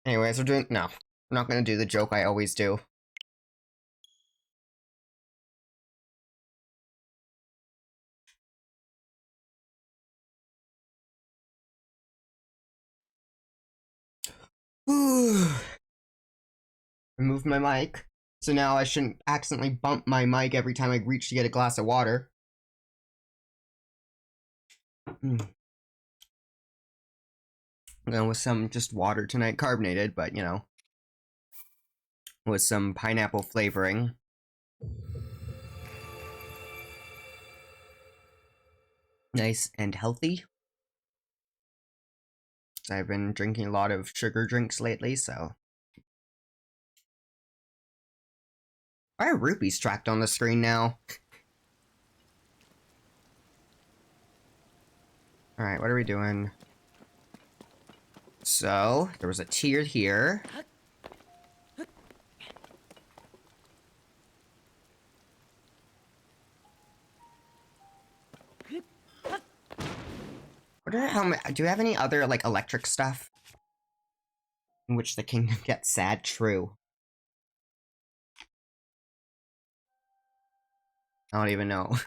Anyways, no. I'm not gonna do the joke I always do. Remove my mic. So now I shouldn't accidentally bump my mic every time I reach to get a glass of water. I'm going with some just water tonight, carbonated, but you know, with some pineapple flavoring. Nice and healthy. I've been drinking a lot of sugar drinks lately, so. Why are rupees tracked on the screen now? Alright, what are we doing? So, there was a tier here. Do you have any other, like, electric stuff? In which the kingdom gets sad? True. I don't even know.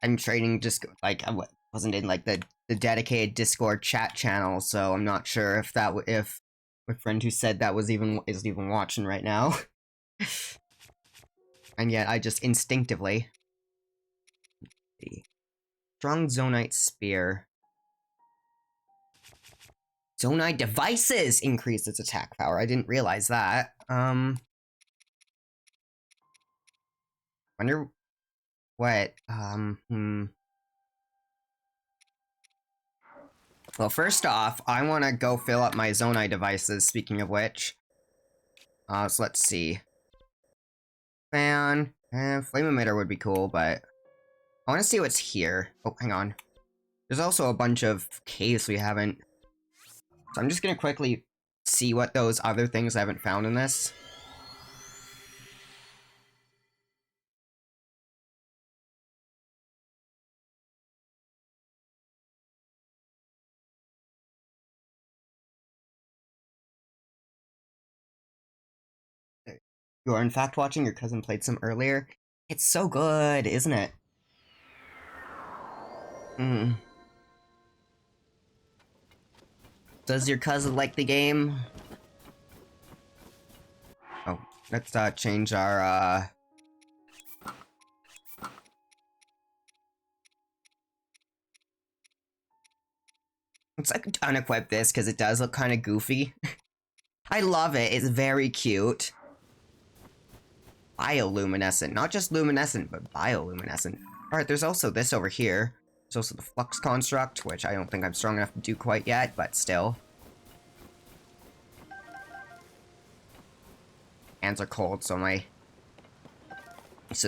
I'm trading just, like, I wasn't in, like, the dedicated Discord chat channel, so I'm not sure if if my friend who said that is even watching right now. And yet, I just instinctively... Strong Zonite Spear. Zonite Devices increase its attack power. I didn't realize that. Wonder what, Well, first off, I want to go fill up my Zonite devices, speaking of which. So let's see. Fan. Flame emitter would be cool, but... I want to see what's here. Oh, hang on. There's also a bunch of caves we haven't... So I'm just gonna quickly see what those other things I haven't found in this. You're in fact watching, your cousin played some earlier. It's so good, isn't it? Does your cousin like the game? Oh, let's change our let's like unequip this because it does look kind of goofy. I love it. It's very cute. Bioluminescent. Not just luminescent, but bioluminescent. Alright, there's also this over here. There's also the Flux Construct, which I don't think I'm strong enough to do quite yet, but still. Hands are cold, so the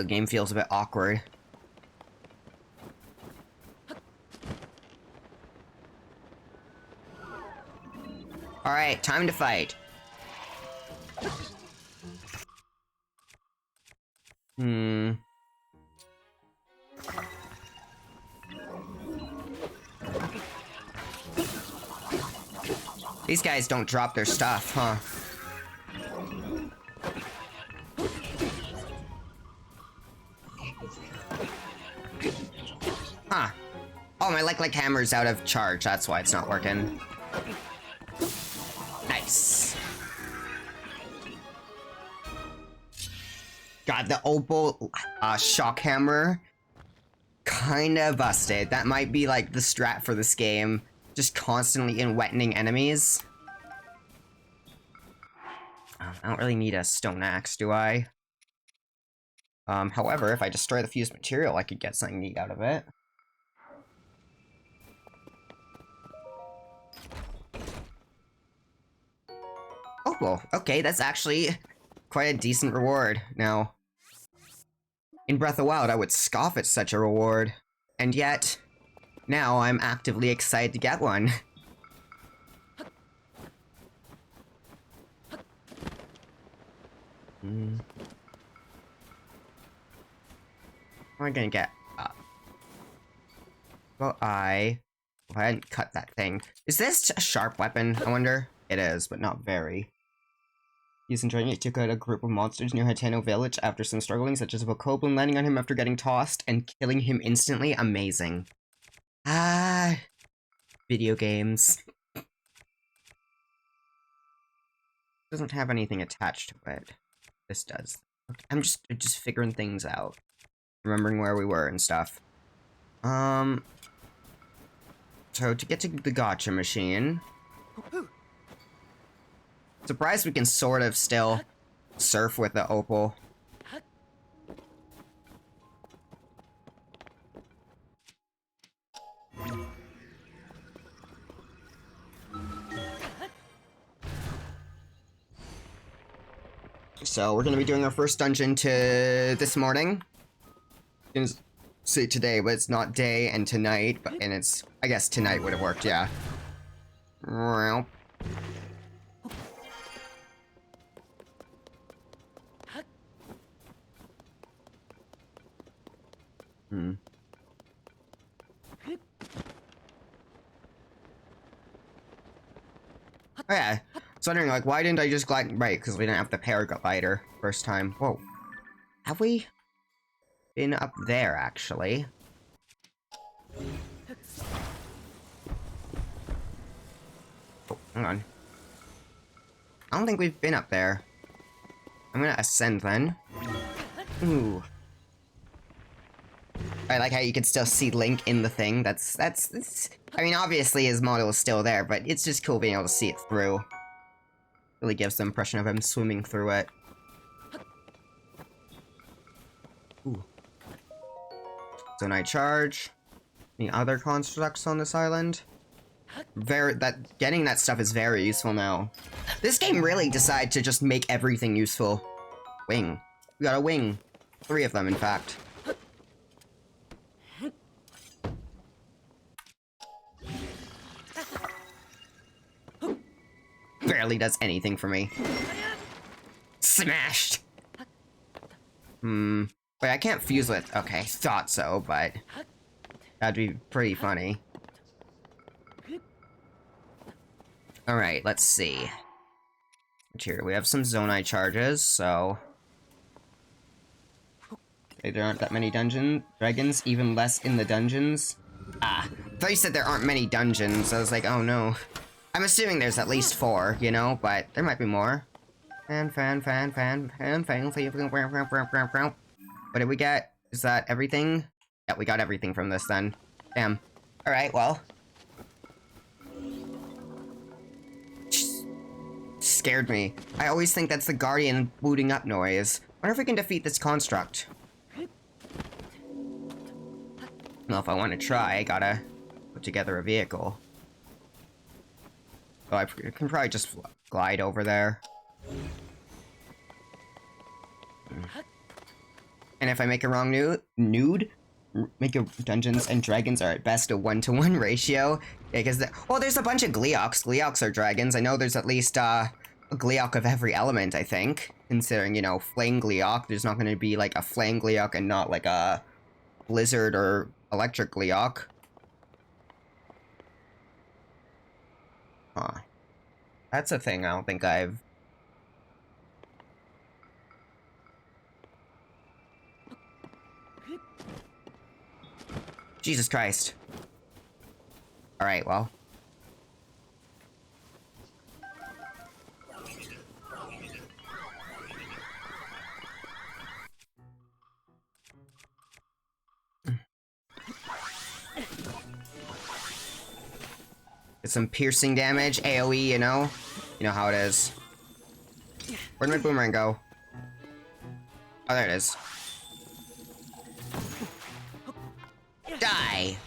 game feels a bit awkward. Alright, time to fight. These guys don't drop their stuff, huh? Huh. Oh, my like hammer's out of charge. That's why it's not working. Nice. God, the opal shock hammer kinda busted. That might be like the strat for this game. Just constantly wetting enemies. I don't really need a stone axe, do I? However, if I destroy the fused material, I could get something neat out of it. Oh, well, okay, that's actually quite a decent reward. Now, in Breath of the Wild, I would scoff at such a reward. And yet, now I'm actively excited to get one. What am I gonna get? Well, I hadn't cut that thing. Is this a sharp weapon, I wonder? It is, but not very. He's enjoying it. Took out a group of monsters near Hateno village after some struggling, such as a Kolabold landing on him after getting tossed and killing him instantly. Amazing. Ah, video games. Doesn't have anything attached to it. This does. I'm just figuring things out. Remembering where we were and stuff. So to get to the gotcha machine. Surprised we can sort of still surf with the opal. So we're gonna be doing our first dungeon to this morning. I'm gonna say today, but it's not day and tonight, and it's, I guess tonight would have worked, yeah. Well. Oh yeah, I was wondering, like, why didn't I just glide? Right, because we didn't have the paraglider first time. Whoa. Have we been up there, actually? Oh, hang on. I don't think we've been up there. I'm gonna ascend then. Ooh. I like how you can still see Link in the thing. That's I mean, obviously his model is still there, but it's just cool being able to see it through. Really gives the impression of him swimming through it. Ooh. Zonite charge. Any other constructs on this island? Getting that stuff is very useful now. This game really decided to just make everything useful. Wing. We got a wing. 3 of them, in fact. Barely does anything for me. Smashed! Wait, I can't fuse with... Okay, thought so, but... That'd be pretty funny. Alright, let's see. Here, we have some Zonai charges, so... There aren't that many dragons, even less in the dungeons. Ah, I thought you said there aren't many dungeons. I was like, oh no. I'm assuming there's at least 4, you know, but there might be more. What did we get? Is that everything? Yeah, we got everything from this then. Damn. Alright, well. Scared me. I always think that's the Guardian booting up noise. Wonder if we can defeat this construct. Well, if I want to try, I gotta put together a vehicle. Oh, I can probably just glide over there. And if I make a wrong make a Dungeons and Dragons are at best a 1-to-1 ratio. Yeah, because well, there's a bunch of Gleoks. Gleoks are dragons. I know there's at least a Gleok of every element, I think. Considering, you know, Flame Gleok, there's not going to be like a Flame Gleok and not like a Blizzard or Electric Gleok. Huh. That's a thing I don't think I've... Jesus Christ. Alright, well. Get some piercing damage, AoE, you know? You know how it is. Where'd my boomerang go? Oh, there it is. Die!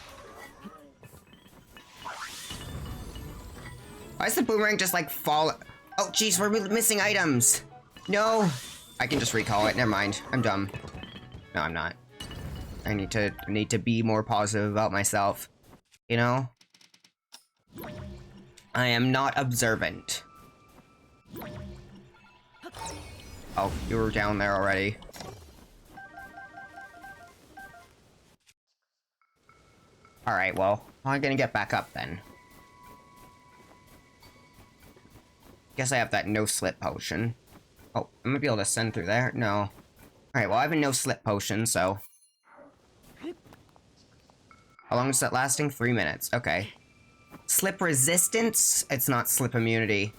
Why is the boomerang just like fall? Oh, jeez, we're missing items! No! I can just recall it, never mind. I'm dumb. No, I'm not. I need to be more positive about myself. You know? I am not observant. Oh, you were down there already. Alright, well, I'm gonna get back up then. Guess I have that no-slip potion. Oh, I'm gonna be able to send through there? No. Alright, well I have a no-slip potion, so... How long is that lasting? 3 minutes. Okay. Slip resistance? It's not slip immunity.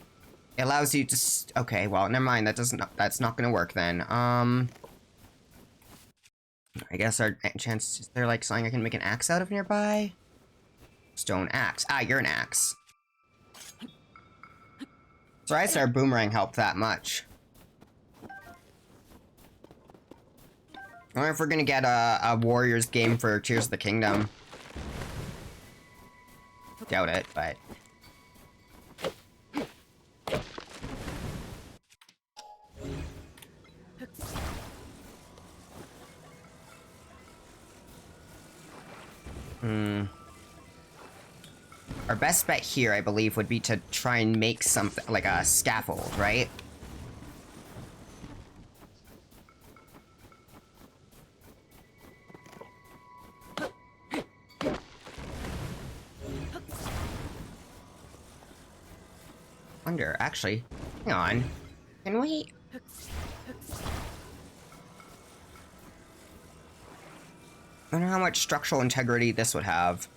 It allows you to... Okay, well, never mind. That's not gonna work then. I guess our chance... Is there, like, something I can make an axe out of nearby? Stone axe. Ah, you're an axe. So I said our boomerang helped that much. I wonder if we're gonna get a Warriors game for Tears of the Kingdom. Doubt it, but... Our best bet here, I believe, would be to try and make something, like a scaffold, right? Wonder, actually, hang on. Can we... I wonder how much structural integrity this would have.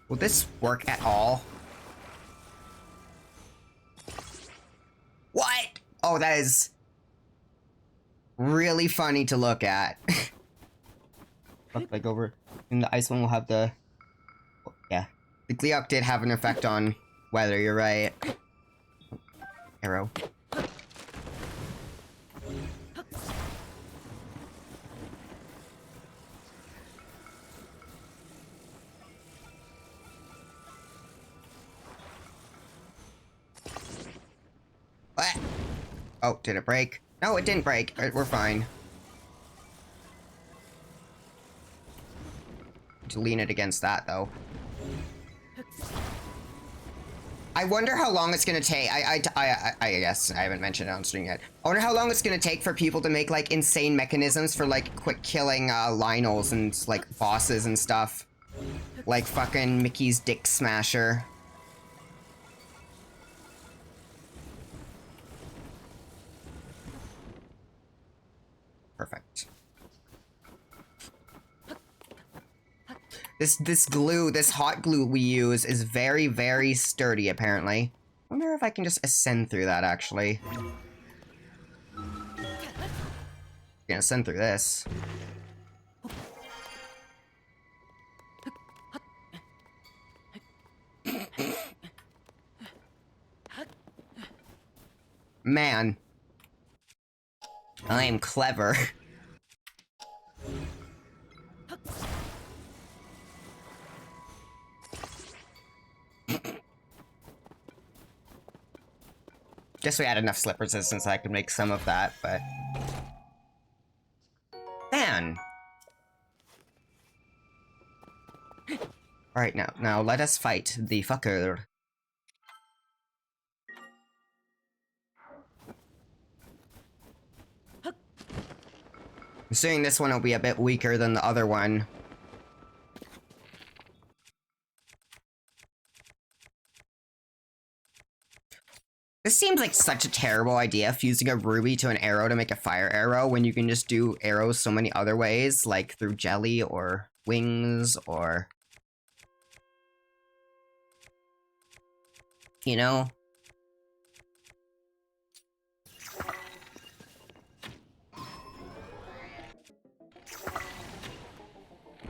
Will this work at all? What? Oh, that is really funny to look at. Look, like over in the ice one, we'll have the... Yeah. The Gleok did have an effect on weather, you're right. Arrow. What? Oh, did it break? No, it didn't break. We're fine. To lean it against that, though. I wonder how long it's gonna take. I guess I haven't mentioned it on stream yet. I wonder how long it's gonna take for people to make, like, insane mechanisms for, like, quick killing, Lionels and, like, bosses and stuff. Like fucking Mickey's Dick Smasher. Perfect. This glue, this hot glue we use is very, very sturdy, apparently. I wonder if I can just ascend through that, actually. Gonna ascend through this. Man. I am clever. Guess we had enough slip resistance so I could make some of that, but... Man! Alright, now let us fight the fucker. Assuming this one will be a bit weaker than the other one. This seems like such a terrible idea, fusing a ruby to an arrow to make a fire arrow, when you can just do arrows so many other ways, like through jelly or wings or... You know?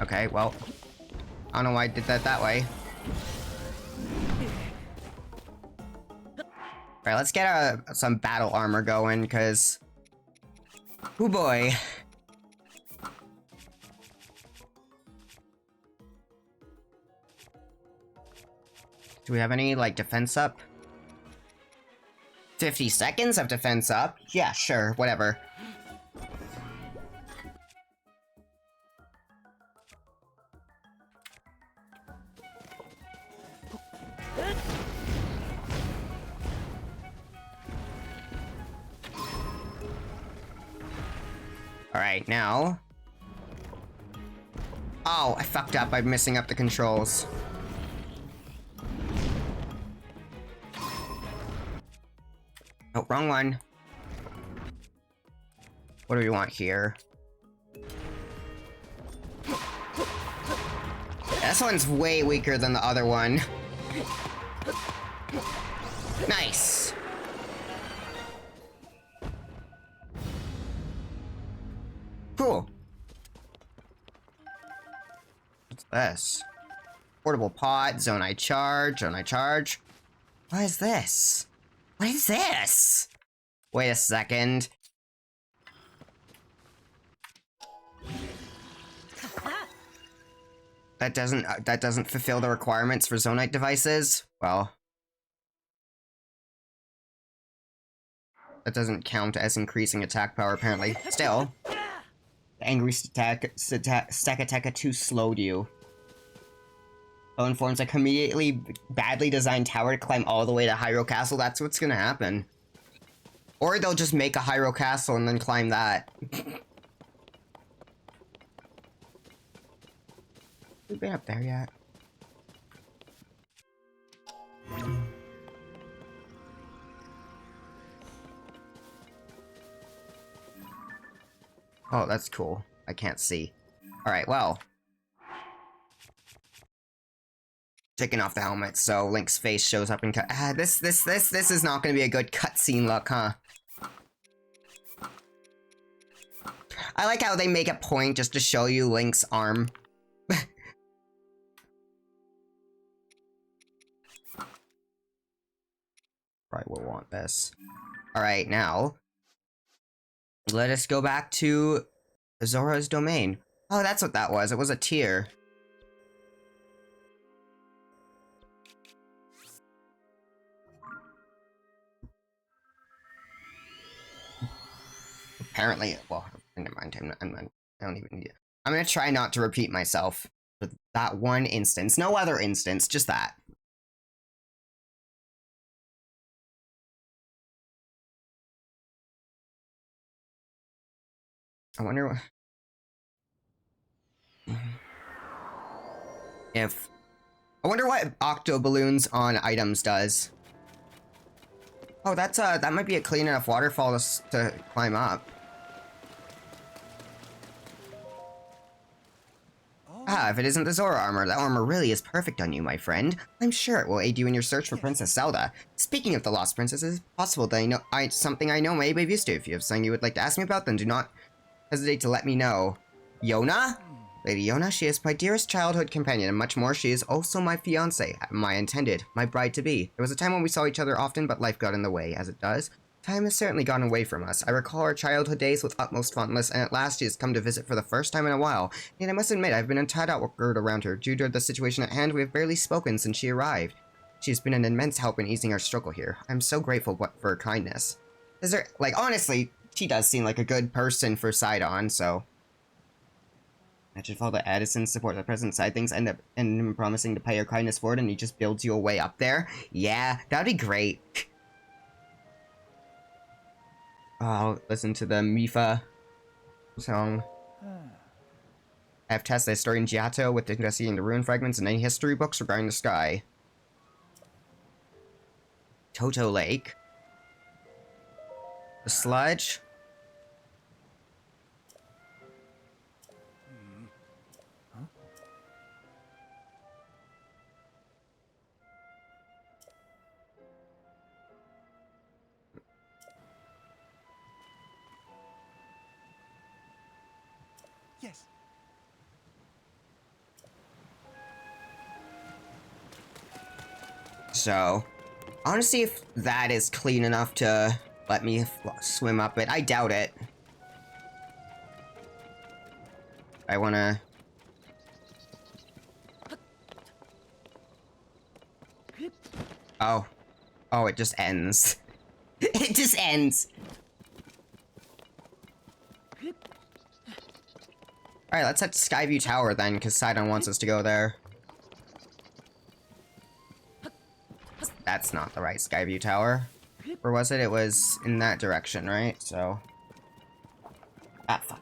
Okay, well, I don't know why I did that way. Alright, let's get some battle armor going, because... Oh boy. Do we have any, like, defense up? 50 seconds of defense up? Yeah, sure, whatever. Alright, now... Oh, I fucked up by messing up the controls. Oh, wrong one. What do we want here? This one's way weaker than the other one. Nice. Cool. What's this? Portable pot, zone I charge, zone I charge. What is this? What is this? Wait a second. That doesn't fulfill the requirements for zonite devices? Well, that doesn't count as increasing attack power, apparently. Still, the angry Stakateka 2 slowed you. Oh, informs a immediately badly designed tower to climb all the way to Hyrule Castle. That's what's gonna happen. Or they'll just make a Hyrule Castle and then climb that. We've been up there yet. Oh, that's cool. I can't see. Alright, well. Taking off the helmet, so Link's face shows up in cut. This is not gonna be a good cutscene look, huh? I like how they make a point just to show you Link's arm. Probably will want this. Alright, now. Let us go back to Zora's domain. Oh, that's what that was. It was a tear. Apparently, well, never mind. I don't even need it. I'm gonna try not to repeat myself for that one instance. No other instance, just that. I wonder if... I wonder what octo balloons on items does. Oh, that's that might be a clean enough waterfall to climb up. Ah, if it isn't the Zora armor, that armor really is perfect on you, my friend. I'm sure it will aid you in your search for Princess Zelda. Speaking of the Lost Princess, it's possible that something I know may be of use to you. If you have something you would like to ask me about, then do not hesitate to let me know. Yona? Lady Yona, she is my dearest childhood companion, and much more, she is also my fiancée, my intended, my bride-to-be. There was a time when we saw each other often, but life got in the way, as it does. Time has certainly gone away from us. I recall our childhood days with utmost fondness, and at last she has come to visit for the first time in a while. Yet I must admit, I've been untied outward around her. Due to the situation at hand, we have barely spoken since she arrived. She has been an immense help in easing our struggle here. I'm so grateful for her kindness. Is there, like, honestly, she does seem like a good person for Sidon, so... I should follow Addison's support. The present side things end up him promising to pay her kindness forward, and he just builds you a way up there. Yeah, that'd be great. I'll listen to the Mifa song. I have tested the historian Giotto with investigating the ruin fragments and any history books regarding the sky. Toto Lake. The sludge. Yes. So, I want to see if that is clean enough to let me swim up it. I doubt it. I want to... Oh. Oh, it just ends. It just ends. Alright, let's head to Skyview Tower then, because Sidon wants us to go there. That's not the right Skyview Tower. Or was it? It was in that direction, right? So... Ah, fuck.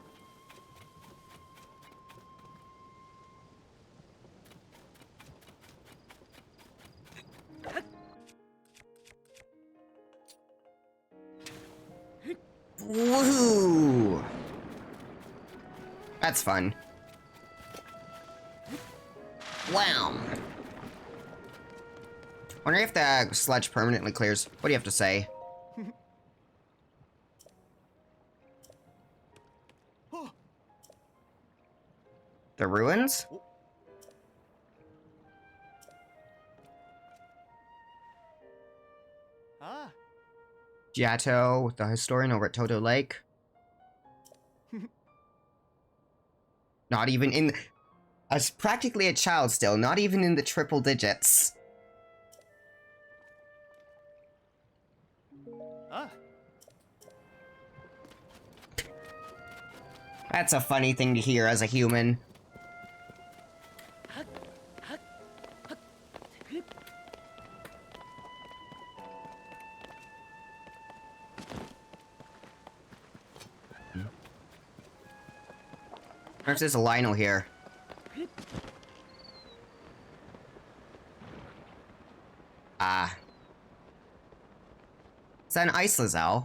That's fun. Wow. Wonder if the sludge permanently clears. What do you have to say? The ruins? Giotto, the historian over at Toto Lake. Not even in... As practically a child still, not even in the triple digits. That's a funny thing to hear as a human. There's a Lionel here. Ah. Is that an ice lizard?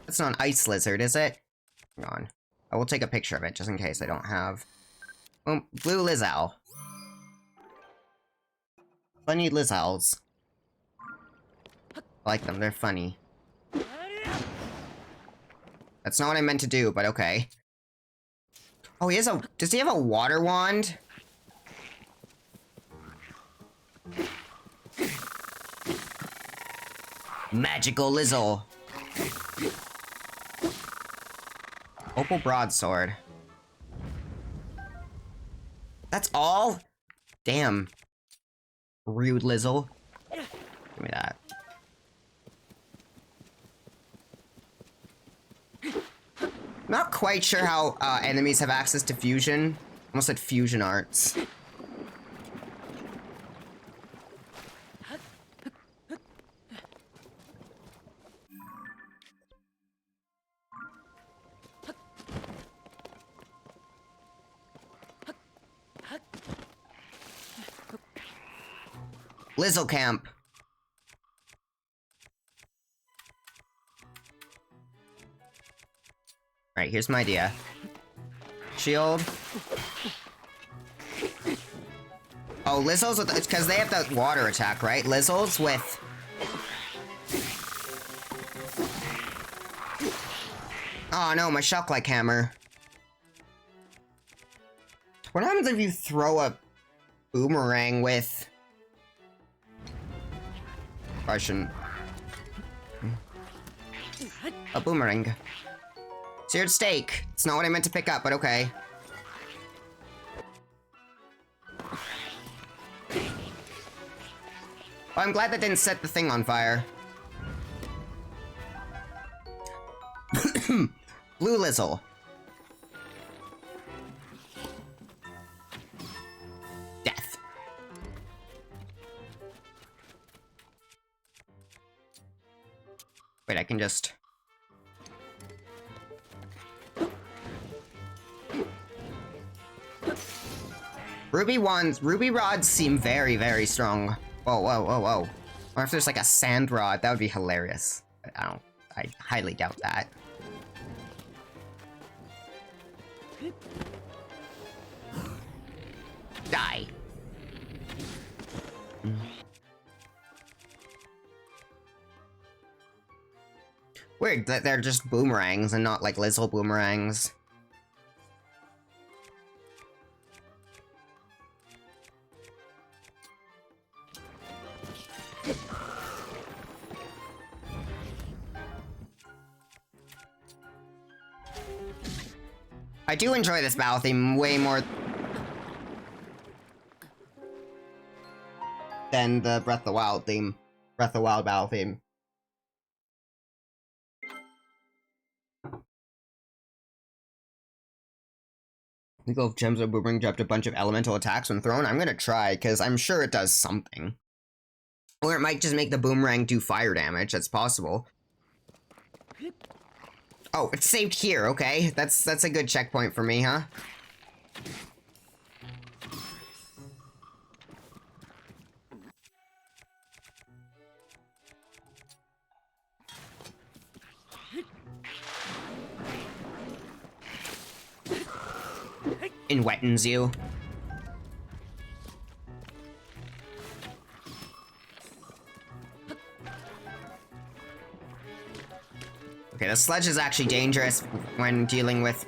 That's not an ice lizard, is it? Hang on. I will take a picture of it, just in case I don't have... Oh, blue lizard. Funny lizards. I like them, they're funny. That's not what I meant to do, but okay. Oh, he has a... Does he have a water wand? Magical Lizzle. Opal broadsword. That's all? Damn. Rude Lizzle. Give me that. Not quite sure how enemies have access to fusion. Almost said fusion arts. Lizzle Camp. Alright, here's my idea. Shield. Oh, Lizzles with... It's because they have the water attack, right? Lizzles with... Oh no, my shock-like hammer. What happens if you throw a boomerang with... I shouldn't... A boomerang. Seared steak. It's not what I meant to pick up, but okay. Oh, I'm glad that didn't set the thing on fire. Blue Lizzle. Death. Wait, I can just... Ruby rods seem very, very strong. Whoa, whoa, whoa, whoa. Or if there's like a sand rod, that would be hilarious. But I highly doubt that. Die. Weird that they're just boomerangs and not like Lizzle boomerangs. I do enjoy this battle theme way more than the Breath of the Wild theme. Breath of the Wild battle theme. You go if Gems or Boomerang dropped a bunch of elemental attacks when thrown. I'm gonna try, because I'm sure it does something. Or it might just make the boomerang do fire damage, that's possible. Oh, it's saved here, okay. That's a good checkpoint for me, huh? and wettens you. Okay, the sledge is actually dangerous when dealing with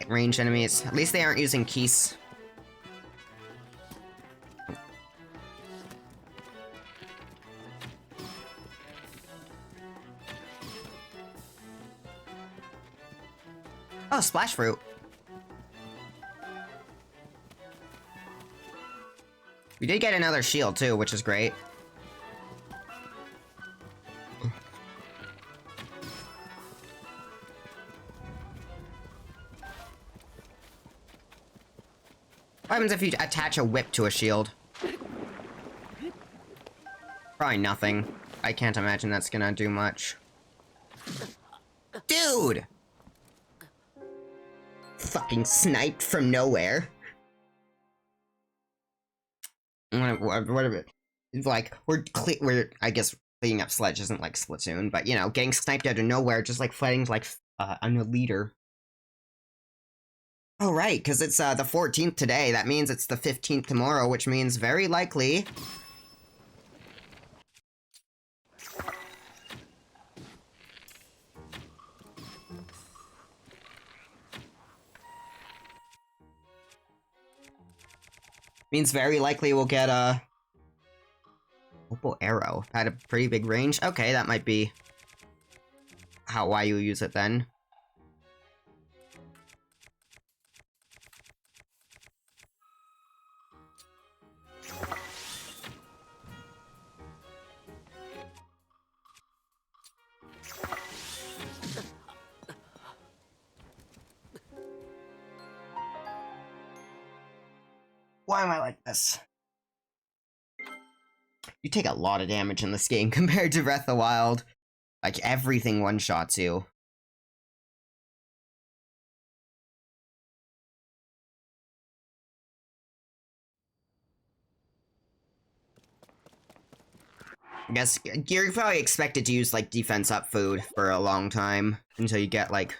ranged enemies. At least they aren't using keys. Oh, splash fruit. We did get another shield too, which is great. What happens if you attach a whip to a shield? Probably nothing. I can't imagine that's gonna do much. Dude! Fucking sniped from nowhere. Whatever. It's like, we're, I guess, cleaning up Sledge isn't like Splatoon, but, you know, getting sniped out of nowhere, just like fighting like, a leader. Oh, right, because it's, the 14th today. That means it's the 15th tomorrow, which means very likely... Means very likely we'll get a... Opal arrow. Had a pretty big range. Okay, that might be... why you use it then. Why am I like this? You take a lot of damage in this game compared to Breath of the Wild. Like, everything one-shots you. I guess you're probably expected to use, like, defense up food for a long time. Until you get, like...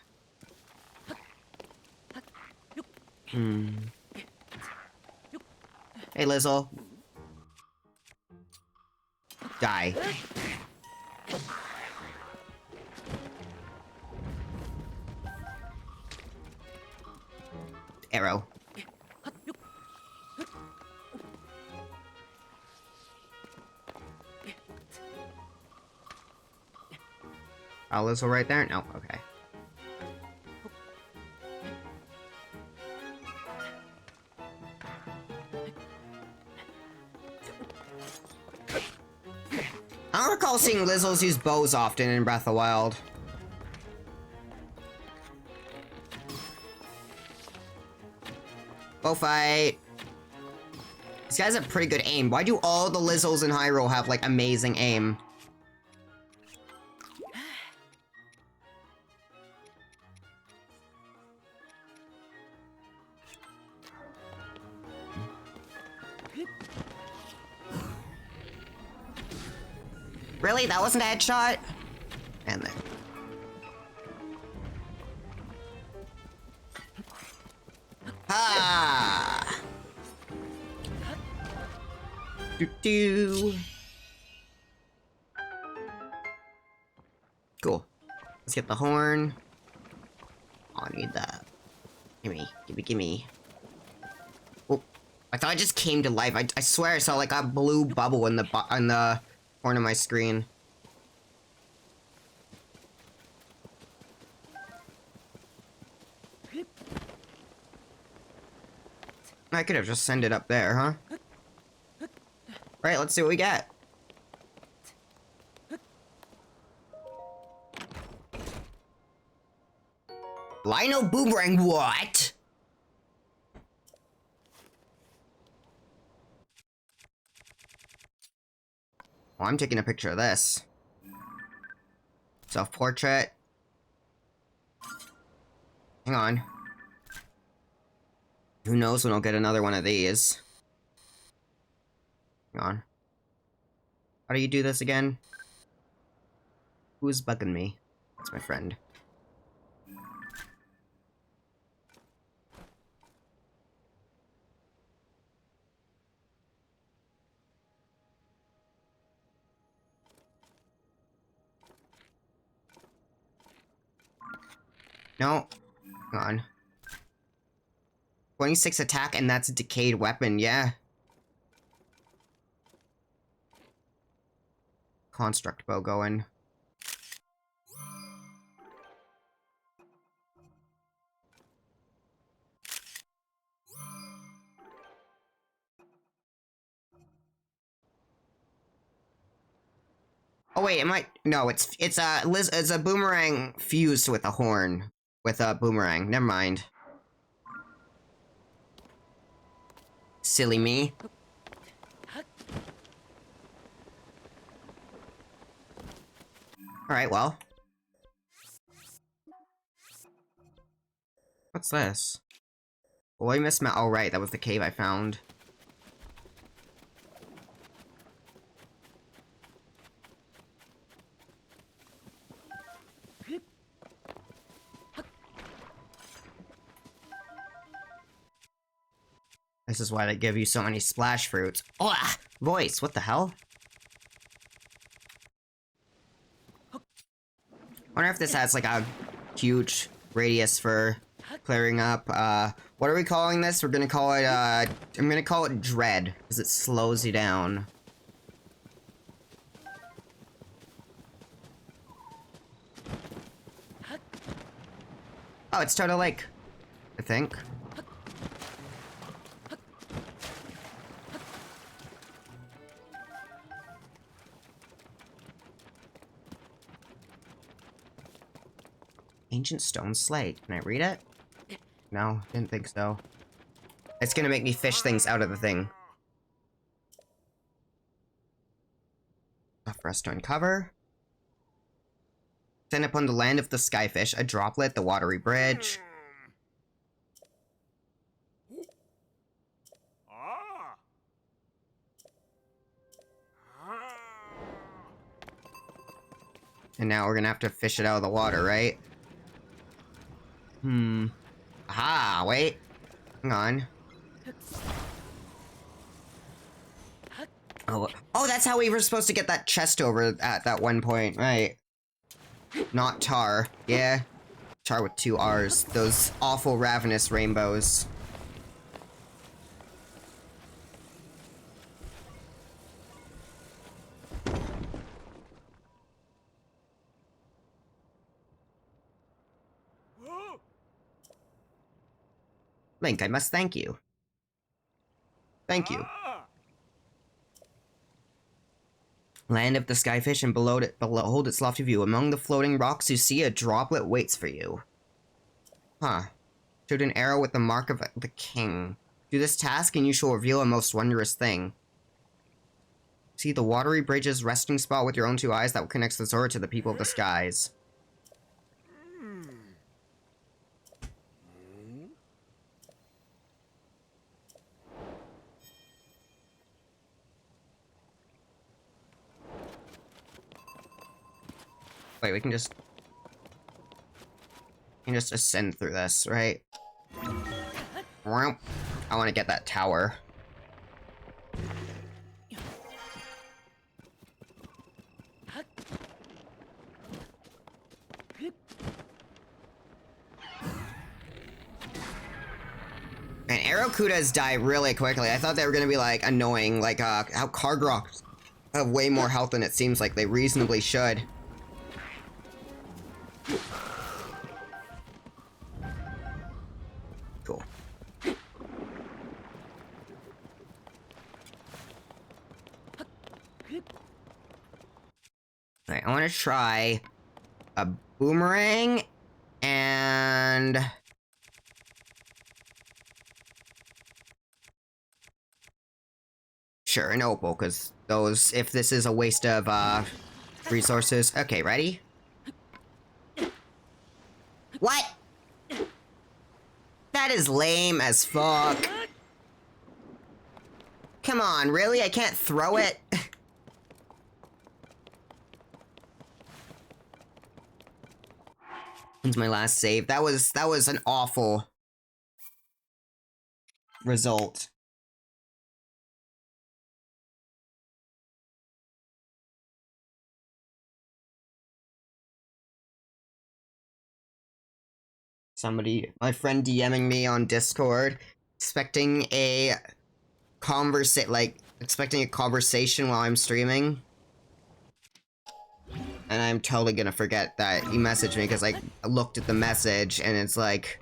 Hey, Lizzle. Die. Arrow. Oh, Lizzle right there? No, okay. I don't recall seeing Lizzles use bows often in Breath of the Wild. Bow fight. These guys have pretty good aim. Why do all the Lizzles in Hyrule have, like, amazing aim? Really? That wasn't a headshot? And then... Ah! Do-do! Cool. Let's get the horn. Oh, I need that. Gimme, gimme, gimme. Oh, I thought I just came to life. I swear I saw like a blue bubble in the corner of my screen. I could have just sent it up there, huh? Alright, let's see what we get. Lino Boomerang, what? Oh, I'm taking a picture of this. Self-portrait. Hang on. Who knows when I'll get another one of these. Hang on. How do you do this again? Who's bugging me? That's my friend. No. Hang on. 26 attack, and that's a decayed weapon, yeah. Construct bow going. Oh wait, it might. No, it's a boomerang fused with a horn. With a boomerang. Never mind. Silly me. Alright, well. What's this? Oh, I missed my. Oh, right, that was the cave I found. This is why they give you so many splash fruits. Oh, ah, voice, what the hell? Wonder if this has like a huge radius for clearing up. What are we calling this? We're gonna call it, I'm gonna call it Dread, because it slows you down. Oh, it's Turtle Lake, I think. Ancient stone slate. Can I read it? No, didn't think so. It's gonna make me fish things out of the thing. For us to uncover. Stand upon the land of the skyfish, a droplet, the watery bridge. And now we're gonna have to fish it out of the water, right? Aha, wait. Hang on. Oh, that's how we were supposed to get that chest over at that one point, right? Not tar. Yeah. Tar with 2 R's. Those awful ravenous rainbows. Link, I must thank you. Thank you. Land of the skyfish, and behold its lofty view. Among the floating rocks you see a droplet waits for you. Huh. Shoot an arrow with the mark of the king. Do this task and you shall reveal a most wondrous thing. See the watery bridge's resting spot with your own 2 eyes that connects the Zora to the people of the skies. Wait, we can just ascend through this, right? I want to get that tower. And Arrokudas die really quickly. I thought they were gonna be like annoying, like how Kargroks have way more health than it seems like they reasonably should. Cool. Alright, I want to try a boomerang and sure, an opal, because those, if this is a waste of resources. Okay, ready? What? That is lame as fuck. Come on, really? I can't throw it? When's my last save? That was an awful result. My friend DMing me on Discord, expecting a expecting a conversation while I'm streaming. And I'm totally gonna forget that he messaged me because I looked at the message and it's like,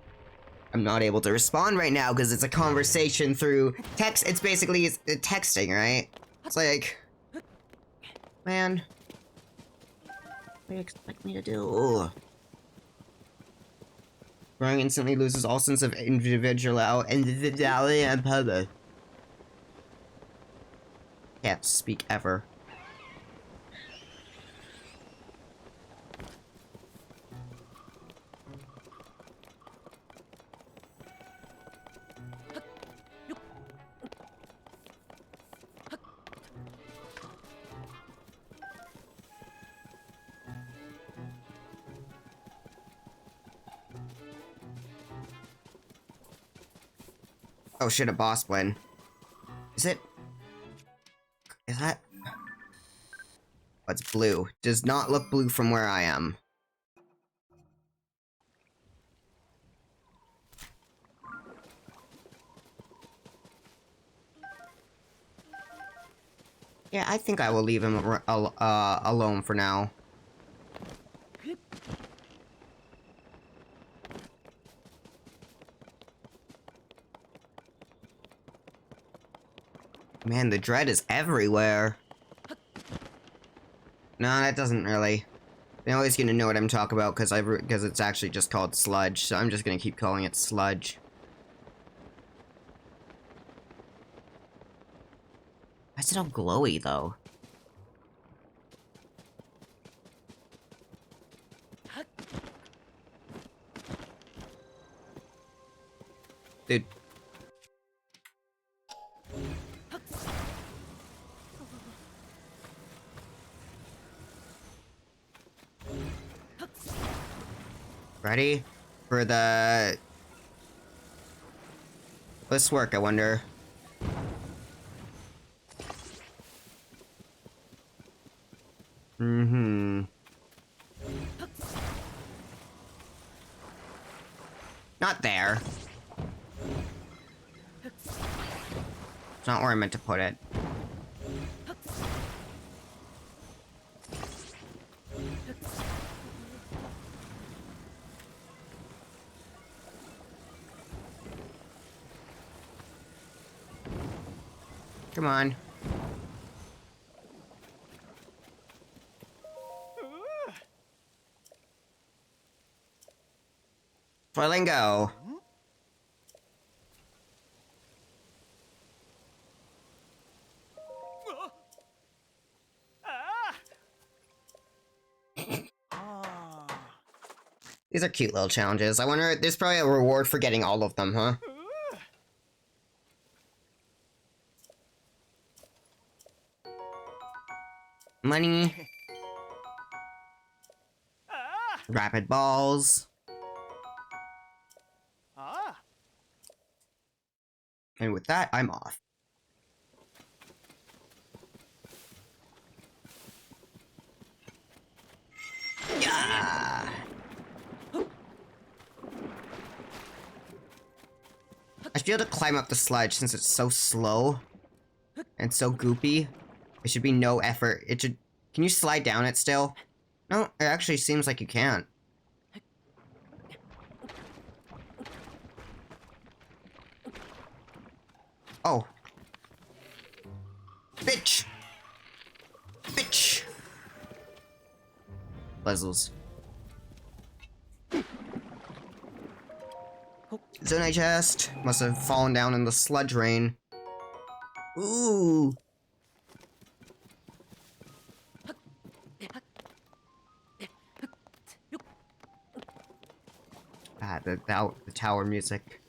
I'm not able to respond right now because it's a conversation through text. It's basically texting, right? It's like, man, what do you expect me to do? Growing instantly loses all sense of individuality and purpose. Can't speak ever. Oh shit, a boss win. Is that? Oh, it's blue. Does not look blue from where I am. Yeah, I think I will leave him alone for now. Man, the dread is everywhere. No, that doesn't really. They're always gonna know what I'm talking about because it's actually just called sludge, so I'm just gonna keep calling it sludge. Why is it all glowy though? Dude. Ready? For the... Will this work, I wonder? Mm-hmm. Not there. It's not where I meant to put it. Come on. Flamingo. These are cute little challenges. I wonder, there's probably a reward for getting all of them, huh? Money. Rapid balls. And with that, I'm off. Yeah! I should be able to climb up the sludge since it's so slow and so goopy. It should be no effort. It should... Can you slide down it still? No, it actually seems like you can't. Oh. Bitch! Bitch! Puzzles. Zonai chest. Must have fallen down in the sludge rain. Ooh! Ah, the tower music.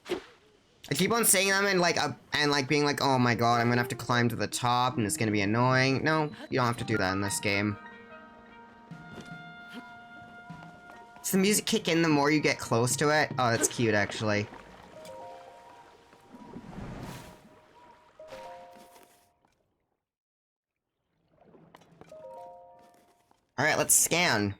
I keep on saying them and being like, oh my god, I'm gonna have to climb to the top and it's gonna be annoying. No, you don't have to do that in this game. Does the music kick in the more you get close to it? Oh, that's cute, actually. Alright, let's scan.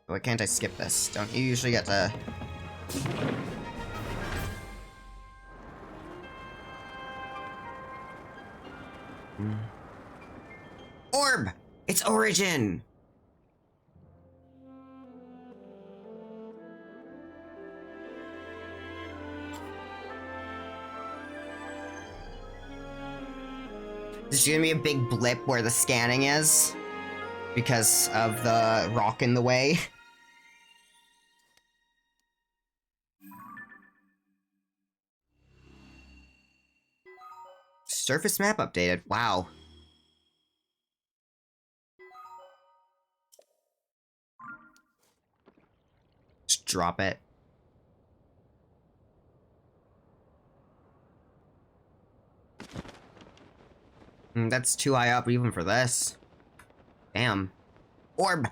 Why can't I skip this? Don't you usually get to... Orb! It's origin! There's gonna be a big blip where the scanning is because of the rock in the way. Surface map updated. Wow. Just drop it. That's too high up even for this. Damn. Orb!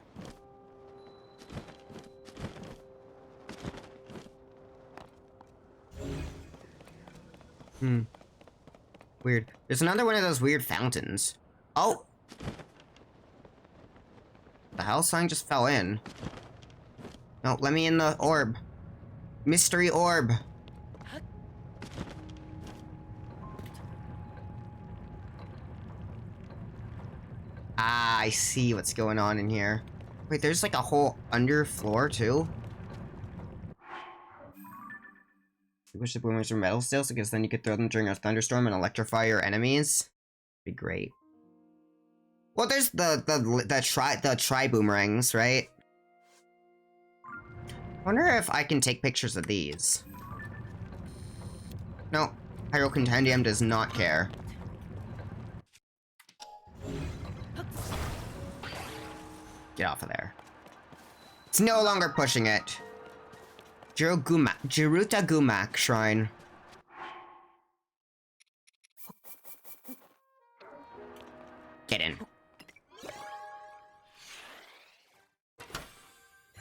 Weird. There's another one of those weird fountains. Oh! The hell? Something just fell in. No, let me in the orb. Mystery orb. Ah, I see what's going on in here. Wait, there's like a whole underfloor too? You wish the boomers were metal still, because then you could throw them during a thunderstorm and electrify your enemies? Be great. Well, there's the tri boomerangs, right? Wonder if I can take pictures of these. No, Hyrule Compendium does not care. Get off of there. It's no longer pushing it. Jiruta Gumak Shrine. Get in.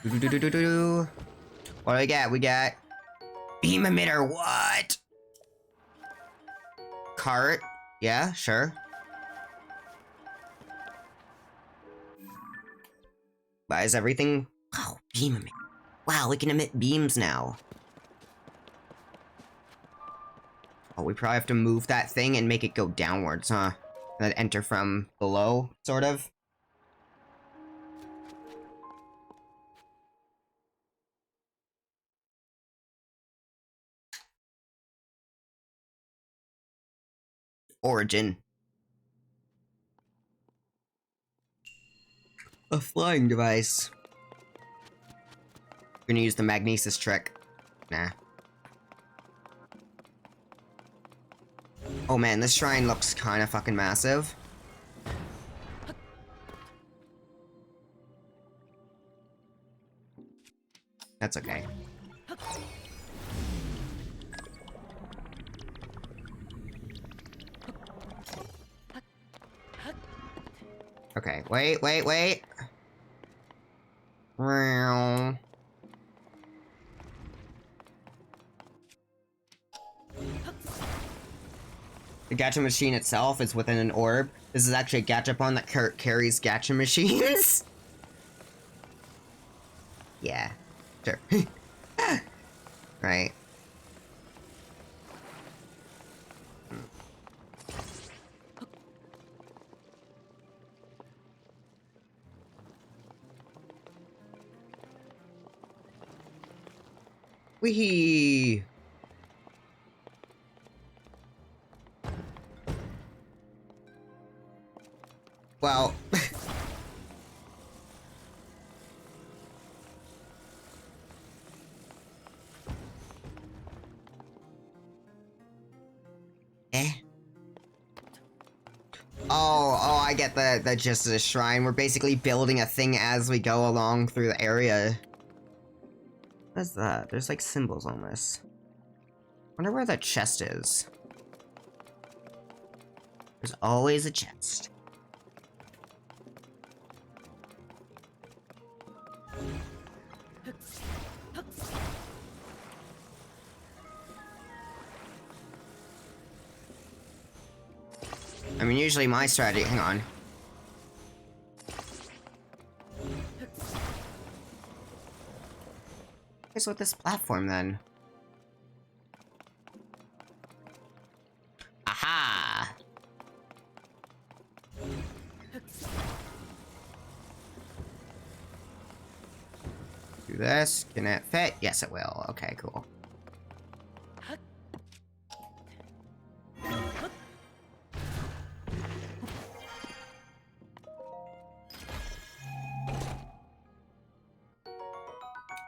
What do we get? We got beam emitter. What? Cart? Yeah, sure. Why is everything? Oh, beam emitter. Wow, we can emit beams now. Oh, we probably have to move that thing and make it go downwards, huh? And then enter from below, sort of. Origin. A flying device. We're gonna use the magnesis trick. Nah. Oh man, this shrine looks kinda fucking massive. That's okay. Okay, wait. The gacha machine itself is within an orb. This is actually a gachapon that carries gacha machines. Yeah, sure. Right. Wee. Well. Oh, I get the gist of the shrine. We're basically building a thing as we go along through the area. What's that? There's like symbols on this. Wonder where that chest is. There's always a chest. I mean, usually my strategy... Hang on. What's with this platform then? Aha! Do this. Can it fit? Yes, it will. Okay, cool.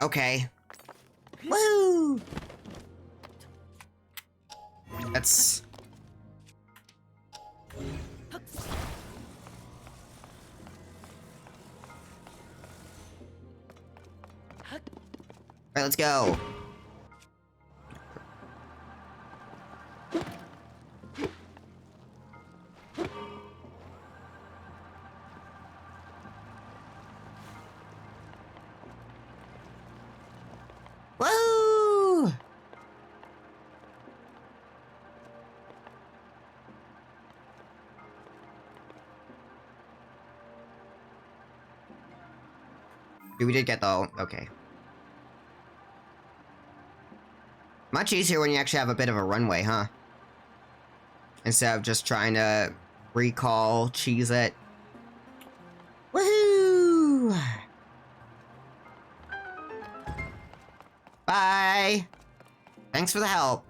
Okay. Woo! That's... Alright, let's go. Woo! We did get the... Okay. Much easier when you actually have a bit of a runway, huh? Instead of just trying to recall, cheese it. Woohoo! Bye! Thanks for the help.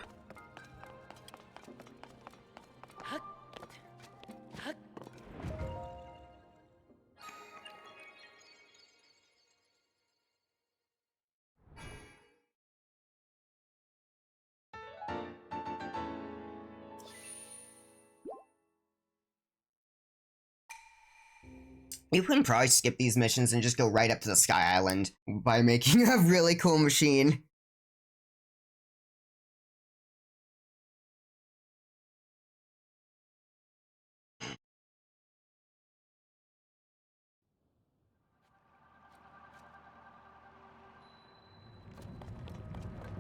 You can probably skip these missions and just go right up to the Sky Island by making a really cool machine.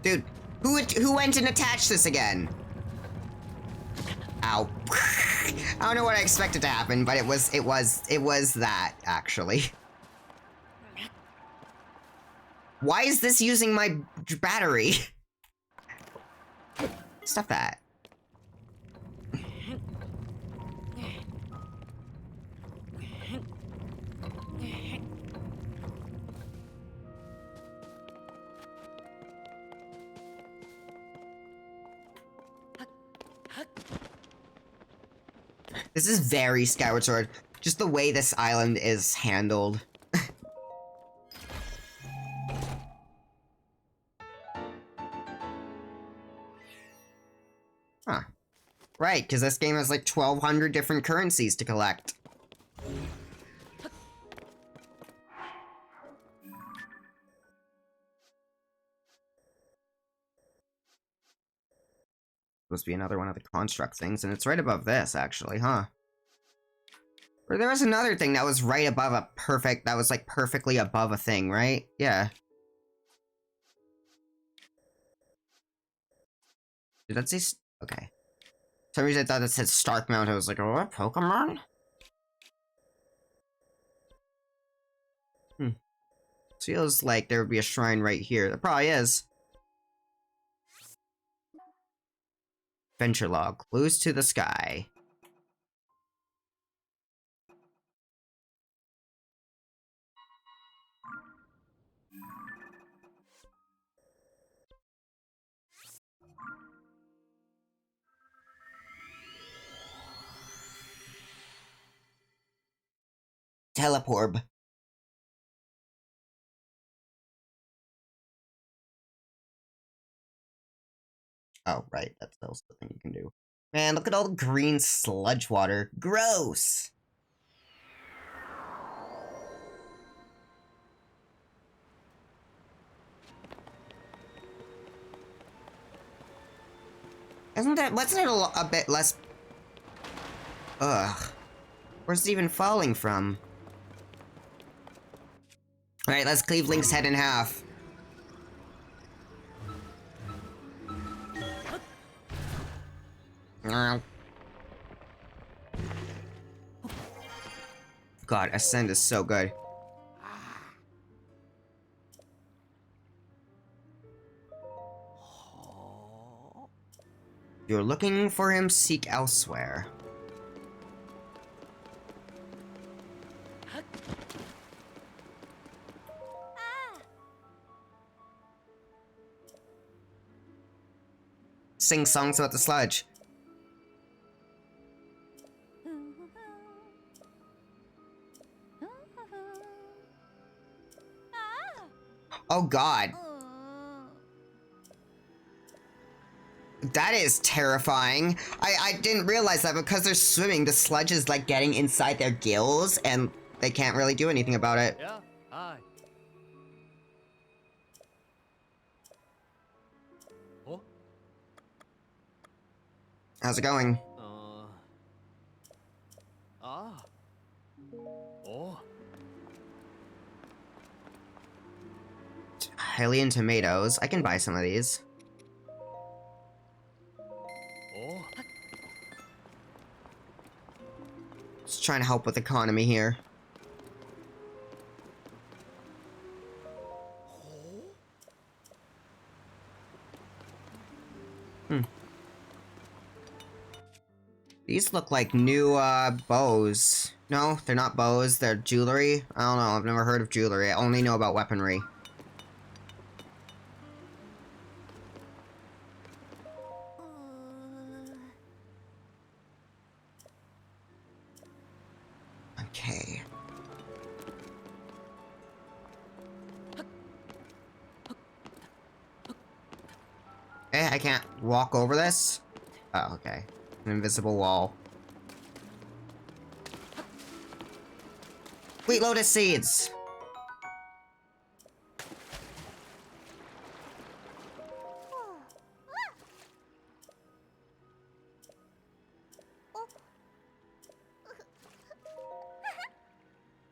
Dude, who went and attached this again? Ow. I don't know what I expected to happen, but it was that, actually. Why is this using my battery? Stop that. This is very Skyward Sword. Just the way this island is handled. Huh. Right, because this game has like 1,200 different currencies to collect. Supposed to be another one of the construct things, and it's right above this, actually, huh? Or there was another thing that was right above a perfect, that was like perfectly above a thing, right? Yeah. Did that say... Okay. For some reason I thought that said Stark Mount. I was like, oh, what, Pokemon? Feels like there would be a shrine right here. There probably is. Adventure log. Clues to the sky. Teleporb. Oh, right. That's also the thing you can do. Man, look at all the green sludge water. Gross! Wasn't it a bit less... Ugh. Where's it even falling from? Alright, let's cleave Link's head in half. God, Ascend is so good. You're looking for him, seek elsewhere. Sing songs about the sludge. Oh god. That is terrifying. I didn't realize that because they're swimming, the sludge is like getting inside their gills and they can't really do anything about it. Yeah, hi. Oh? How's it going? Ah. Oh. Hylian tomatoes. I can buy some of these. Oh. Just trying to help with the economy here. These look like new, bows. No, they're not bows, they're jewelry. I don't know, I've never heard of jewelry. I only know about weaponry. Okay. Eh, I can't walk over this? Oh, okay. An invisible wall. Wheat lotus seeds!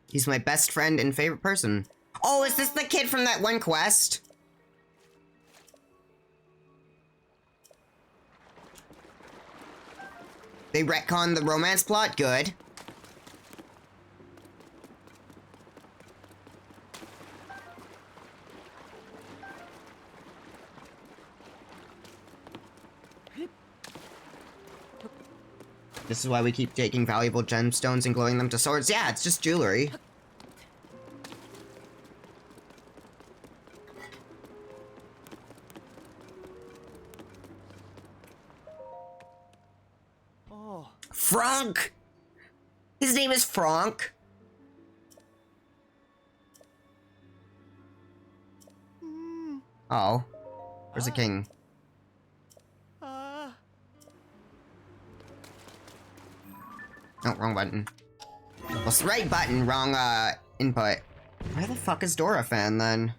He's my best friend and favorite person. Oh, is this the kid from that one quest? They retconned the romance plot? Good. This is why we keep taking valuable gemstones and glowing them to swords. Yeah, it's just jewelry. Oh. Frank! His name is Frank. Oh. Where's the king? Oh, wrong button. Well, it's the right button, wrong, input. Where the fuck is Doraphan, then?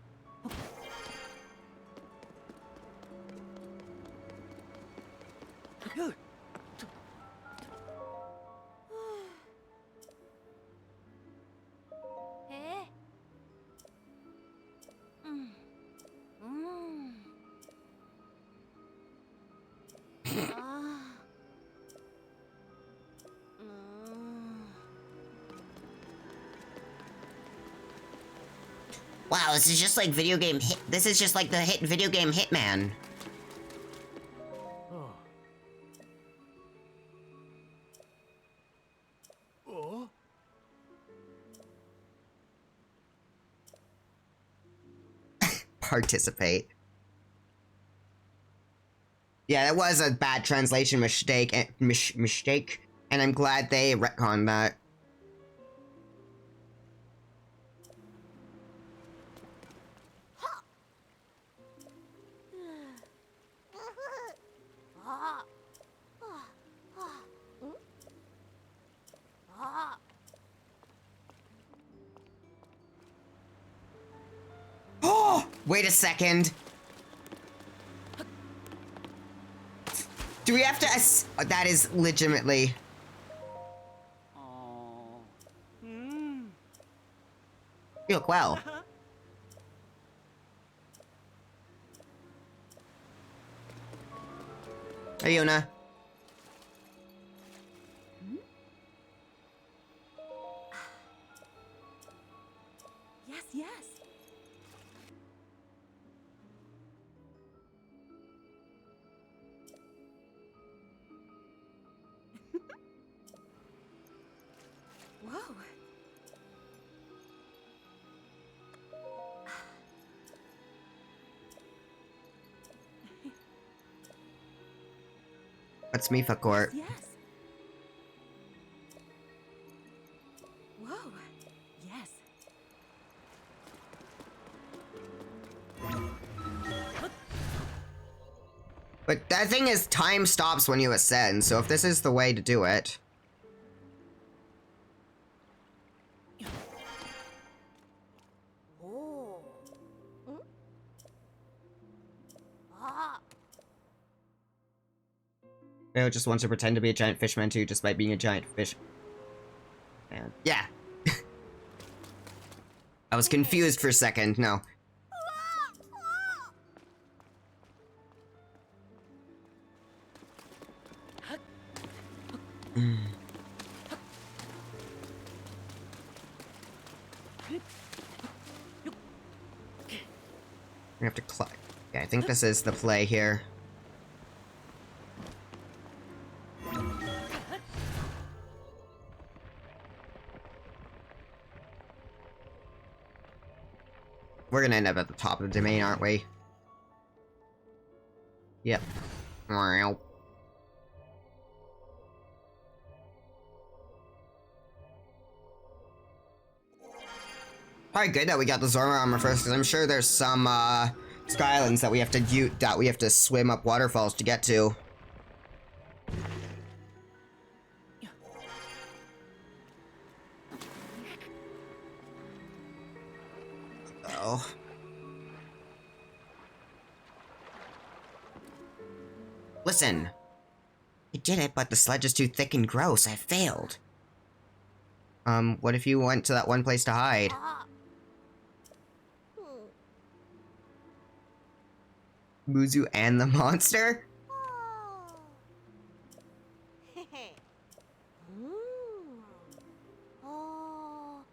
Wow, this is just like video game hit. This is just like the hit video game Hitman. Oh. Oh. Participate. Yeah, that was a bad translation mistake, and I'm glad they retconned that. Oh! Wait a second. Do we have to that is legitimately... Oh. You look well. Hey, Yuna. Yes, yes. What's Mifa Court? Yes, yes. Whoa. Yes. But that thing is, time stops when you ascend, so if this is the way to do it... Oh. Ah. Pharaoh just wants to pretend to be a giant fishman too, just by being a giant fish. Man. Yeah. I was confused for a second, no. We have to climb. Yeah, I think this is the play here. We're gonna end up at the top of the domain, aren't we? Yep. Wow. Probably good that we got the Zorma armor first, because I'm sure there's some Skylands that we have to swim up waterfalls to get to. Oh. Listen. I did it, but the sledge is too thick and gross. I failed. What if you went to that one place to hide? Ah. Muzu and the monster? Oh. Oh.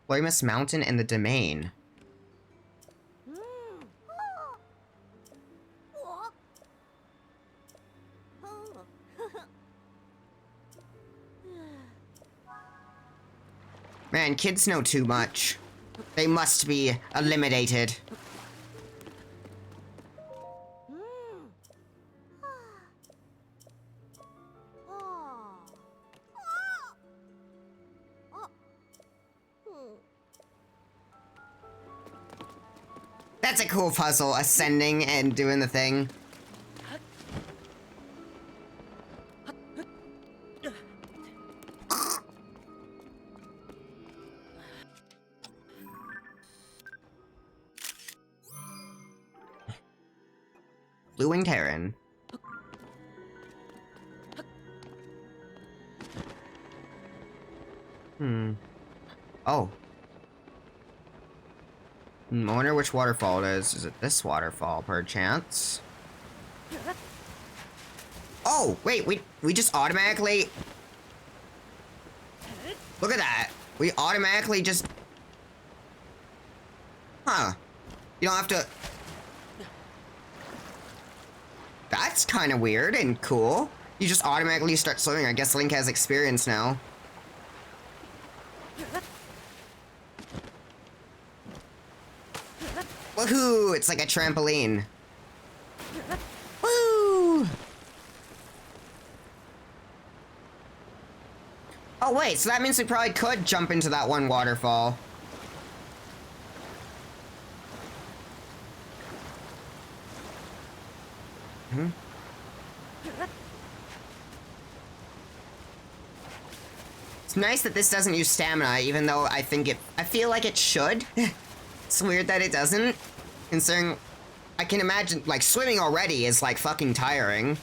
Florimus Mountain and the Domain. Man, kids know too much. They must be eliminated. That's a cool puzzle, ascending and doing the thing. Blue-winged heron. Oh. I wonder which waterfall it is. Is it this waterfall, perchance? Oh, wait, we just automatically... Look at that. We automatically just... Huh. You don't have to... That's kind of weird and cool. You just automatically start swimming. I guess Link has experience now. Woohoo! It's like a trampoline. Woo! Oh wait, so that means we probably could jump into that one waterfall. It's nice that this doesn't use stamina, even though I feel like it should. It's weird that it doesn't, considering I can imagine, like, swimming already is, like, fucking tiring.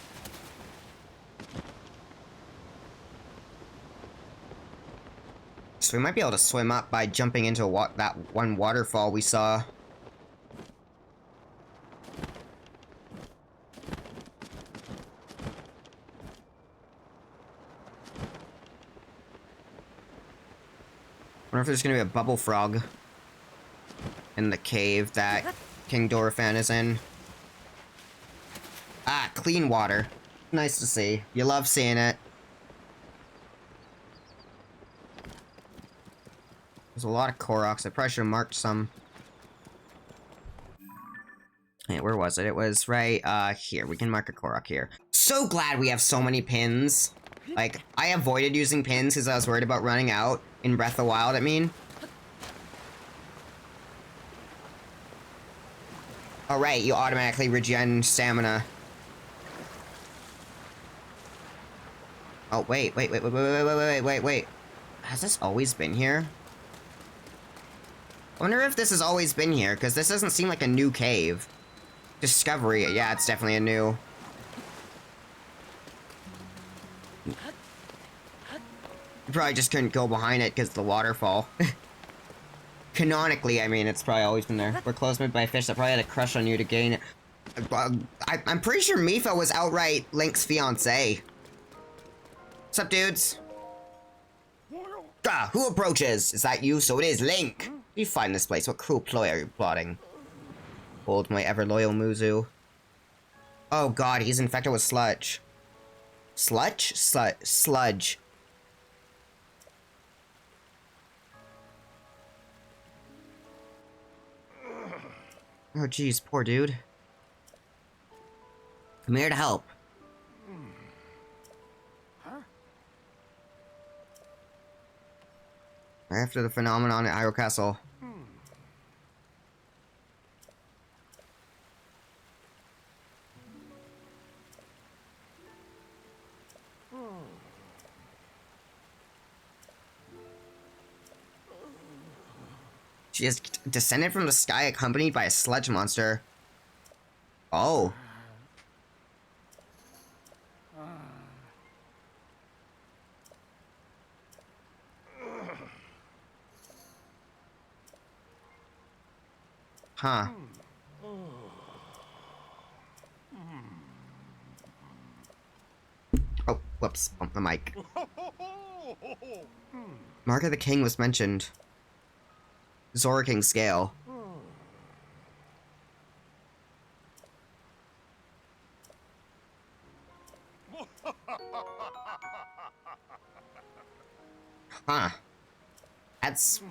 So we might be able to swim up by jumping into that one waterfall we saw. Wonder if there's gonna be a bubble frog in the cave that King Dorephan is in. Ah, clean water. Nice to see. You love seeing it. There's a lot of Koroks. I probably should have marked some. Wait, where was it? It was right, here. We can mark a Korok here. So glad we have so many pins. Like, I avoided using pins because I was worried about running out in Breath of the Wild, I mean. Alright, you automatically regen stamina. Oh, wait. Has this always been here? I wonder if this has always been here, because this doesn't seem like a new cave. Discovery, yeah, it's definitely a new. You probably just couldn't go behind it because of the waterfall. Canonically, I mean, it's probably always been there. We're close met by a fish that probably had a crush on you to gain it. I'm pretty sure Mipha was outright Link's fiancé. What's up, dudes? Ah, who approaches? Is that you? So it is Link. Where do you find this place? What cruel ploy are you plotting? Hold my ever-loyal Muzu. Oh god, he's infected with sludge. Sludge? Sludge. Oh jeez, poor dude. I'm here to help. After the phenomenon at Hyrule Castle. She has descended from the sky accompanied by a sludge monster. Oh. Huh. Oh, whoops. Bump the mic. Mark of the King was mentioned. Zora King scale. Huh. That's...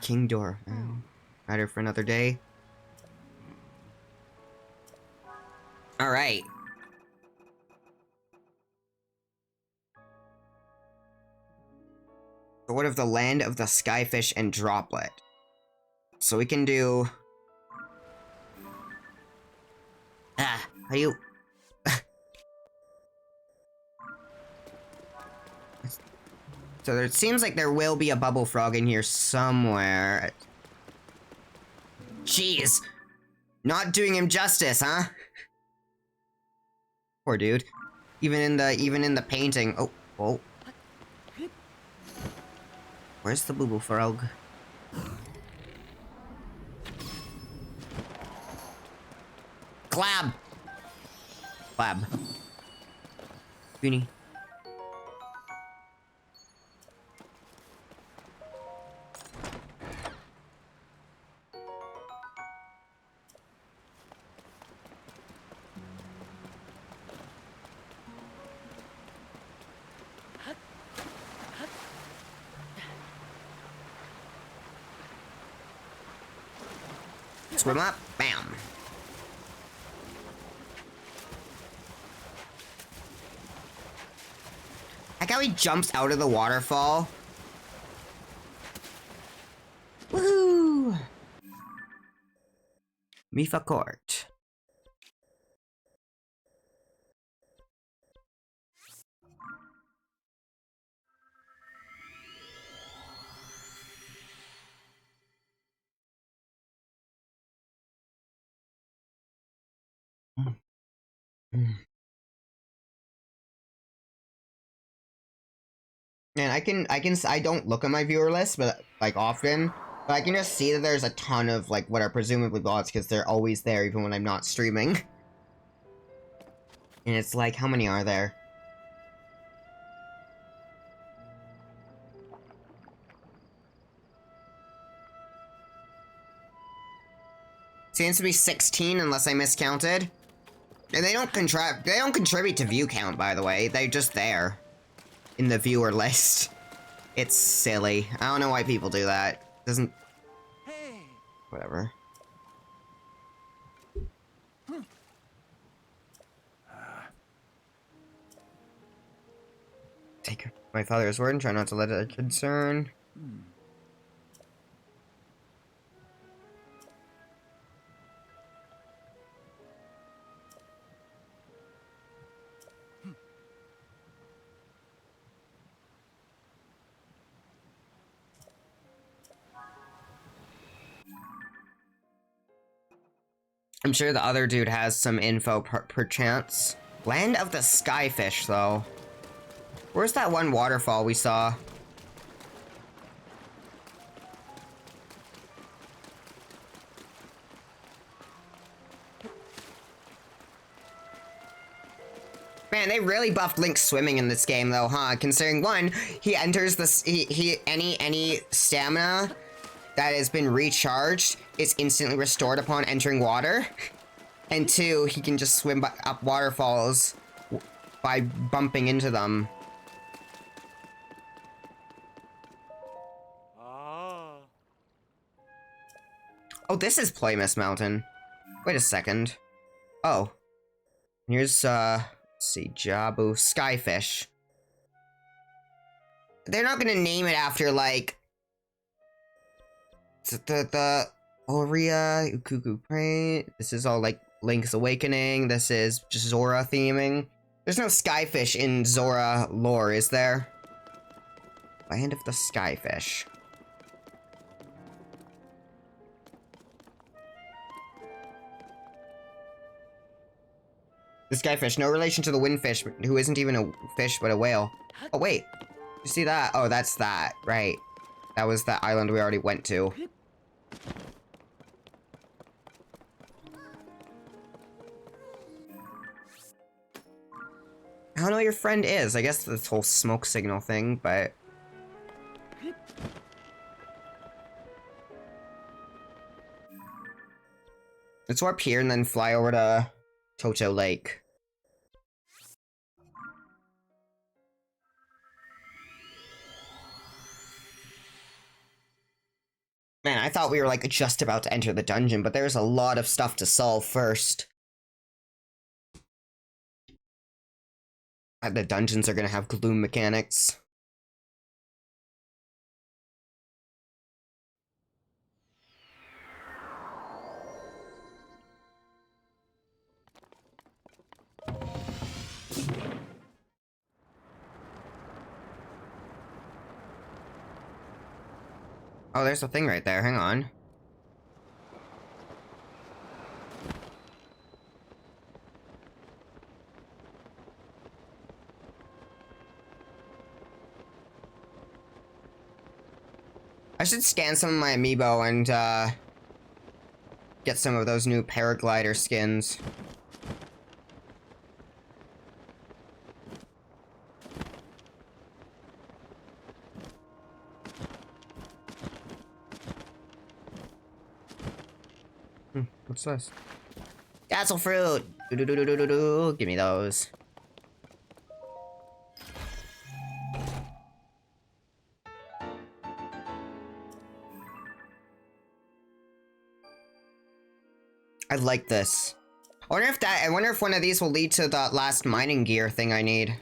King Door. Matter for another day. Alright. What of the land of the skyfish and droplet? So we can do... how do you... So it seems like there will be a bubble frog in here somewhere. Jeez! Not doing him justice, huh? Poor dude. Even in the painting. Oh, oh. Where's the bubble frog? Clab! Clab. Beanie. Swim up, bam. Like how he jumps out of the waterfall. Woohoo! Mipha Court. Man, I don't look at my viewer list, but like often, but I can just see that there's a ton of like what are presumably bots because they're always there even when I'm not streaming. And it's like, how many are there? Seems to be 16 unless I miscounted. And they don't contribute to view count, by the way. They're just there in the viewer list. It's silly. I don't know why people do that. Doesn't... Hey. Whatever. Take my father's word and try not to let it concern. I'm sure the other dude has some info perchance. Land of the Skyfish, though. Where's that one waterfall we saw? Man, they really buffed Link swimming in this game, though, huh? Considering, one, he enters this... Any stamina that has been recharged is instantly restored upon entering water. And two, he can just swim up waterfalls by bumping into them. Ah. Oh, this is Playmas Mountain. Wait a second. Oh. Here's, let's see, Jabu Skyfish. They're not gonna name it after, like... The Oria, Ukuku Prey. This is all, like, Link's Awakening. This is just Zora theming. There's no Skyfish in Zora lore, is there? Land of the Skyfish. The Skyfish, no relation to the Windfish, who isn't even a fish, but a whale. Oh, wait. You see that? Oh, that's that. Right. That was that island we already went to. I don't know what your friend is. I guess this whole smoke signal thing, but... Let's warp here and then fly over to Toto Lake. Man, I thought we were, like, just about to enter the dungeon, but there's a lot of stuff to solve first. The dungeons are gonna have gloom mechanics. Oh, there's a thing right there. Hang on. I should scan some of my amiibo and, get some of those new paraglider skins. What's this? Castle fruit! Do-do-do-do-do-do. Give me those. I like this. I wonder if one of these will lead to the last mining gear thing I need.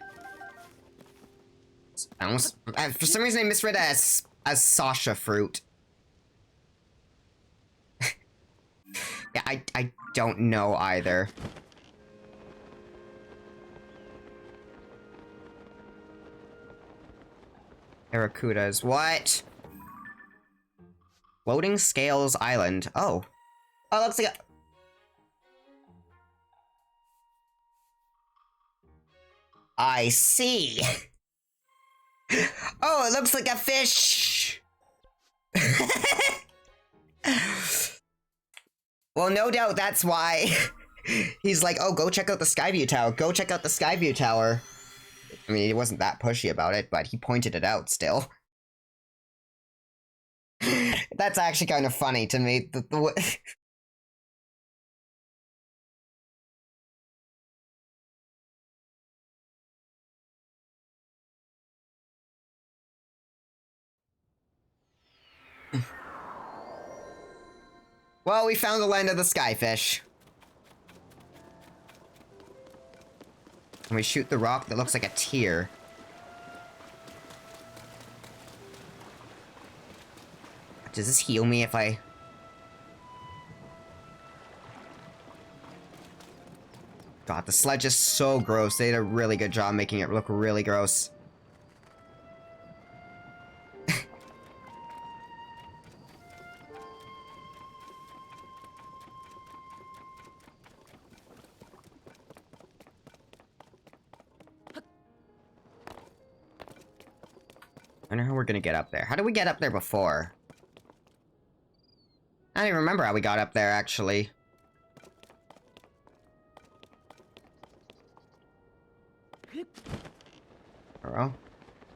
I almost, for some reason I misread it as Sasha fruit. Yeah, I don't know either. Barracudas, what? Floating Scales Island. Oh. Oh, looks like a... I see. Oh, it looks like a fish. Well, no doubt that's why he's like, oh, go check out the Skyview Tower. Go check out the Skyview Tower. I mean, he wasn't that pushy about it, but he pointed it out still. That's actually kind of funny to me. Well, we found the land of the skyfish. And we shoot the rock that looks like a tear. Does this heal me if I... God, the sledge is so gross. They did a really good job making it look really gross. I wonder how we're gonna get up there. How did we get up there before? I don't even remember how we got up there, actually.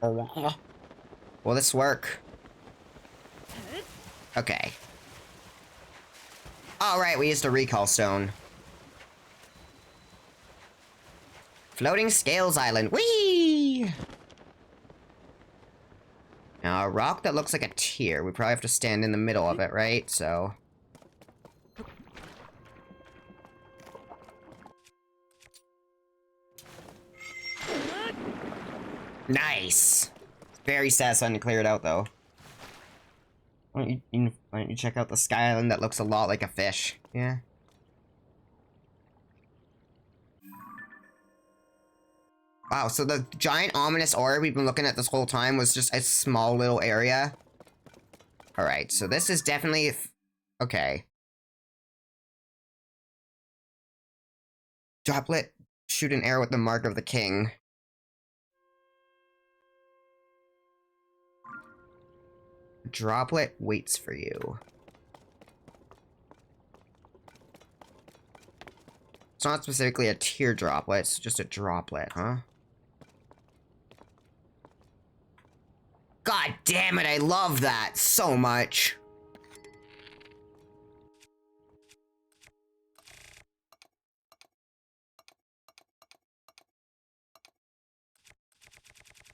Oh. Will this work? Okay. Alright, we used a recall stone. Floating Scales Island. Whee! Now, a rock that looks like a tear. We probably have to stand in the middle of it, right? So... Nice! Very satisfying to clear it out, though. Why don't you check out the sky island that looks a lot like a fish? Yeah. Wow, so the giant ominous orb we've been looking at this whole time was just a small little area? Alright, so this is definitely... Okay. Droplet, shoot an arrow with the mark of the king. Droplet waits for you. It's not specifically a tear droplet, it's just a droplet, huh? God damn it, I love that so much.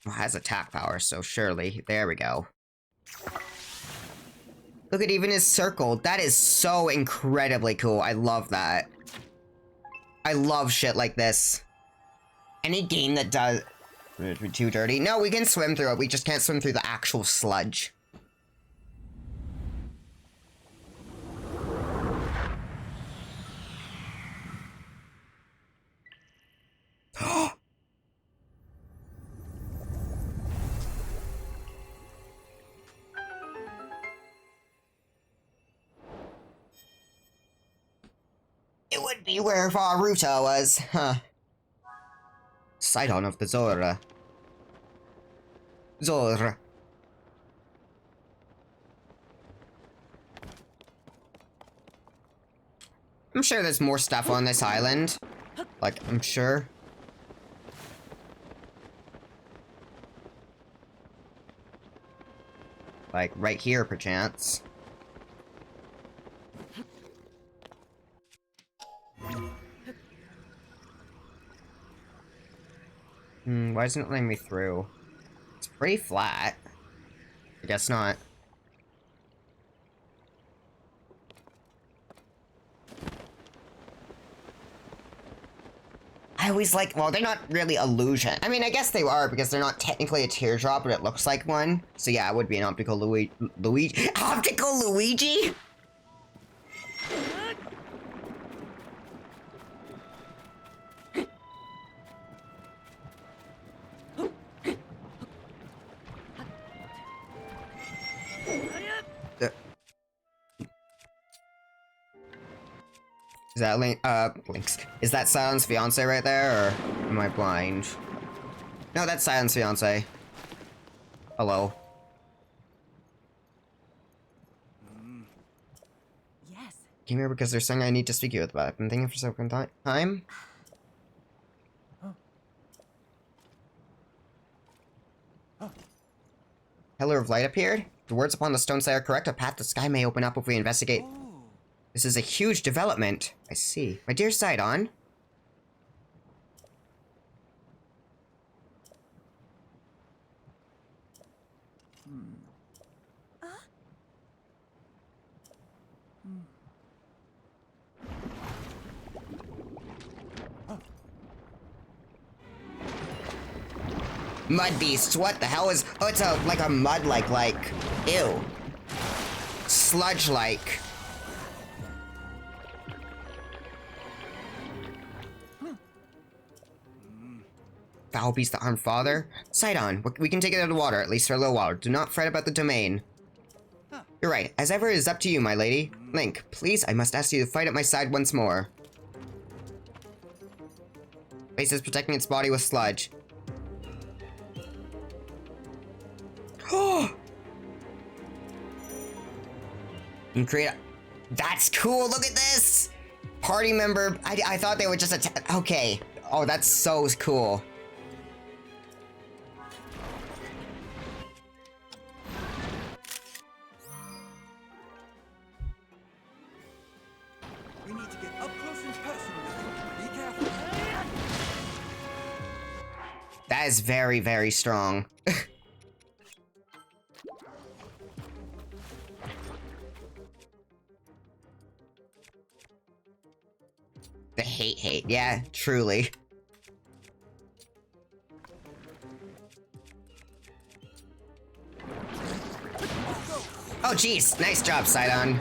Well, it has attack power, so surely. There we go. Look at even his circle. That is so incredibly cool. I love that. I love shit like this. Any game that does... Too dirty? No, we can swim through it. We just can't swim through the actual sludge. It would be where Varuta was, huh? Sidon of the Zora. Zora. I'm sure there's more stuff on this island. Like, I'm sure. Like, right here, perchance. Why isn't it letting me through? It's pretty flat. I guess not. I always like, well, they're not really illusion. I mean, I guess they are because they're not technically a teardrop, but it looks like one. So yeah, it would be an optical Luigi. Optical Luigi? Is that Link's? Is that Silent's fiance right there, or am I blind? No, that's Silent's fiance. Hello. Yes. Came here because there's something I need to speak to you about. I've been thinking for some time. Pillar of light appeared. The words upon the stone say are correct. A path to the sky may open up if we investigate. Oh. This is a huge development. I see. My dear Sidon. Mud beasts, what the hell is... Oh, it's like a mud like... Ew. Sludge-like. Foul beast that harmed father? Sidon, we can take it out of the water, at least for a little while. Do not fret about the domain. You're right. As ever, it is up to you, my lady. Link, please, I must ask you to fight at my side once more. Base is protecting its body with sludge. Oh! You can create a... That's cool, look at this! Party member... I thought they would just attack... Okay. Oh, that's so cool. We need to get up close and personal with him. Be careful. That is very, very strong. The hate. Yeah, truly. Oh, jeez. Nice job, Sidon.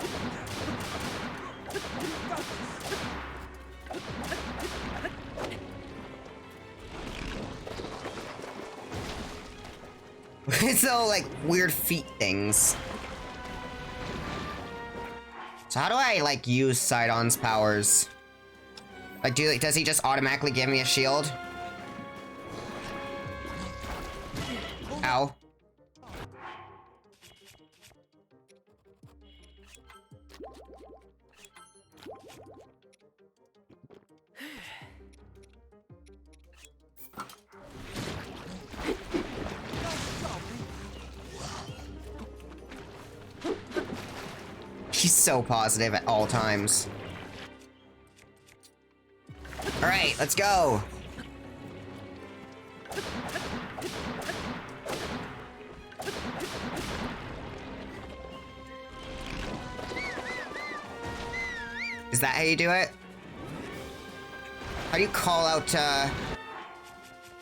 It's all, like, weird feet things. So how do I, like, use Sidon's powers? Like, does he just automatically give me a shield? Ow. He's so positive at all times. Alright, let's go! Is that how you do it? How do you call out,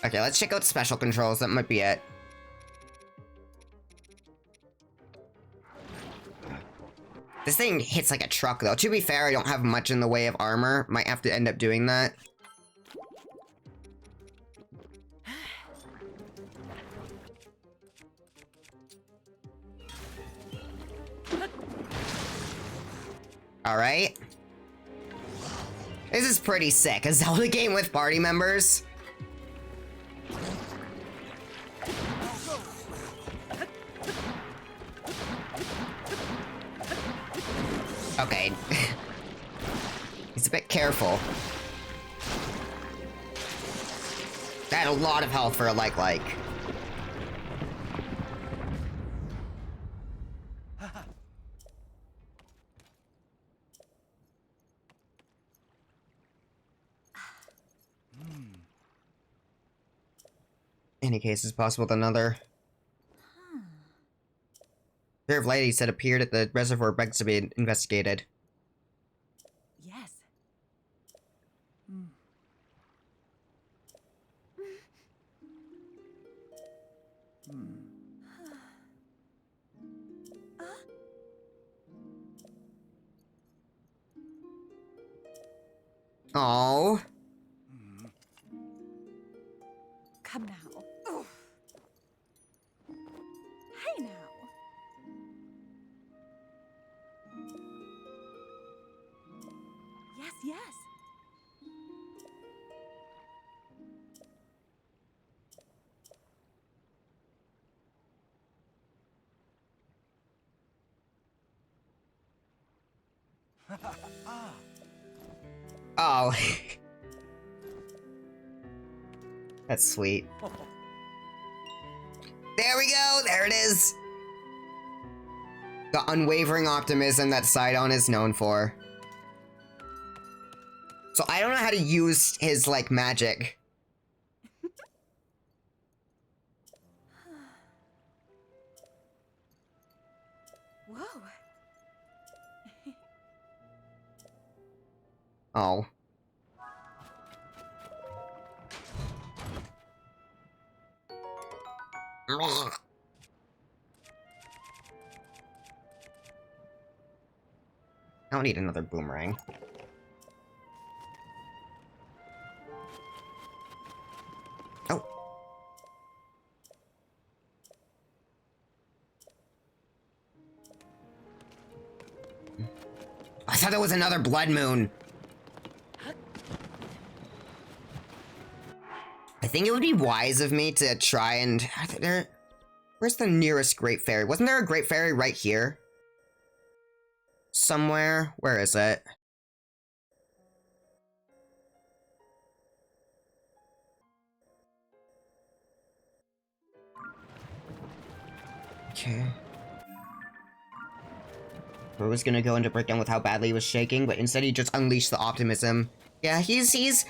Okay, let's check out special controls, that might be it. This thing hits like a truck, though. To be fair, I don't have much in the way of armor. Might have to end up doing that. Alright. This is pretty sick. A Zelda game with party members. Okay. He's a bit careful. That had a lot of health for a like. Any case is possible with another. Pair of ladies that appeared at the reservoir begs to be investigated. Yes. Oh. Come now. Oof. Hey now. Yes. Oh. That's sweet. There we go! There it is! The unwavering optimism that Sidon is known for. So I don't know how to use his, like, magic. Whoa. Oh. I don't need another boomerang. Oh. I thought there was another blood moon. I think it would be wise of me to try and... Where's the nearest Great Fairy? Wasn't there a Great Fairy right here? Somewhere? Where is it? Okay. I was gonna go into breakdown with how badly he was shaking, but instead he just unleashed the optimism. Yeah, he's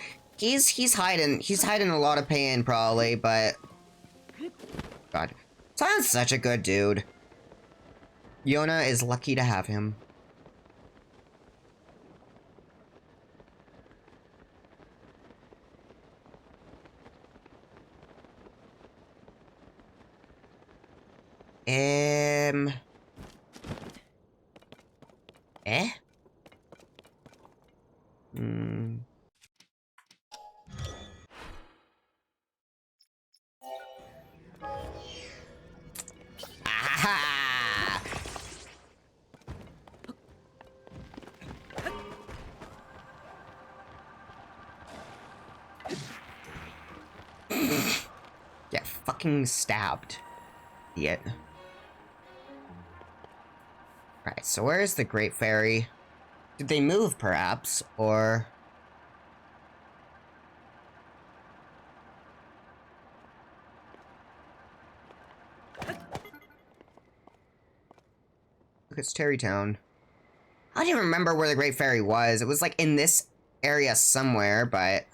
hiding. He's hiding a lot of pain, probably, but... God. Sounds such a good dude. Yona is lucky to have him. Eh? Hmm. Aha! Get fucking stabbed. Idiot. Right, so where is the Great Fairy? Did they move, perhaps? Or... Look, it's Terrytown. I don't even remember where the Great Fairy was. It was, like, in this area somewhere, but...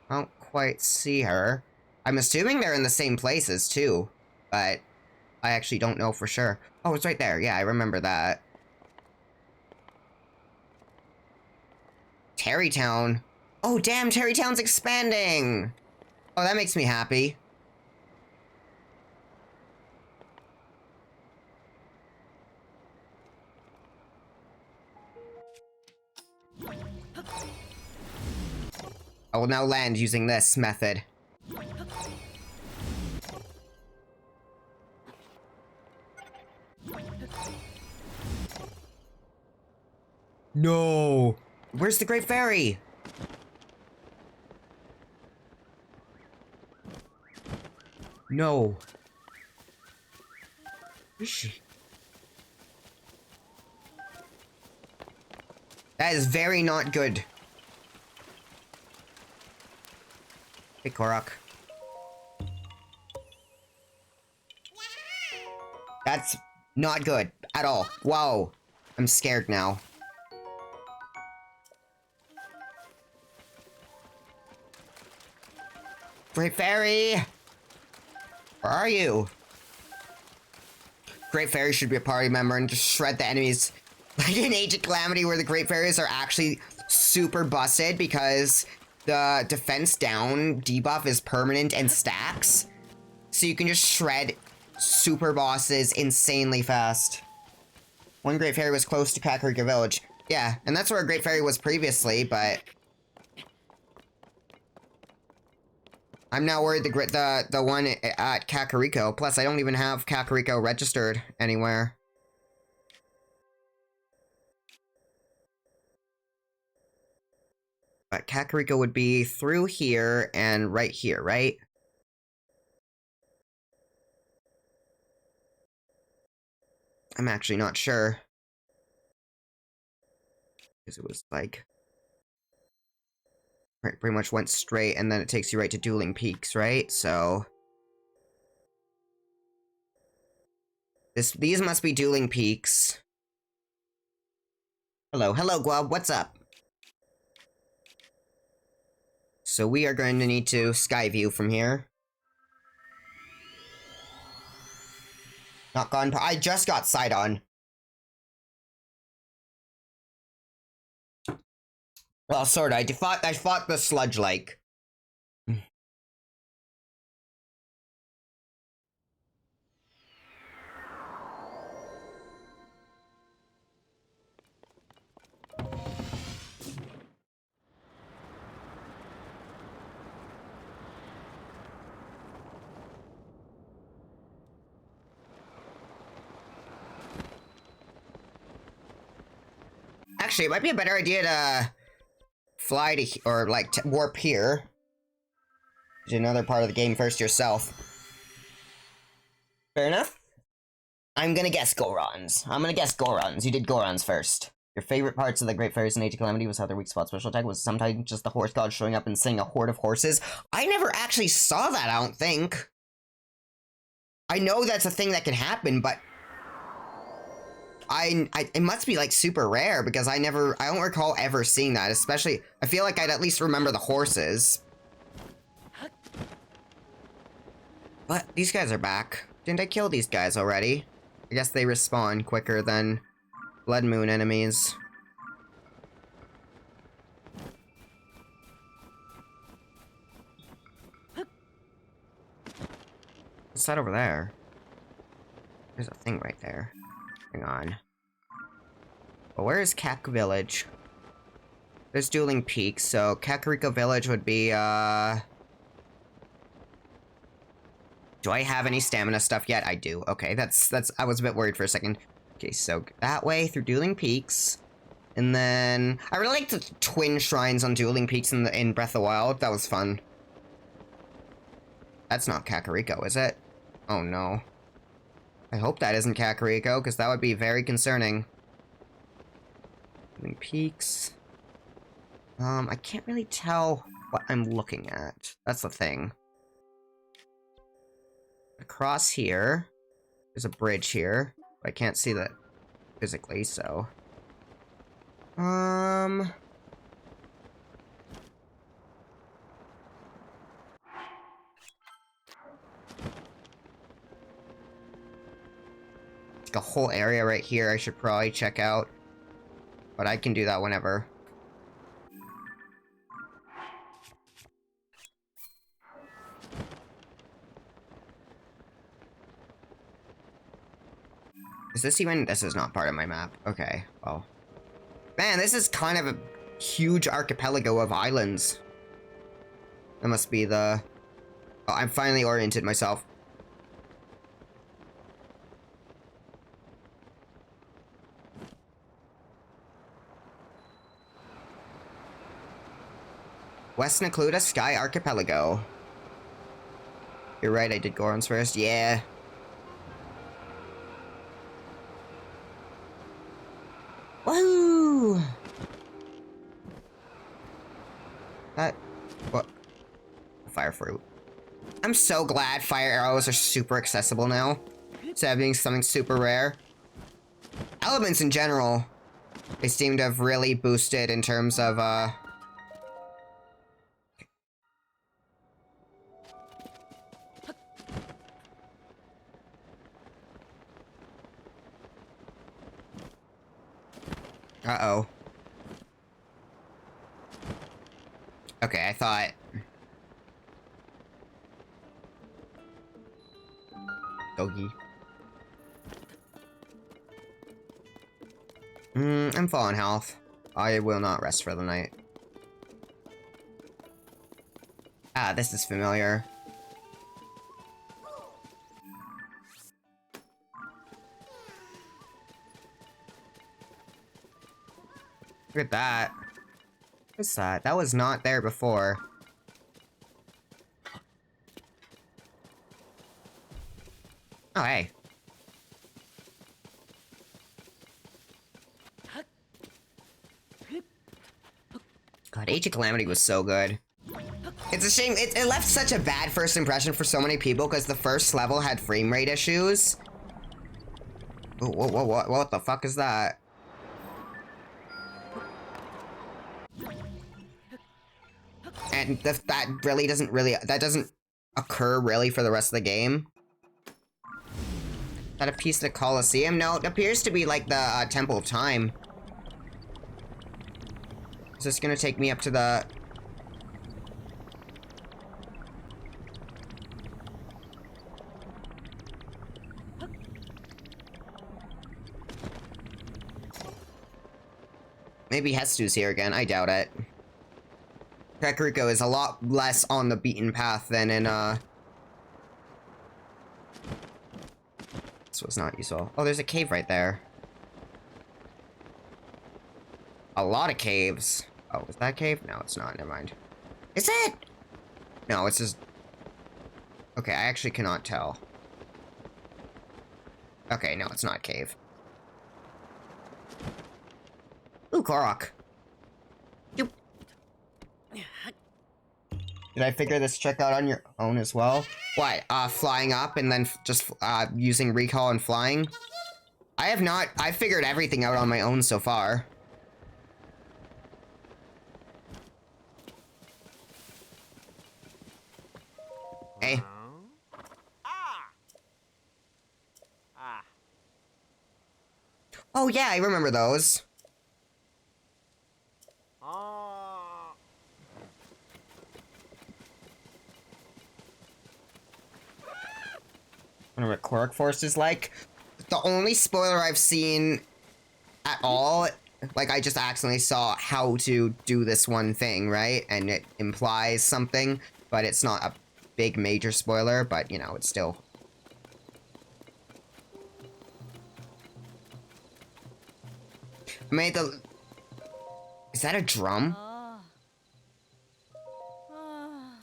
I don't quite see her. I'm assuming they're in the same places, too. But I actually don't know for sure. Oh, it's right there. Yeah, I remember that. Terrytown. Oh, damn, Terrytown's expanding! Oh, that makes me happy. I will now land using this method. No! Where's the Great Fairy? No. Where is she? That is very not good. Hey, Korok. That's not good at all. Whoa. I'm scared now. Great Fairy! Where are you? Great Fairy should be a party member and just shred the enemies. Like in Age of Calamity, where the Great Fairies are actually super busted because the defense down debuff is permanent and stacks. So you can just shred super bosses insanely fast. One Great Fairy was close to Kakariko Village. Yeah, and that's where a Great Fairy was previously, but... I'm now worried the one at Kakariko. Plus, I don't even have Kakariko registered anywhere. But Kakariko would be through here and right here, right? I'm actually not sure. Because it was like... Right, pretty much went straight and then it takes you right to Dueling Peaks, right? So... These must be Dueling Peaks. Hello, Guab, what's up? So we are going to need to Skyview from here. Not gone. I just got Sidon. Well, sort of. I fought the Sludge Lake. Actually, it might be a better idea to fly to, or like warp here. To another part of the game first yourself. Fair enough. I'm gonna guess Gorons. You did Gorons first. Your favorite parts of the Great Fairies and Age of Calamity was how their weak spot special attack was sometimes just the horse god showing up and saying a horde of horses. I never actually saw that, I don't think. I know that's a thing that can happen, but it must be like super rare because I don't recall ever seeing that, especially, I feel like I'd at least remember the horses. But these guys are back. Didn't I kill these guys already? I guess they respawn quicker than Blood Moon enemies. What's that over there? There's a thing right there. Hang on. Well, where is Kak Village? There's Dueling Peaks, so Kakariko Village would be, do I have any stamina stuff yet? I do. Okay, that's, I was a bit worried for a second. Okay, so that way through Dueling Peaks. And then, I really like the twin shrines on Dueling Peaks in Breath of the Wild. That was fun. That's not Kakariko, is it? Oh no. I hope that isn't Kakariko, because that would be very concerning. Dueling Peaks. I can't really tell what I'm looking at. That's the thing. Across here, there's a bridge here. But I can't see that physically, so... Like a whole area right here I should probably check out. But I can do that whenever. Is this even... This is not part of my map. Okay, well. Man, this is kind of a huge archipelago of islands. That must be the... Oh, I'm finally oriented myself. West Necluda Sky Archipelago. You're right, I did Gorons first. Yeah. Woo! That... What? Fire fruit. I'm so glad fire arrows are super accessible now. Instead of being something super rare. Elements in general, they seem to have really boosted in terms of, Uh-oh. Okay, I thought... Doggy. I'm full on health. I will not rest for the night. Ah, this is familiar. Look at that. What's that? That was not there before. Oh, hey. God, Age of Calamity was so good. It's a shame, it left such a bad first impression for so many people because the first level had frame rate issues. Oh, what the fuck is that? And that really doesn't that doesn't occur really for the rest of the game. Is that a piece of the Colosseum? No, it appears to be like the Temple of Time. Is this gonna take me up to the... Maybe Hestu's here again, I doubt it. Kakariko is a lot less on the beaten path than in, This was not useful. Oh, there's a cave right there. a lot of caves. Oh, is that a cave? No, it's not. Never mind. Is it? No, it's just... Okay, I actually cannot tell. Okay, no, it's not a cave. Ooh, Korok. Yoop. Did I figure this trick out on your own as well? What, flying up and then just, using recall and flying? I have not. I figured everything out on my own so far. Hey. Oh yeah, I remember those. I wonder what Korok Force is like. The only spoiler I've seen at all, like I just accidentally saw how to do this one thing, right? And it implies something, but it's not a big major spoiler, but you know, it's still... I made the... Is that a drum? Ah. Ah.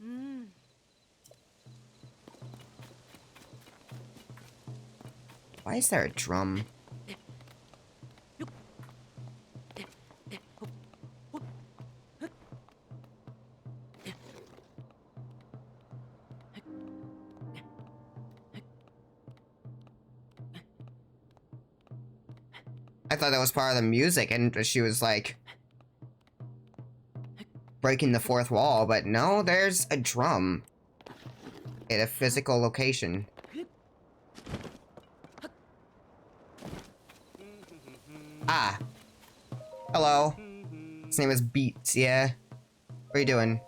Mm. Why is there a drum? I thought that was part of the music, and she was like breaking the fourth wall, but no, there's a drum at a physical location. Ah. Hello. His name is Beats, yeah? What are you doing?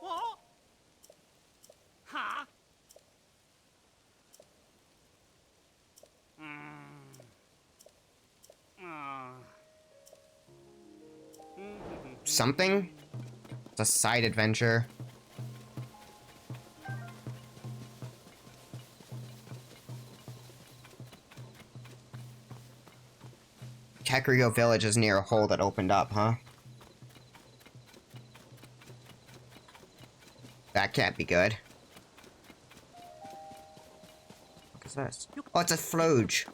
Something? It's a side adventure. Kakariko Village is near a hole that opened up, huh? That can't be good. What is this? Oh, it's a floge.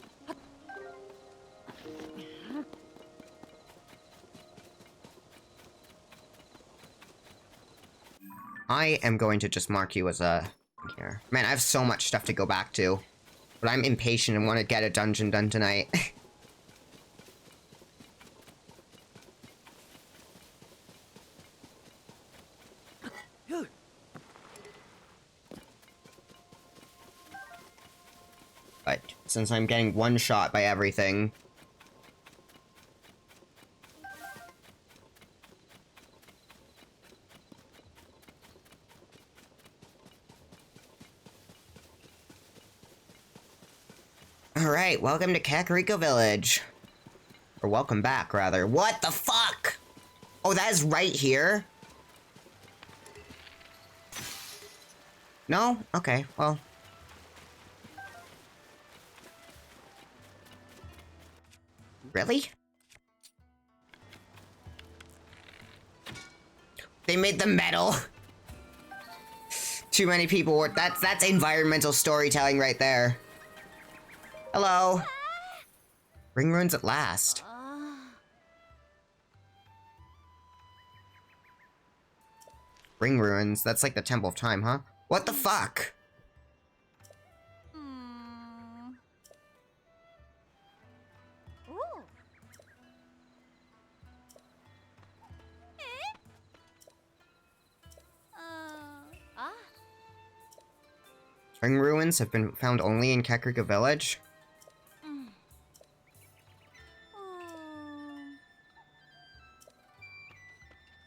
I am going to just mark you as a... Here. Man, I have so much stuff to go back to. But I'm impatient and want to get a dungeon done tonight. But since I'm getting one shot by everything... Alright, welcome to Kakariko Village. Or welcome back, rather. What the fuck? Oh, that is right here? No? Okay, well... Really? They made the metal. Too many people were... That's environmental storytelling right there. Hello. Ring ruins at last. Ring ruins? That's like the Temple of Time, huh? What the fuck? Ooh. Ah. Ring ruins have been found only in Kakariko Village?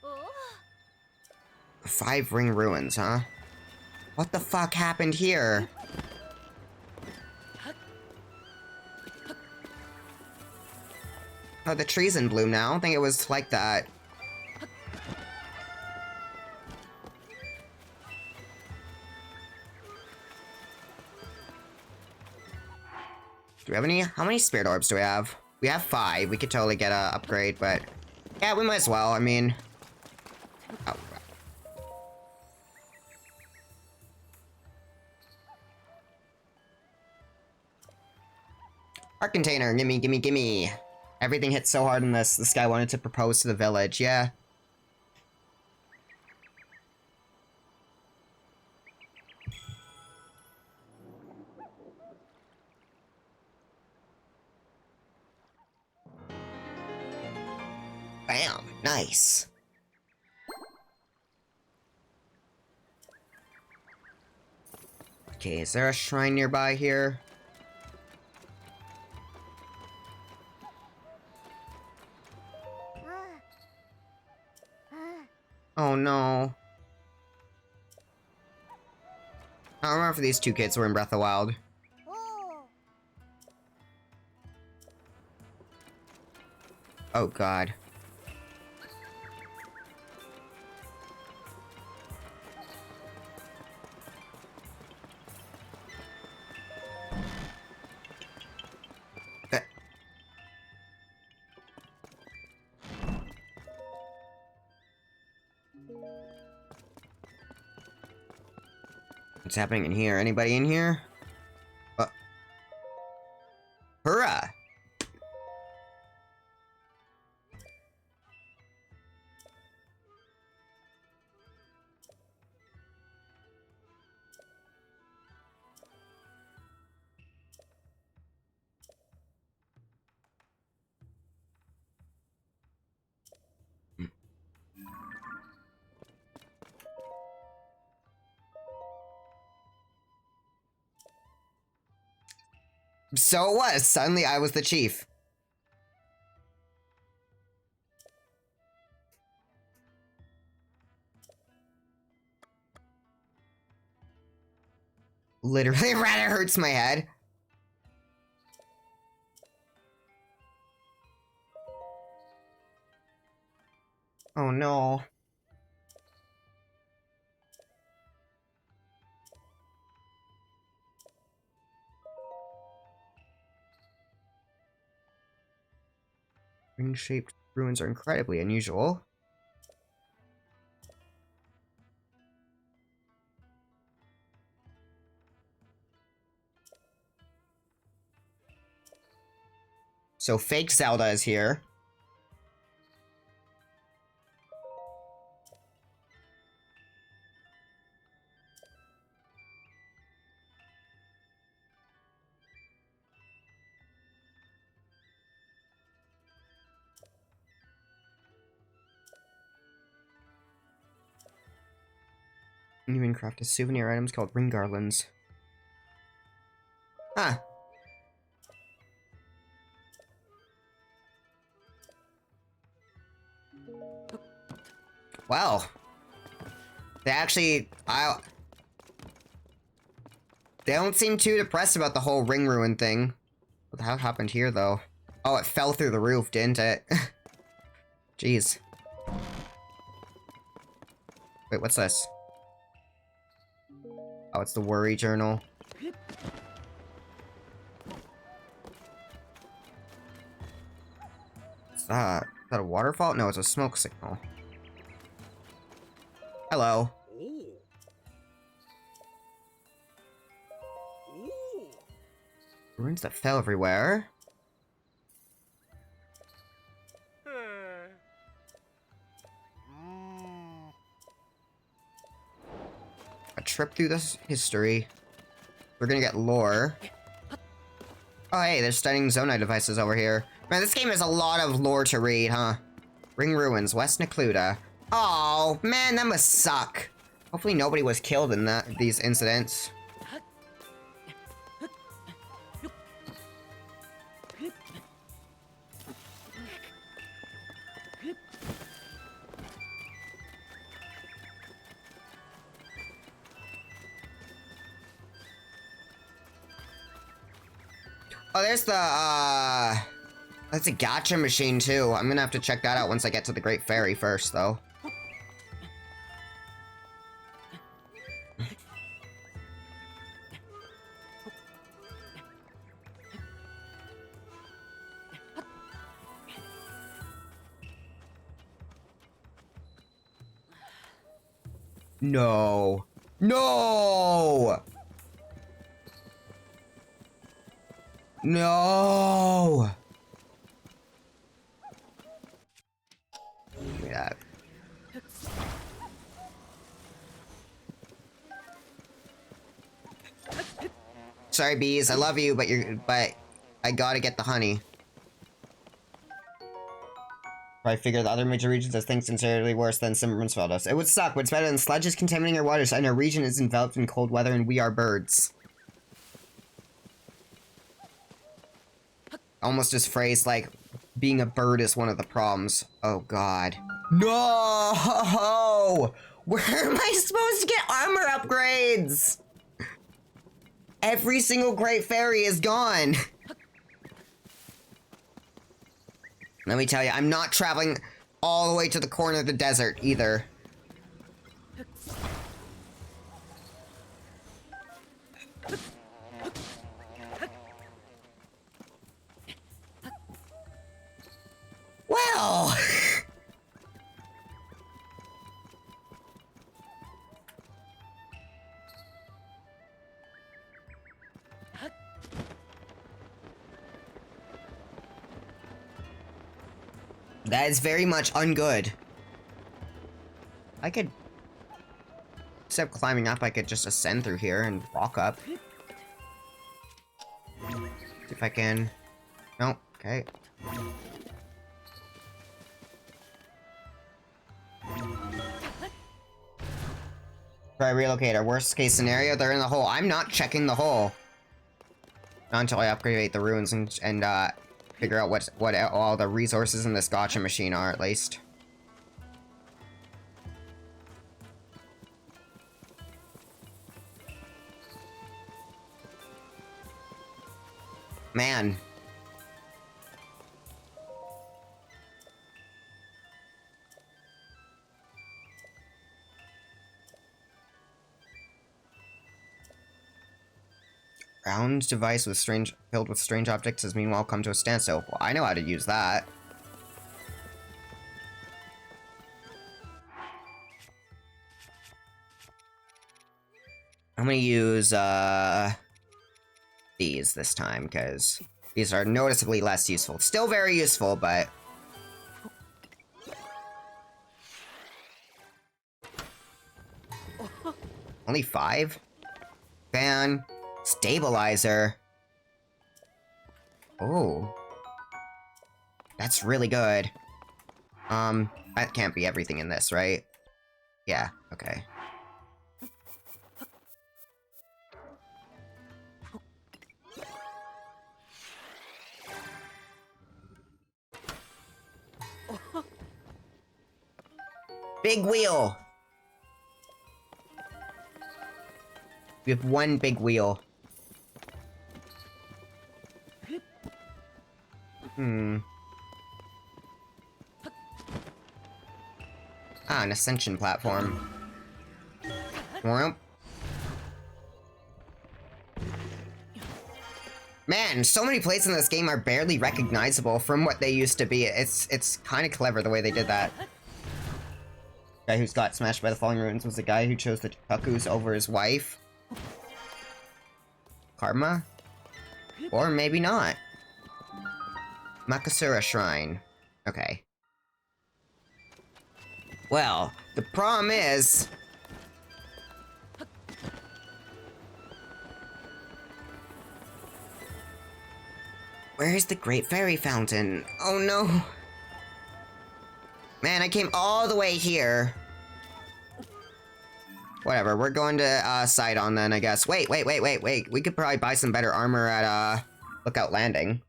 Oh. 5 ring ruins, huh? What the fuck happened here? Oh, the tree's in bloom now. I don't think it was like that. Do we have any? How many spirit orbs do we have? We have 5. We could totally get a upgrade, but yeah, we might as well. I mean, oh. Art container, gimme, gimme, gimme. Everything hit so hard in this. This guy wanted to propose to the village. Yeah. Bam! Nice. Okay, is there a shrine nearby here? Oh no. I don't remember if these 2 kids were in Breath of the Wild. Oh god. What's happening in here? Anybody in here? Hurrah! So it was. Suddenly I was the chief. Literally rather hurts my head. Oh no. Ring-shaped ruins are incredibly unusual. So fake Zelda is here. You can craft a souvenir items called ring garlands. Huh. Well. They actually... They don't seem too depressed about the whole ring ruin thing. What the hell happened here, though? Oh, it fell through the roof, didn't it? Jeez. Wait, what's this? Oh, it's the worry journal. What's that? Is that a waterfall? No, it's a smoke signal. Hello. Ruins that fell everywhere. A trip through this history. We're gonna get lore. Oh hey, there's stunning Zonai devices over here. Man, this game has a lot of lore to read, huh? Ring Ruins, West Necluda. Oh man, that must suck. Hopefully nobody was killed in these incidents. Oh, there's the, that's a gacha machine, too. I'm gonna have to check that out once I get to the Great Fairy first, though. No. No! No! Give me that. Sorry, bees. I love you, but I gotta get the honey. I figure the other major regions has things sincerely worse than Simmermansfeld does. It would suck, but it's better than sledges contaminating our waters, and our region is enveloped in cold weather, and we are birds. Almost just phrased like, being a bird is one of the problems. Oh god. No! Where am I supposed to get armor upgrades? Every single Great Fairy is gone. Let me tell you, I'm not traveling all the way to the corner of the desert either. Well... That is very much ungood. I could... Instead of climbing up, I could just ascend through here and walk up. See if I can... No, okay. Try relocate. Our worst case scenario, they're in the hole. I'm not checking the hole. Not until I upgrade the ruins and figure out what all the resources in this gotcha machine are, at least. Man. Round device with filled with strange objects has meanwhile come to a standstill. Well, I know how to use that. I'm gonna use these this time, because these are noticeably less useful. Still very useful, but... Only 5? Fan. Stabilizer. Oh. That's really good. That can't be everything in this, right? Yeah, okay. Big wheel! We have one big wheel. Ah, an ascension platform. Well. Man, so many places in this game are barely recognizable from what they used to be. It's kind of clever the way they did that. The guy who's got smashed by the falling ruins was the guy who chose the Kakus over his wife. Karma? Or maybe not. Makasura Shrine. Okay. Well, the problem is... Where's the Great Fairy Fountain? Oh no! Man, I came all the way here. Whatever, we're going to, Sidon then, I guess. Wait. We could probably buy some better armor at, Lookout Landing.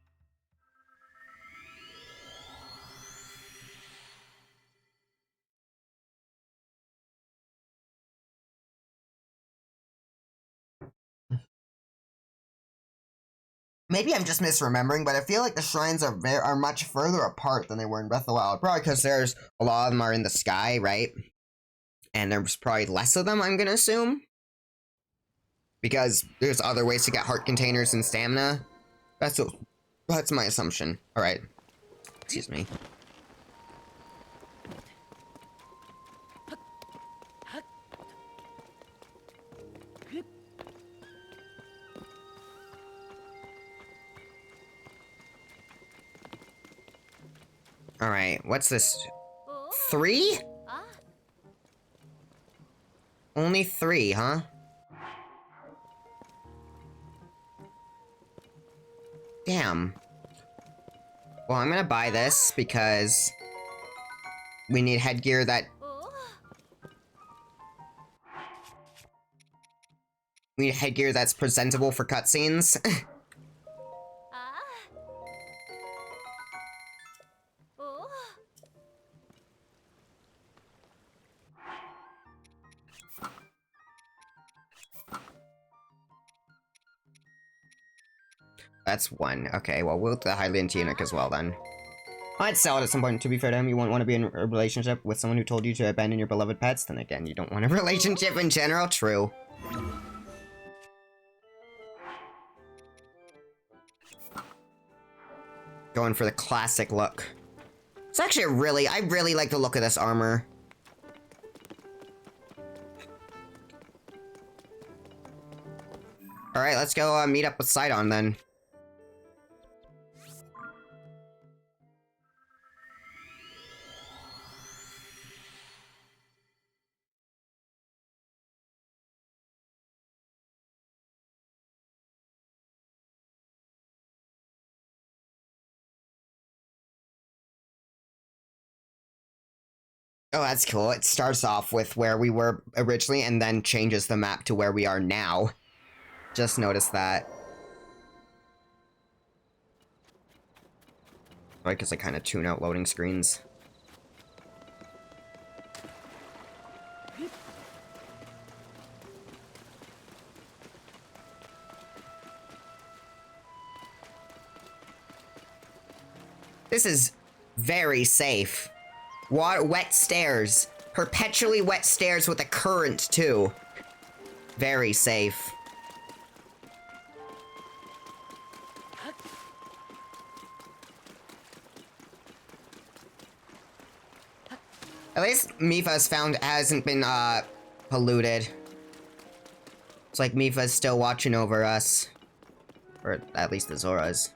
Maybe I'm just misremembering, but I feel like the shrines are much further apart than they were in Breath of the Wild. Probably because there's a lot of them are in the sky, right? And there's probably less of them, I'm gonna assume. Because there's other ways to get heart containers and stamina. That's my assumption. Alright. Excuse me. Alright, what's this? Oh. 3? Ah. Only 3, huh? Damn. Well, I'm gonna buy this because we need headgear that... Oh. We need headgear that's presentable for cutscenes. Ah. Oh. That's 1. Okay, well, we'll do the Hylian tunic as well, then. I'd sell it at some point. To be fair to him, you won't want to be in a relationship with someone who told you to abandon your beloved pets. Then again, you don't want a relationship in general. True. Going for the classic look. It's actually I really like the look of this armor. Alright, let's go meet up with Sidon then. Oh, that's cool. It starts off with where we were originally and then changes the map to where we are now. Just noticed that. I guess I kind of tune out loading screens. This is very safe. Wet stairs. Perpetually wet stairs with a current, too. Very safe. At least Mifa's found hasn't been, polluted. It's like Mifa's still watching over us. Or at least the Zoras.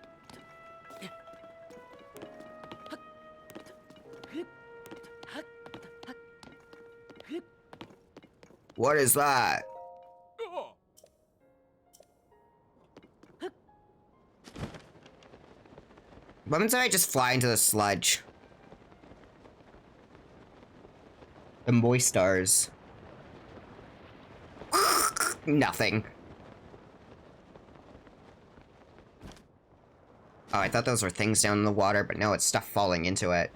What is that? What happens if I just fly into the sludge? The moist stars. Nothing. Oh, I thought those were things down in the water, but no, it's stuff falling into it.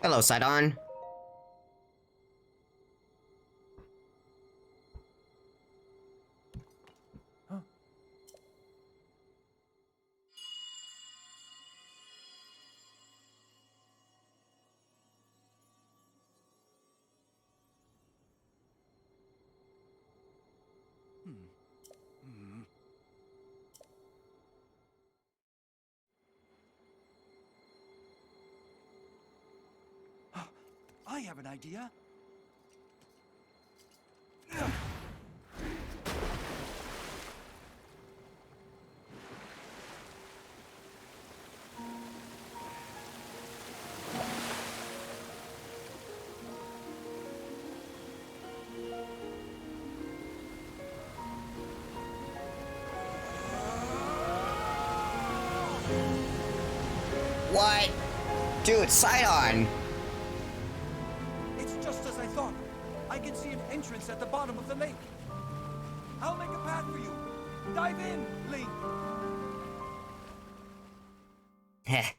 Hello, Sidon. I have an idea. What? Dude, Sidon! It's just as I thought. I can see an entrance at the bottom of the lake. I'll make a path for you. Dive in, Link. Heh.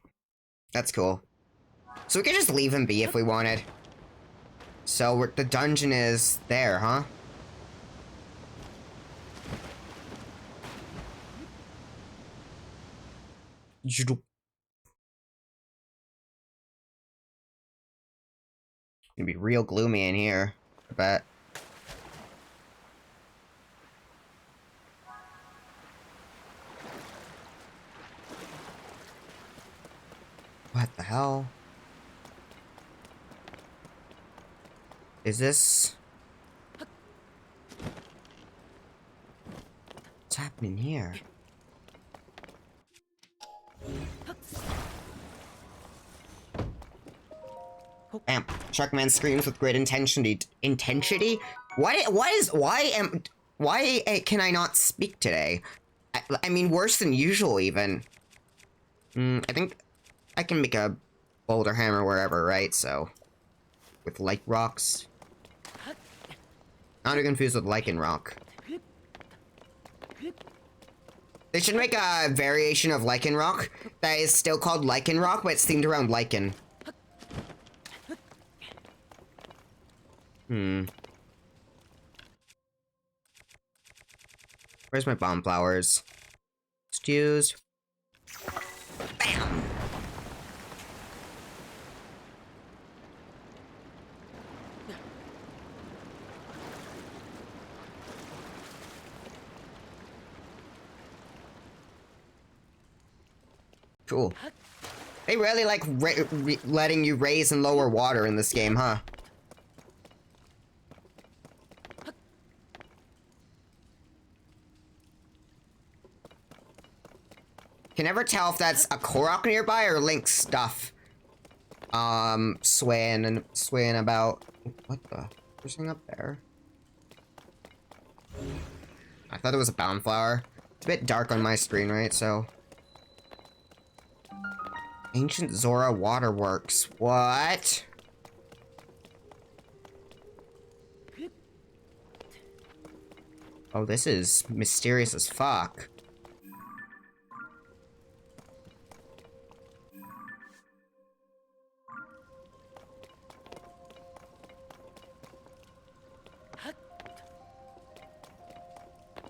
That's cool. So we could just leave him be if we wanted. So the dungeon is there, huh? It'd be real gloomy in here, I bet. What the hell? Is this... What's happening here? Bam. Sharkman screams with great intensity? Why can I not speak today? I mean, worse than usual, even. I think I can make a boulder hammer wherever, right? So, with light rocks. Not to confuse with lichen rock. They should make a variation of lichen rock that is still called lichen rock, but it's themed around lichen. Where's my bomb flowers? Stews. Bam! Cool. They really like letting you raise and lower water in this game, huh? Can never tell if that's a Korok nearby or Link's stuff. Swaying about. What the? There's something up there. I thought it was a bound flower. It's a bit dark on my screen, right? So. Ancient Zora Waterworks. What? Oh, this is mysterious as fuck.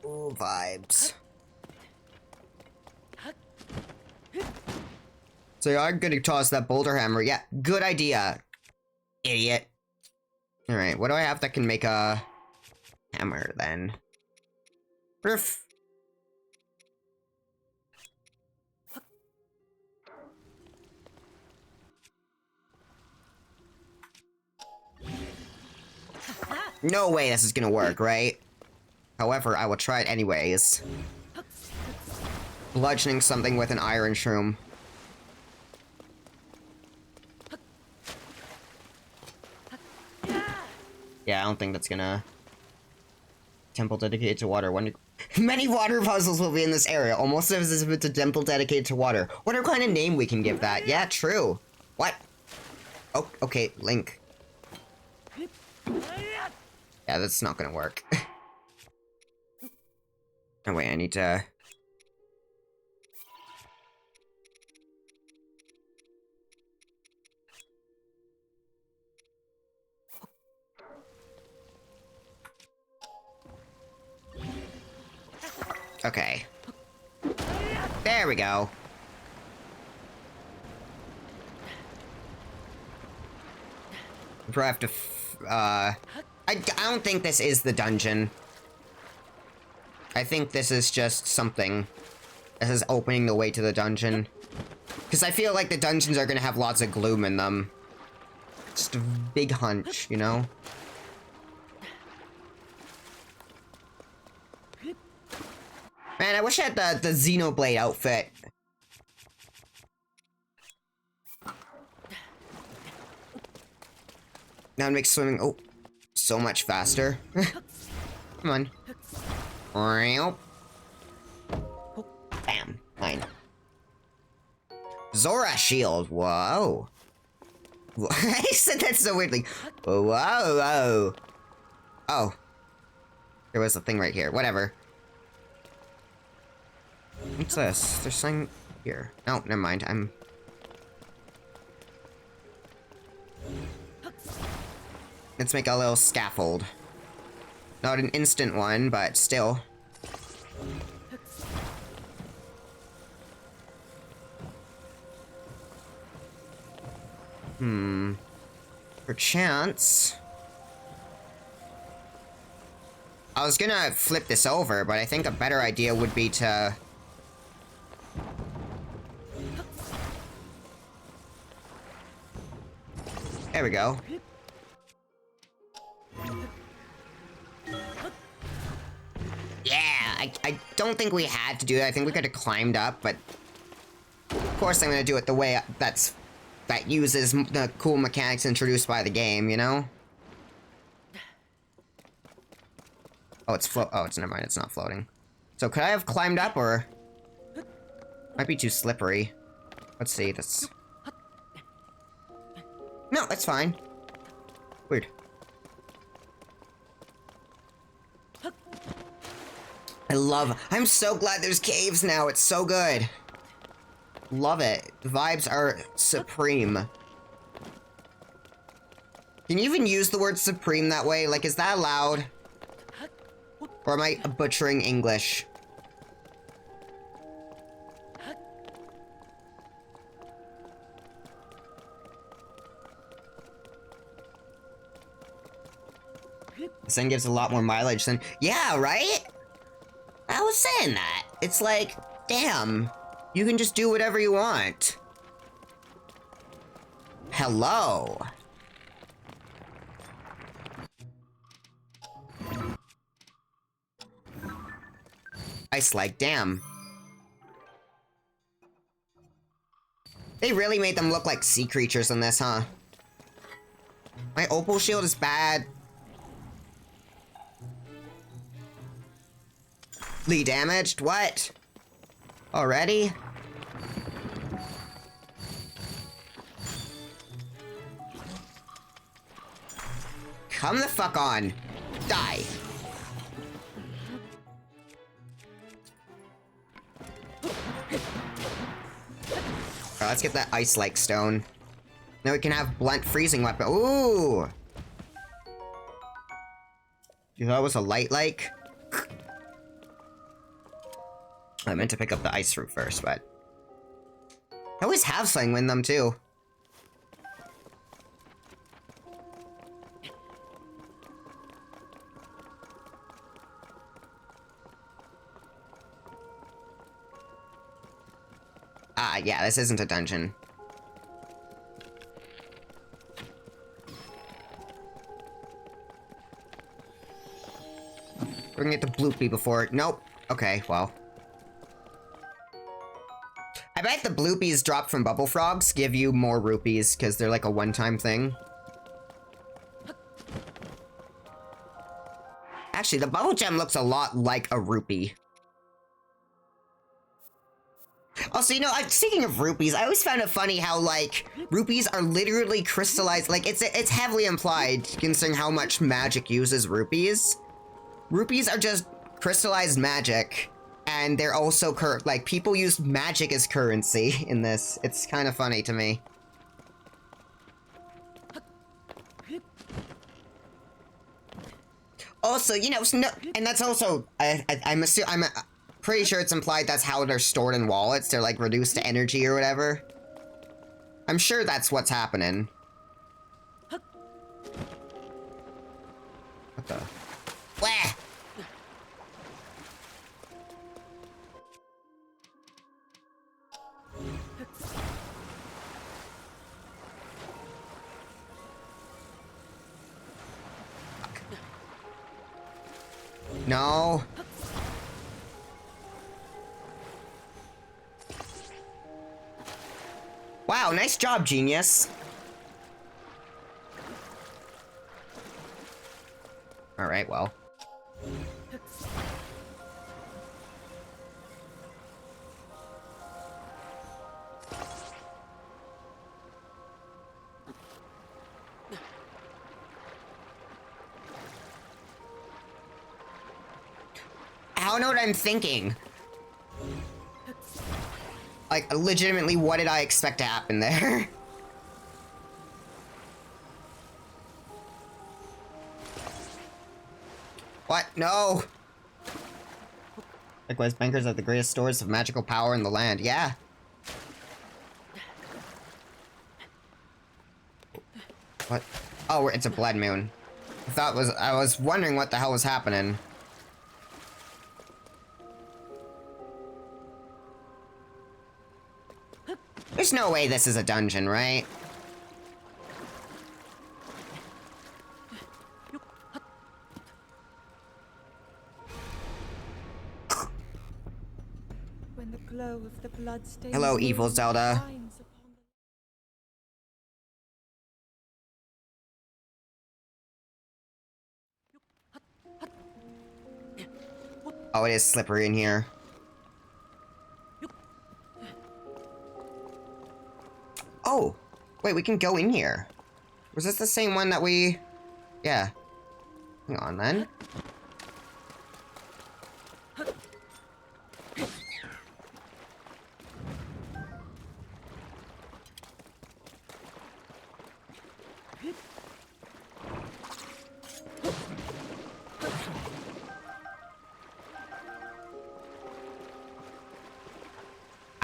Ooh, vibes. So you are gonna toss that boulder hammer. Yeah, good idea, idiot. Alright, what do I have that can make a hammer, then? Perf. No way this is gonna work, right? However, I will try it anyways. Bludgeoning something with an iron shroom. Yeah, I don't think that's gonna... Temple dedicated to water. Many water puzzles will be in this area, almost as if it's a temple dedicated to water. What kind of name we can give that? Yeah, true. What? Oh, okay, Link. Yeah, that's not gonna work. Oh wait, I need to... Okay. There we go. Probably have to I don't think this is the dungeon. I think this is just something. This is opening the way to the dungeon. Because I feel like the dungeons are gonna have lots of gloom in them. Just a big hunch, you know? Man, I wish I had the Xenoblade outfit. Now it makes swimming, oh, so much faster. Come on. Bam. Mine. Zora shield. Whoa. I said that so weirdly. Whoa, whoa. Oh. There was a thing right here. Whatever. What's this? There's something here. No, never mind. Let's make a little scaffold. Not an instant one, but still. Perchance. I was gonna flip this over, but I think a better idea would be to... There we go. I don't think we had to do that. I think we could have climbed up, but of course I'm gonna do it the way that uses the cool mechanics introduced by the game, you know? Oh, it's never mind, it's not floating. So could I have climbed up, or? Might be too slippery. Let's see, that's... No, that's fine. Weird. I'm so glad there's caves now, it's so good. Love it. The vibes are supreme. Can you even use the word supreme that way? Like, is that allowed? Or am I butchering English? This thing gives a lot more mileage than... Yeah, right? I was saying that. It's like, damn. You can just do whatever you want. Hello. Ice like, damn. They really made them look like sea creatures in this, huh? My opal shield is bad. Lee damaged? What? Already? Come the fuck on. Die. Alright, let's get that ice-like stone. Now we can have blunt freezing weapon. Ooh! You thought it was a light-like? I meant to pick up the ice fruit first, but... I always have something with them, too. Ah, yeah, this isn't a dungeon. We're gonna get the bloopy before... Nope. Okay, well... I bet the bloopies dropped from Bubble Frogs give you more rupees, because they're like a one-time thing. Actually, the bubble gem looks a lot like a rupee. Also, you know, speaking of rupees, I always found it funny how, like, rupees are literally crystallized. Like, it's heavily implied, considering how much magic uses rupees. Rupees are just crystallized magic. And they're also like, people use magic as currency in this. It's kind of funny to me. Also, you know, and that's also, I'm pretty sure it's implied that's how they're stored in wallets. They're like reduced to energy or whatever. I'm sure that's what's happening. What the? Wah! No. Wow, nice job, genius. Alright, well. I don't know what I'm thinking. Like, legitimately, what did I expect to happen there? What? No! Likewise, bankers are the greatest stores of magical power in the land. Yeah. What? Oh, it's a blood moon. I was wondering what the hell was happening. There's no way this is a dungeon, right? and the glow of the blood-stained Hello, evil moon Zelda. shines upon Oh, it is slippery in here. Oh! Wait, we can go in here. Was this the same one that we... Yeah. Hang on, then.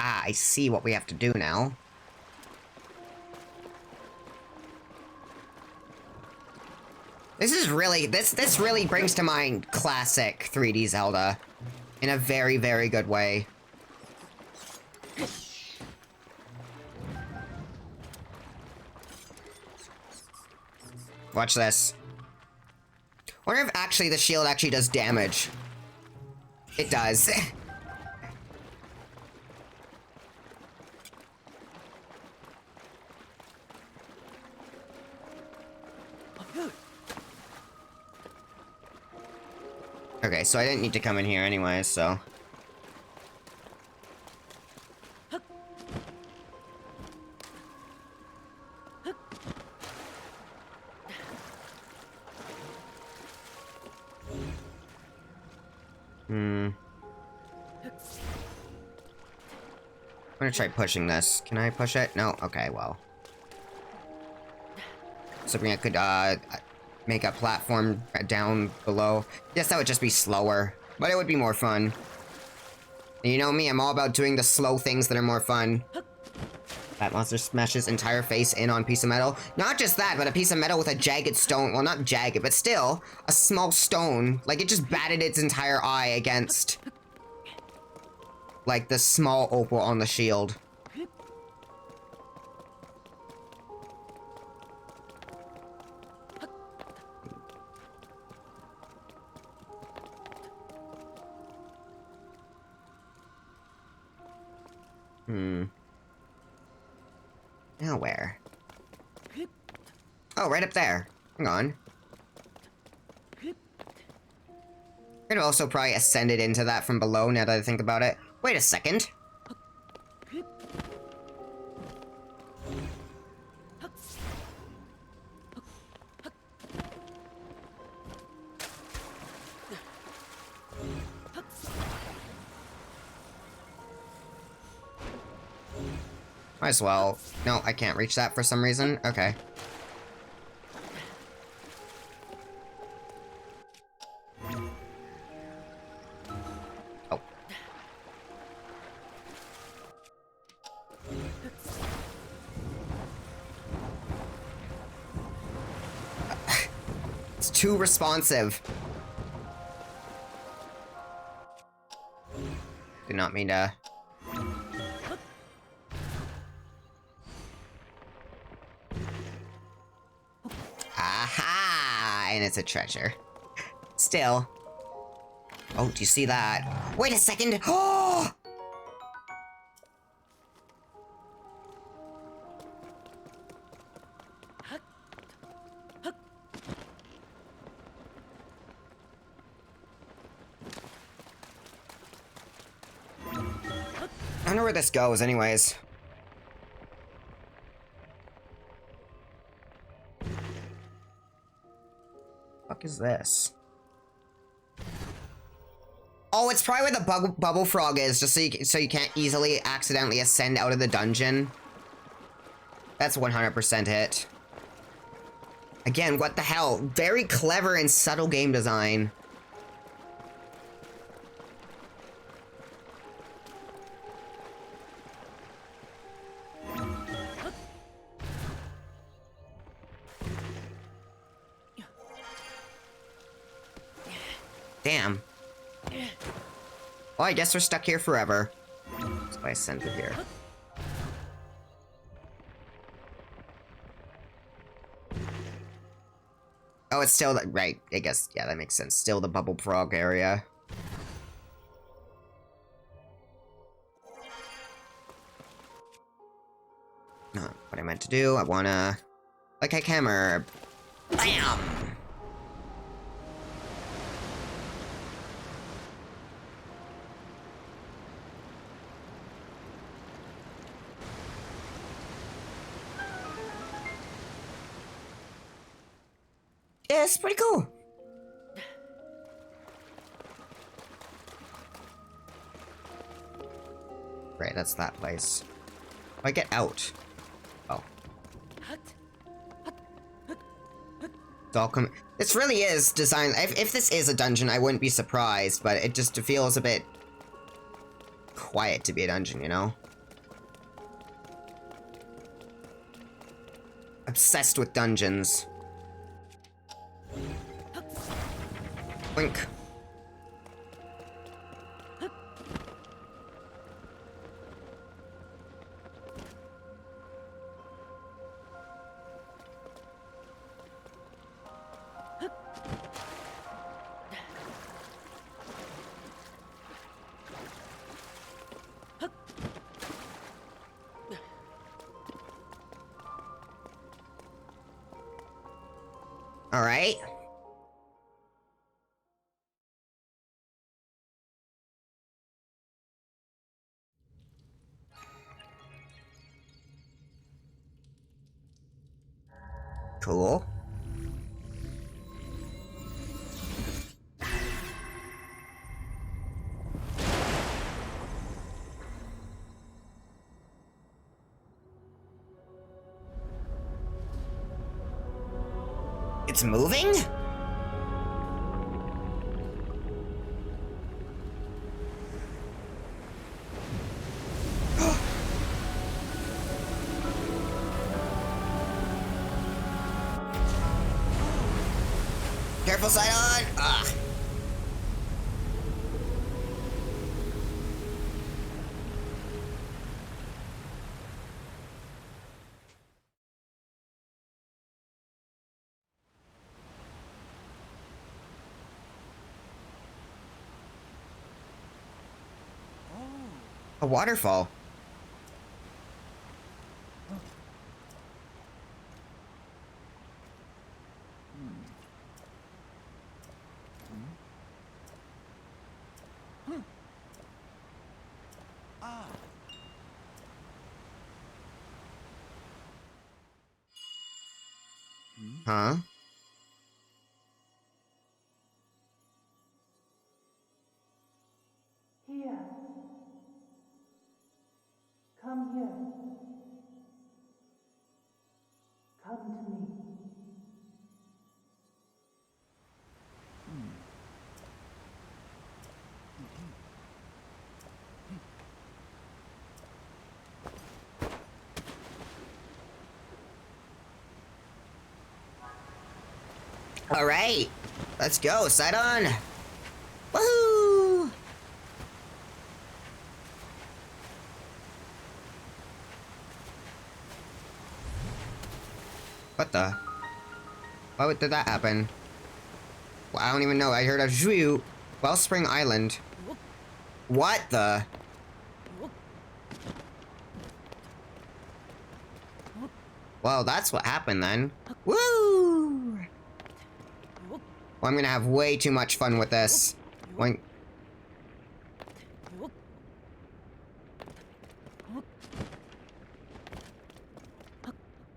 Ah, I see what we have to do now. This is really, this really brings to mind classic 3D Zelda. In a very, very good way. Watch this. Wonder if actually the shield actually does damage. It does. Okay, so I didn't need to come in here anyway, so... I'm gonna try pushing this. Can I push it? No? Okay, well. Something I could, make a platform down below. Yes, that would just be slower, but it would be more fun. And you know me, I'm all about doing the slow things that are more fun. That monster smashes entire face in on piece of metal. Not just that, but a piece of metal with a jagged stone. Well, not jagged, but still, a small stone. Like, it just batted its entire eye against, like, the small opal on the shield. Now where? Oh, right up there. Hang on. Could also probably ascended into that from below, now that I think about it. Wait a second. Might as well. No, I can't reach that for some reason. Okay. Oh. It's too responsive. Did not mean to... Aha! And it's a treasure. Still. Oh, do you see that? Wait a second! Oh! I don't know where this goes, anyways. Fuck is this? Oh, it's probably where the bubble frog is, just so you can't easily accidentally ascend out of the dungeon. That's 100% it. Again, what the hell? Very clever and subtle game design. Damn. Well, I guess we're stuck here forever. That's why I sent it here. Oh, it's still right. I guess, yeah, that makes sense. Still the bubble frog area. Not what I meant to do. I wanna... Like a hammer. Bam! Yeah, it's pretty cool. Right, that's that place. I get out. Oh. It's all this really is designed. If this is a dungeon, I wouldn't be surprised, but it just feels a bit quiet to be a dungeon, you know? Obsessed with dungeons. Blink. All right. Cool. It's moving? Careful, side on! Ah. A waterfall. Huh? Here. Come here. Come to me. All right, let's go. Side on. Woohoo! What the? Why did that happen? Well, I don't even know. I heard a zhoo. Wellspring Island. What the? Well, that's what happened then. Woo! Well, I'm gonna have way too much fun with this. When...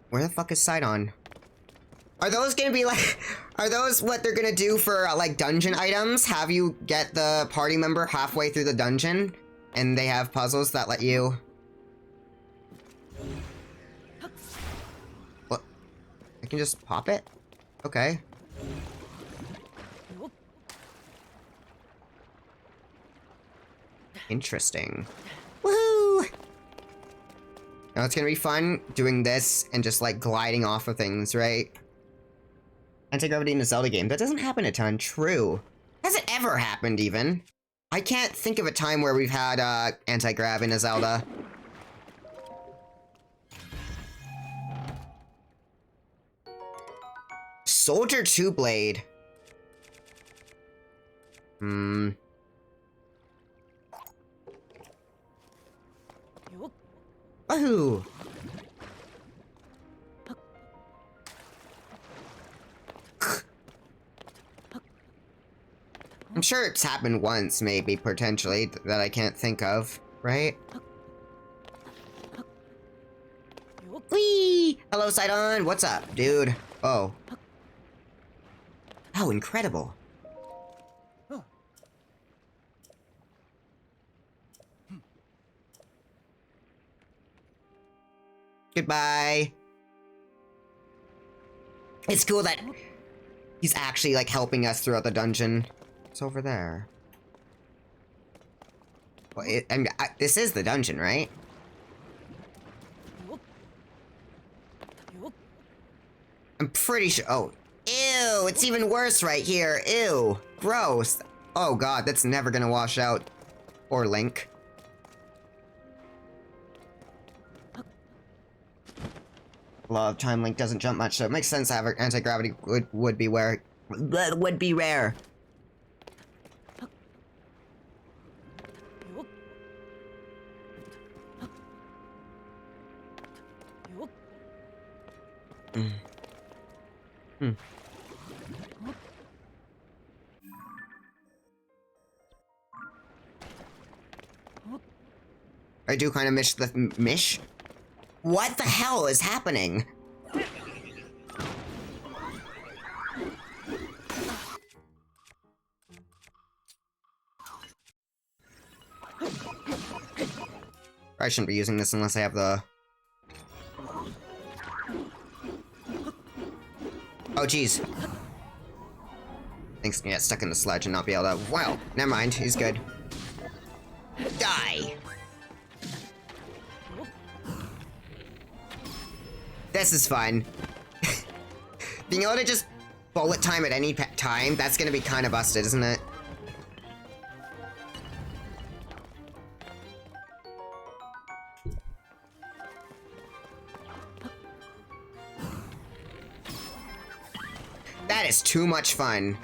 Where the fuck is Sidon? Are those gonna be like... Are those what they're gonna do for, like, dungeon items? Have you get the party member halfway through the dungeon? And they have puzzles that let you... What? I can just pop it? Okay. Interesting. Woohoo! Now it's gonna be fun doing this and just like gliding off of things, right? Anti-gravity in a Zelda game. That doesn't happen a ton. True. Has it ever happened even? I can't think of a time where we've had anti-grav in a Zelda. Soldier 2 blade. Woohoo! I'm sure it's happened once, maybe, potentially, that I can't think of, right? Whee! Hello, Sidon! What's up, dude? Oh. Oh, incredible. Goodbye. It's cool that he's actually, like, helping us throughout the dungeon. It's over there. Well, this is the dungeon, right? I'm pretty sure. Oh, ew! It's even worse right here. Ew! Gross. Oh god, that's never gonna wash out. Or Link. Law of time, Link doesn't jump much, so it makes sense to have anti-gravity would be rare. Would be rare. I do kind of miss the mish. What the hell is happening? I shouldn't be using this unless I have the... Oh, jeez. Things can get stuck in the sledge and not be able to... Well, never mind. He's good. Die! This is fun. Being able to just bullet time at any time, that's gonna be kind of busted, isn't it? That is too much fun.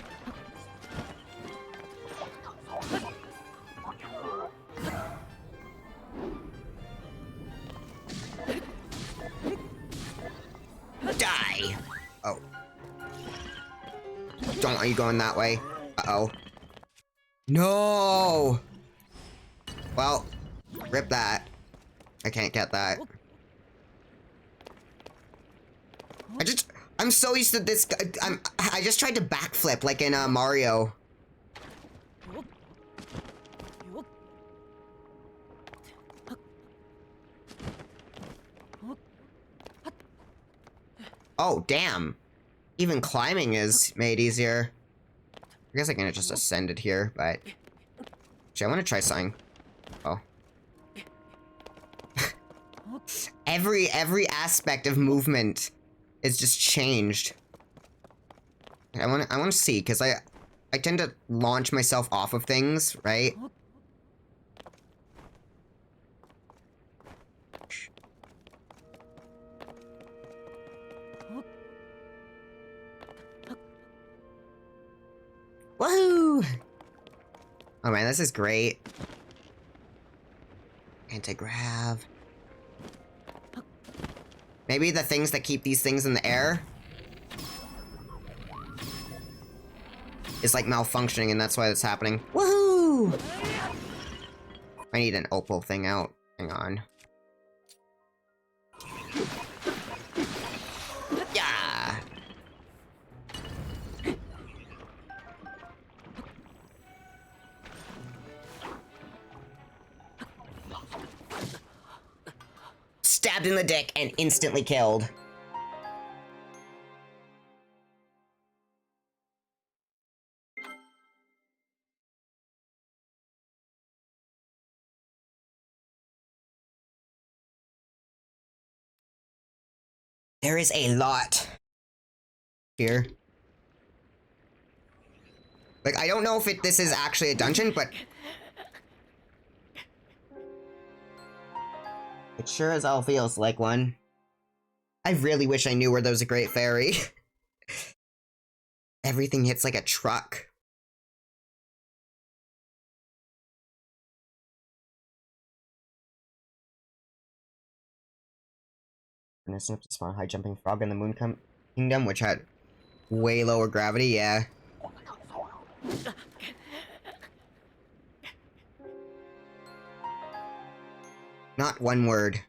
Die! Oh. Don't want you going that way. Uh-oh. No! Well, rip that. I can't get that. I'm so used to this. I just tried to backflip like in Mario. Oh, damn. Even climbing is made easier. I guess I can just ascend it here, but... Actually, I want to try something. Oh. every aspect of movement is just changed. I want to see, because I tend to launch myself off of things, right? Woohoo! Oh man, this is great. Anti-grav. Maybe the things that keep these things in the air is like malfunctioning and that's why it's happening. Woohoo! I need an opal thing out. Hang on. Yeah! Stabbed in the dick and instantly killed. There is a lot here. Like, I don't know if this is actually a dungeon, but it sure as hell feels like one. I really wish I knew where there was a Great Fairy. Everything hits like a truck. Finishing up to spawn high jumping frog in the Moon Kingdom, which had way lower gravity, yeah. Not one word.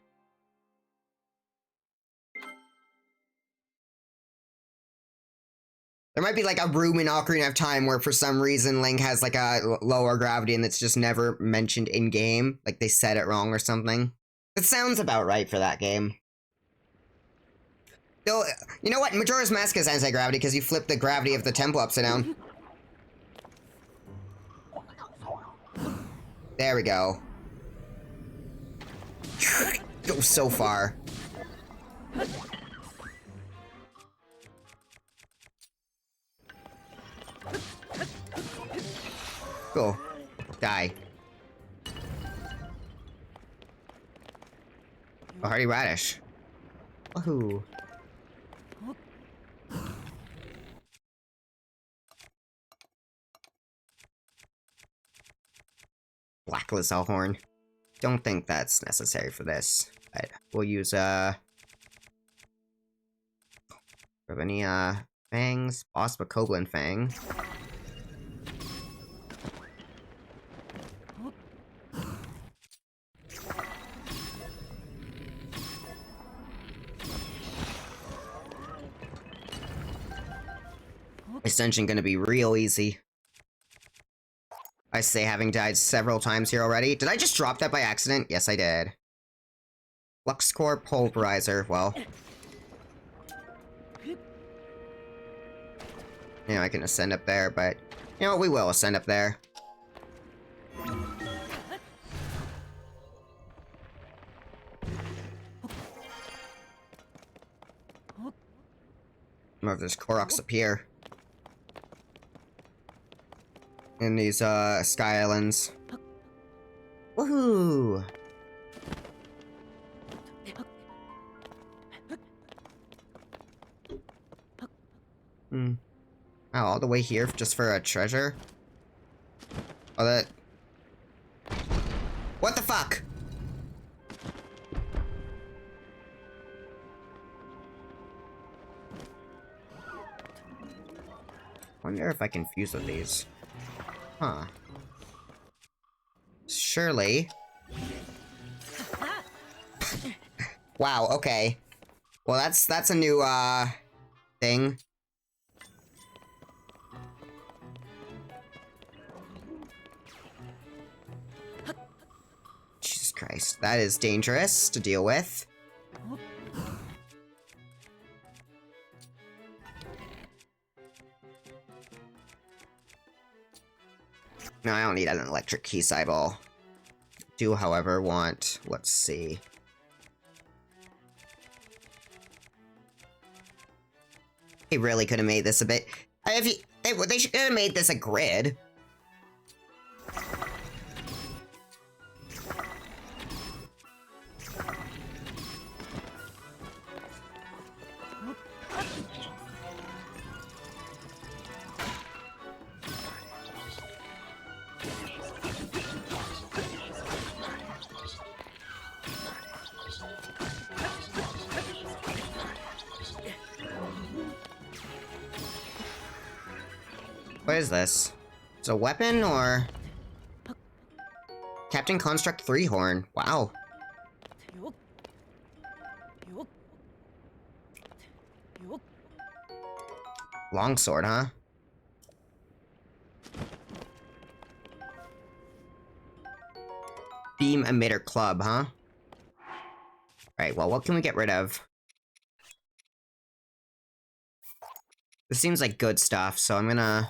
There might be like a room in Ocarina of Time where for some reason Link has like a lower gravity and it's just never mentioned in game. Like they said it wrong or something. It sounds about right for that game. Though, you know what? Majora's Mask has anti-gravity because you flip the gravity of the temple upside down. There we go. Go so far. Cool. Die. Oh, Hardy Radish. Woohoo. Black Lizelle Horn. Don't think that's necessary for this. But we'll use, have any, fangs? Boss Bokoblin Fang. Ascension gonna be real easy. I say having died several times here already. Did I just drop that by accident? Yes, I did. Flux Core Pulverizer, well. Yeah, I can ascend up there, but... You know, we will ascend up there. More of this Koroks up here. In these, Sky Islands. Woohoo! Oh, all the way here just for a treasure? Oh, that... What the fuck? Wonder if I can fuse with these. Huh. Surely. Wow, okay. Well, that's a new, thing. Jesus Christ, that is dangerous to deal with. No, I don't need an electric key ball. Do, however, want... Let's see. They really could have made this a bit... They should have made this a grid. What is this? It's a weapon, or... Captain Construct 3 Horn. Wow. Longsword, huh? Beam Emitter Club, huh? Alright, well, what can we get rid of? This seems like good stuff, so I'm gonna...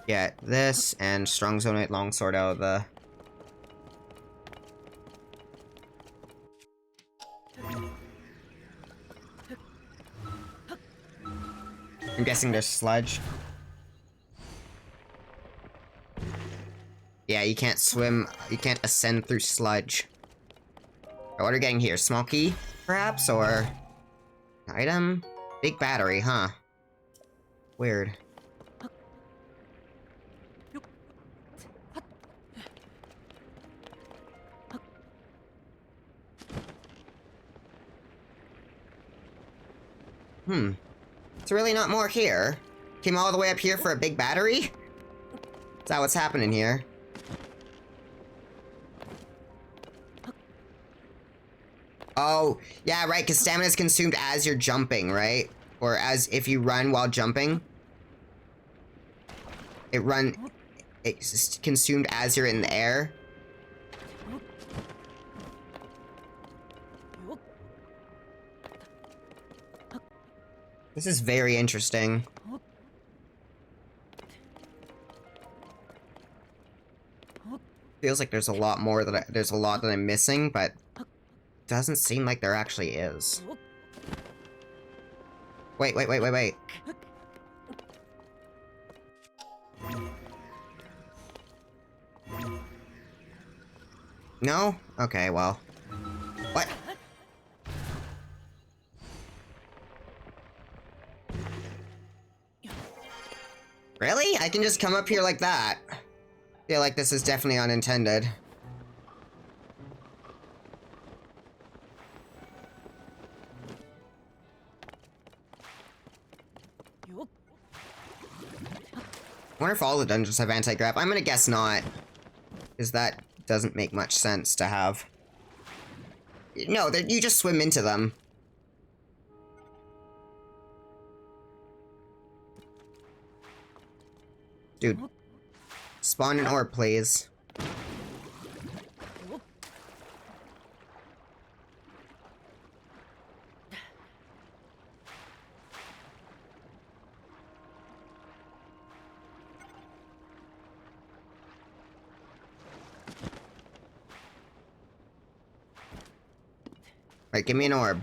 get this and Strong Zonite Longsword out of the... I'm guessing there's sludge. Yeah, you can't swim, you can't ascend through sludge. What are we getting here? Small key, perhaps, or... item? Big battery, huh? Weird. It's really not more here. Came all the way up here for a big battery? Is that what's happening here? Oh, yeah, right, because stamina is consumed as you're jumping, right? Or as if you run while jumping. It's consumed as you're in the air. This is very interesting. Feels like there's a lot more there's a lot that I'm missing, but doesn't seem like there actually is. Wait. No? Okay, well. What? Really? I can just come up here like that. Feel like this is definitely unintended. Wonder if all the dungeons have anti-grav. I'm gonna guess not. Because that doesn't make much sense to have. No, you just swim into them. Dude. Spawn an orb, please. Right, give me an orb.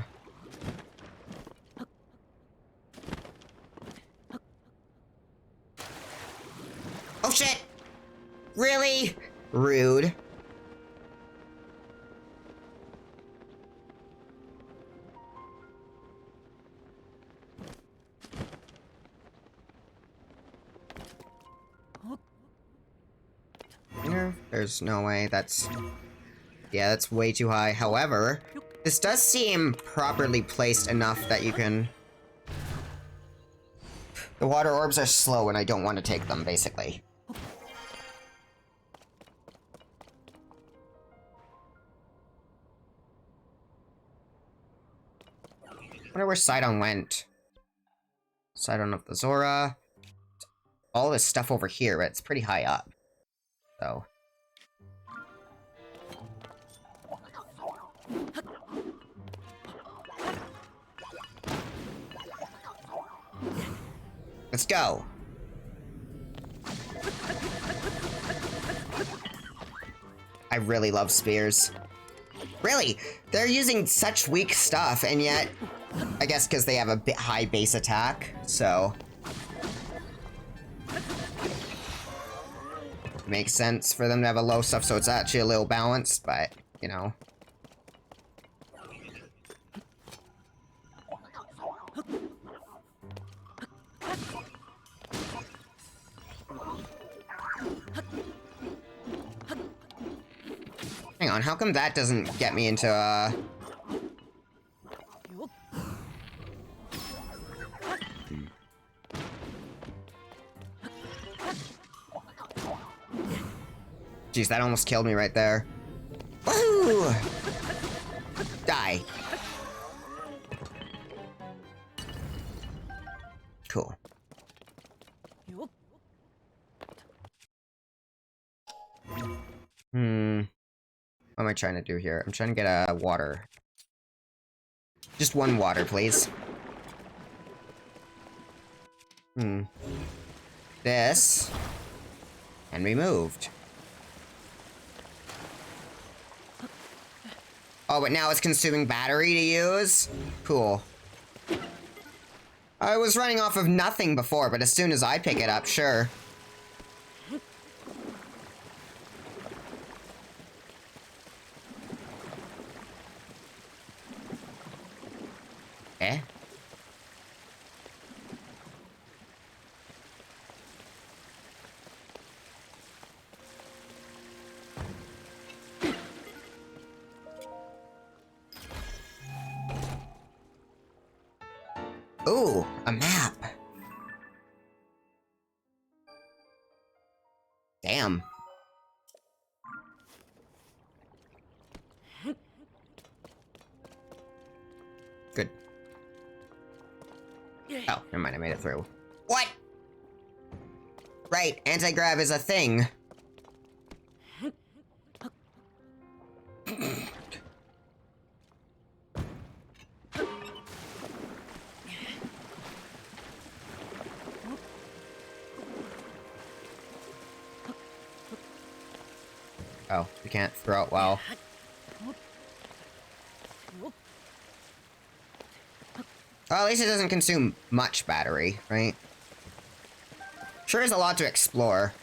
Oh shit! Really? Rude. There's no way, that's... Yeah, that's way too high. However, this does seem properly placed enough that you can... The water orbs are slow and I don't want to take them, basically. I wonder where Sidon went. Sidon of the Zora. All this stuff over here, but it's pretty high up. So... Let's go. I really love spears. Really? They're using such weak stuff, and yet... I guess because they have a bit high base attack, so... Makes sense for them to have a low stuff, so it's actually a little balanced, but, you know... Hang on, how come that doesn't get me into, Jeez, that almost killed me right there. Woohoo! Die. Cool. What am I trying to do here? I'm trying to get a water. Just one water, please. This. And removed. Oh, but now it's consuming battery to use? Cool. I was running off of nothing before, but as soon as I pick it up, sure. Eh? Ooh, a map. Damn. Oh, never mind, I made it through. What? Right, anti-grav is a thing. Oh, you can't throw it well. Well, at least it doesn't consume much battery, right? Sure is a lot to explore.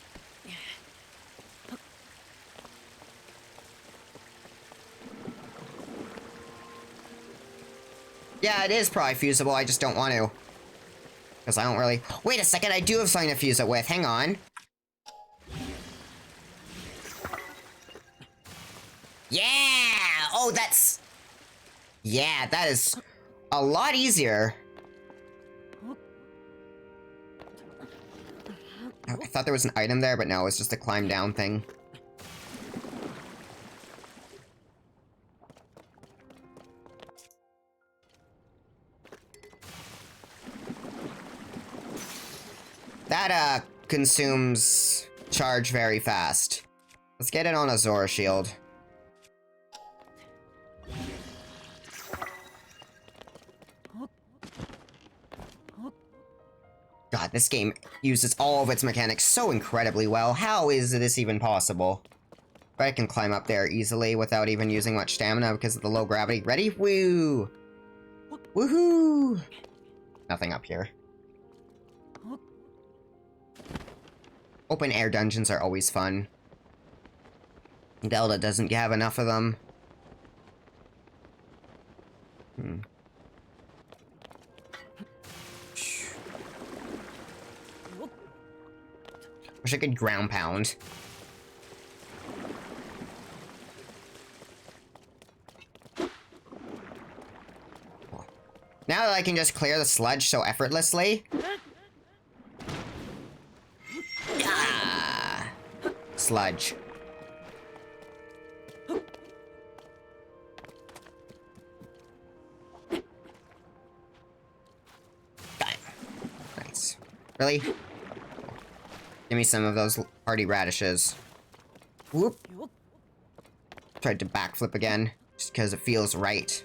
Yeah, it is probably fusible, I just don't want to. Because I don't really... Wait a second, I do have something to fuse it with, hang on. Yeah! Oh, that's... Yeah, that is a lot easier. I thought there was an item there, but no, it's just a climb down thing. That, consumes charge very fast. Let's get it on a Zora shield. God, this game uses all of its mechanics so incredibly well. How is this even possible? But I can climb up there easily without even using much stamina because of the low gravity. Ready? Woo! Woohoo! Nothing up here. Open air dungeons are always fun. Zelda doesn't have enough of them. Wish I could ground pound. Now that I can just clear the sludge so effortlessly. Ah, sludge. Nice. Really? Give me some of those party radishes. Whoop. Tried to backflip again, just because it feels right.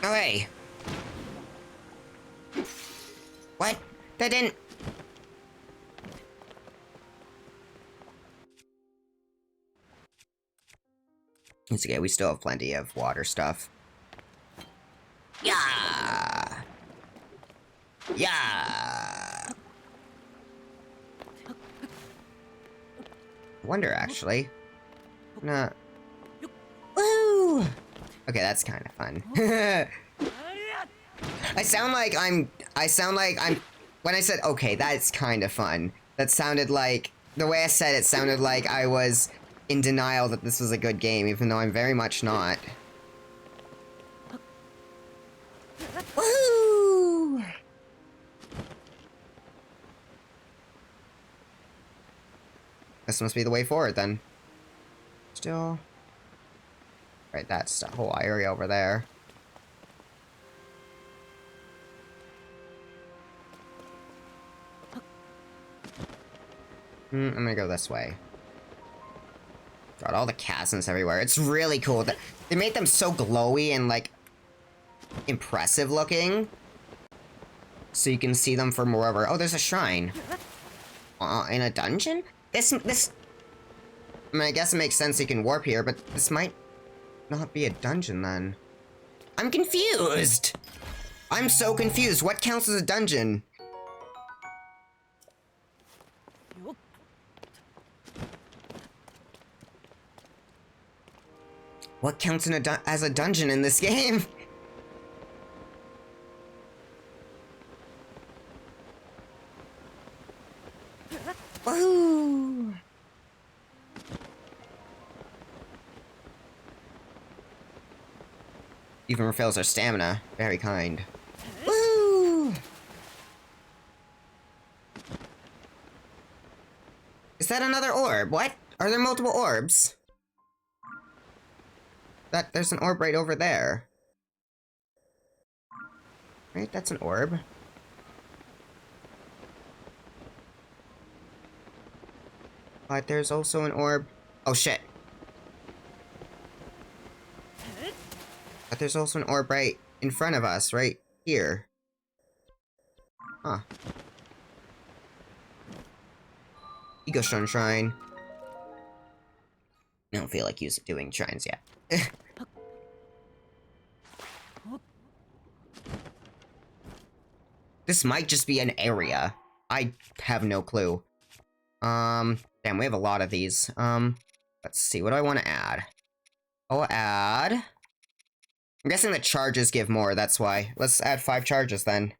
Oh, hey. What? That didn't... It's okay, we still have plenty of water stuff. Yeah! Yeah! I wonder, actually. Nah. Woo! Okay, that's kind of fun. I sound like I'm... When I said, okay, that's kind of fun, that sounded like... The way I said it sounded like I was in denial that this was a good game, even though I'm very much not. Woohoo! This must be the way forward, then. Still... Right, that's the whole area over there. I'm gonna go this way. Got all the chasms everywhere. It's really cool. They made them so glowy and, like, impressive looking. So you can see them from wherever. Oh, there's a shrine. In a dungeon? This... I mean, I guess it makes sense you can warp here, but this might not be a dungeon, then. I'm confused! I'm so confused. What counts as a dungeon? What counts in as a dungeon in this game? Woohoo! Even refills our stamina. Very kind. Woo! Is that another orb? What? Are there multiple orbs? There's an orb right over there. Right, that's an orb. But there's also an orb. Oh shit. But there's also an orb right in front of us, right here. Huh. Ego Stone Shrine. I don't feel like doing shrines yet. This might just be an area. I have no clue. Damn, we have a lot of these. Let's see, what do I want to add? I'll add... I'm guessing the charges give more, that's why. Let's add 5 charges then.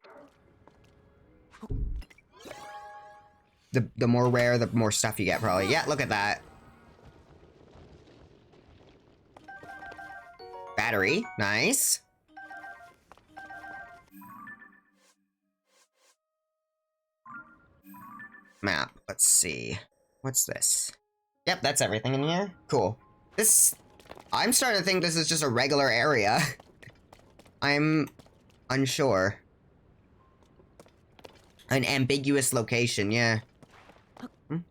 The more rare, the more stuff you get, probably. Yeah, look at that. Battery, nice. Map, let's see. What's this? Yep, that's everything in here. Cool. I'm starting to think this is just a regular area. I'm unsure. An ambiguous location, yeah. Well,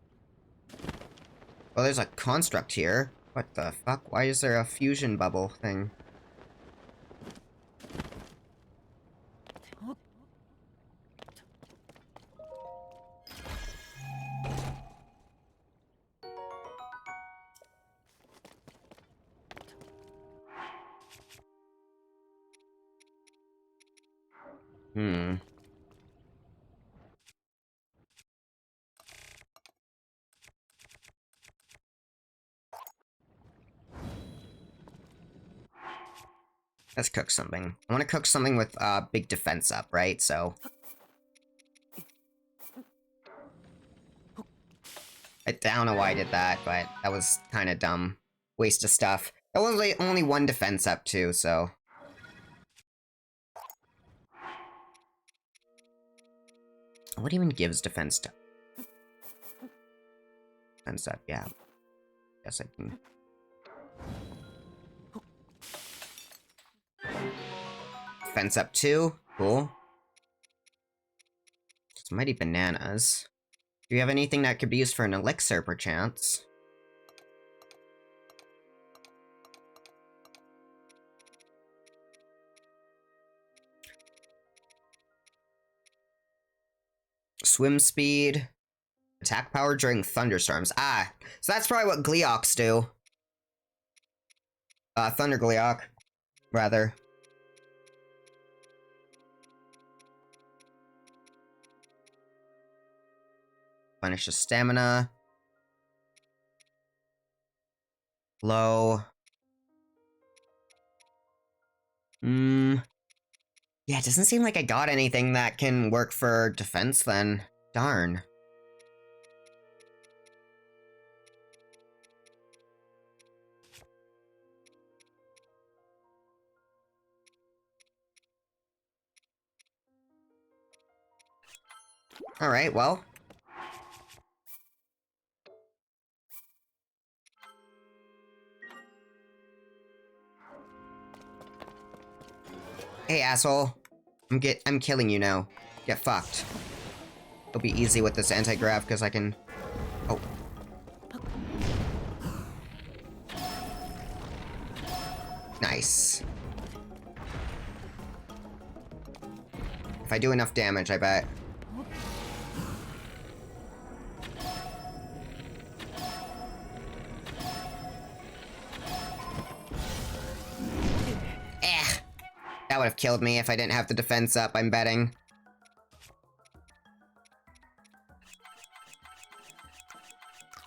there's a construct here. What the fuck? Why is there a fusion bubble thing? Let's cook something. I want to cook something with big defense up, right? So I don't know why I did that, but that was kind of dumb. Waste of stuff. That was only 1 defense up too, so. What even gives defense to? Defense up, yeah. Guess I can. Defense up 2. Cool. It's mighty bananas. Do you have anything that could be used for an elixir, perchance? Swim speed. Attack power during thunderstorms. Ah, so that's probably what Gleeoks do. Thunder Gleeok, rather. Replenish the stamina. Low. Yeah, it doesn't seem like I got anything that can work for defense then. Darn. Alright, well. Hey, asshole. I'm killing you now. Get fucked. It'll be easy with this anti-grav because I can... Oh. Nice. If I do enough damage, I bet. That would have killed me if I didn't have the defense up, I'm betting.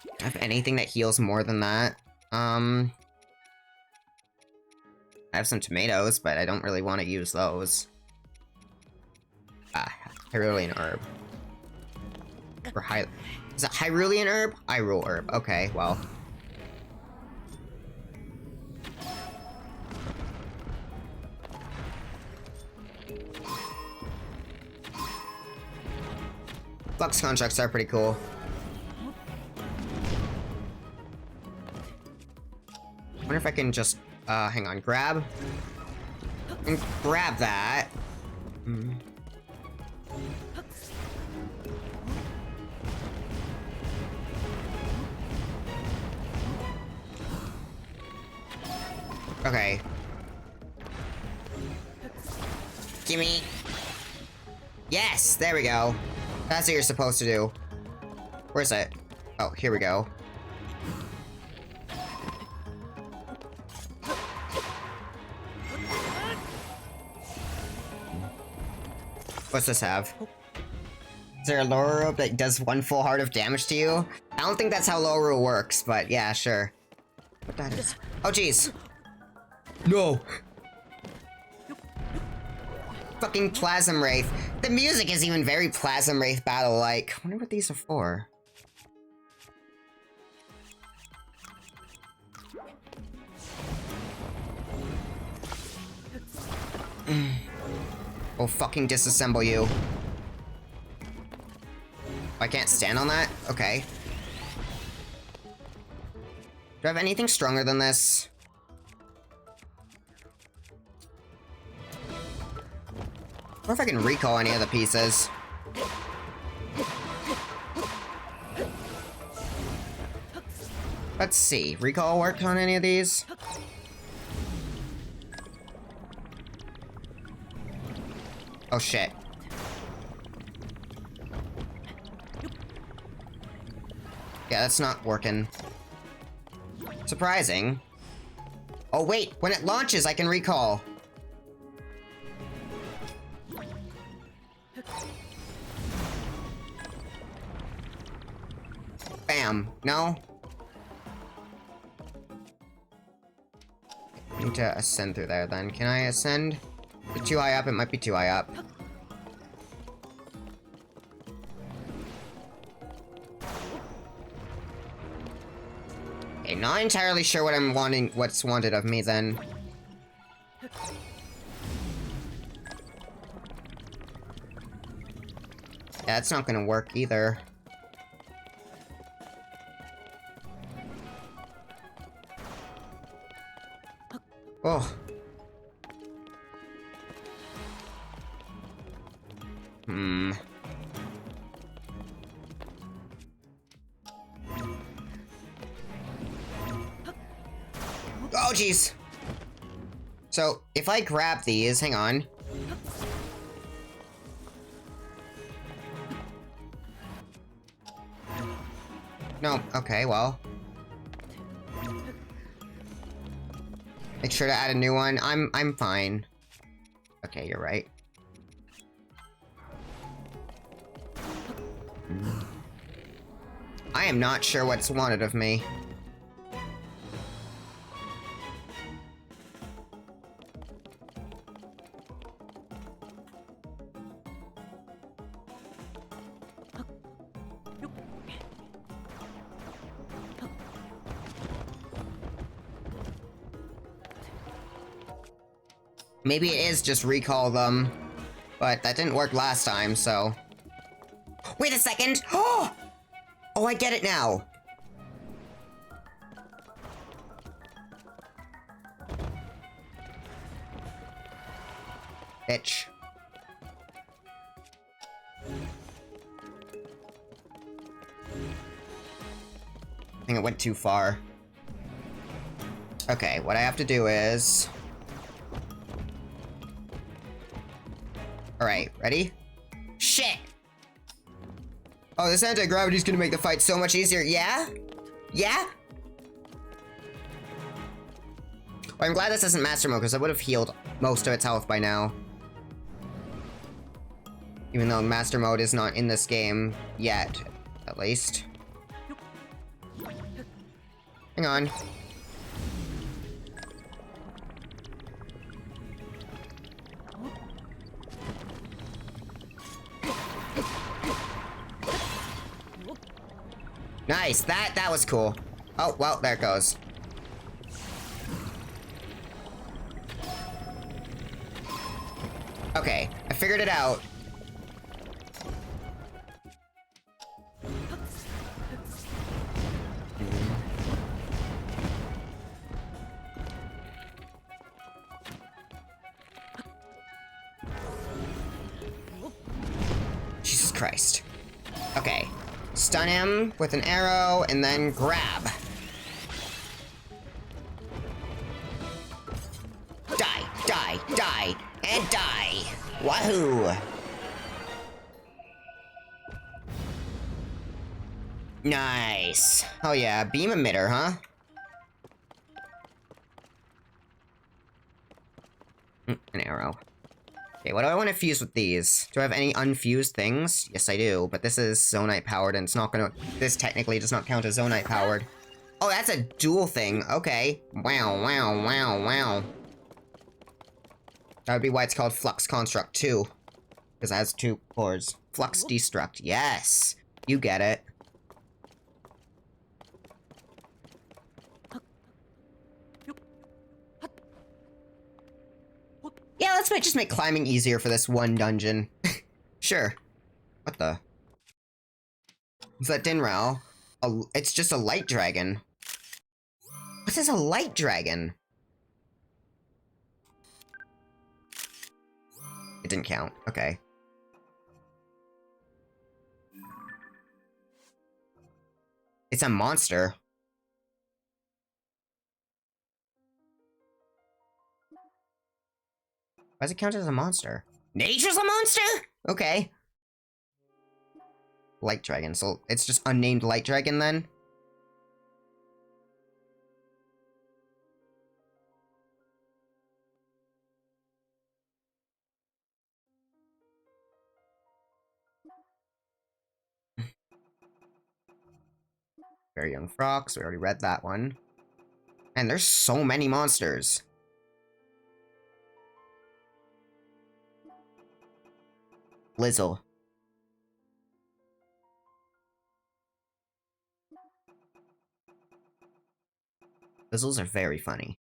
Do I have anything that heals more than that? I have some tomatoes, but I don't really want to use those. Hyrulean herb. Or is it Hyrulean herb? Hyrule herb. Okay, well. flux constructs are pretty cool. I wonder if I can just, hang on, grab. And grab that. Hmm. Okay. Gimme. Yes, there we go. That's what you're supposed to do. Where's it? Oh, here we go. What's this have? Is there a lower rope that does 1 full heart of damage to you? I don't think that's how lower rope works, but yeah, sure. What that is? Oh, jeez. No. Fucking Plasm Wraith. The music is even very Plasm Wraith battle-like. I wonder what these are for. We'll fucking disassemble you. I can't stand on that? Okay. Do I have anything stronger than this? I wonder if I can recall any of the pieces. Let's see. Recall work on any of these? Oh shit. Yeah, that's not working. Surprising. Oh wait, when it launches I can recall. Bam. No? I need to ascend through there then. Can I ascend? Is it too high up? It might be too high up. Okay, not entirely sure what I'm wanting, what's wanted of me then. Yeah, that's not gonna work either. Oh. Hmm. Oh, jeez. So, if I grab these, hang on. No, okay, well. Make sure to add a new one. I'm fine. Okay, you're right. I am not sure what's wanted of me. Maybe it is just recall them, but that didn't work last time, so... Wait a second! Oh! Oh, I get it now! Bitch. I think it went too far. Okay, what I have to do is... Alright, ready? Shit! Oh, this anti-gravity's gonna make the fight so much easier. Yeah? Yeah? Well, I'm glad this isn't Master Mode, because I would have healed most of its health by now. Even though Master Mode is not in this game yet, at least. Hang on. Nice, that was cool. Oh, well, there it goes. Okay, I figured it out. Jesus Christ. Okay. Stun him with an arrow and then grab. Die, die, die, and die. Wahoo! Nice. Oh yeah, beam emitter, huh? An arrow. Okay, what do I want to fuse with these? Do I have any unfused things? Yes, I do, but this is zonite powered, and it's not gonna... This technically does not count as zonite powered. Oh, that's a dual thing. Okay. Wow, wow, wow, wow. That would be why it's called Flux Construct 2. Because it has 2 cores. Flux Destruct. Yes. You get it. Yeah, let's just make climbing easier for this one dungeon. Sure. What the? Is that Dinrao? It's just a light dragon. What is a light dragon? It didn't count. Okay. It's a monster. Why does it count as a monster? Nature's a monster? Okay. Light dragon, so it's just unnamed light dragon then? Very Young Frogs, we already read that one. And there's so many monsters. Lizzle. Lizzles are very funny.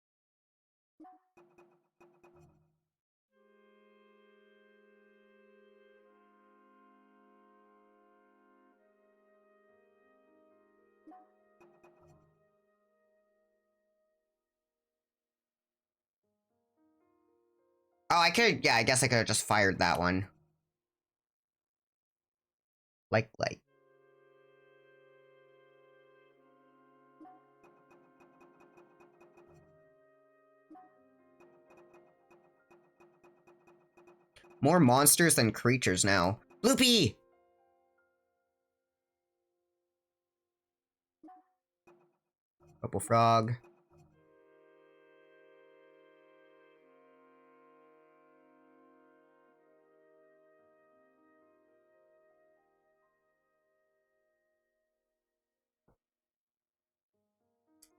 Oh, I could, yeah, I guess I could have just fired that one. Like. More monsters than creatures now. Bloopy! Purple frog.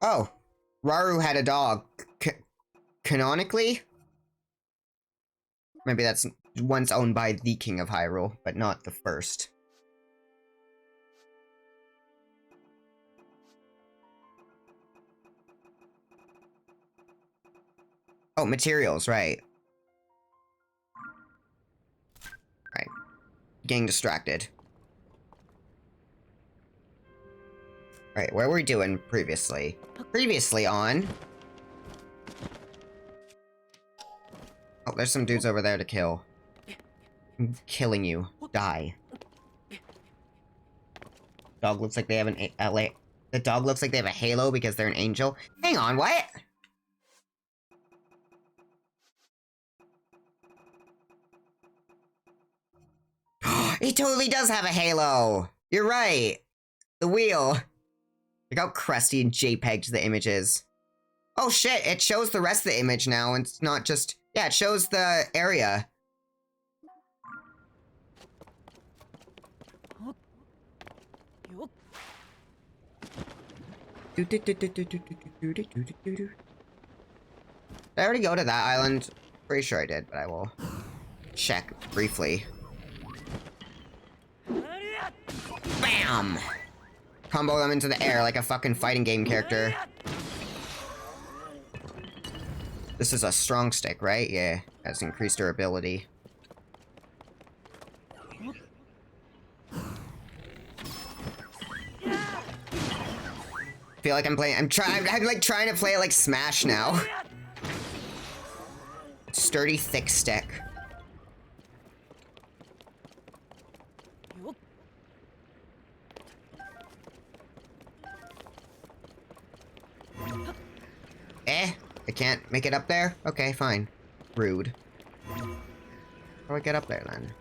Oh, Raru had a dog. Canonically? Maybe that's once owned by the King of Hyrule, but not the first. Oh, materials, right. Right. Getting distracted. Alright, where were we doing previously? Previously on... Oh, there's some dudes over there to kill. I'm killing you. Die. Dog looks like they have the dog looks like they have a halo because they're an angel. Hang on, what? He totally does have a halo! You're right! The wheel! Look how crusty and JPEG'd the image is. Oh shit, it shows the rest of the image now, and it's not just... Yeah, it shows the area. Did I already go to that island? Pretty sure I did, but I will check briefly. BAM! Combo them into the air like a fucking fighting game character. This is a strong stick, right? Yeah, has increased durability. feel like I'm playing. I'm like trying to play it like Smash now. Sturdy, thick stick. I can't make it up there? Okay, fine. Rude. How do I get up there then?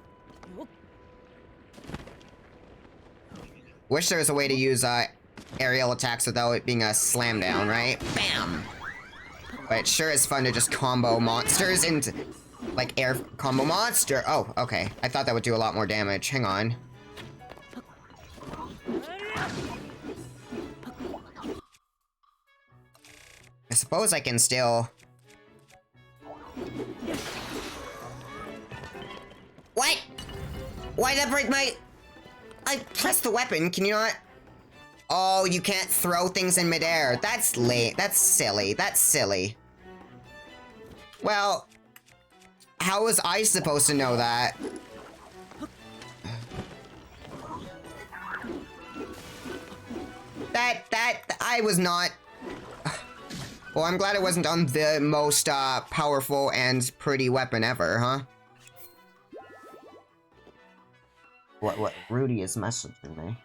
Wish there was a way to use aerial attacks without it being a slam down, right? Bam! But it sure is fun to just combo monsters into, like, air combo monster. Oh, okay. I thought that would do a lot more damage. Hang on. I suppose I can still... What? Why did that break my... I pressed the weapon, can you not... Oh, you can't throw things in midair. That's late. That's silly. That's silly. Well... How was I supposed to know that? I was not... Well, I'm glad it wasn't on the most, powerful and pretty weapon ever, huh? What Rudy is messaging me.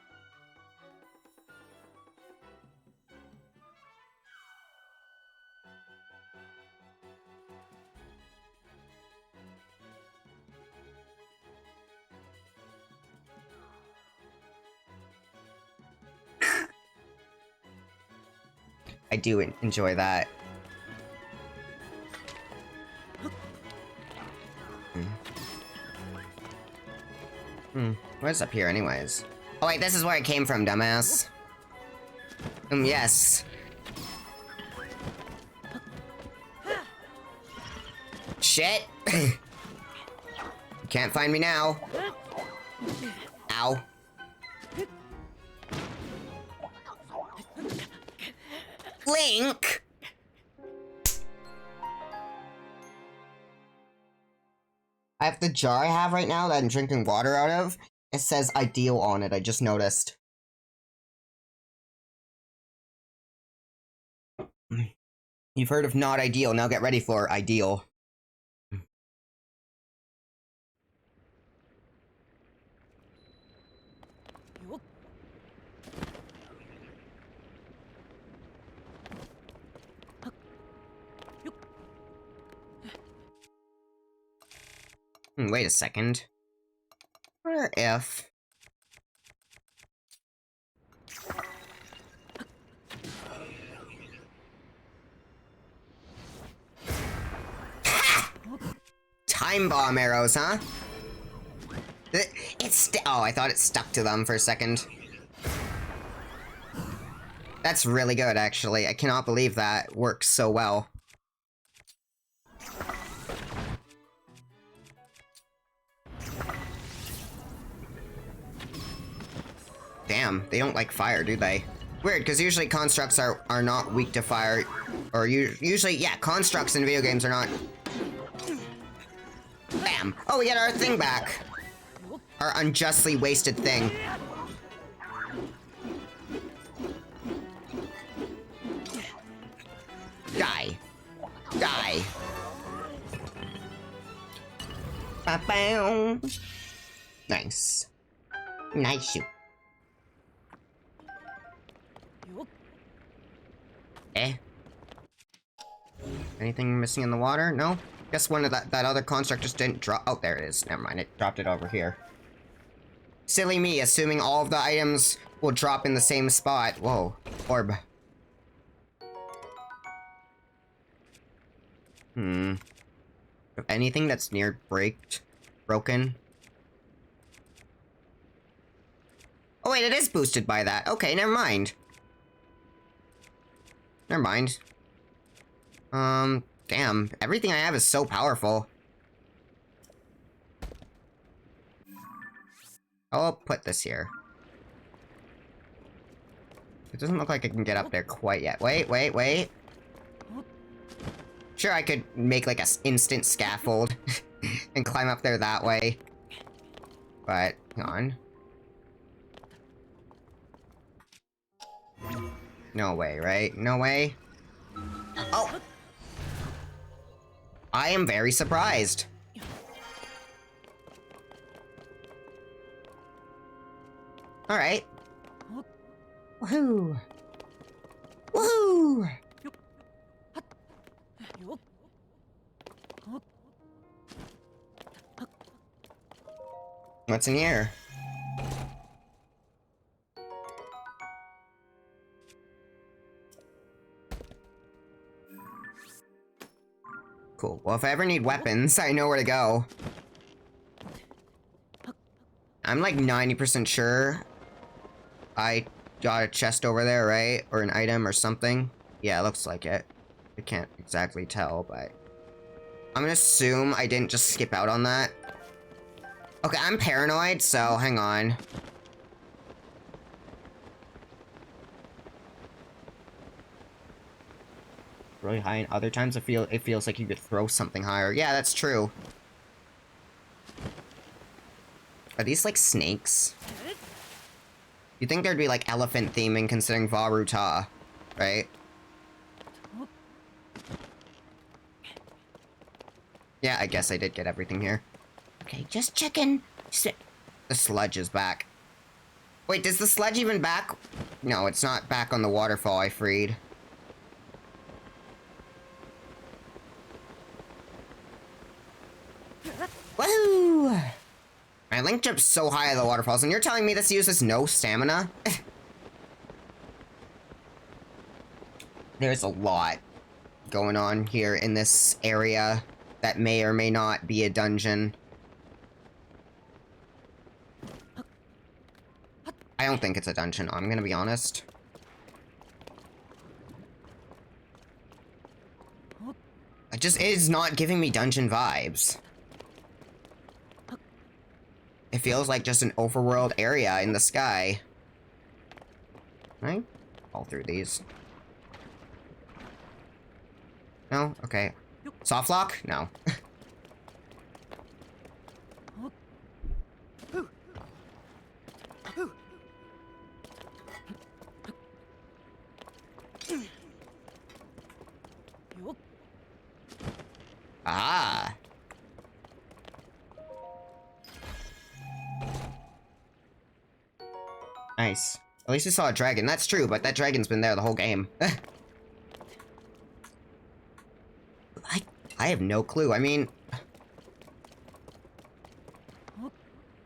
I do enjoy that. Where's up here anyways? Oh wait, this is where I came from, dumbass. Yes. Shit! Can't find me now. Ow. Link! I have the jar I have right now that I'm drinking water out of. It says ideal on it, I just noticed. You've heard of not ideal, now get ready for ideal. Wait a second. Where if... Time bomb arrows, huh? Oh, I thought it stuck to them for a second. That's really good, actually. I cannot believe that works so well. Damn, they don't like fire, do they? Weird, because usually constructs are not weak to fire. Or usually, yeah, constructs in video games are not... Bam! Oh, we got our thing back! Our unjustly wasted thing. Die. Die. Ba-bow. Nice. Nice shoot. Anything missing in the water? No? Guess one of that other construct just didn't drop. Oh, there it is. Never mind. It dropped it over here. Silly me, assuming all of the items will drop in the same spot. Whoa. Orb. Anything that's near broken? Oh wait, it is boosted by that. Okay, never mind. Never mind. Damn. Everything I have is so powerful. I'll put this here. It doesn't look like I can get up there quite yet. Wait. Sure, I could make like a instant scaffold and climb up there that way. But, hang on. No way, right? No way? Oh! I am very surprised. Alright. Woohoo! Woohoo! What's in here? Cool. Well, if I ever need weapons, I know where to go. I'm like 90% sure I got a chest over there, right? Or an item or something. Yeah, it looks like it. I can't exactly tell, but... I'm gonna assume I didn't just skip out on that. Okay, I'm paranoid, so hang on. Really high, and other times it feels like you could throw something higher. Yeah, that's true. Are these like snakes? You'd think there'd be like elephant theming considering Varuta, right? Yeah, I guess I did get everything here. Okay, just checking. The sludge is back. Wait, does the sludge even back? No, it's not back on the waterfall I freed. Woohoo! My Link jump's so high at the waterfalls, and you're telling me this uses no stamina? There's a lot going on here in this area that may or may not be a dungeon. I don't think it's a dungeon, I'm gonna be honest. It is not giving me dungeon vibes. It feels like just an overworld area in the sky. Right? All through these. No? Okay. Soft lock? No. Ah. Nice. At least we saw a dragon. That's true, but that dragon's been there the whole game. I have no clue. I mean...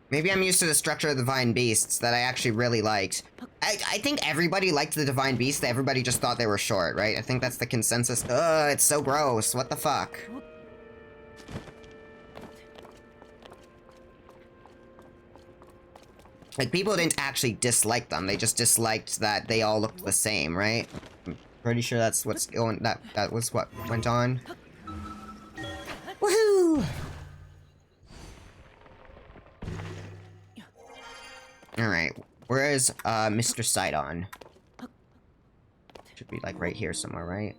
Maybe I'm used to the structure of the Divine Beasts that I actually really liked. I think everybody liked the Divine Beasts, everybody just thought they were short, right? I think that's the consensus. Ugh, it's so gross. What the fuck? Like, people didn't actually dislike them. They just disliked that they all looked the same, right? I'm pretty sure that's what's going... That was what went on. Woohoo! Alright, where is, Mr. Sidon? Should be, like, right here somewhere, right?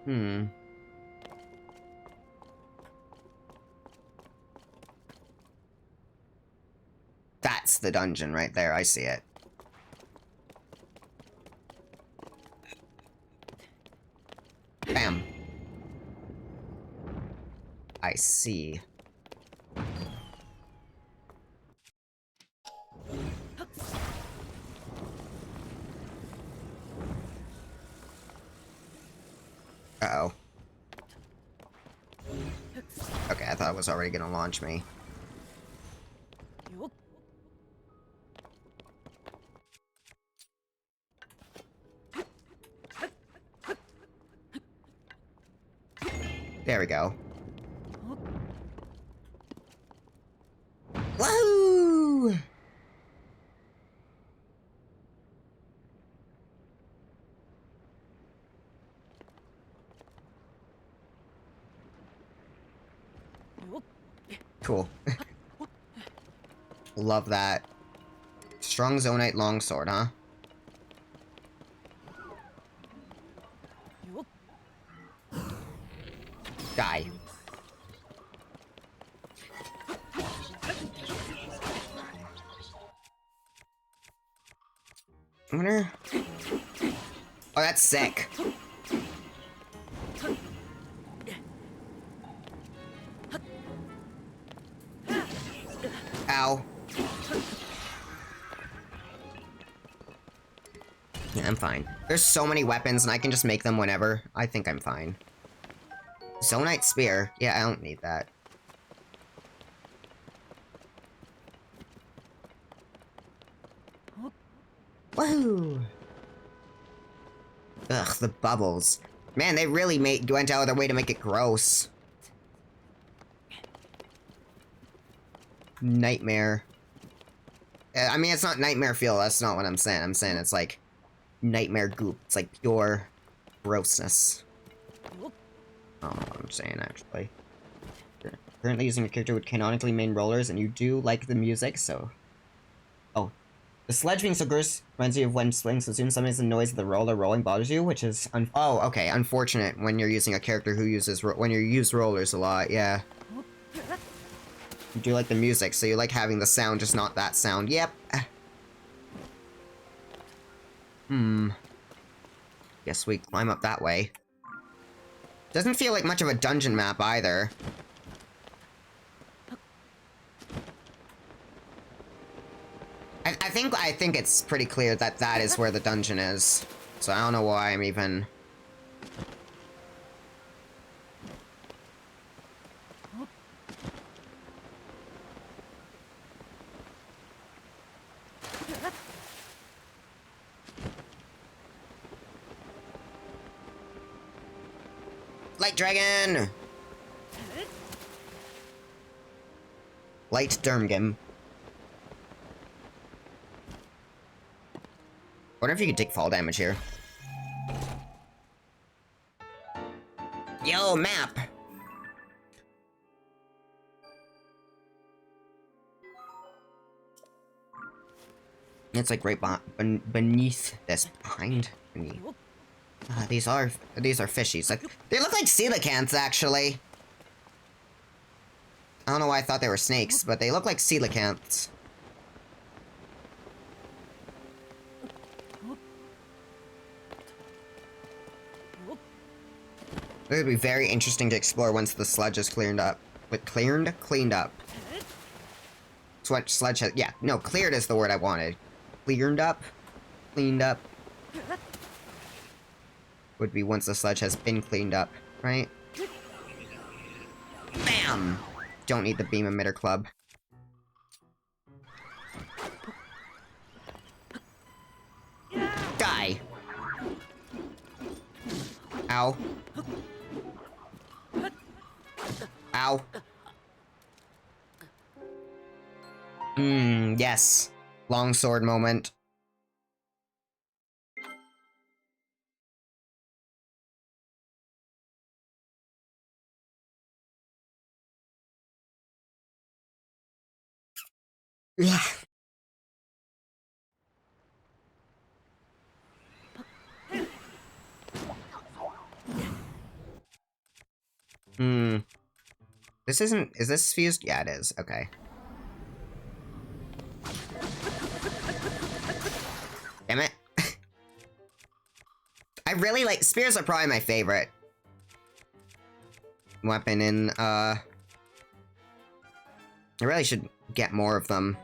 Hmm. That's the dungeon right there, I see it. Bam. I see. Uh-oh. Okay, I thought it was already gonna launch me. There we go. Woohoo! Cool. Love that. Strong Zonite longsword, huh? Die. I wonder... Oh, that's sick. Ow. Yeah, I'm fine. There's so many weapons and I can just make them whenever. I think I'm fine. Zonite Spear. Yeah, I don't need that. Woohoo! Ugh, the bubbles. Man, they really went out of their way to make it gross. Nightmare. I mean, it's not nightmare fuel, that's not what I'm saying. I'm saying it's like nightmare goop. It's like pure grossness. I don't know what I'm saying, actually. You're currently using a character with canonically main rollers, and you do like the music, so... Oh. The sledge being so gross reminds you of when swings assumes sometimes the noise of the roller rolling bothers you, which is oh, okay, unfortunate when you're using a character who uses when you use rollers a lot, yeah. You do like the music, so you like having the sound, just not that sound. Yep. Guess we climb up that way. Doesn't feel like much of a dungeon map either. I think it's pretty clear that that is where the dungeon is. So I don't know why I'm even... Light Dragon! Light Durmgim. Wonder if you could take fall damage here. Yo, map! It's like right beneath this, beneath. These are fishies. Like, they look like coelacanths, actually. I don't know why I thought they were snakes, but they look like coelacanths. It would be very interesting to explore once the sludge is cleared up. But cleaned up. That's what sludge has. Yeah, no, cleared is the word I wanted. Cleared up, cleaned up. Would be once the sludge has been cleaned up, right? Bam! Don't need the beam emitter club. Die! Ow. Ow. Yes. Longsword moment. Yeah. This isn't... Is this fused? Yeah, it is. Okay. Damn it. I really like... Spears are probably my favorite weapon in, I really should get more of them.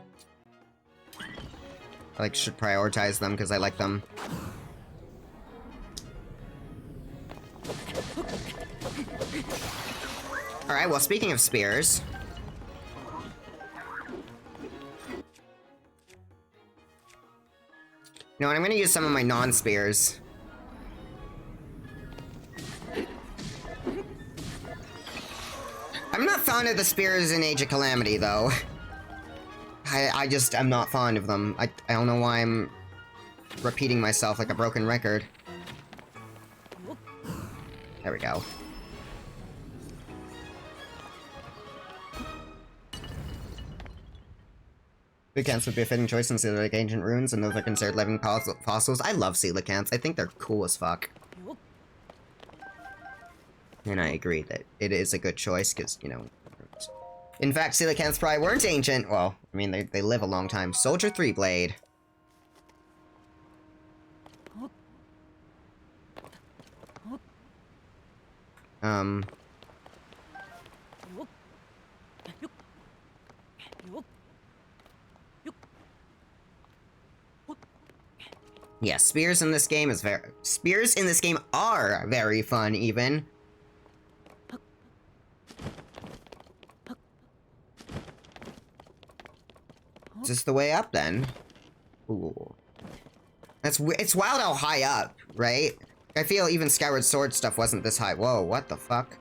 I, like, should prioritize them, because I like them. Alright, well, speaking of spears... You know what, I'm gonna use some of my non-spears. I'm not fond of the spears in Age of Calamity, though. I just am not fond of them. I don't know why I'm repeating myself like a broken record. There we go. Coelacanths would be a fitting choice since they're like ancient ruins, and those are considered living fossils. I love coelacanths. I think they're cool as fuck. And I agree that it is a good choice, because, you know... In fact, coelacanths probably weren't ancient. Well, I mean, they live a long time. Soldier 3 Blade. Um. Yeah, spears in this game are very fun, even. Is this the way up, then? Ooh. It's wild how high up, right? I feel even Skyward Sword stuff wasn't this high. Whoa, what the fuck?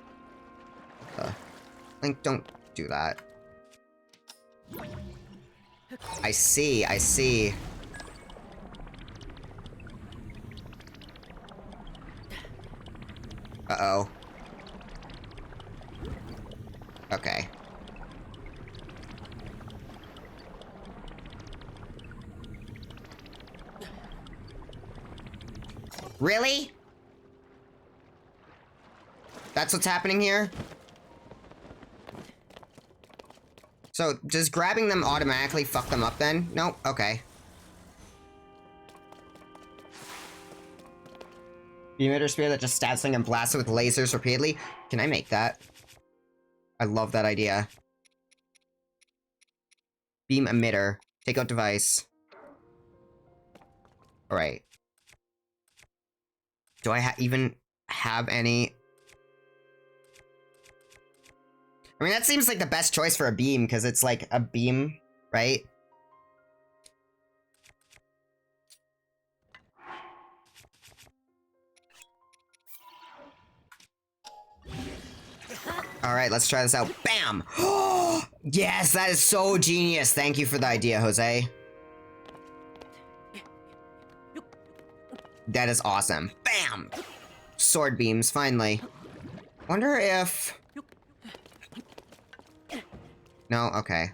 Link, don't do that. I see, I see. Uh-oh. Okay. Really? That's what's happening here? So, does grabbing them automatically fuck them up then? Nope, okay. Beam emitter spear that just stabs something and blasts it with lasers repeatedly? Can I make that? I love that idea. Beam emitter. Take out device. Alright. Do I even have any? I mean, that seems like the best choice for a beam, because it's like a beam, right? Alright, let's try this out. Bam! Yes, that is so genius. Thank you for the idea, Jose. That is awesome. Bam! Sword beams, finally. Wonder if... No? Okay.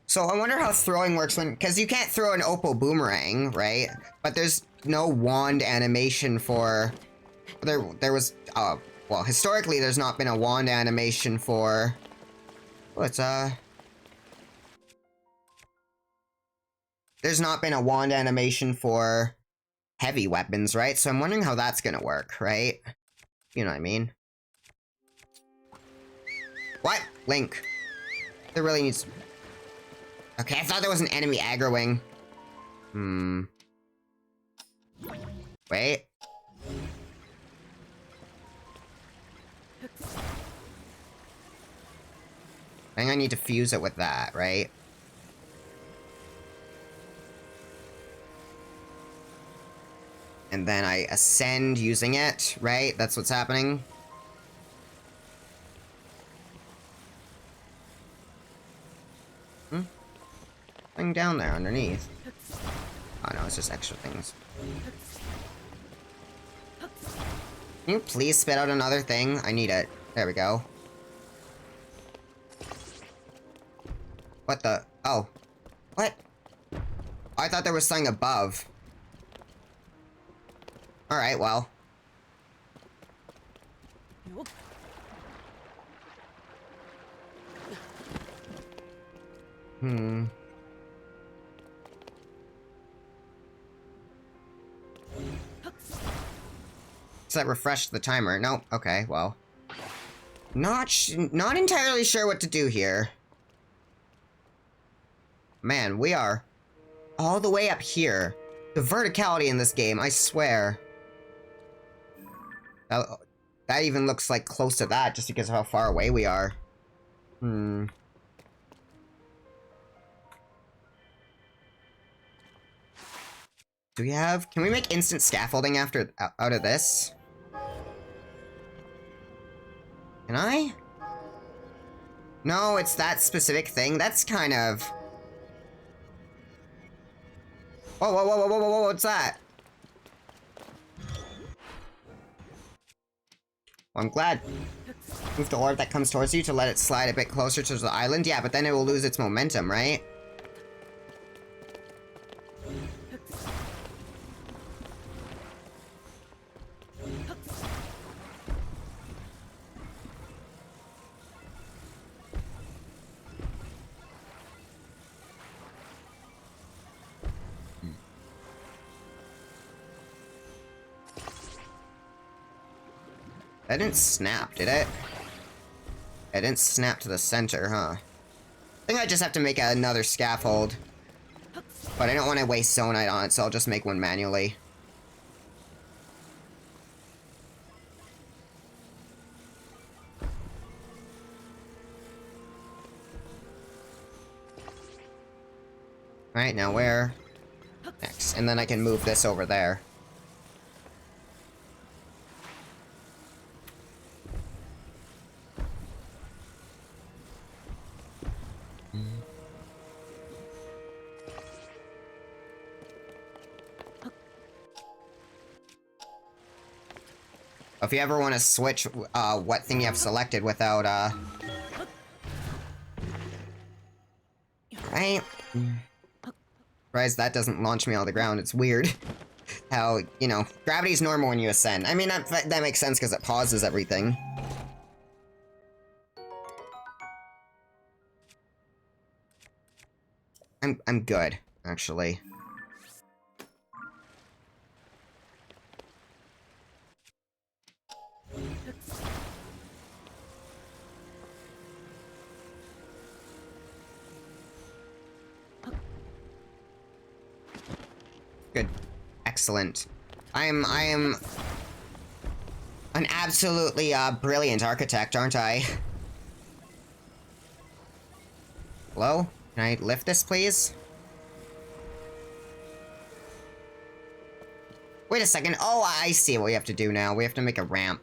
So I wonder how throwing works when... Because you can't throw an Opal boomerang, right? But there's no wand animation for... There was... well, historically, there's not been a wand animation for... What's, There's not been a wand animation for heavy weapons, right? So I'm wondering how that's gonna work, right? You know what I mean? What? Link. There really needs... Okay, I thought there was an enemy aggroing. Wait. I think I need to fuse it with that, right? And then I ascend using it, right? That's what's happening. Thing down there underneath. Oh no, it's just extra things. Can you please spit out another thing? I need it. There we go. What the? Oh. What? I thought there was something above. Alright, well. Does that refresh the timer? Nope. Okay, well. Not entirely sure what to do here. Man, we are all the way up here. The verticality in this game, I swear. That even looks like close to that just because of how far away we are. Do we have... Can we make instant scaffolding out of this? Can I? No, it's that specific thing. That's kind of... Whoa, whoa, whoa, whoa, whoa, whoa, what's that? Well, I'm glad. Move the orb that comes towards you to let it slide a bit closer to the island. Yeah, but then it will lose its momentum, right? That didn't snap, did it? It didn't snap to the center, huh? I think I just have to make another scaffold. But I don't want to waste zonite on it, so I'll just make one manually. Alright, now where? Next. And then I can move this over there. If you ever want to switch what thing you have selected without, Right? Surprised that doesn't launch me on the ground, it's weird. How, you know, gravity's normal when you ascend. I mean, that makes sense because it pauses everything. I'm good, actually. Good. Excellent. I am an absolutely, brilliant architect, aren't I? Hello? Can I lift this, please? Wait a second. Oh, I see what we have to do now. We have to make a ramp.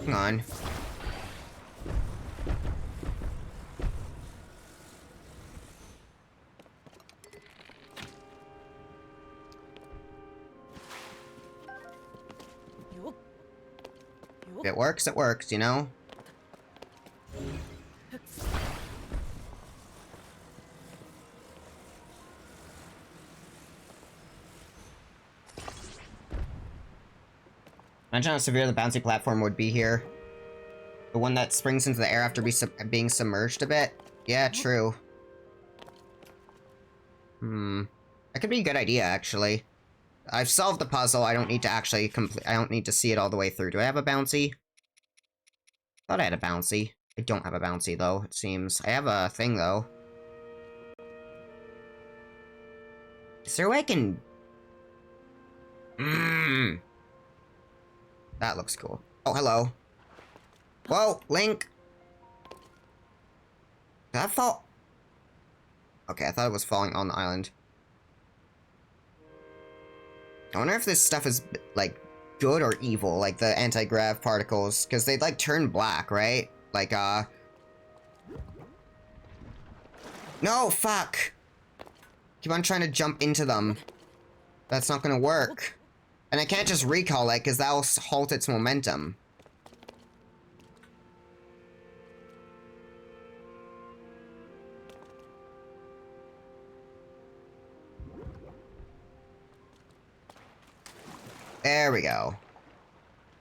Hang on. If it works, you know? Imagine how severe the bouncy platform would be here. The one that springs into the air after being submerged a bit? Yeah, true. That could be a good idea, actually. I've solved the puzzle, I don't need to actually I don't need to see it all the way through. Do I have a bouncy? Thought I had a bouncy. I don't have a bouncy, though, it seems. I have a thing, though. Is there a way I can... That looks cool. Oh, hello. Whoa, Link! Did that fall? Okay, I thought it was falling on the island. I wonder if this stuff is, like, good or evil, like the anti-grav particles, because they'd, like, turn black, right? Like, No, fuck! Keep on trying to jump into them. That's not gonna work. And I can't just recall it, because that'll halt its momentum. There we go.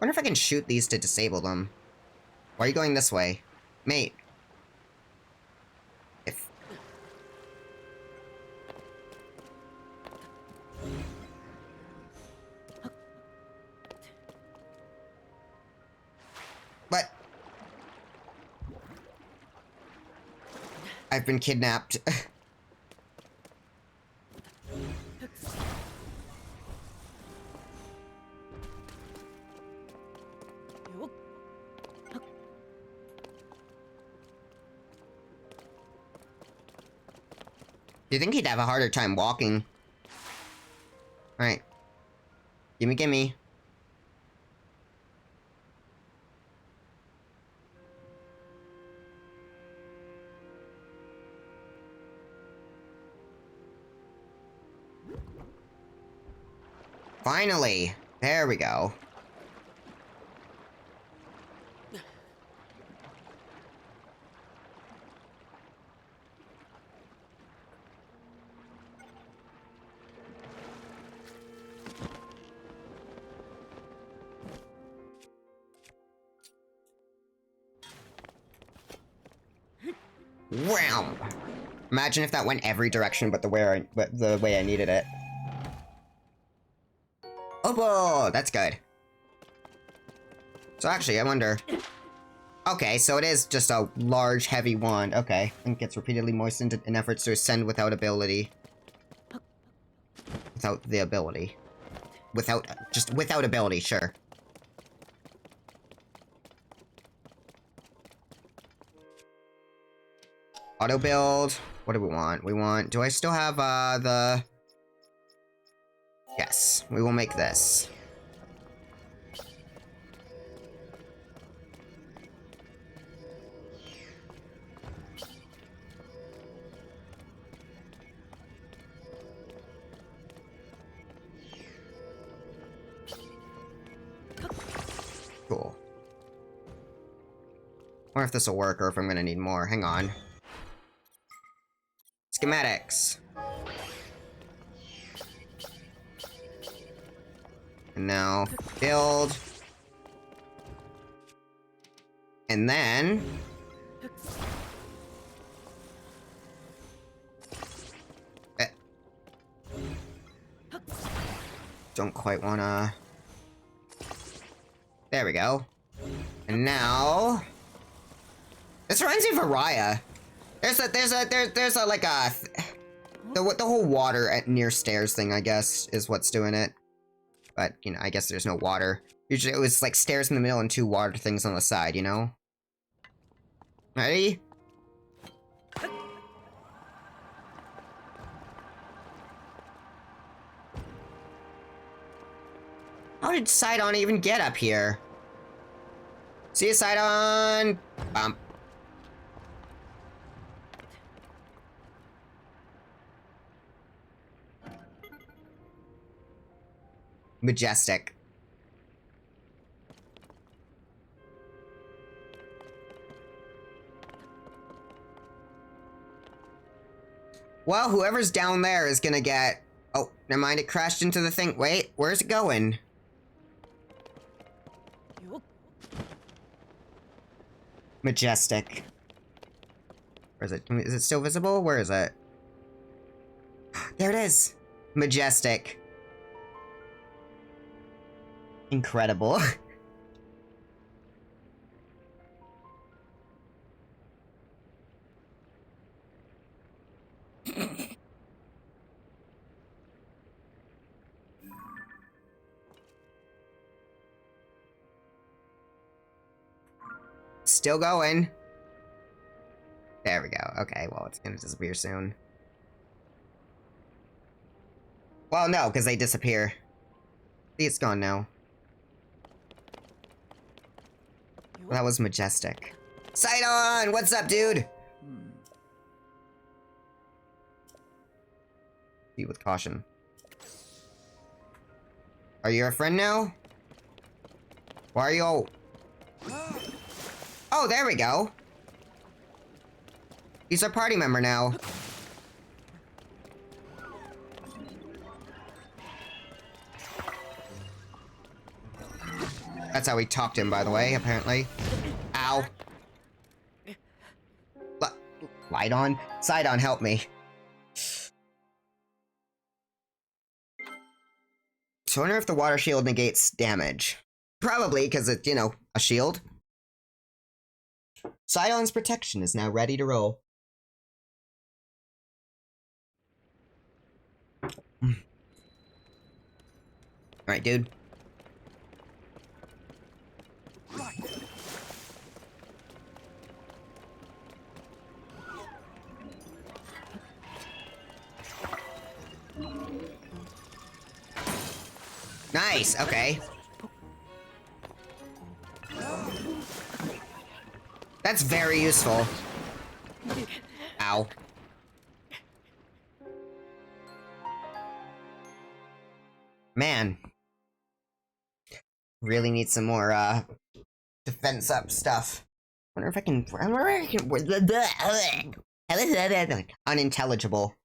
Wonder if I can shoot these to disable them. Why are you going this way? Mate. If... But... I've been kidnapped. Do you think he'd have a harder time walking? Alright. Gimme, gimme. Finally! There we go. Wham! Imagine if that went every direction but the way I needed it. Oh, that's good. So actually, I wonder... Okay, so it is just a large, heavy wand. Okay. And gets repeatedly moistened in efforts to ascend without ability. Without the ability. Just without ability, sure. Auto build. What do we want? Do I still have, the... Yes, we will make this. Cool. Wonder if this will work or if I'm gonna need more. Hang on. Schematics. And now, build. And then... Don't quite wanna... There we go. And now... This reminds me of Araya. There's a like a... The whole water at near stairs thing, I guess, is what's doing it. But, you know, I guess there's no water. Usually it was like stairs in the middle and 2 water things on the side, you know? Ready? How did Sidon even get up here? See you, Sidon! Bump. Majestic. Well, whoever's down there is gonna get... Oh, never mind, it crashed into the thing. Wait, where's it going? Majestic. Where is it? Is it still visible? Where is it? There it is! Majestic. Incredible. Still going. There we go. Okay, well, it's gonna disappear soon. Well, no, because they disappear. See, it's gone now. Well, that was majestic. Sidon! What's up, dude? Be with caution. Are you our friend now? Why are you all... Oh, there we go. He's our party member now. That's how we talked to him, by the way, apparently. Ow. Light on? Sidon, help me. So I wonder if the water shield negates damage. Probably, because it's, you know, a shield. Sidon's protection is now ready to roll. Alright, dude. Nice, okay. That's very useful. Ow. Man. Really need some more, defense up stuff. Wonder if I can... Unintelligible.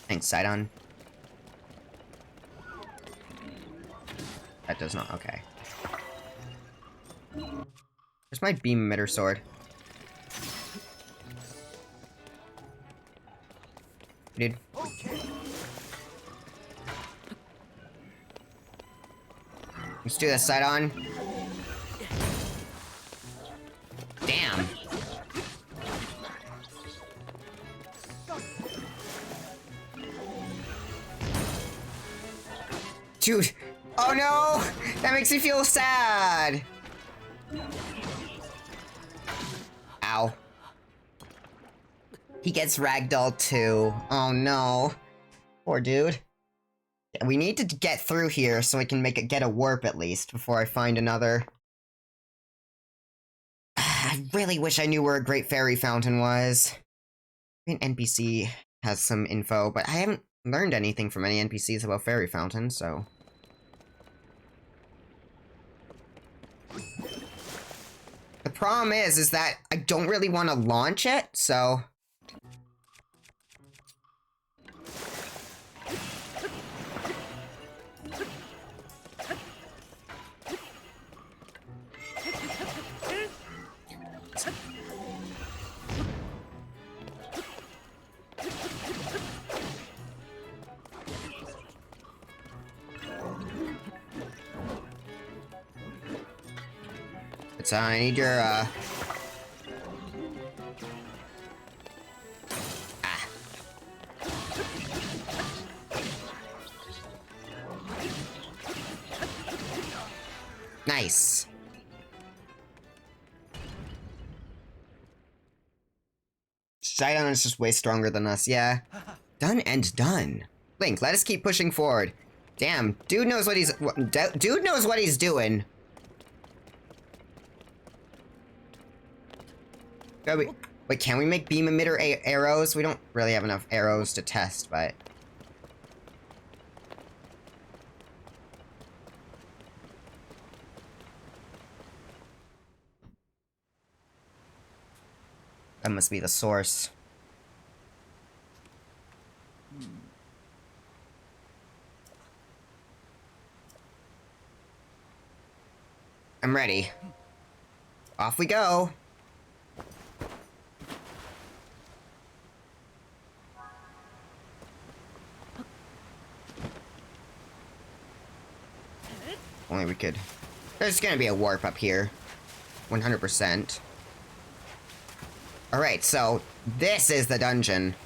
Thanks, Sidon. That does not... Okay. Where's my beam emitter sword? Let's do this side on. Damn. Dude. Oh no! That makes me feel sad. Ow. He gets ragdolled too. Oh no. Poor dude. We need to get through here so I can get a warp at least before I find another. I really wish I knew where a Great Fairy Fountain was. An NPC has some info, but I haven't learned anything from any NPCs about Fairy Fountain, so... The problem is that I don't really want to launch it, so... So I need your, Ah. Nice. Sidon is just way stronger than us, yeah. Done and done. Link, let us keep pushing forward. Damn, dude knows what dude knows what he's doing. Wait, can we make beam emitter arrows? We don't really have enough arrows to test, but... That must be the source. I'm ready. Off we go. Only we could... There's gonna be a warp up here. 100%. Alright, so this is the dungeon.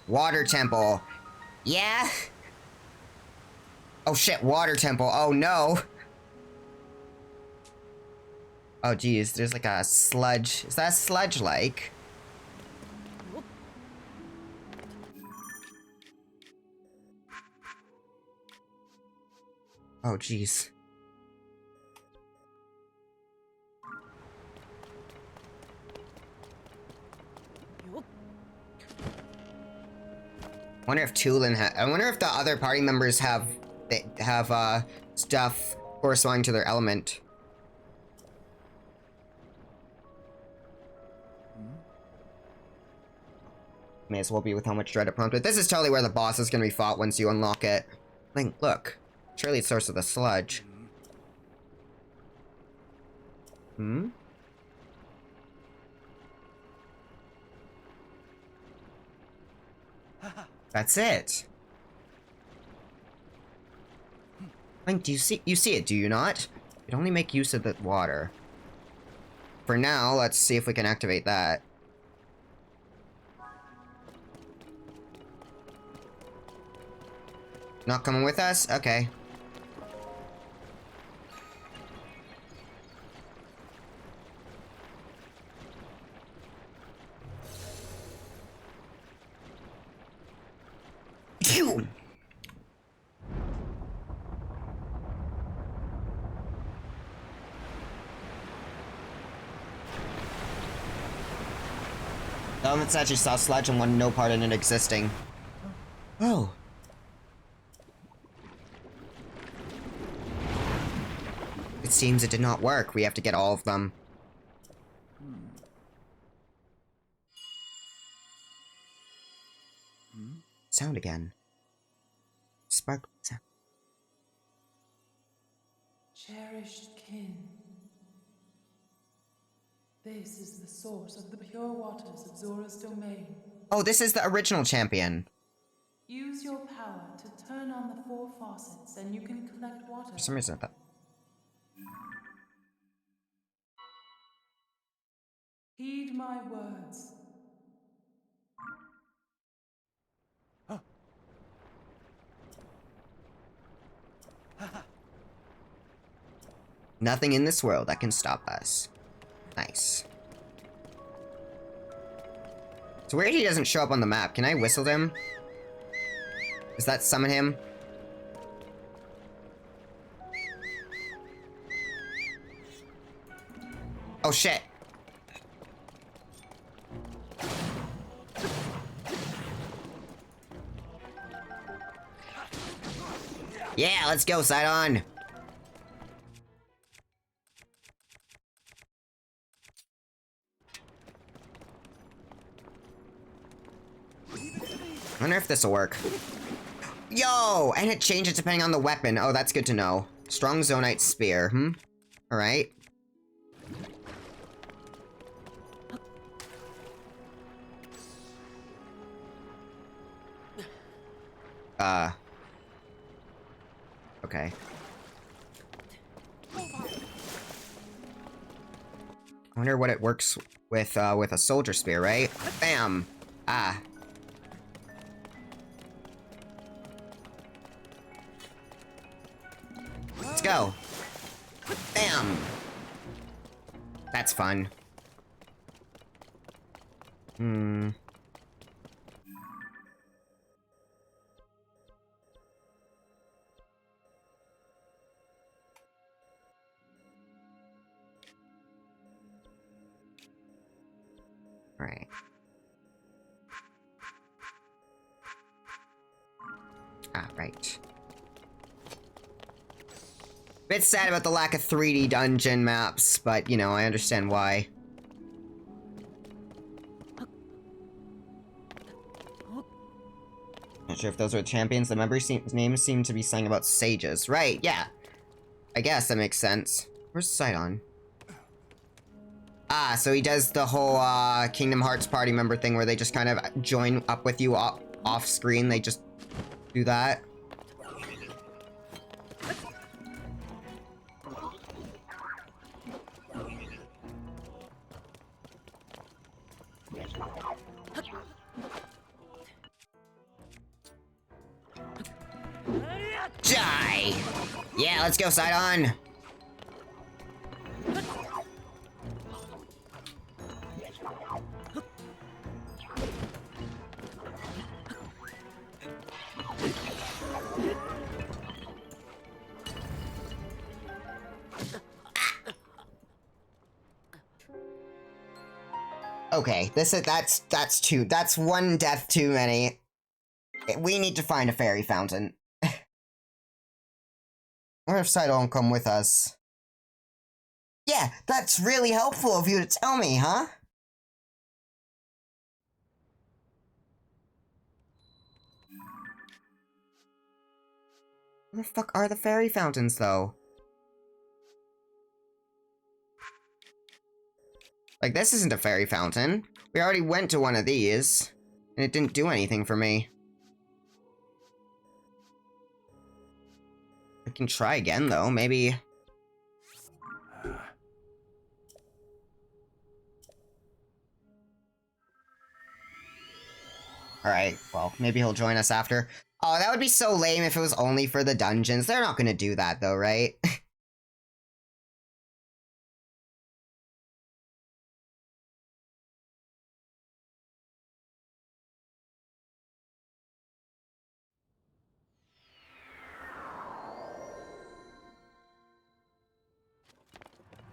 Water temple. Yeah? Oh shit, water temple. Oh no. Oh geez, there's like a sludge. Is that sludge-like? Oh jeez. Wonder if Tulin I wonder if the other party members have stuff corresponding to their element. May as well be with how much dread it prompted. This is totally where the boss is gonna be fought once you unlock it. Link, look. Surely it's source of the sludge. Hmm? That's it. Link, do you see it, do you not? You'd only make use of the water. For now, let's see if we can activate that. Not coming with us? Okay. Phew! The elements actually saw sludge and wanted no part in it existing. Oh. It seems it did not work. We have to get all of them. Sound again. Sparkle sound. Cherished kin. This is the source of the pure waters of Zora's domain. Oh, this is the original champion. Use your power to turn on the 4 faucets and you can collect water. For some reason I thought... Heed my words. Nothing in this world that can stop us. Nice. It's weird he doesn't show up on the map. Can I whistle him? Does that summon him? Oh shit! Yeah, let's go, Sidon! I wonder if this'll work. Yo! And it changes depending on the weapon. Oh, that's good to know. Strong Zonite Spear, Alright. Okay. I wonder what it works with a Soldier Spear, right? Bam! Ah. Let's go. Bam! That's fun. Alright. Ah, right. Bit sad about the lack of 3D dungeon maps, but, you know, I understand why. Not sure if those are the champions. The names seem to be saying about sages. Right, yeah. I guess that makes sense. Where's Sidon? Ah, so he does the whole, Kingdom Hearts party member thing where they just kind of join up with you off screen. They just do that. Die! Yeah, let's go, Sidon! Okay, that's one death too many. We need to find a fairy fountain. What if Sidon will come with us? Yeah, that's really helpful of you to tell me, huh? Where the fuck are the fairy fountains, though? Like, this isn't a fairy fountain. We already went to one of these, and it didn't do anything for me. I can try again, though. Maybe... Alright, well, maybe he'll join us after. Oh, that would be so lame if it was only for the dungeons. They're not gonna do that, though, right?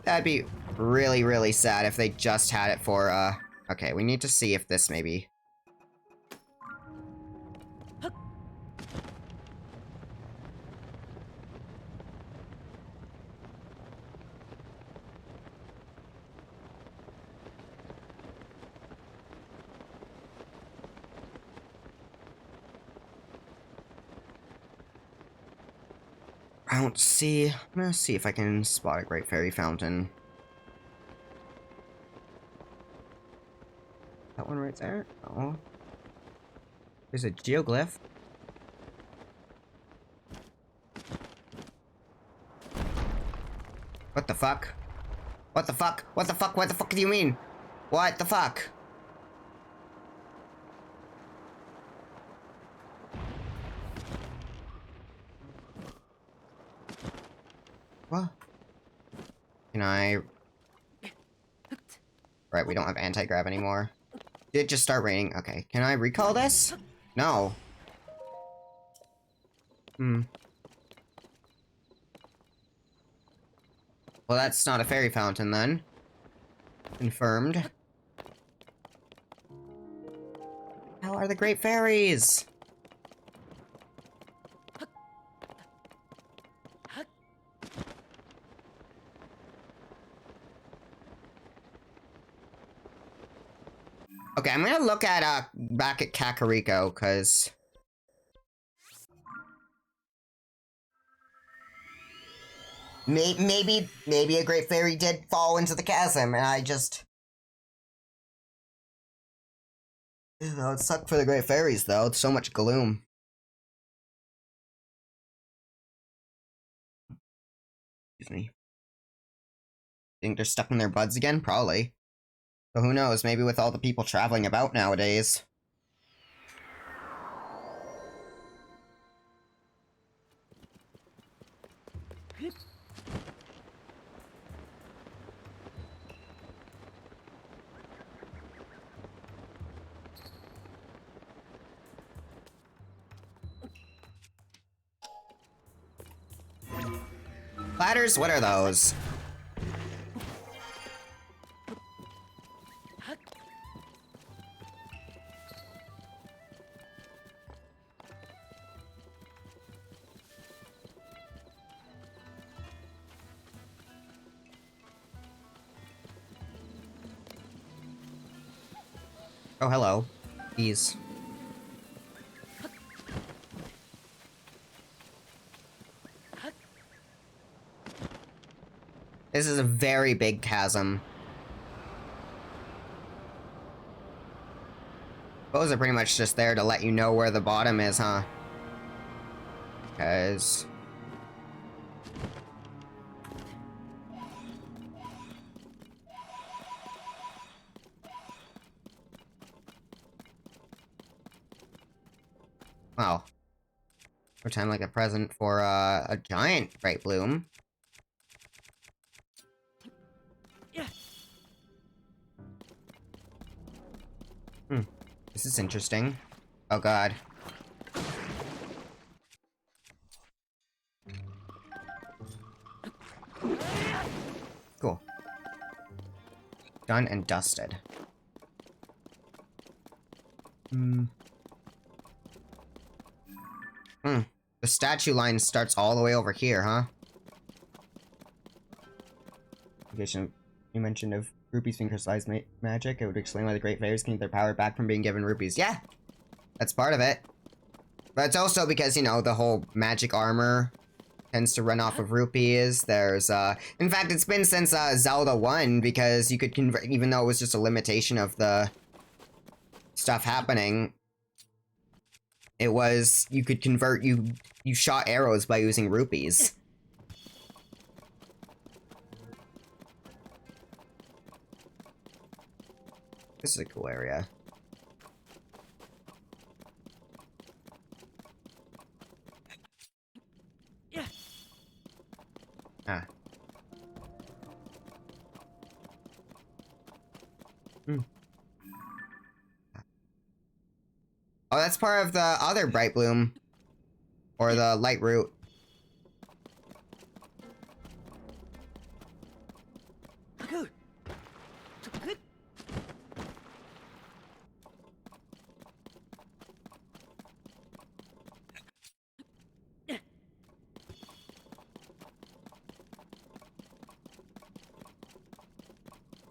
That'd be really, really sad if they just had it for, Okay, we need to see if this maybe... I don't see... I'm gonna see if I can spot a Great Fairy Fountain. That one right there? Oh. There's a geoglyph. What the fuck? What the fuck? What the fuck? What the fuck do you mean? What the fuck? What? Can I... Right, we don't have anti-grav anymore. Did it just start raining? Okay, can I recall this? No. Hmm. Well, that's not a fairy fountain, then. Confirmed. How are the great fairies? Okay, I'm gonna look at, back at Kakariko, cause... Maybe a great fairy did fall into the chasm, and I just... You know, it sucked for the great fairies, though. It's so much gloom. Excuse me. Think they're stuck in their buds again? Probably. But who knows, maybe with all the people traveling about nowadays. Platters? What are those? Oh, hello. Bees. This is a very big chasm. Those are pretty much just there to let you know where the bottom is, huh? Because... Wow. More time like a present for, a giant bright bloom. Hmm. This is interesting. Oh god. Cool. Done and dusted. Hmm. Hmm. The statue line starts all the way over here, huh? You mentioned of rupees being crystallized magic. It would explain why the great fairies can get their power back from being given rupees. Yeah! That's part of it. But it's also because, you know, the whole magic armor tends to run off of rupees. There's, in fact, it's been since, Zelda 1, because you could convert, even though it was just a limitation of the stuff happening, it was, you could convert, you shot arrows by using rupees. This is a cool area. Ah. Hmm. Oh, that's part of the other bright bloom. Or the light root.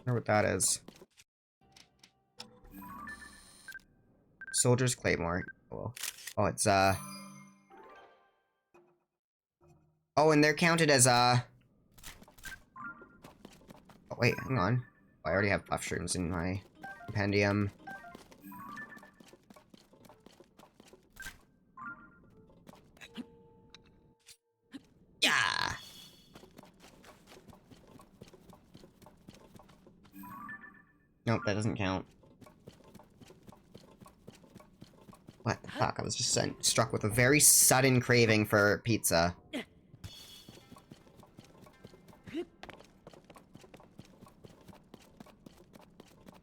I wonder what that is. Soldier's Claymore. Oh, it's, Oh, and they're counted as, Oh, wait, hang on. Oh, I already have puff shrooms in my compendium. Nope, that doesn't count. What the fuck? I was just struck with a very sudden craving for pizza.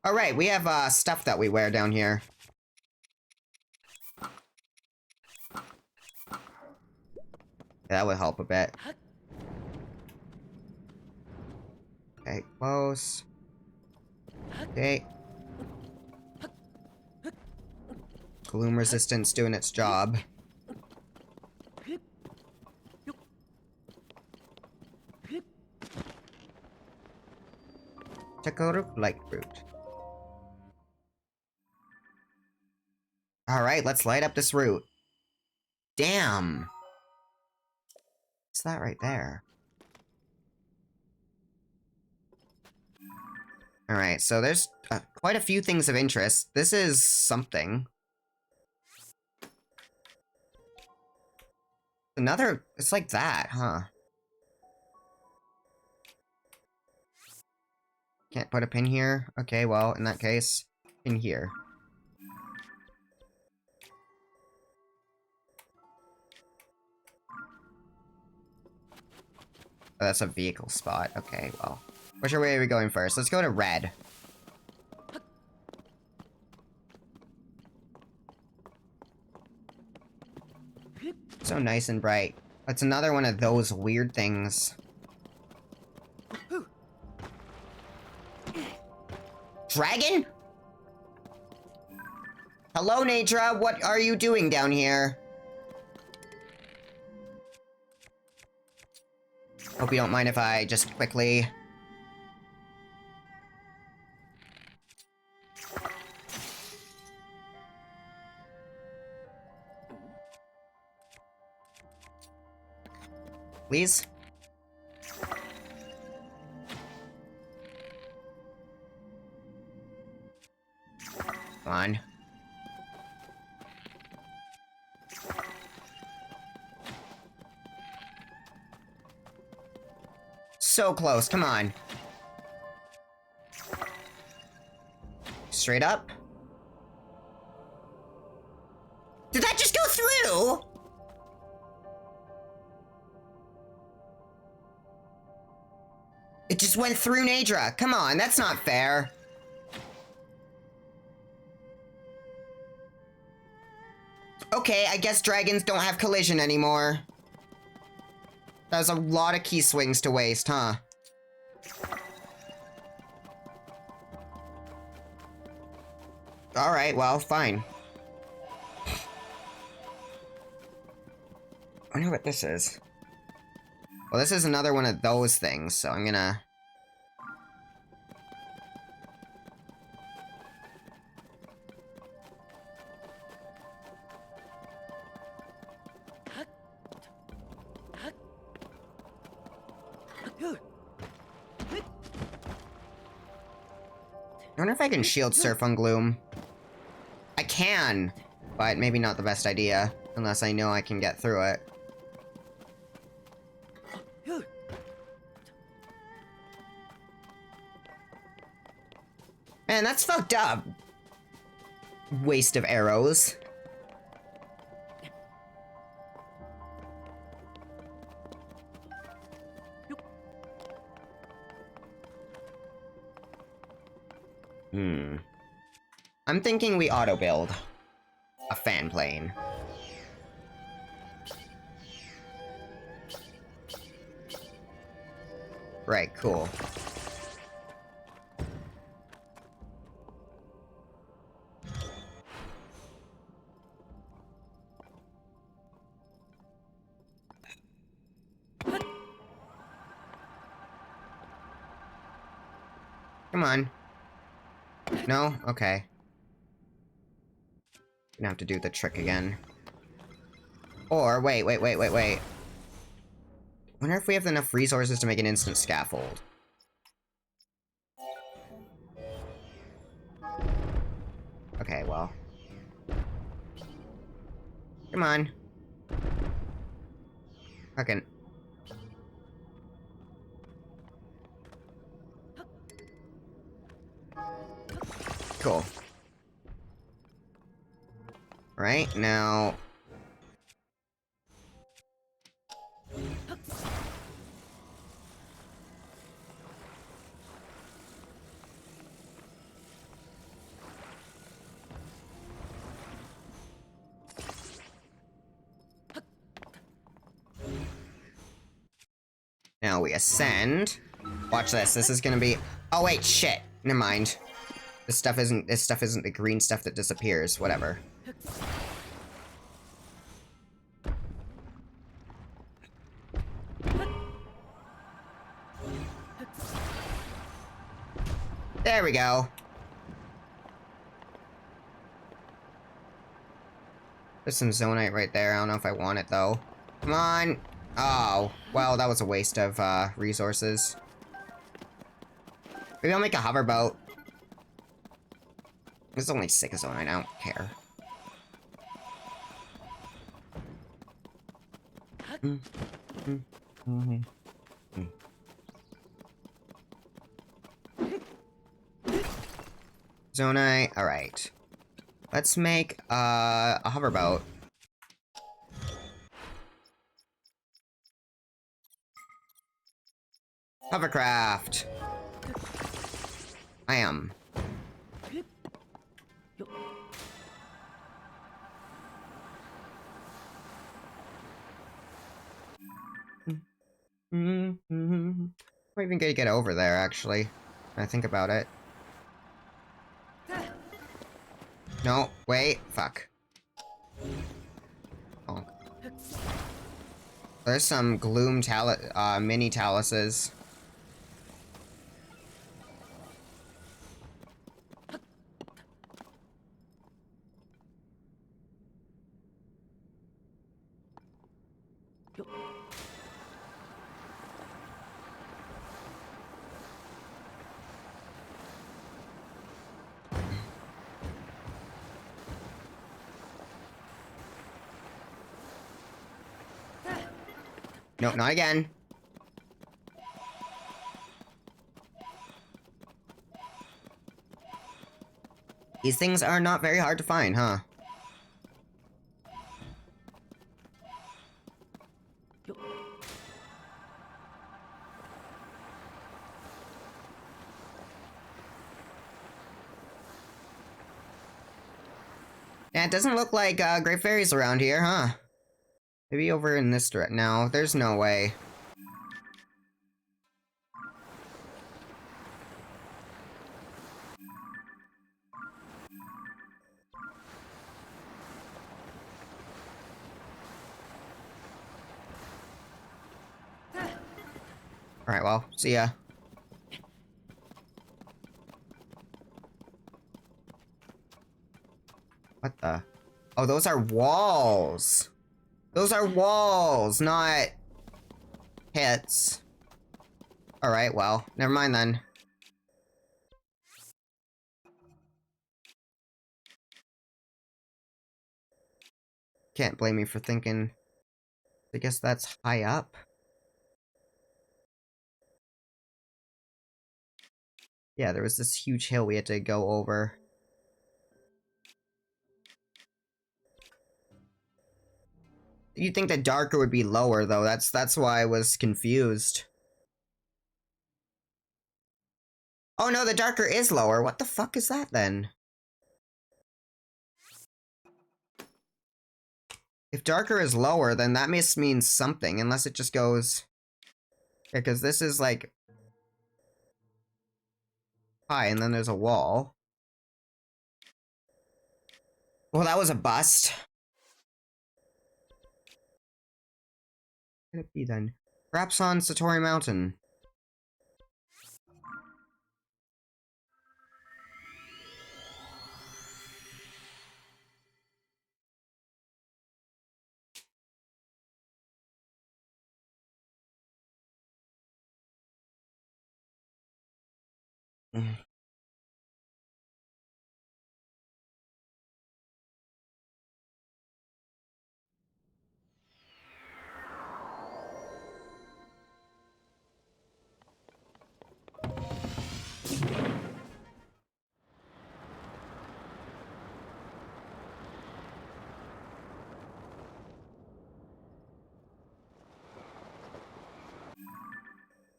Alright, we have, stuff that we wear down here. That would help a bit. Okay, close. Okay. Gloom resistance doing its job. Check out light root. Alright, let's light up this route. Damn! What's that right there? Alright, so there's quite a few things of interest. This is something. Another... It's like that, huh? Can't put a pin here? Okay, well, in that case, pin here. Oh, that's a vehicle spot. Okay, well. Which way are we going first? Let's go to red. So nice and bright. That's another one of those weird things. Dragon? Hello, Nadra. What are you doing down here? Hope you don't mind if I just quickly... Please? Come on. So close, come on. Straight up. Did that just go through? It just went through Nadra. Come on, that's not fair. Okay, I guess dragons don't have collision anymore. That was a lot of key swings to waste, huh? Alright, well, fine. I wonder what this is. Well, this is another one of those things, so I'm gonna... I wonder if I can shield surf on Gloom. I can, but maybe not the best idea, unless I know I can get through it. Man, that's fucked up. Waste of arrows. I'm thinking we auto-build a fan plane. Right, cool. Come on. No? Okay. Gonna have to do the trick again. Or, wait. Wonder if we have enough resources to make an instant scaffold. Okay, well. Come on. Fucking. cool. Right, now... Now we ascend. Watch this. This is gonna be... Oh wait, shit. Never mind. This stuff isn't the green stuff that disappears. Whatever. There we go. There's some zonite right there. I don't know if I want it though. Come on. Oh, well, that was a waste of resources. Maybe I'll make a hoverboat. This is only 6 zonite. I don't care. Zonite. All right. Let's make a hoverboat. Hovercraft. I am. I'm even gonna get over there, actually. When I think about it. No, wait, fuck. Oh. There's some gloom mini taluses. No, not again. These things are not very hard to find, huh? Yeah, it doesn't look like great fairies around here, huh? Maybe over in this direction. No, there's no way. Alright, well, see ya. What the? Oh, those are walls! Those are walls, not hits. Alright, well, never mind then. Can't blame me for thinking. I guess that's high up. Yeah, there was this huge hill we had to go over. You'd think that darker would be lower, though. That's why I was confused. Oh no, the darker is lower. What the fuck is that, then? If darker is lower, then that must mean something, unless it just goes... Because this is, like... high, and then there's a wall. Well, that was a bust. What could it be, then? Perhaps on Satori Mountain. Mm.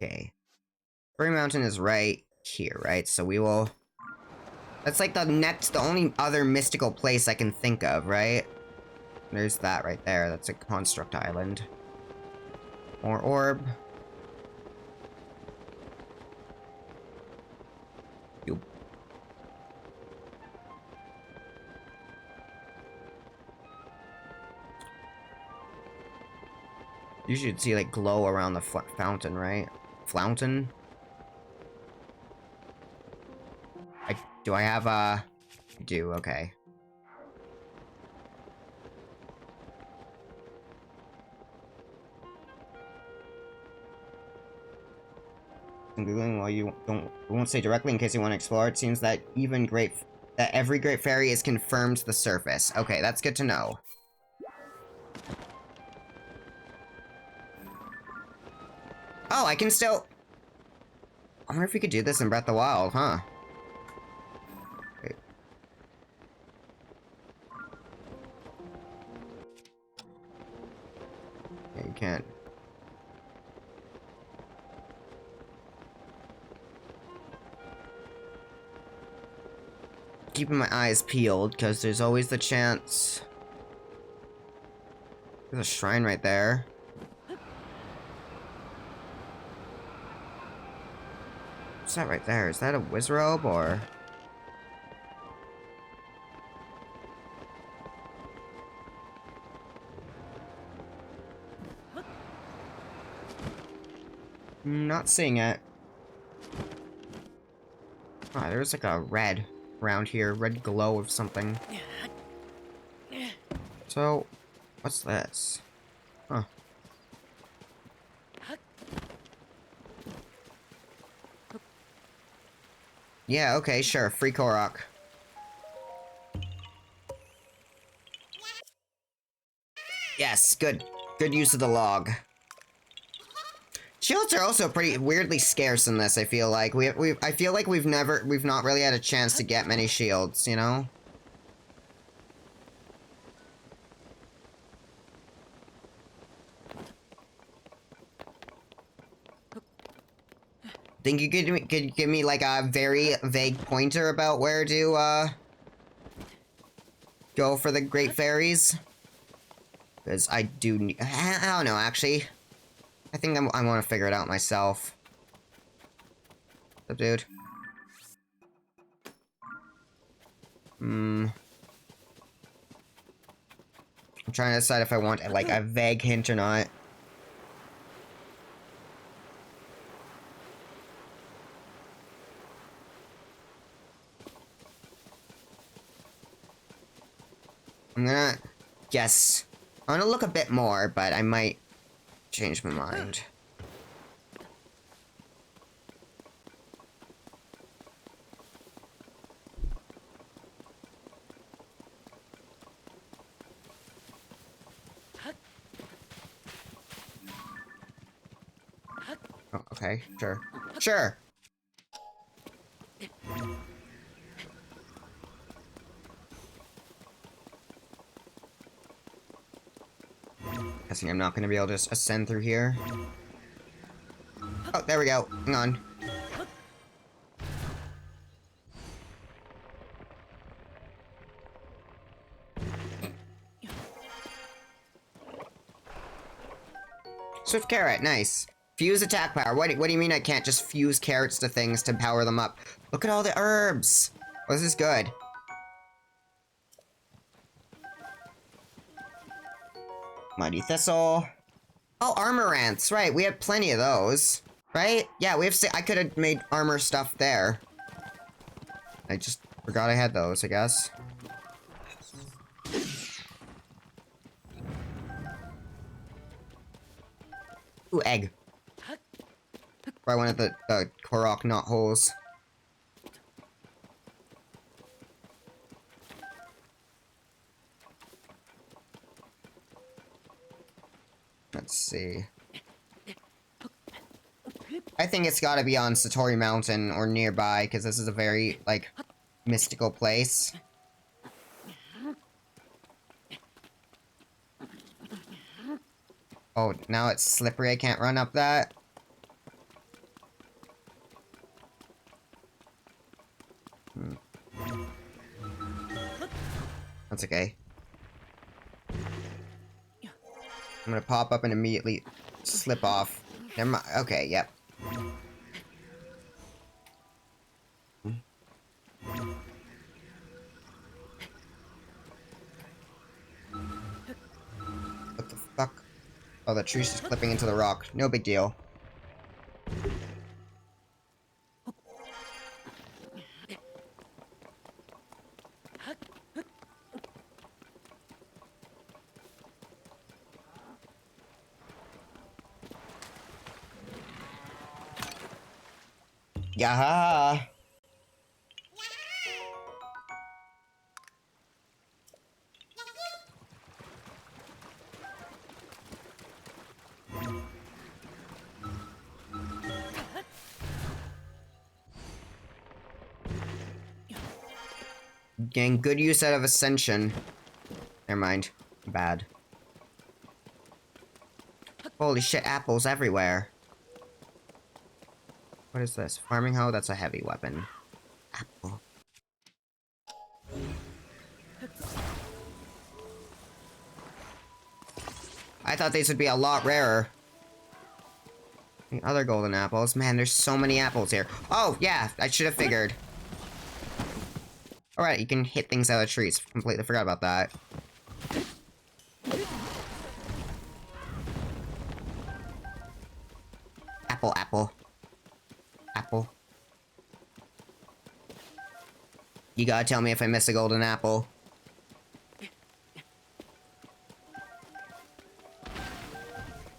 Okay. Fairy Mountain is right here, right? So we will... That's like the only other mystical place I can think of, right? There's that right there. That's a construct island. More orb. You. You should see like glow around the fountain, right? Fountain? Do I have a... I do, okay. I'm Googling while you won't say directly in case you want to explore. It seems that that every great fairy is confirmed to the surface. Okay, that's good to know. Oh, I can still... I wonder if we could do this in Breath of the Wild, huh? Wait. Yeah, you can't. Keeping my eyes peeled, because there's always the chance... There's a shrine right there. What's that right there? Is that a Wizrobe, or...? Not seeing it. Ah, there's like a red around here. Red glow of something. So, what's this? Huh. Yeah, okay, sure. Free Korok. Yes, good. Good use of the log. Shields are also pretty weirdly scarce in this, I feel like. I feel like we've not really had a chance to get many shields, you know? Think you could give me like a very vague pointer about where to go for the Great Fairies? Because I do I don't know, actually. I think I want to figure it out myself. What's up, dude? I'm trying to decide if I want like a vague hint or not. I'm gonna guess. I'm gonna look a bit more, but I might change my mind. Oh, okay, sure. Sure! Guessing I'm not gonna be able to just ascend through here. Oh, there we go. Hang on. Swift carrot, nice. Fuse attack power. What do you mean I can't just fuse carrots to things to power them up? Look at all the herbs! Well, this is good. Mighty Thistle. Oh, armorants, right. We had plenty of those. Right? Yeah, we have... I could have made armor stuff there. I just forgot I had those, I guess. Ooh, egg. Or I wanted the Korok knot holes. Let's see. I think it's gotta be on Satori Mountain or nearby, because this is a very, like, mystical place. Oh, now it's slippery, I can't run up that? That's okay. I'm gonna pop up and immediately slip off. Never mind. Okay, yep. What the fuck? Oh, the tree's just clipping into the rock. No big deal. Yaha! Getting good use out of Ascension. Never mind. Bad. Holy shit, apples everywhere. What is this? Farming hoe? That's a heavy weapon. Apple. I thought these would be a lot rarer. The other golden apples. Man, there's so many apples here. Oh, yeah, I should have figured. Alright, you can hit things out of trees. Completely forgot about that. Apple, apple. Apple. You gotta tell me if I miss a golden apple.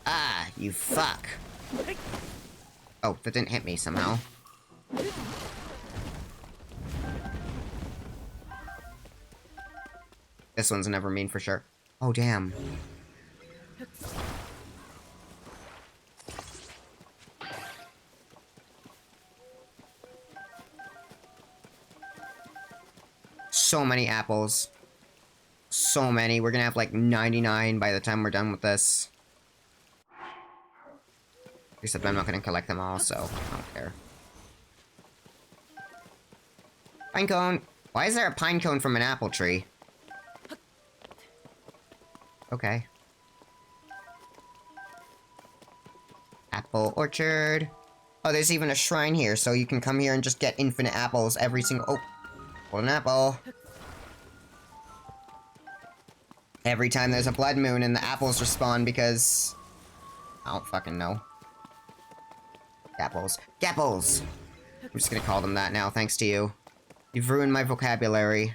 Ah, you fuck. Oh, that didn't hit me somehow. This one's never mean for sure. Oh, damn. So many apples. So many. We're gonna have like 99 by the time we're done with this. Except I'm not gonna collect them all, so I don't care. Pine cone! Why is there a pine cone from an apple tree? Okay. Apple orchard. Oh, there's even a shrine here, so you can come here and just get infinite apples every single- oh! Golden apple. Every time there's a blood moon and the apples respawn because... I don't fucking know. Gapples. Gapples! I'm just gonna call them that now, thanks to you. You've ruined my vocabulary.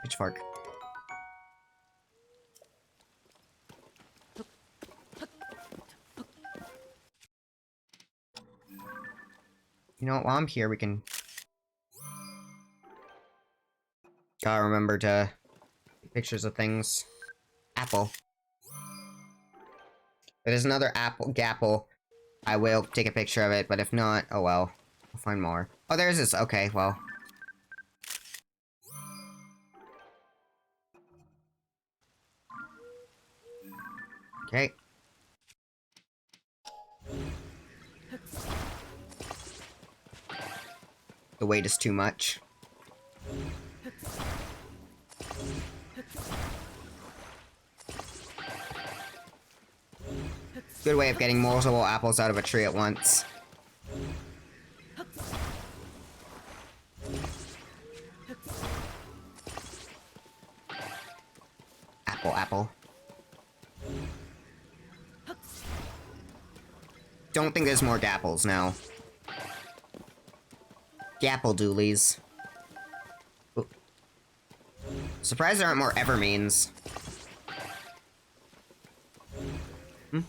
Pitchfork. You know what, while I'm here, we can... Gotta remember to... take pictures of things. Apple. If there's another apple, gapple, I will take a picture of it, but if not, oh well. I'll find more. Oh, there's this. Okay, well. Okay. The weight is too much. Good way of getting multiple apples out of a tree at once. Apple, apple. Don't think there's more gapples now. Gapple doolies. Ooh. Surprised there aren't more evermeans. Hmm?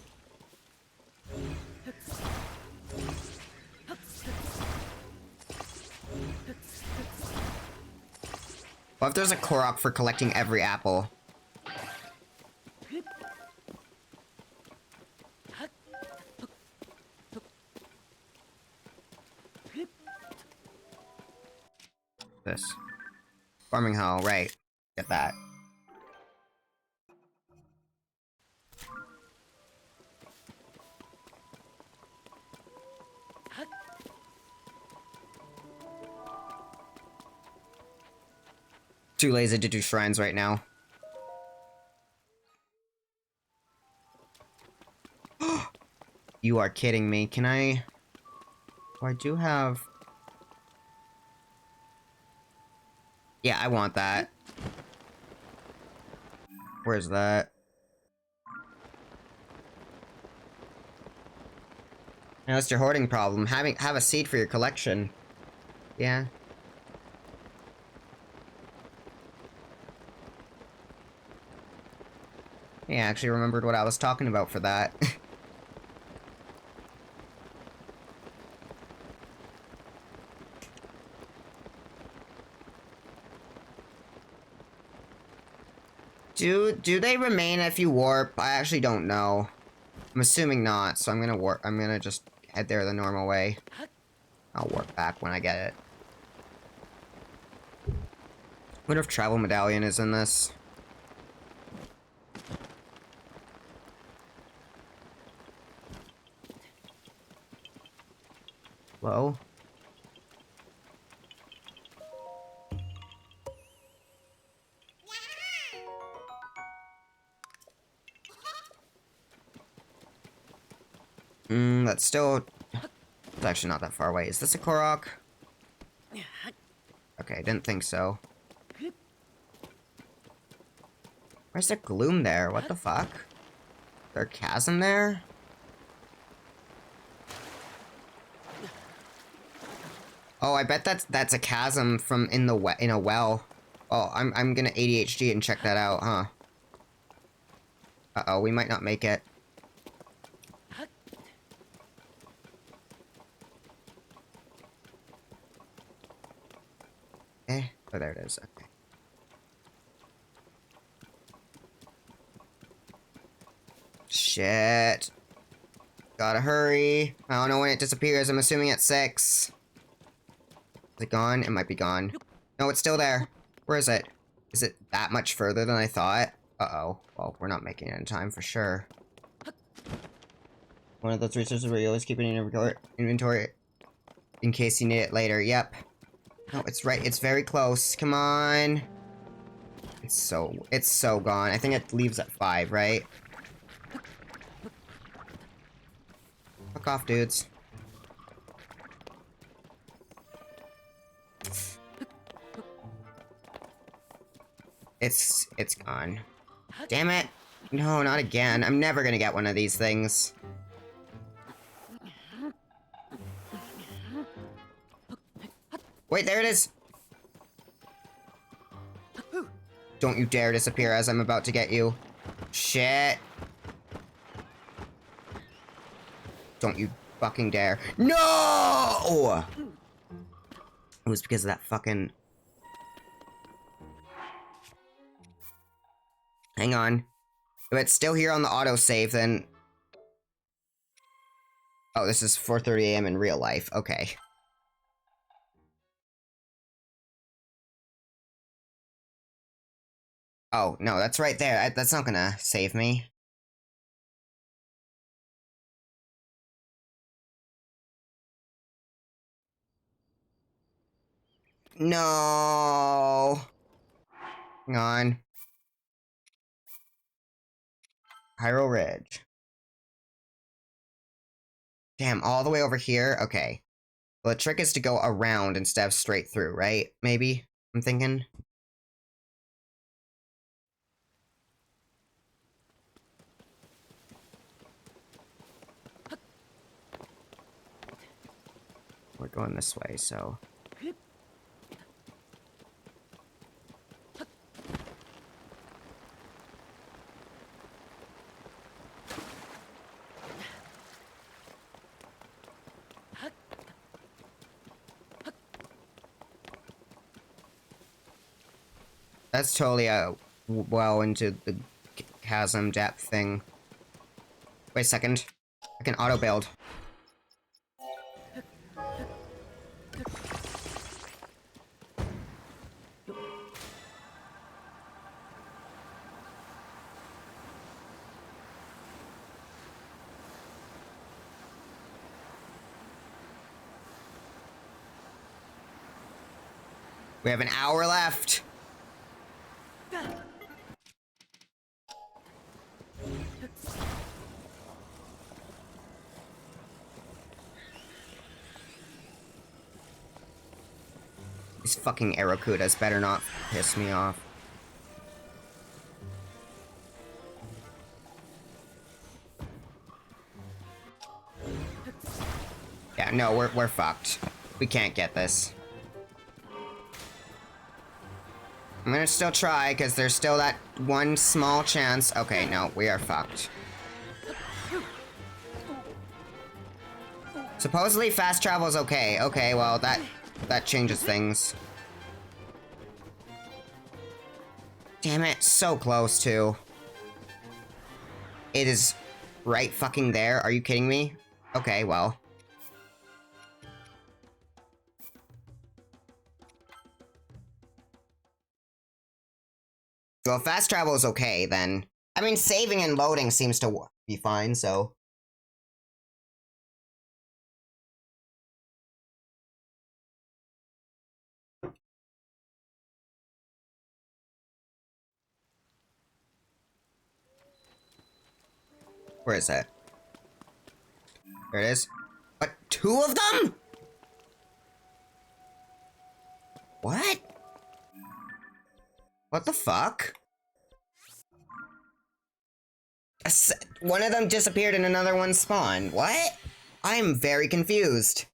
What if there's a Korok for collecting every apple? This. Farming hoe, right. Get that. Too lazy to do shrines right now. You are kidding me. Can I... Oh, I do have... Yeah, I want that. Where's that? Now, that's your hoarding problem. Have a seed for your collection. Yeah. Yeah, I actually remembered what I was talking about for that. Do they remain if you warp? I actually don't know. I'm assuming not, so I'm gonna warp. I'm gonna just head there the normal way. I'll warp back when I get it. Wonder if travel medallion is in this. Hello? That's still... It's actually not that far away. Is this a Korok? Okay, didn't think so. Where's the gloom there? What the fuck? Is there a chasm there? Oh, I bet that's a chasm from in a well. Oh, I'm gonna ADHD and check that out, huh? Uh-oh, we might not make it. Oh, there it is. Okay. Shit. Gotta hurry. I don't know when it disappears. I'm assuming at 6. Is it gone? It might be gone. No, it's still there. Where is it? Is it that much further than I thought? Uh-oh. Well, we're not making it in time for sure. One of those resources where you always keep it in your inventory in case you need it later. Yep. No, it's right. It's very close. Come on. It's so gone. I think it leaves at 5, right? Fuck off, dudes. It's gone. Damn it. No, not again. I'm never gonna get one of these things. Wait, there it is! Don't you dare disappear as I'm about to get you. Shit. Don't you fucking dare. No! It was because of that fucking... Hang on. If it's still here on the autosave, then... Oh, this is 4:30 a.m. in real life. Okay. Oh, no, that's right there. That's not gonna save me. No. Hang on. Hyrule Ridge. Damn, all the way over here? Okay. Well, the trick is to go around instead of straight through, right? Maybe? I'm thinking. We're going this way, so... That's totally well into the chasm depth thing. Wait a second. I can auto build. We have an hour left. These fucking Arakudas better not piss me off. Yeah, no, we're fucked. We can't get this. I'm gonna still try, because there's still that one small chance. Okay, no, we are fucked. Supposedly fast travel is okay. Okay, well, that changes things. Damn it, so close, too. It is right fucking there. Are you kidding me? Okay, well. Well, fast travel is okay, then. I mean, saving and loading seems to be fine, so... Where is that? There it is. What? 2 of them?! What? What the fuck? One of them disappeared and another one spawned. What? I'm very confused.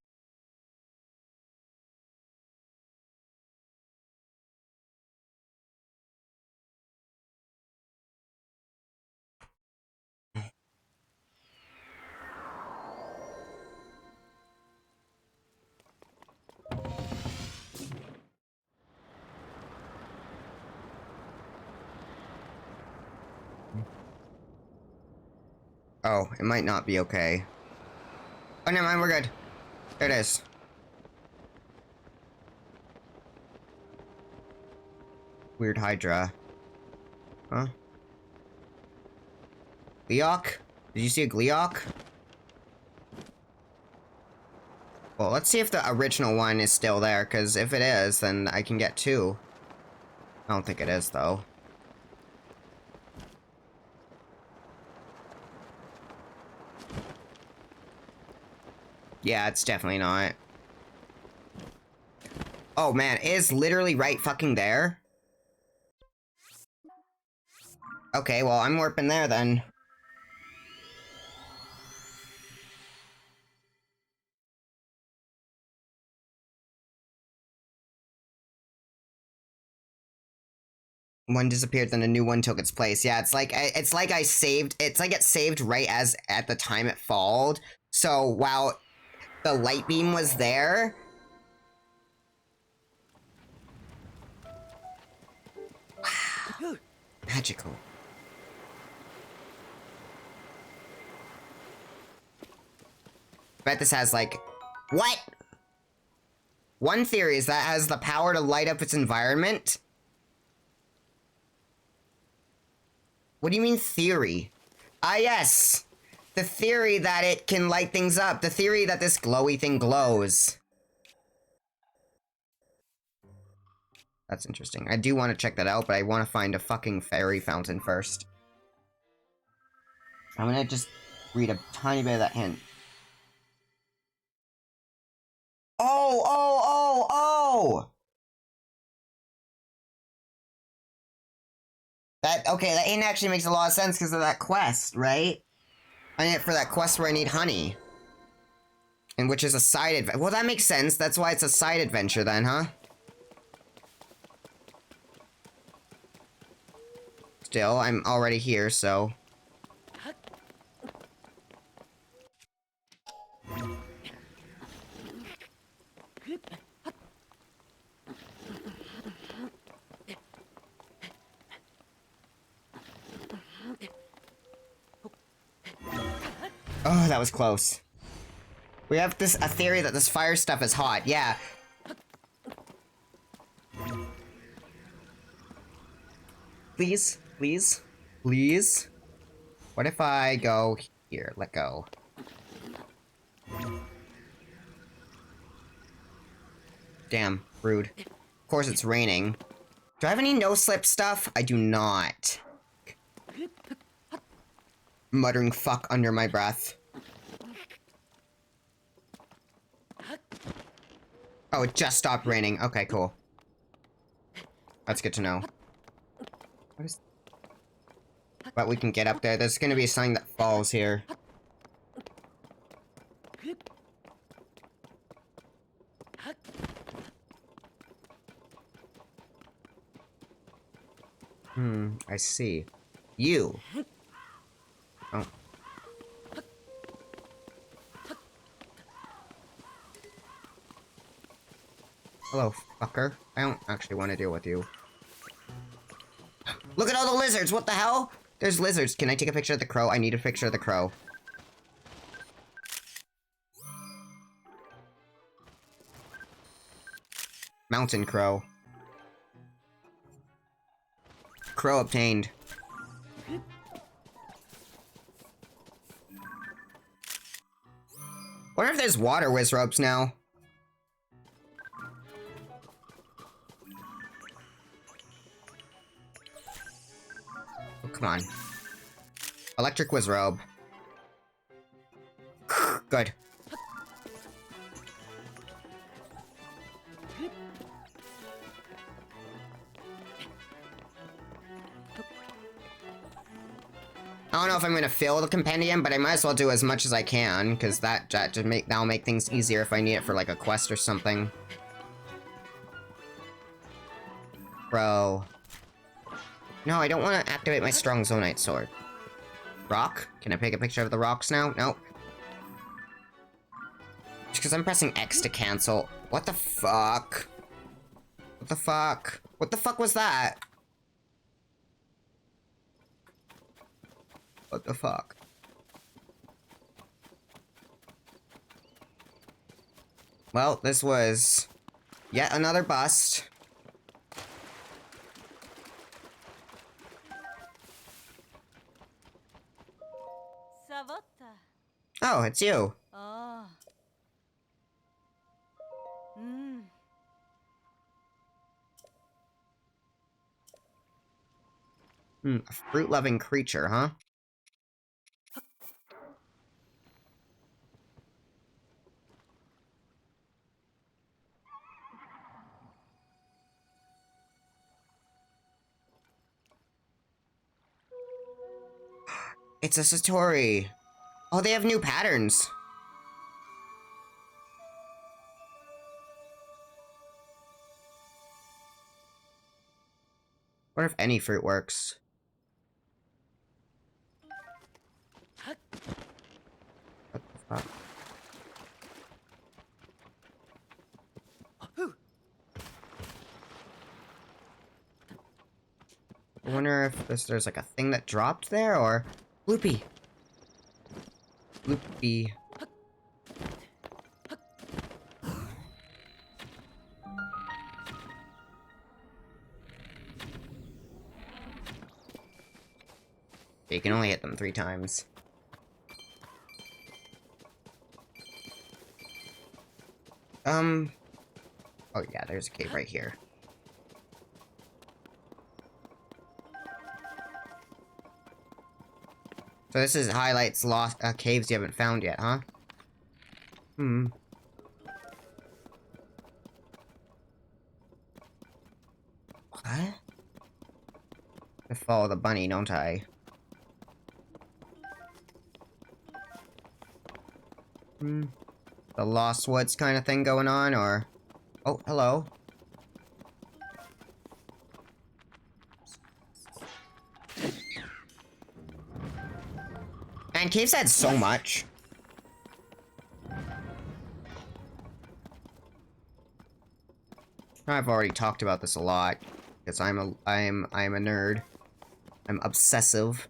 Oh, it might not be okay. Oh, never mind, we're good. There it is. Weird Hydra. Huh? Gleok? Did you see a Gleok? Well, let's see if the original one is still there, because if it is, then I can get 2. I don't think it is, though. Yeah, it's definitely not. Oh man, it is literally right fucking there. Okay, well, I'm warping there then. One disappeared, then a new one took its place. Yeah, it's like I saved. It's like it saved right as at the time it falled. So while the light beam was there. Wow. Magical. Bet this has like... What? One theory is that it has the power to light up its environment. What do you mean theory? Ah yes! The theory that it can light things up. The theory that this glowy thing glows. That's interesting. I do want to check that out, but I want to find a fucking fairy fountain first. I'm gonna just read a tiny bit of that hint. Oh, oh, oh, oh! Okay, that hint actually makes a lot of sense because of that quest, right? I need it for that quest where I need honey. And which is a side adventure. Well, that makes sense. That's why it's a side adventure then, huh? Still, I'm already here, so... Oh, that was close. We have a theory that this fire stuff is hot, yeah. Please, please, please. What if I go here? Let go. Damn, rude. Of course it's raining. Do I have any no-slip stuff? I do not. Muttering fuck under my breath. Oh, it just stopped raining. Okay, cool. That's good to know. What is... But we can get up there. There's gonna be something that falls here. I see. You. Oh. Hello, fucker. I don't actually want to deal with you. Look at all the lizards! What the hell? There's lizards. Can I take a picture of the crow? I need a picture of the crow. Mountain crow. Crow obtained. Wonder if there's water whiz ropes now. Oh, come on. Electric whiz robe. Good. I don't know if I'm gonna fill the compendium, but I might as well do as much as I can, because that'll make things easier if I need it for like a quest or something. Bro. No, I don't want to activate my strong zonite sword. Rock? Can I take a picture of the rocks now? Nope. Just because I'm pressing X to cancel. What the fuck? What the fuck? What the fuck was that? What the fuck? Well, this was yet another bust. Oh, it's you. Ah. A fruit-loving creature, huh? It's a Satori. Oh, they have new patterns. What if any fruit works? What the fuck? I wonder if there's like a thing that dropped there, or... Loopy! Loopy. You can only hit them 3 times. Oh yeah, there's a cave right here. So this is highlights lost caves you haven't found yet, huh? What? I follow the bunny, don't I? The Lost Woods kind of thing going on, or... Oh, hello. Man, caves had so much. I've already talked about this a lot, because I'm a nerd. I'm obsessive.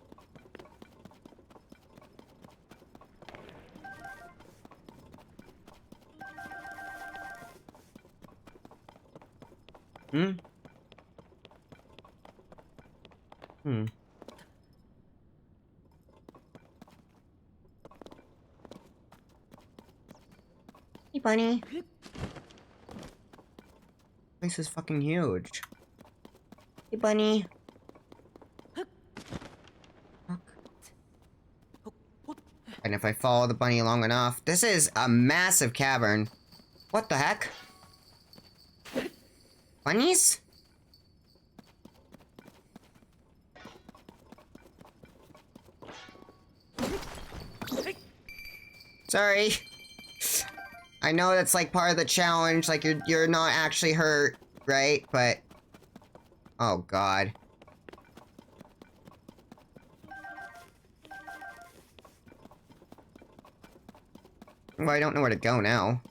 Hey, bunny. This is fucking huge. Hey, bunny. And if I follow the bunny long enough... This is a massive cavern. What the heck? Bunnies? Sorry. I know that's like part of the challenge, like you're not actually hurt, right? But oh god. Well, I don't know where to go now.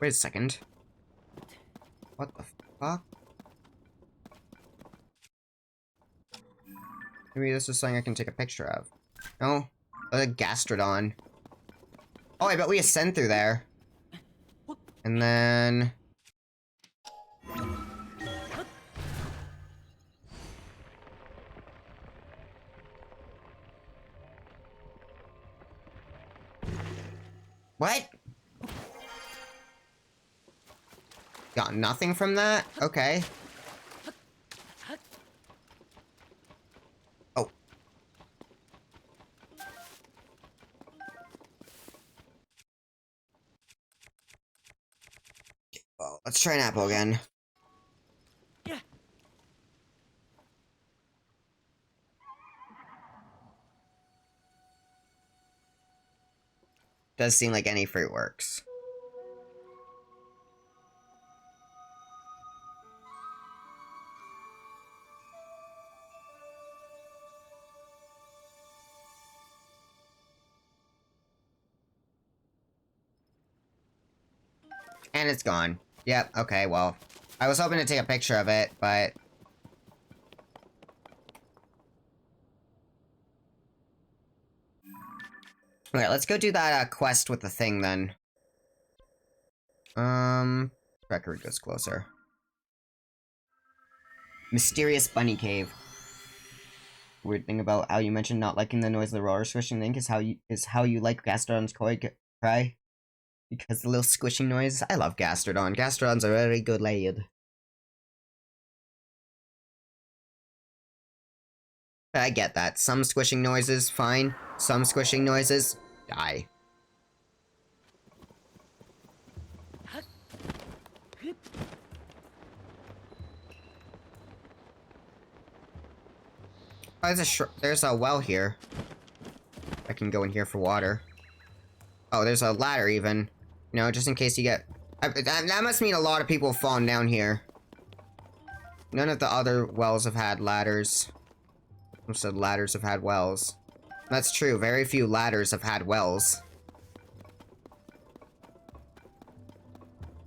Wait a second. What the fuck? Maybe this is something I can take a picture of. No? A gastrodon. Oh, I bet we ascend through there. And then... What? Got nothing from that? Okay. Oh. Well, let's try an apple again. Does seem like any fruit works. And it's gone. Yep, okay, well. I was hoping to take a picture of it, but... Okay, let's go do that quest with the thing, then. Record goes closer. Mysterious Bunny Cave. Weird thing about how you mentioned not liking the noise of the roller squishing link is how you like Gastrodon's cry. Because the little squishing noise. I love Gastrodon. Gastrodon's a very good lad. I get that. Some squishing noises, fine. Some squishing noises, die. Oh, there's a well here. I can go in here for water. Oh, there's a ladder even. You know, just in case you get... that must mean a lot of people have fallen down here. None of the other wells have had ladders. Most of the ladders have had wells. That's true, very few ladders have had wells.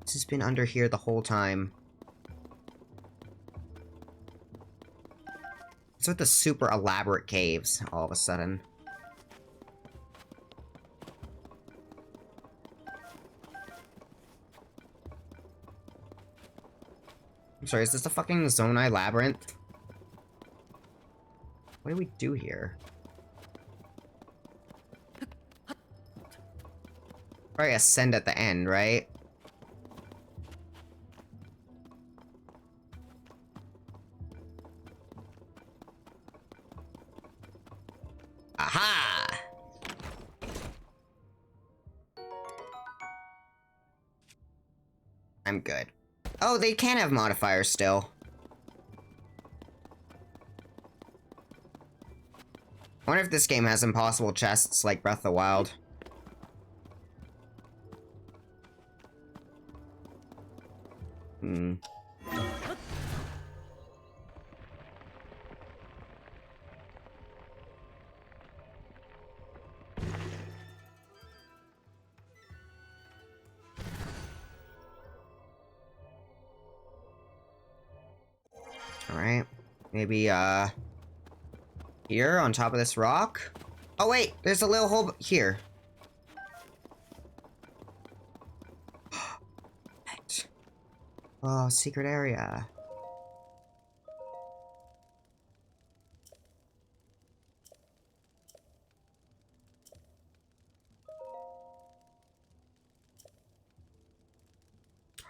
This has been under here the whole time. What's with the super elaborate caves, all of a sudden? I'm sorry, is this the fucking Zonai Labyrinth? What do we do here? Probably ascend at the end, right? Aha! I'm good. Oh, they can have modifiers still. I wonder if this game has impossible chests like Breath of the Wild. Hmm. Alright. Maybe, here, on top of this rock? Oh, wait! There's a little hole here. Oh, secret area.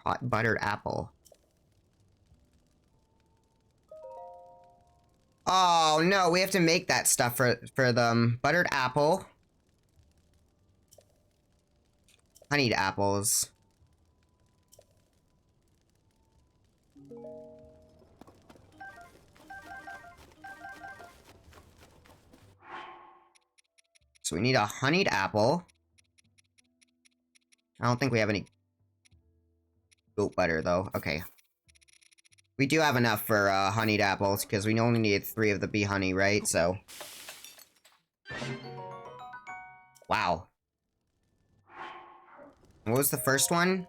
Hot buttered apple. Oh, no, we have to make that stuff for them. Buttered apple. Honeyed apples. So we need a honeyed apple. I don't think we have any goat butter, though. Okay. We do have enough for honeyed apples, because we only needed 3 of the bee honey, right? So... Wow. What was the first one?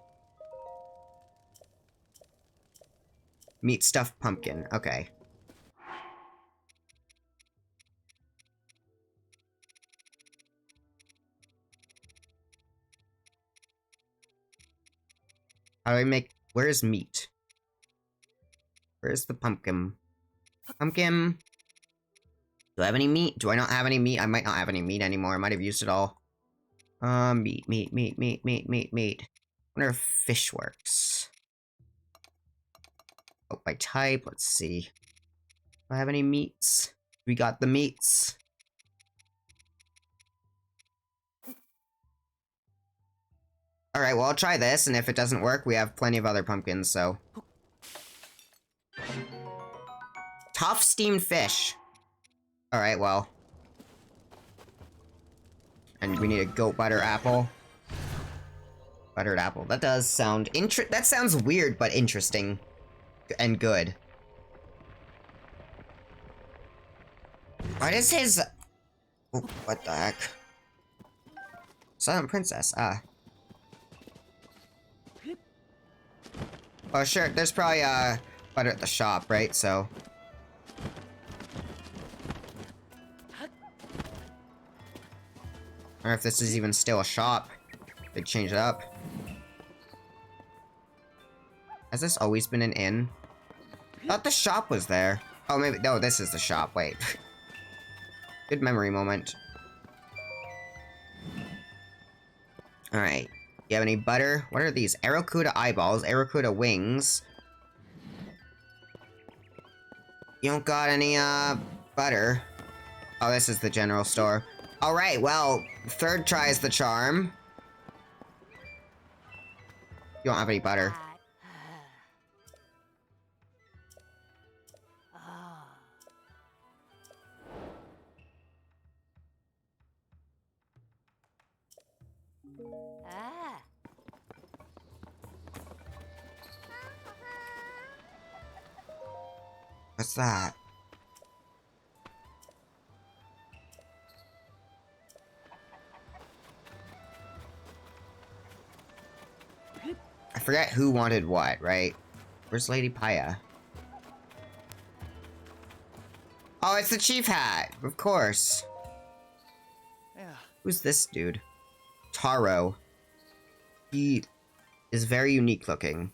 Meat stuffed pumpkin. Okay. How do I make... Where's meat? Where's the pumpkin? Pumpkin... Do I have any meat? Do I not have any meat? I might not have any meat anymore. I might have used it all. Meat. Wonder if fish works. Oh, by type, let's see. Do I have any meats? We got the meats. Alright, well, I'll try this, and if it doesn't work, we have plenty of other pumpkins, so... Tough steamed fish. Alright, well. And we need a goat butter apple. Buttered apple. That does sound that sounds weird, but interesting. And good. Why does his... Oh, what the heck? Silent Princess, Oh, sure, there's probably, butter at the shop, right? So... I don't know if this is even still a shop. They changed it up. Has this always been an inn? I thought the shop was there. Oh, maybe... No, this is the shop. Wait. Good memory moment. Alright. You have any butter? What are these? Aracuda eyeballs, Aracuda wings. You don't got any, butter. Oh, this is the general store. Alright, well, third try is the charm. You don't have any butter. What's that? I forget who wanted what, right? Where's Lady Paya? Oh, it's the chief hat! Of course. Yeah. Who's this dude? Taro. He is very unique looking.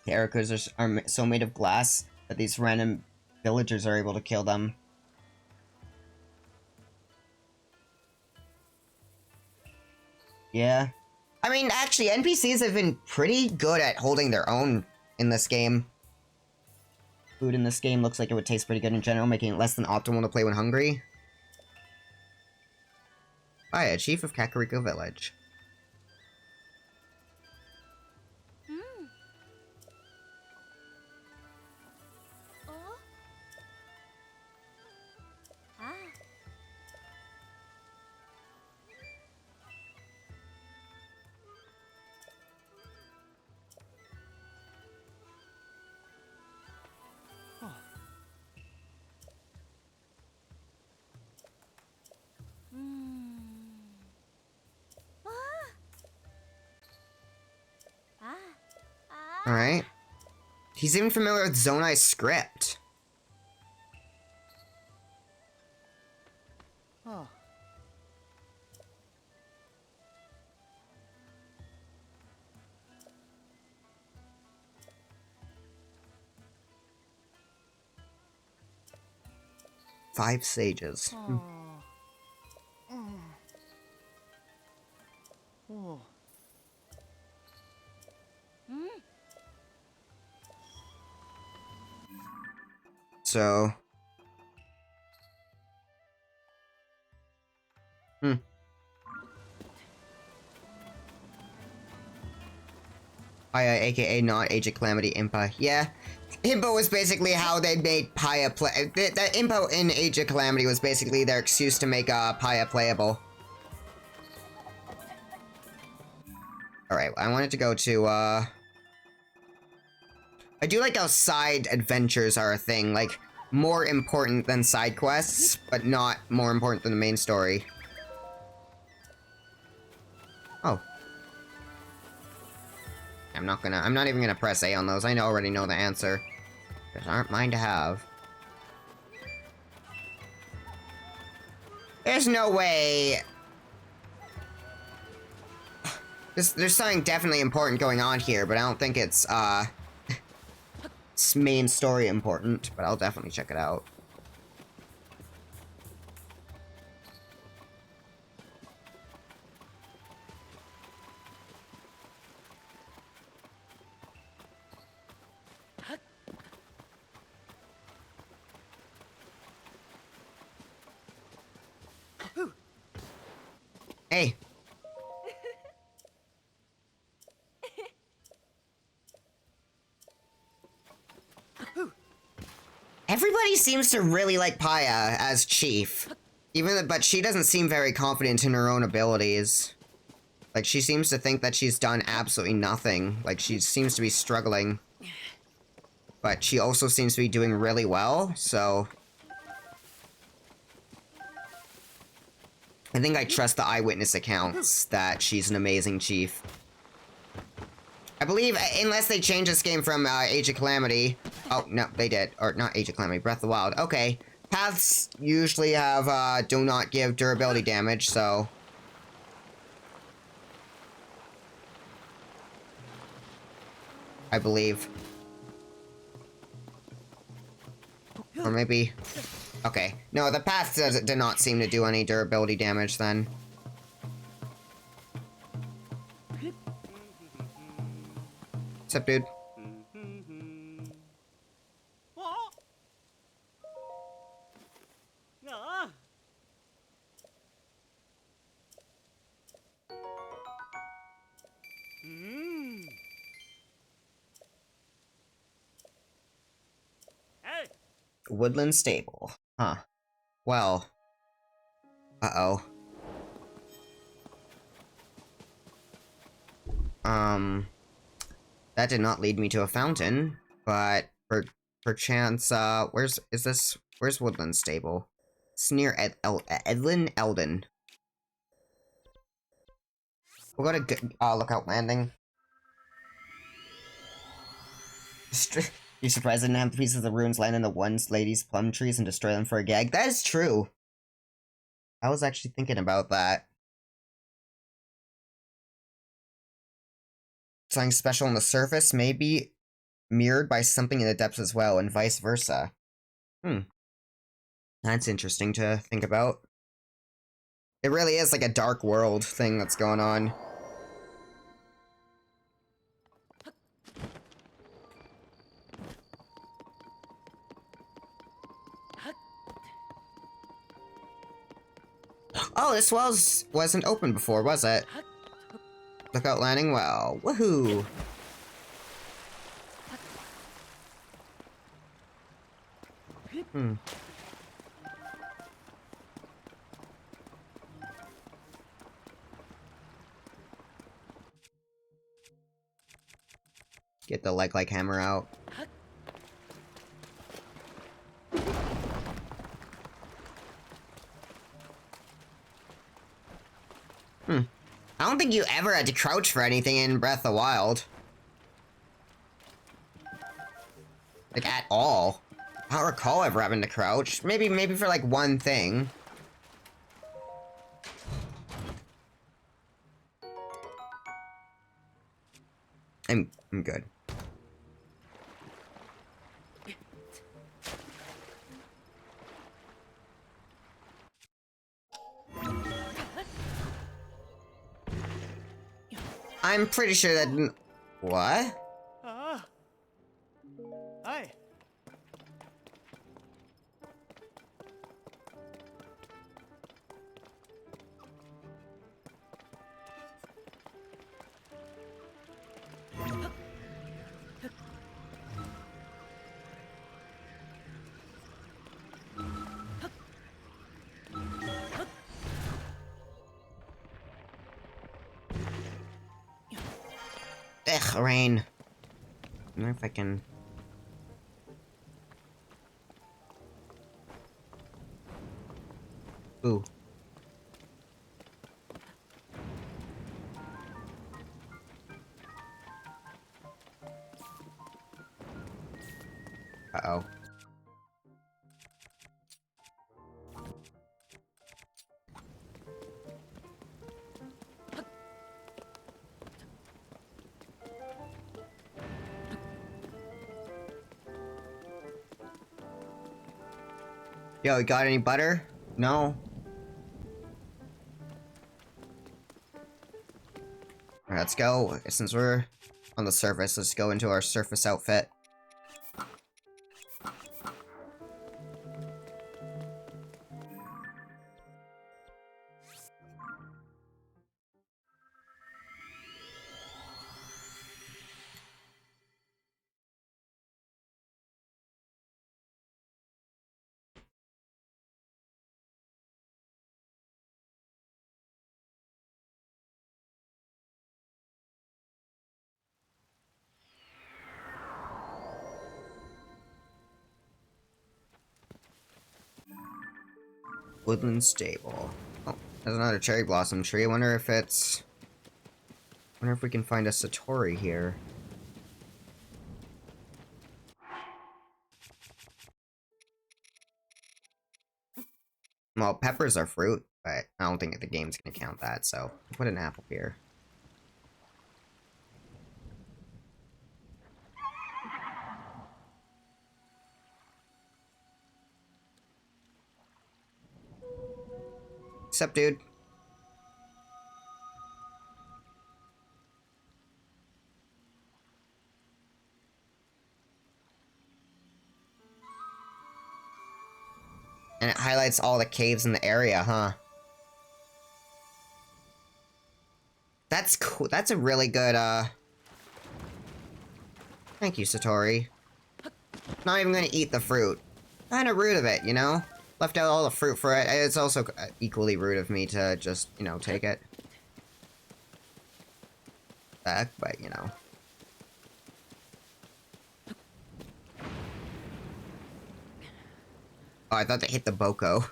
The Aracos are so made of glass that these random villagers are able to kill them. Yeah. I mean, actually, NPCs have been pretty good at holding their own in this game. Food in this game looks like it would taste pretty good in general, making it less than optimal to play when hungry. Aya, Chief of Kakariko Village. Alright. He's even familiar with Zonai's script. Oh. 5 sages. Oh. Oh. So... Paya, aka not Age of Calamity Impa. Yeah. Impa was basically how they made Paya play. The Impa in Age of Calamity was basically their excuse to make Paya playable. Alright, I wanted to go to, I do like how side adventures are a thing, like, more important than side quests, but not more important than the main story. Oh. I'm not even gonna press A on those, I already know the answer. Those aren't mine to have. There's no way... There's something definitely important going on here, but I don't think it's, it's main story important, but I'll definitely check it out. Hey. Everybody seems to really like Paya as chief. But she doesn't seem very confident in her own abilities. Like, she seems to think that she's done absolutely nothing. Like, she seems to be struggling. But she also seems to be doing really well, so... I think I trust the eyewitness accounts that she's an amazing chief. I believe, unless they change this game from Age of Calamity... Oh, no, they did. Or, not Age of Calamity, Breath of the Wild. Okay. Paths usually have, do not give durability damage, so... I believe. Or maybe... Okay. No, the path did not seem to do any durability damage, then. What's up, dude? Woodland Stable. Huh. Well. Uh-oh. That did not lead me to a fountain, but perchance, where's Woodland Stable? It's near Eldon. We'll go to, Lookout Landing. You surprised I didn't have the pieces of the ruins land in the one lady's plum trees and destroy them for a gag? That is true! I was actually thinking about that. Something special on the surface may be mirrored by something in the depths as well, and vice versa. That's interesting to think about. It really is like a dark world thing that's going on. Oh, this wasn't open before, was it? Lookout Landing well. Woohoo! Get the like hammer out. I don't think you ever had to crouch for anything in Breath of the Wild. Like, at all. I don't recall ever having to crouch. Maybe for, like, one thing. I'm good. I'm pretty sure that... What? Hi. Ugh, rain. I wonder if I can... Ooh. Uh-oh. Yo, you got any butter? No? Alright, let's go. Since we're on the surface, let's go into our surface outfit. Woodland stable. Oh, there's another cherry blossom tree. I wonder if it's... wonder if we can find a Satori here. Well, peppers are fruit, but I don't think the game's gonna count that, so I'll put an apple here. What's up, dude? And it highlights all the caves in the area, huh? That's cool. That's a really good, Thank you, Satori. Not even gonna eat the fruit. Kinda rude of it, you know? Left out all the fruit for it. It's also equally rude of me to just, you know, take it back, but, you know. Oh, I thought they hit the Boko.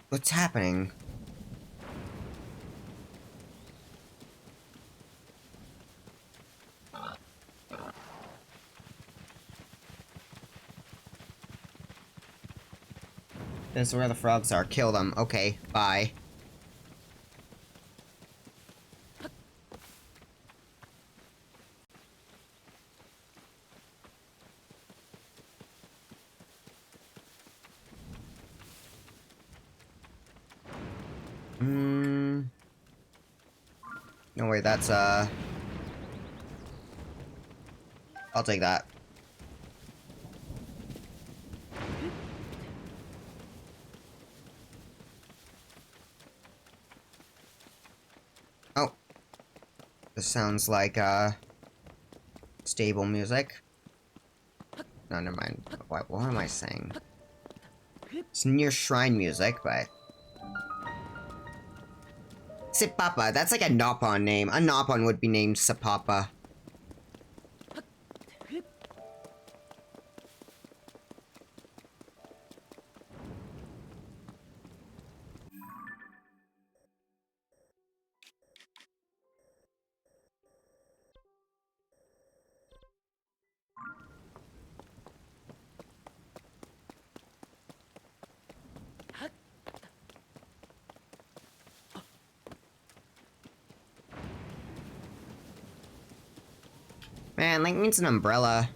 What's happening? This is where the frogs are. Kill them. Okay, bye. No way, that's, I'll take that. Oh. This sounds like, stable music. No, never mind. What am I saying? It's near shrine music, but... Sipapa, that's like a Nopon name. A Nopon would be named Sapapa. Man, Link needs an umbrella.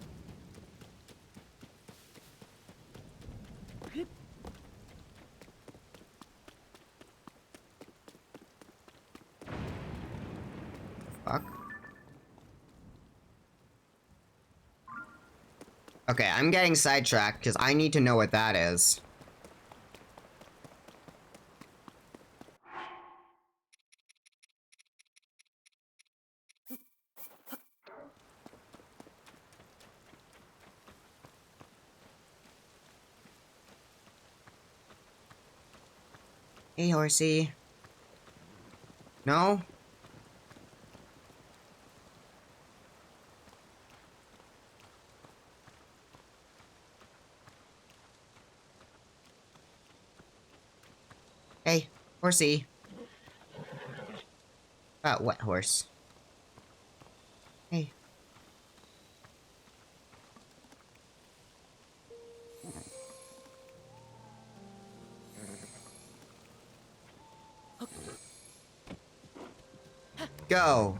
Fuck. Okay, I'm getting sidetracked because I need to know what that is. Hey, horsey. No? Hey, horsey. What horse? Hey. Go.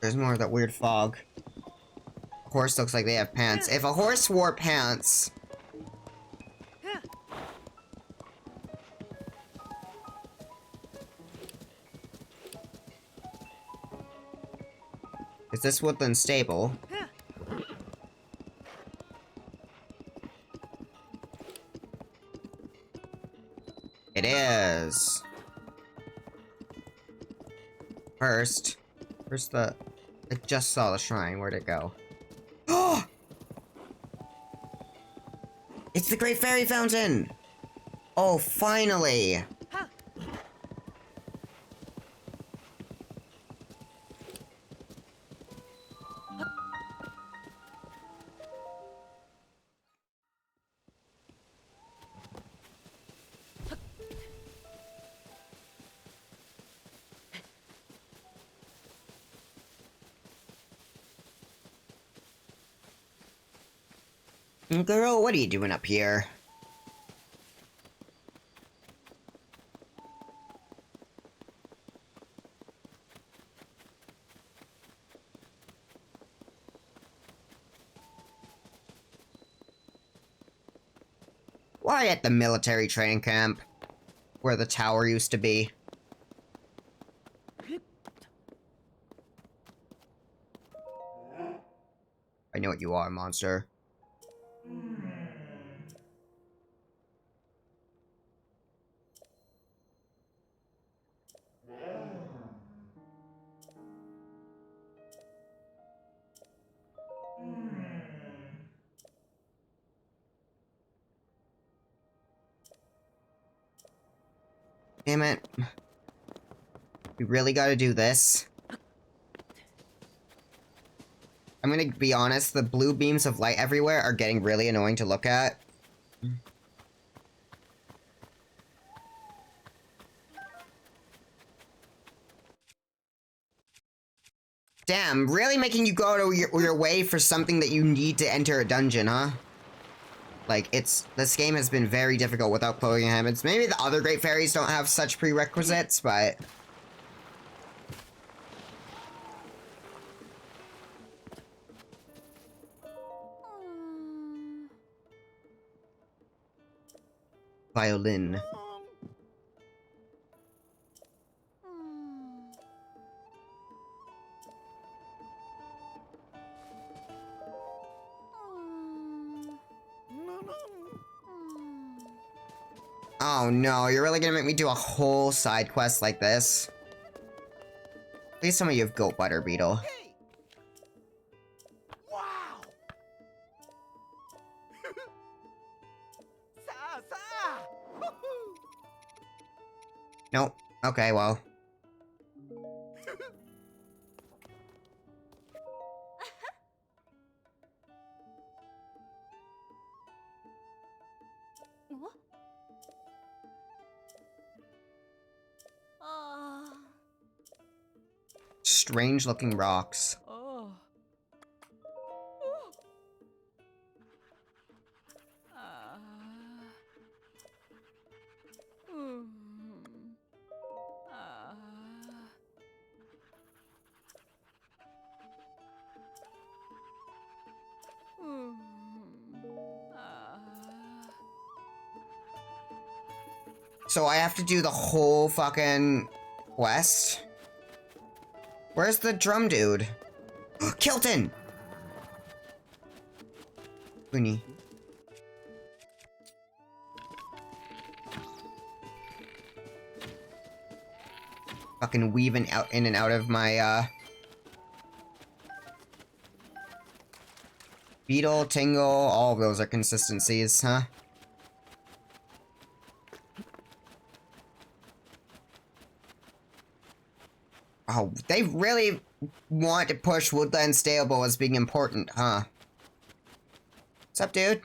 There's more of that weird fog. A horse looks like they have pants. If a horse wore pants... Is this woodland stable? It is. First the... I just saw the shrine. Where'd it go? Oh! It's the Great Fairy Fountain! Oh, finally! Girl, what are you doing up here? Why at the military training camp? Where the tower used to be. I know what you are, monster. Damn it. We really gotta do this. I'm gonna be honest, the blue beams of light everywhere are getting really annoying to look at. Damn, really making you go to your way for something that you need to enter a dungeon, huh? Like, this game has been very difficult without clothing habits. Maybe the other Great Fairies don't have such prerequisites, but... Violin. Oh no, you're really gonna make me do a whole side quest like this? Please tell me you have goat butter, Beetle. Hey! Wow! Sa! Woohoo! Nope. Okay, well. What? Oh. strange looking rocks. Oh. So I have to do the whole fucking quest? Where's the drum dude? Kilton! Uni. Fucking weaving out in and out of my beetle, tingle, all of those are consistencies, huh? Oh, they really want to push Woodland Stable as being important, huh? What's up, dude?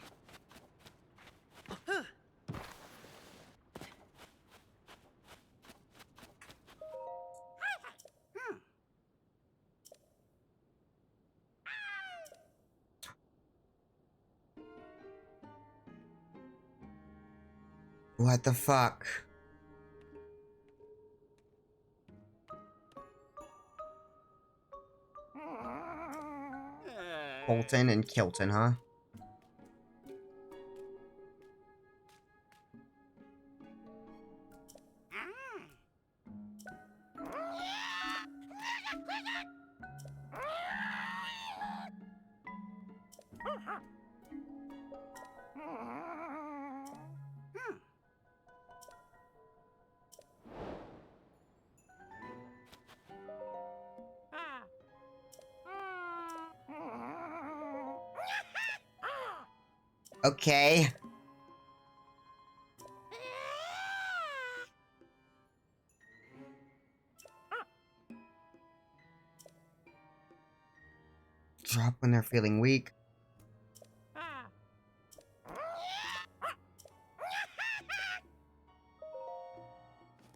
What the fuck? Colton and Kilton, huh? Okay. Drop when they're feeling weak.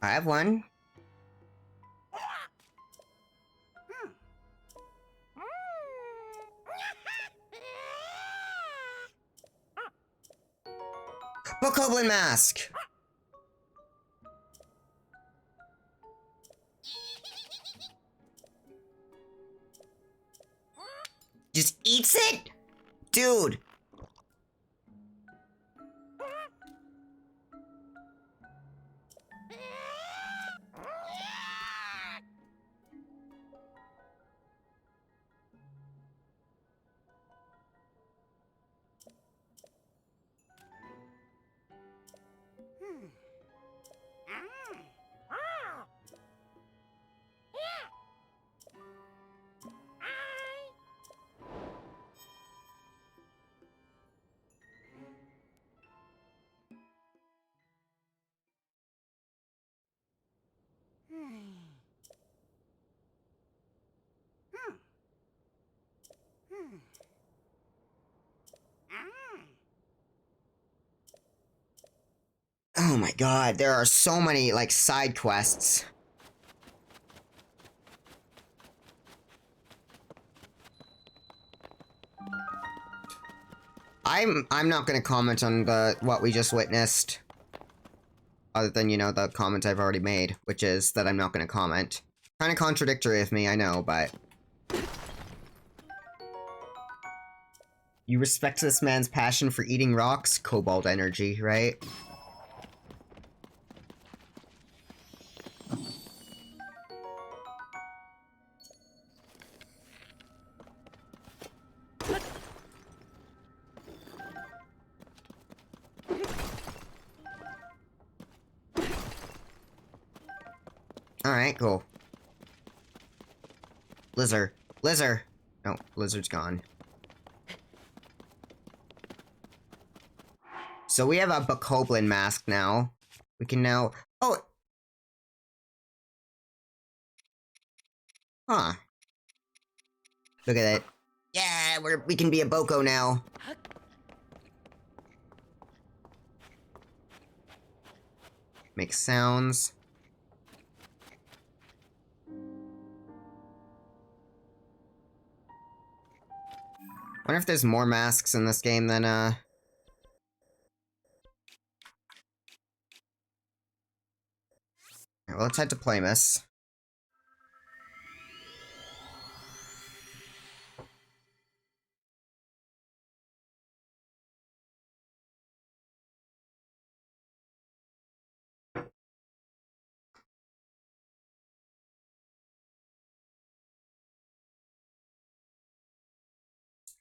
I have one. Bokoblin mask! Just eats it? Dude! Oh my god, there are so many, like, side quests. I'm not gonna comment on what we just witnessed. Other than, you know, the comments I've already made, which is that I'm not gonna comment. Kinda contradictory of me, I know, but... You respect this man's passion for eating rocks? Cobalt energy, right? Alright, cool. Lizard. Lizard! No, lizard's gone. So we have a Bokoblin mask now. We can now... Oh! Huh. Look at it. Yeah, we can be a Boko now. Make sounds. Wonder if there's more masks in this game than, Alright, well, let's head to Plamus.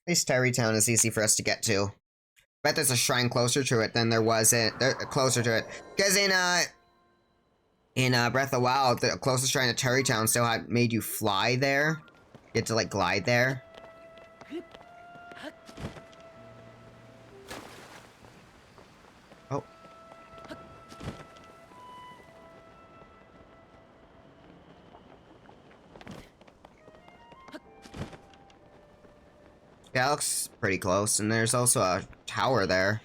At least Terrytown is easy for us to get to. Bet there's a shrine closer to it than there was closer to it. Because in Breath of the Wild, the closest shrine to Terrytown still had made you fly there. You had to like glide there. Oh. Yeah, that looks pretty close, and there's also a tower there.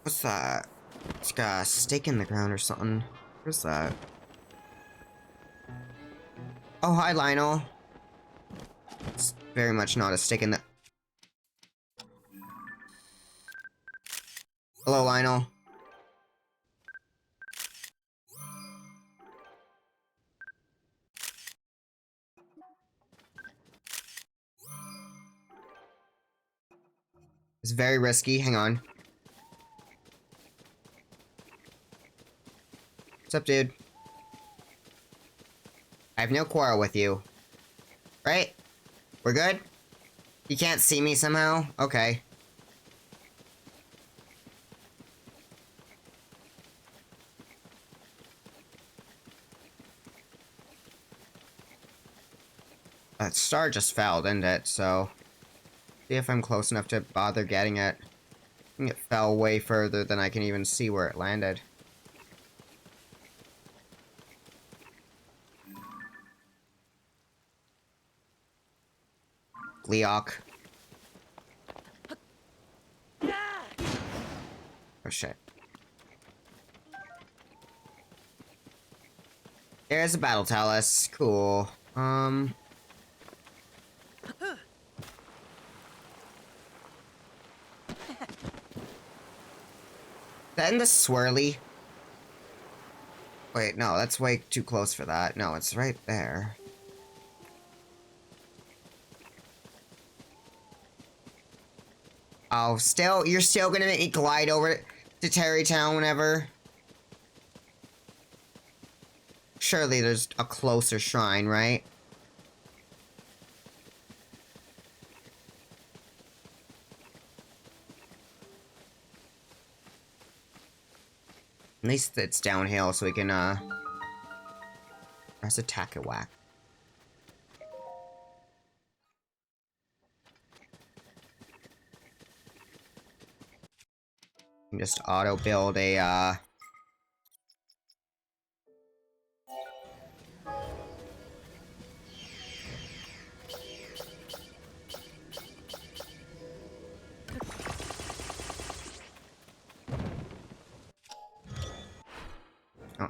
What's that? It's got a stake in the ground or something. Where's that? Oh, hi, Lionel. It's very much not a stake in the... Hello, Lionel. It's very risky. Hang on. What's up, dude? I have no quarrel with you. Right? We're good? You can't see me somehow? Okay. That star just fell, didn't it? So... see if I'm close enough to bother getting it. I think it fell way further than I can even see where it landed. Gleok. Oh shit. There's a battle talus. Cool. That in the swirly? Wait, no, that's way too close for that. No, it's right there. Oh, still? You're still gonna make me glide over to Terrytown whenever? Surely there's a closer shrine, right? At least it's downhill, so we can, press attack a whack. Just auto-build a, oh,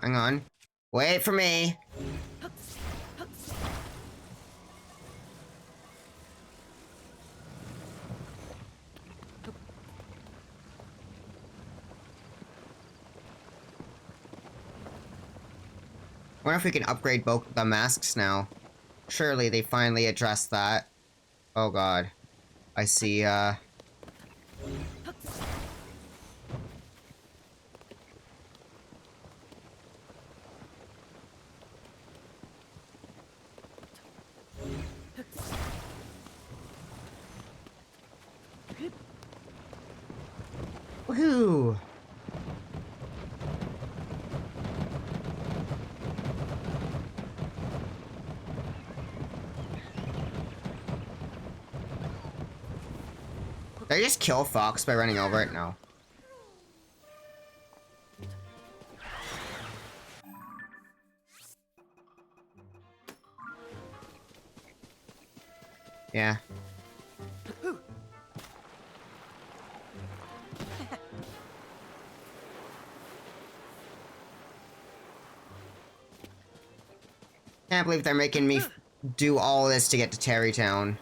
hang on. Wait for me! I wonder if we can upgrade both the masks now. Surely they finally addressed that. Oh god. I see, woohoo! Did I just kill Fox by running over it? No. Yeah. Can't believe they're making me do all this to get to Terrytown.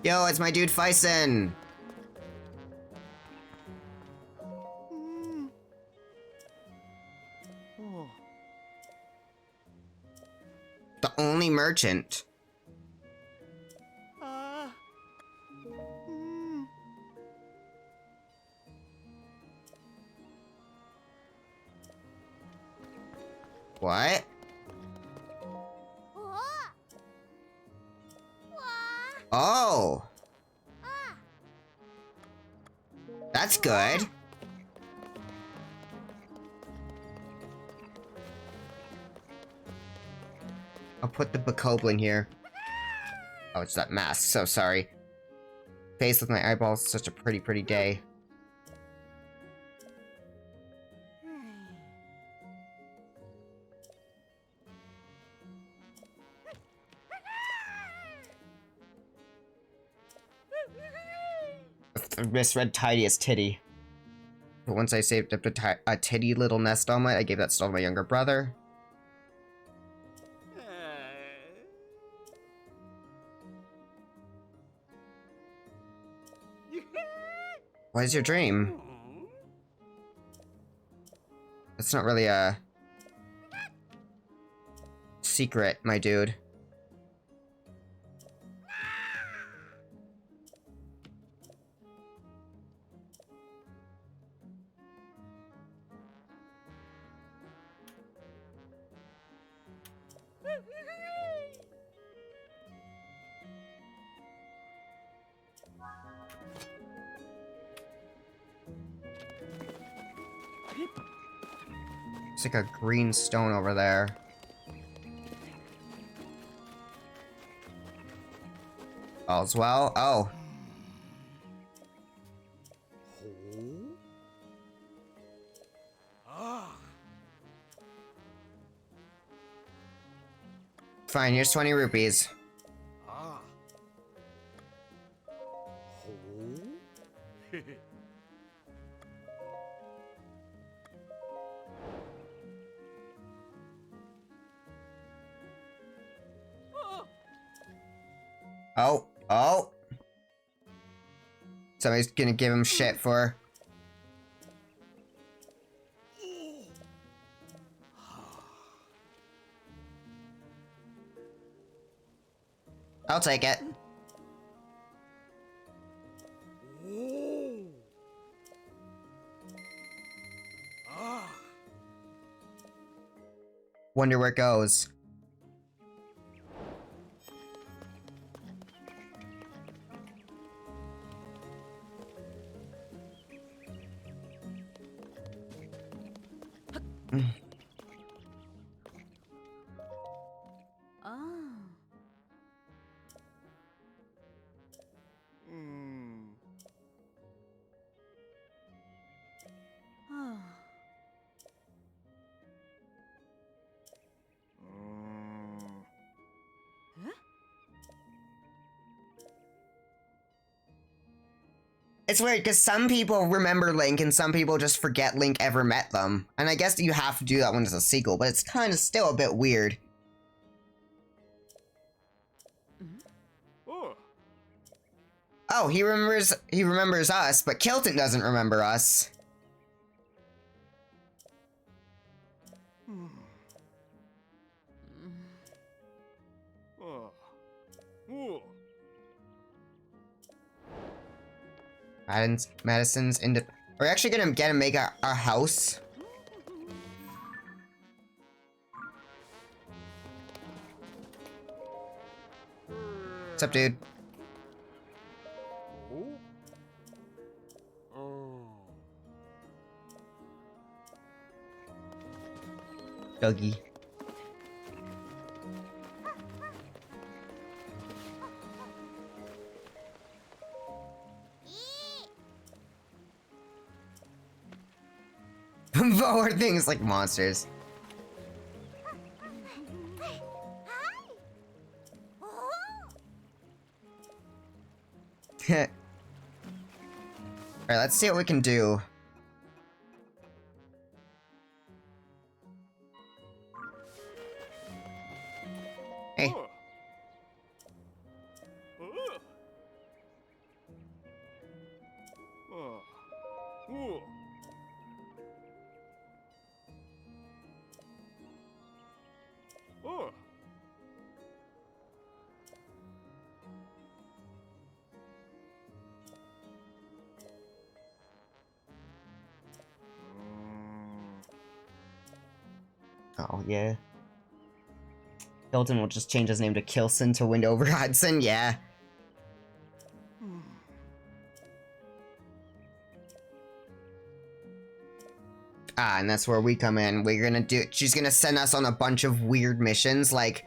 Yo, it's my dude Fyson! The only merchant. What? Oh! That's good. I'll put the Bokoblin here. Oh, it's that mask. So sorry. Face with my eyeballs. Such a pretty day. I misread tidy as titty. But once I saved up a titty little nest omelet, I gave that still to my younger brother. What is your dream? That's not really a secret, my dude. It's like a green stone over there. All's well. Oh. Fine, here's 20 rupees. Oh, oh. Somebody's gonna give him shit for... I'll take it. Wonder where it goes. It's weird, because some people remember Link and some people just forget Link ever met them. And I guess you have to do that when it's a sequel, but it's kind of still a bit weird. Oh, he remembers us, but Kilton doesn't remember us. Madison's into... We're actually gonna get him make our house. What's up, dude? Dougie. Forward things like monsters. Alright, let's see what we can do. Hey. Oh, yeah. Hilton will just change his name to Kilson to win over Hudson, yeah. Ah, and that's where we come in. We're gonna do- she's gonna send us on a bunch of weird missions, like...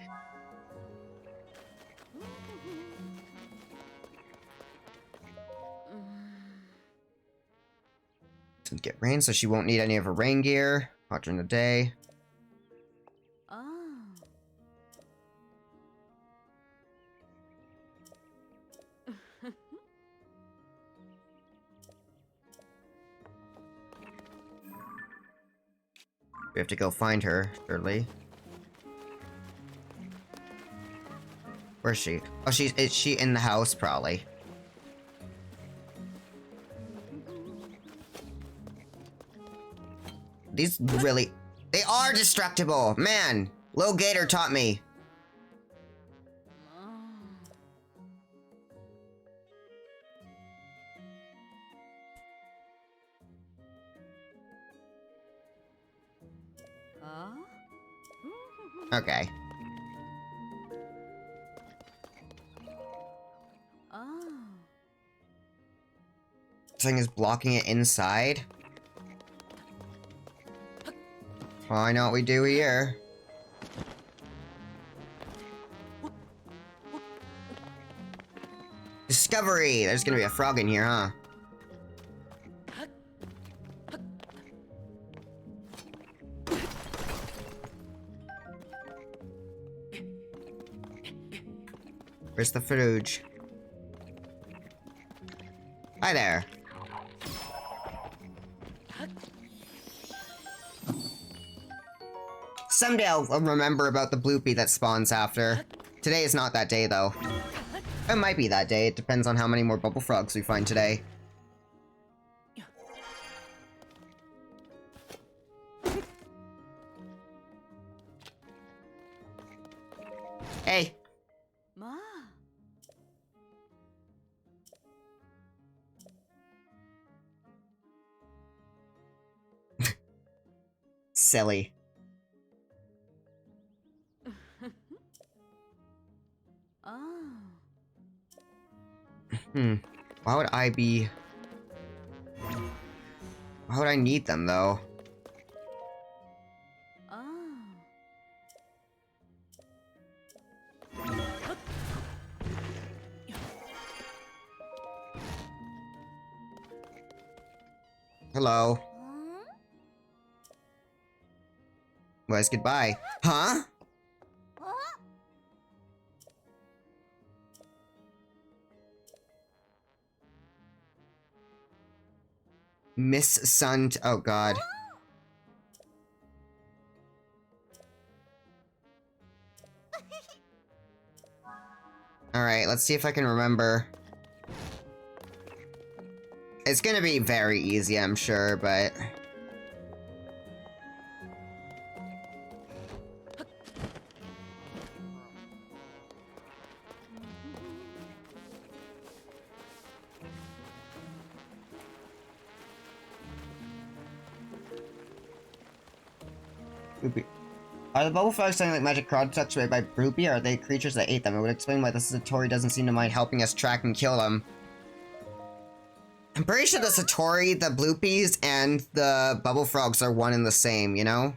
Doesn't get rain, so she won't need any of her rain gear. Hot during the day. We have to go find her, surely. Where's she? Oh, is she in the house, probably? These really... They are destructible! Man! Lil Gator taught me. Okay. This thing is blocking it inside? Well, I know what we do here. Discovery! There's gonna be a frog in here, huh? Where's the fridge? Hi there. Someday I'll remember about the bloopy that spawns after. Today is not that day, though. It might be that day. It depends on how many more bubble frogs we find today. Hey. Silly. Why would I be... Why would I need them, though? Hello. Where's goodbye? Huh? Miss Sun... Oh, God. Alright, let's see if I can remember. It's gonna be very easy, I'm sure, but... Broopy. Are the bubble frogs something like magic products made by Broopy, or are they creatures that ate them? It would explain why the Satori doesn't seem to mind helping us track and kill them. I'm pretty sure the Satori, the Bloopies, and the bubble frogs are one and the same, you know?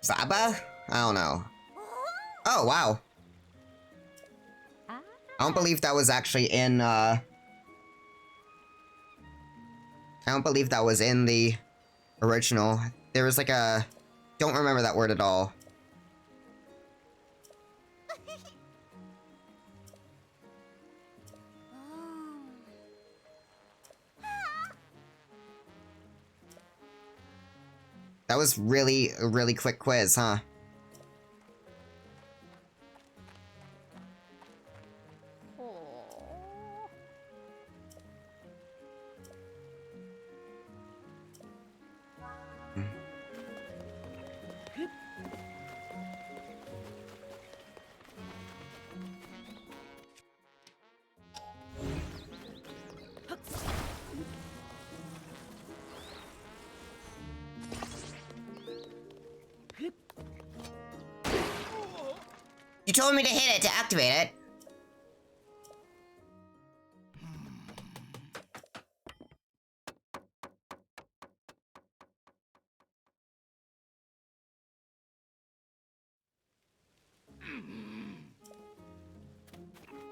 Zaba? I don't know. Oh, wow. Ah. I don't believe that was actually in, I don't believe that was in the original. There was like a... Don't remember that word at all. That was really a really quick quiz, huh? Oh. You told me to hit it to activate it.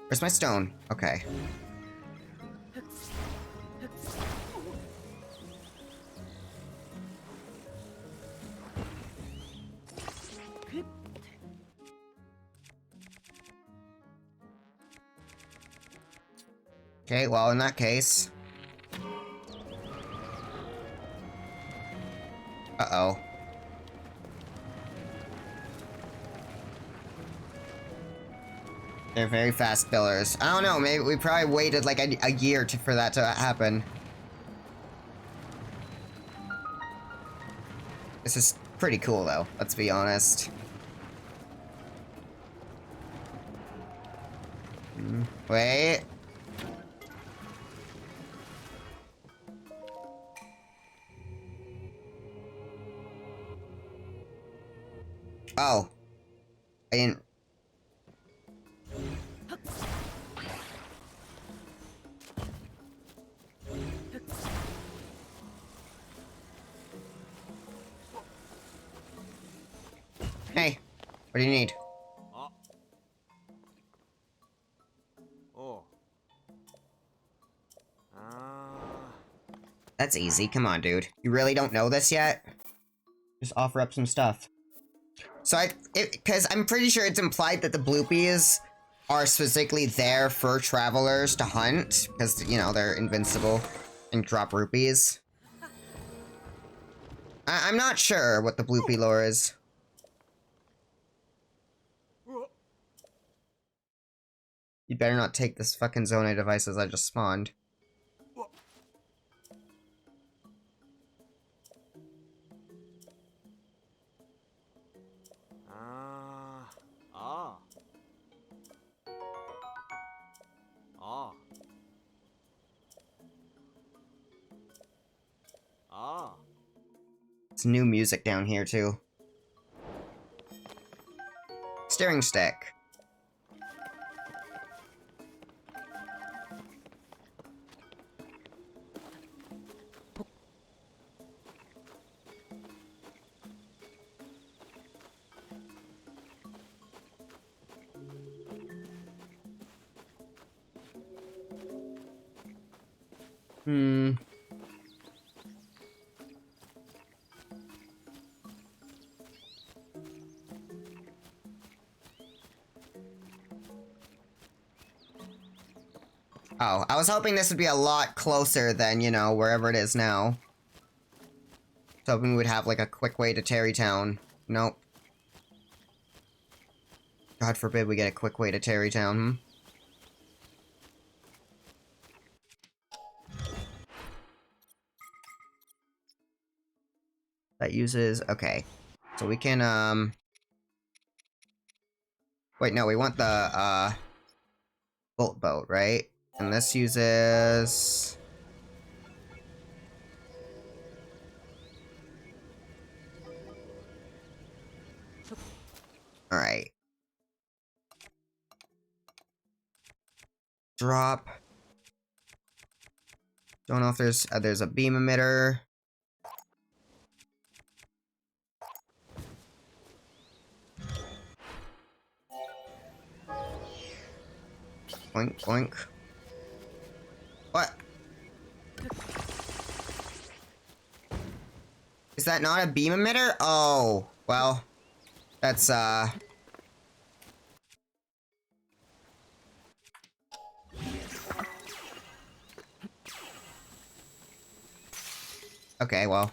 Where's my stone? Okay. Okay, well, in that case... Uh-oh. They're very fast billers. I don't know, maybe we probably waited like a year for that to happen. This is pretty cool, though, let's be honest. Wait. Oh. I didn't... Hey, what do you need? Oh. That's easy, come on, dude. You really don't know this yet? Just offer up some stuff. So because I'm pretty sure it's implied that the bloopies are specifically there for travelers to hunt, because, you know, they're invincible and drop rupees. I'm not sure what the bloopy lore is. You'd better not take this fucking Zone device as I just spawned. It's new music down here, too. Steering stick. Oh, I was hoping this would be a lot closer than, you know, wherever it is now. I was hoping we would have, like, a quick way to Terrytown. Nope. God forbid we get a quick way to Terrytown, That uses... Okay. So we can, Wait, no, we want the, bolt boat, right? And this uses... Alright. Drop. Don't know if there's a beam emitter. Boink, boink. What? Is that not a beam emitter? Oh, well, that's, okay, well.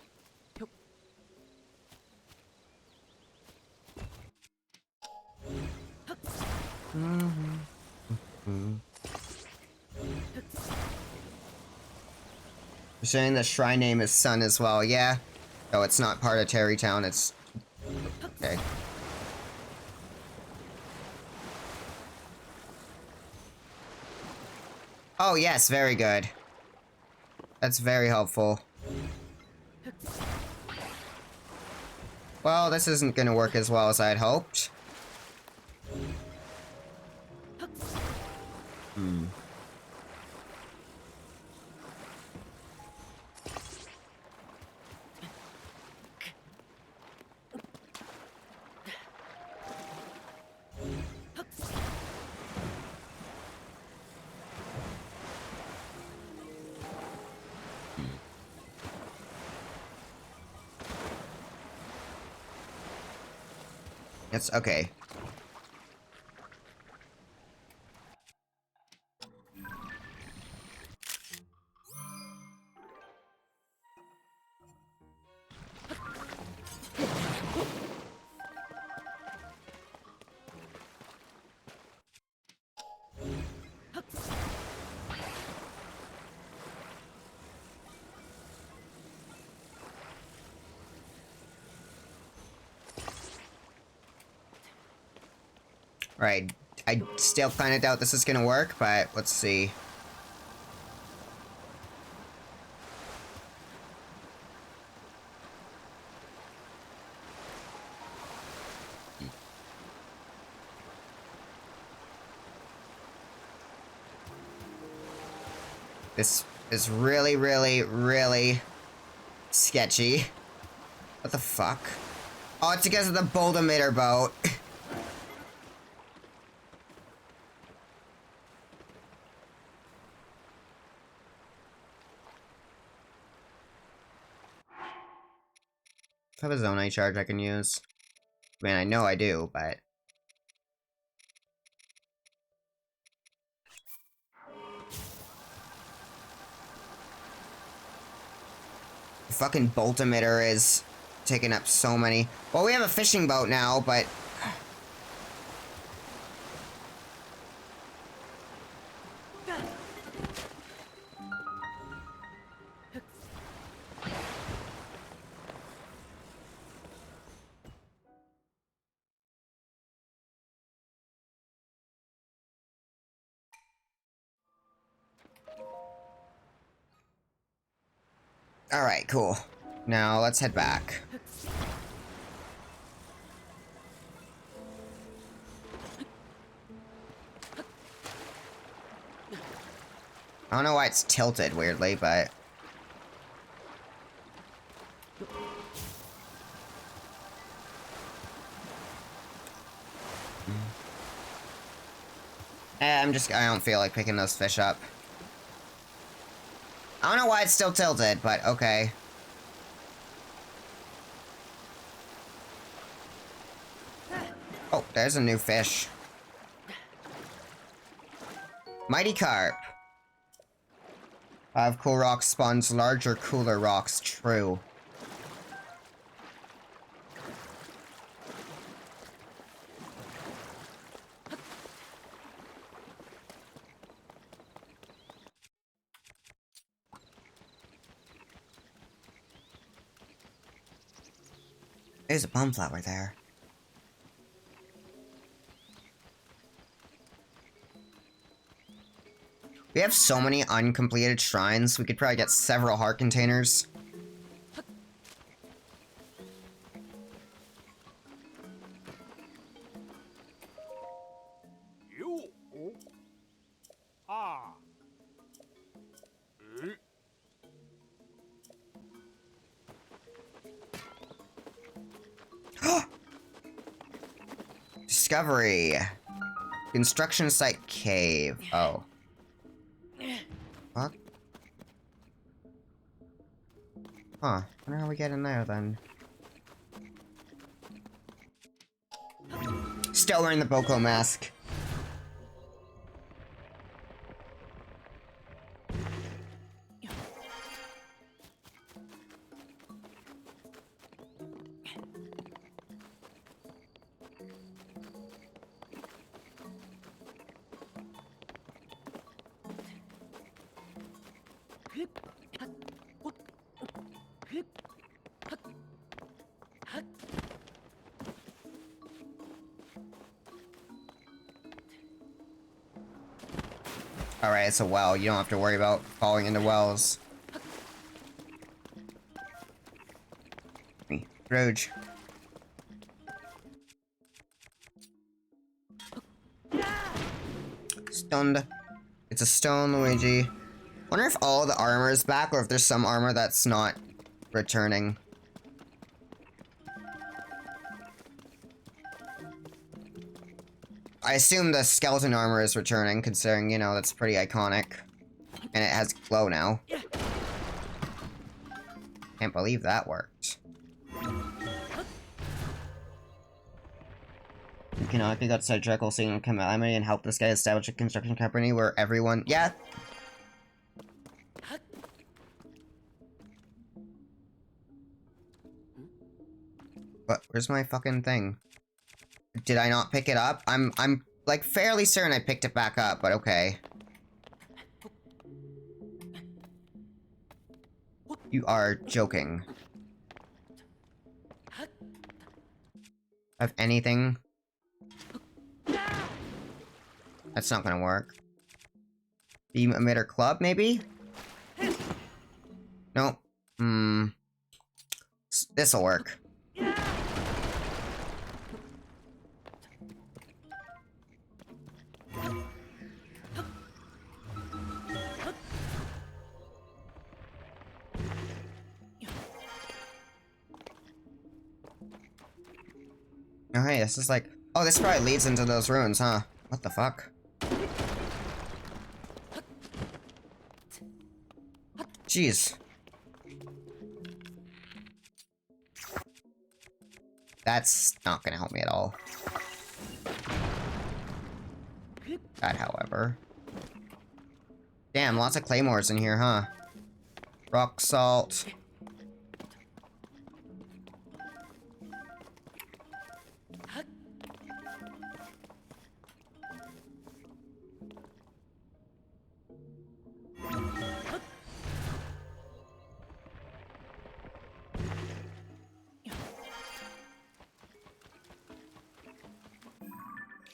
You're saying the shrine name is Sun as well, yeah? Oh, it's not part of Terrytown, it's... Okay. Oh, yes, very good. That's very helpful. Well, this isn't gonna work as well as I had hoped. Hmm. It's okay. Right. I still kind of doubt this is gonna work, but let's see. This is really, really, really sketchy. What the fuck? Oh, it's because of the bolt emitter boat. I have a zonite charge I can use. I mean, I know I do, but... The fucking bolt emitter is taking up so many... Well, we have a fishing boat now, but... Alright, cool. Now, let's head back. I don't know why it's tilted weirdly, but... I don't feel like picking those fish up. I don't know why it's still tilted, but okay. Oh, there's a new fish. Mighty carp. 5 cool rocks spawns larger, cooler rocks. True. There's a plumflower there. We have so many uncompleted shrines, we could probably get several heart containers. You? Ah. Discovery. Construction site cave. Oh. Fuck. Huh. Wonder how we get in there then. Still wearing the Boko mask. Alright, it's a well. You don't have to worry about falling into wells. Roge. Stunned. It's a stone, Luigi. Wonder if all the armor is back or if there's some armor that's not returning. I assume the skeleton armor is returning, considering, you know, that's pretty iconic. And it has glow now. Can't believe that worked. You cannot get outside Jekyll seeing him come out and help this guy establish a construction company where everyone— yeah! What? Where's my fucking thing? Did I not pick it up? I'm like fairly certain I picked it back up, but okay. You are joking. Have anything? That's not gonna work. Beam emitter club, maybe? Nope. This'll work. Oh, hey, this is like— oh, this probably leads into those ruins, huh? What the fuck? Jeez. That's not gonna help me at all. That, however. Damn, lots of claymores in here, huh? Rock salt.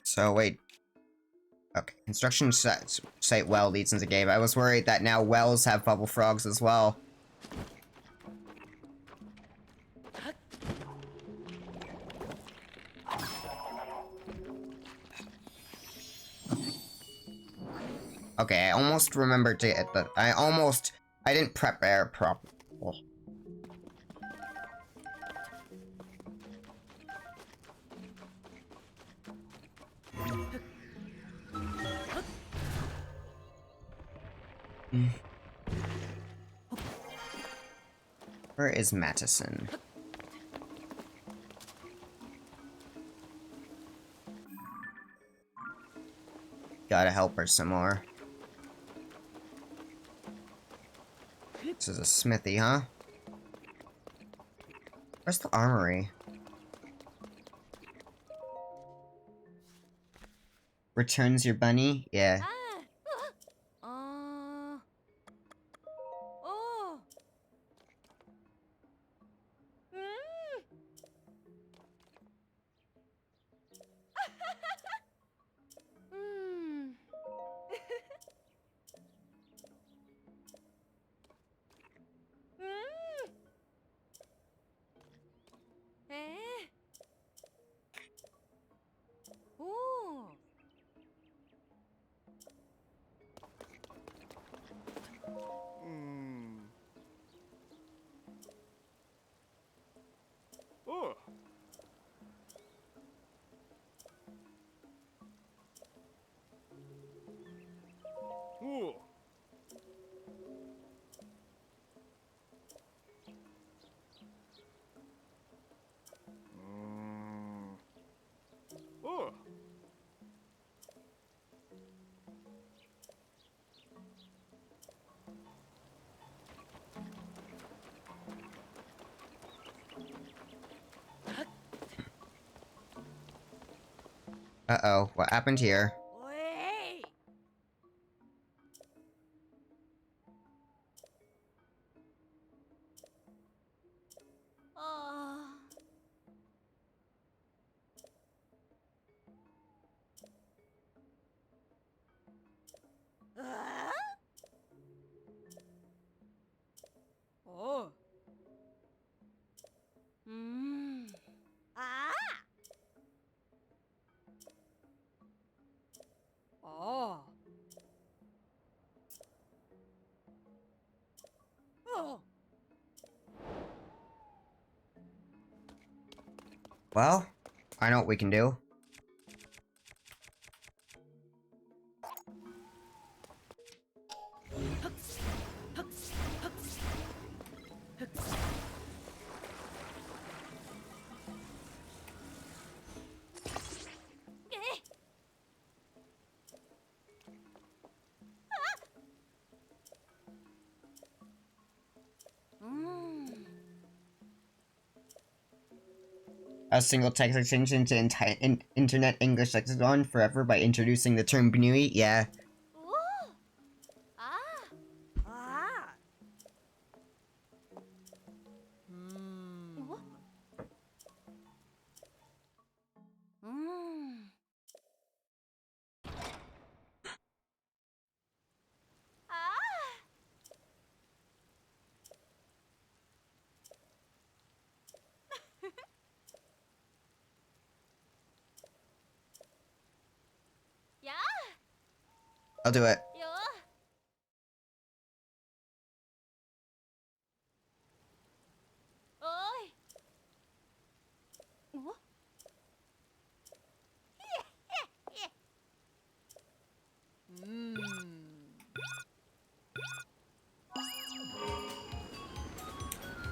So, wait. Okay, construction site well leads into cave. I was worried that now wells have bubble frogs as well. Okay, I almost remembered to get the— I didn't prepare properly. Where is Mattison? Gotta help her some more. This is a smithy, huh? Where's the armory? Returns your bunny? Yeah. Uh-oh, what happened here? Wait. Oh. Ah? Oh. Ah. Oh. Oh. Well, I know what we can do. Eh. A single text extension to internet English lexicon forever by introducing the term BNUI? Yeah. Oh. Ah. Ah. What? Ah. Yeah. I'll do it. Yo. Ôi. Ủa?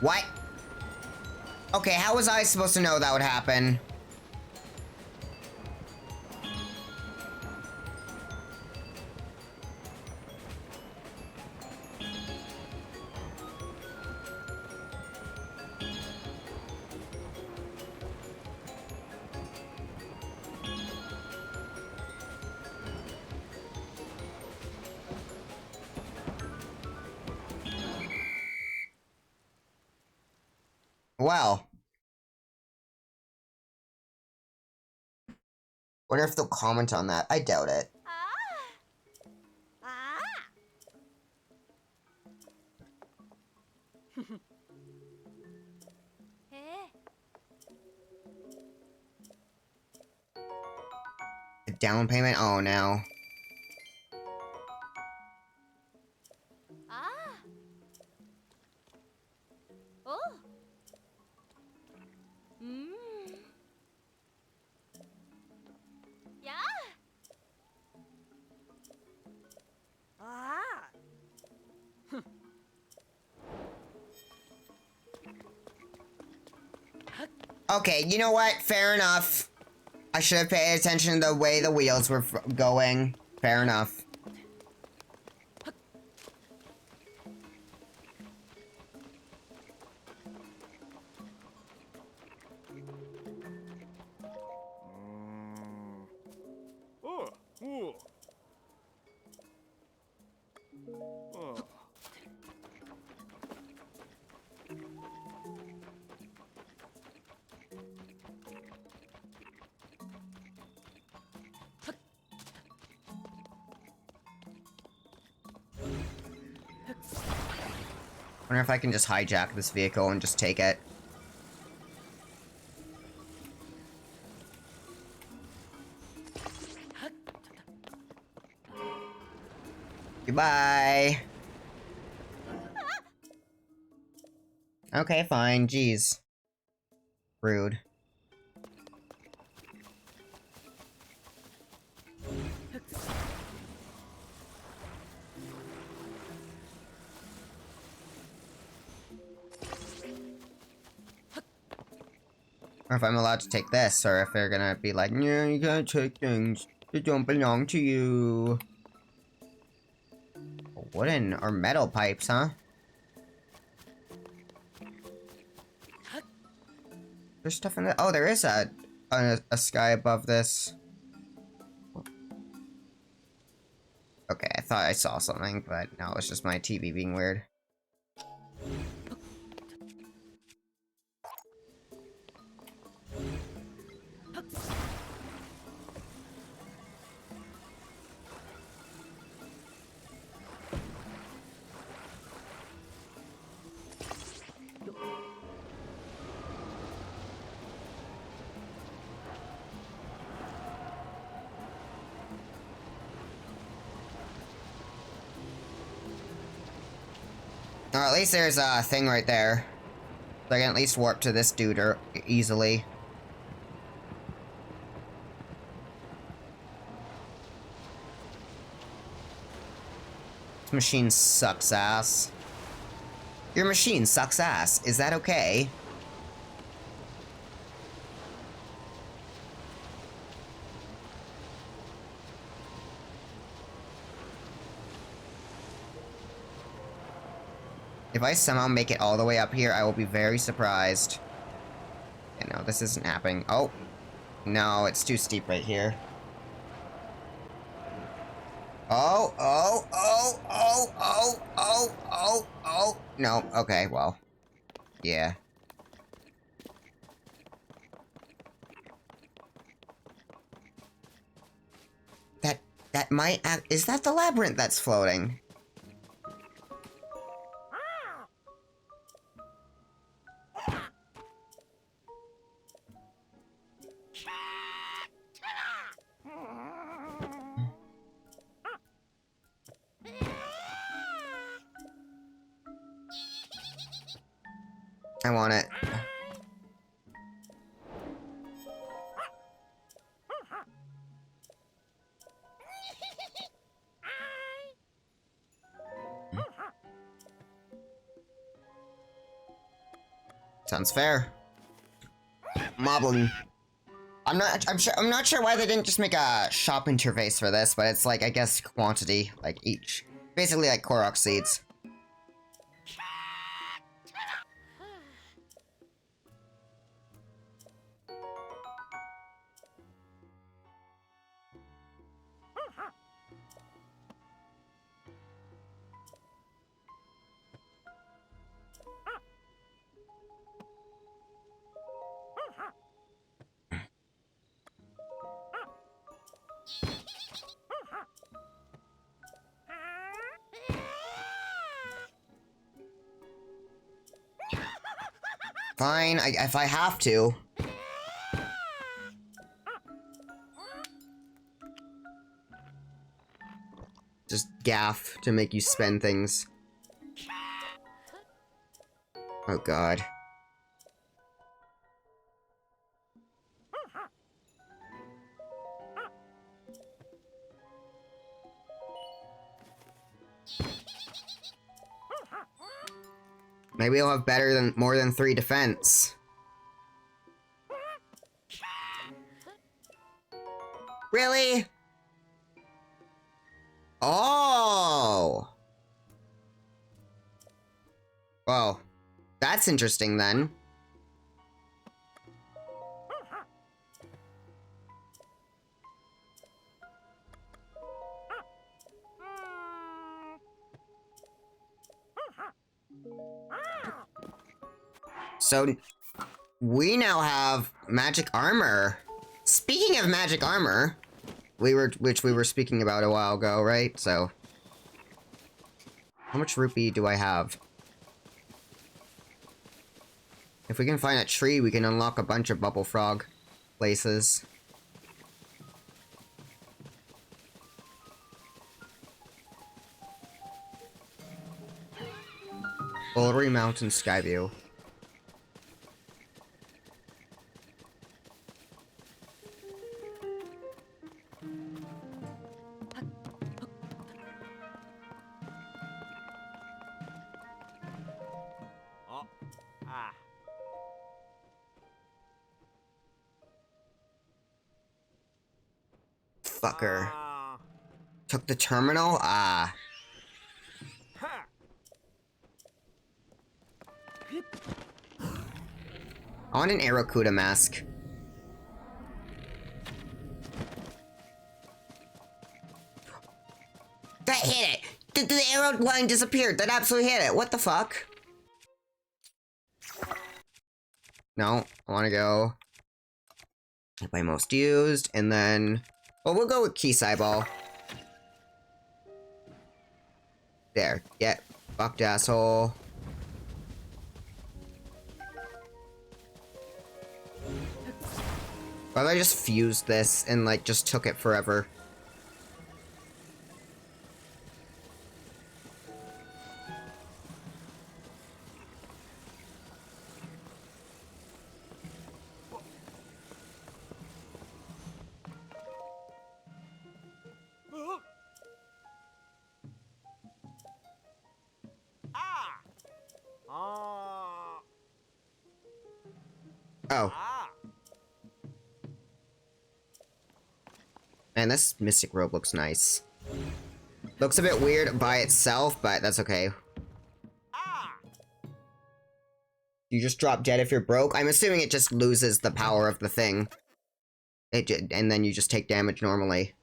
What? Okay, how was I supposed to know that would happen? Well. Wonder if they'll comment on that. I doubt it. À. À. Thế. A down payment? Oh, no. À. Ồ. Dạ. À. Okay, you know what? Fair enough. I should have paid attention to the way the wheels were going. Fair enough. Oh. Oh. Oh. Wonder if I can just hijack this vehicle and just take it. Goodbye. Okay, fine. Jeez. Rude. Or if I'm allowed to take this, or if they're gonna be like, yeah, you can't take things that don't belong to you. Wooden or metal pipes, huh? There's stuff in the— oh, there is a sky above this. Okay, I thought I saw something, but no, it's just my TV being weird. Or at least there's a thing right there. So I can at least warp to this dude easily. This machine sucks ass. Your machine sucks ass. Is that okay? If I somehow make it all the way up here, I will be very surprised. Yeah, no, this isn't happening. Oh. No, it's too steep right here. Oh, oh, oh, oh, oh, oh, oh, oh. No, okay, well. Yeah. That might act— is that the labyrinth that's floating? I want it. Sounds fair. Moblin. I'm not sure why they didn't just make a shop interface for this, but it's like, I guess, quantity, like each. Basically like Korok seeds. Fine, if I have to. Just gaff to make you spend things. Oh god. Maybe he'll have more than 3 defense. Really? Oh! Well, that's interesting then. So, we now have magic armor. Speaking of magic armor, which we were speaking about a while ago, right? So, how much rupee do I have? If we can find a tree, we can unlock a bunch of bubble frog places. Bouldery Mountain Skyview. Fucker. Took the terminal? Ah. I want an Aracuda mask. the arrow line disappeared. That absolutely hit it. What the fuck? No, I want to go by most used, and then... Well, we'll go with key eyeball. There, get fucked, asshole. Why don't I just fused this and, like, just took it forever? Oh. Man, this Mystic Robe looks nice. Looks a bit weird by itself, but that's okay. You just drop dead if you're broke? I'm assuming it just loses the power of the thing. And then you just take damage normally.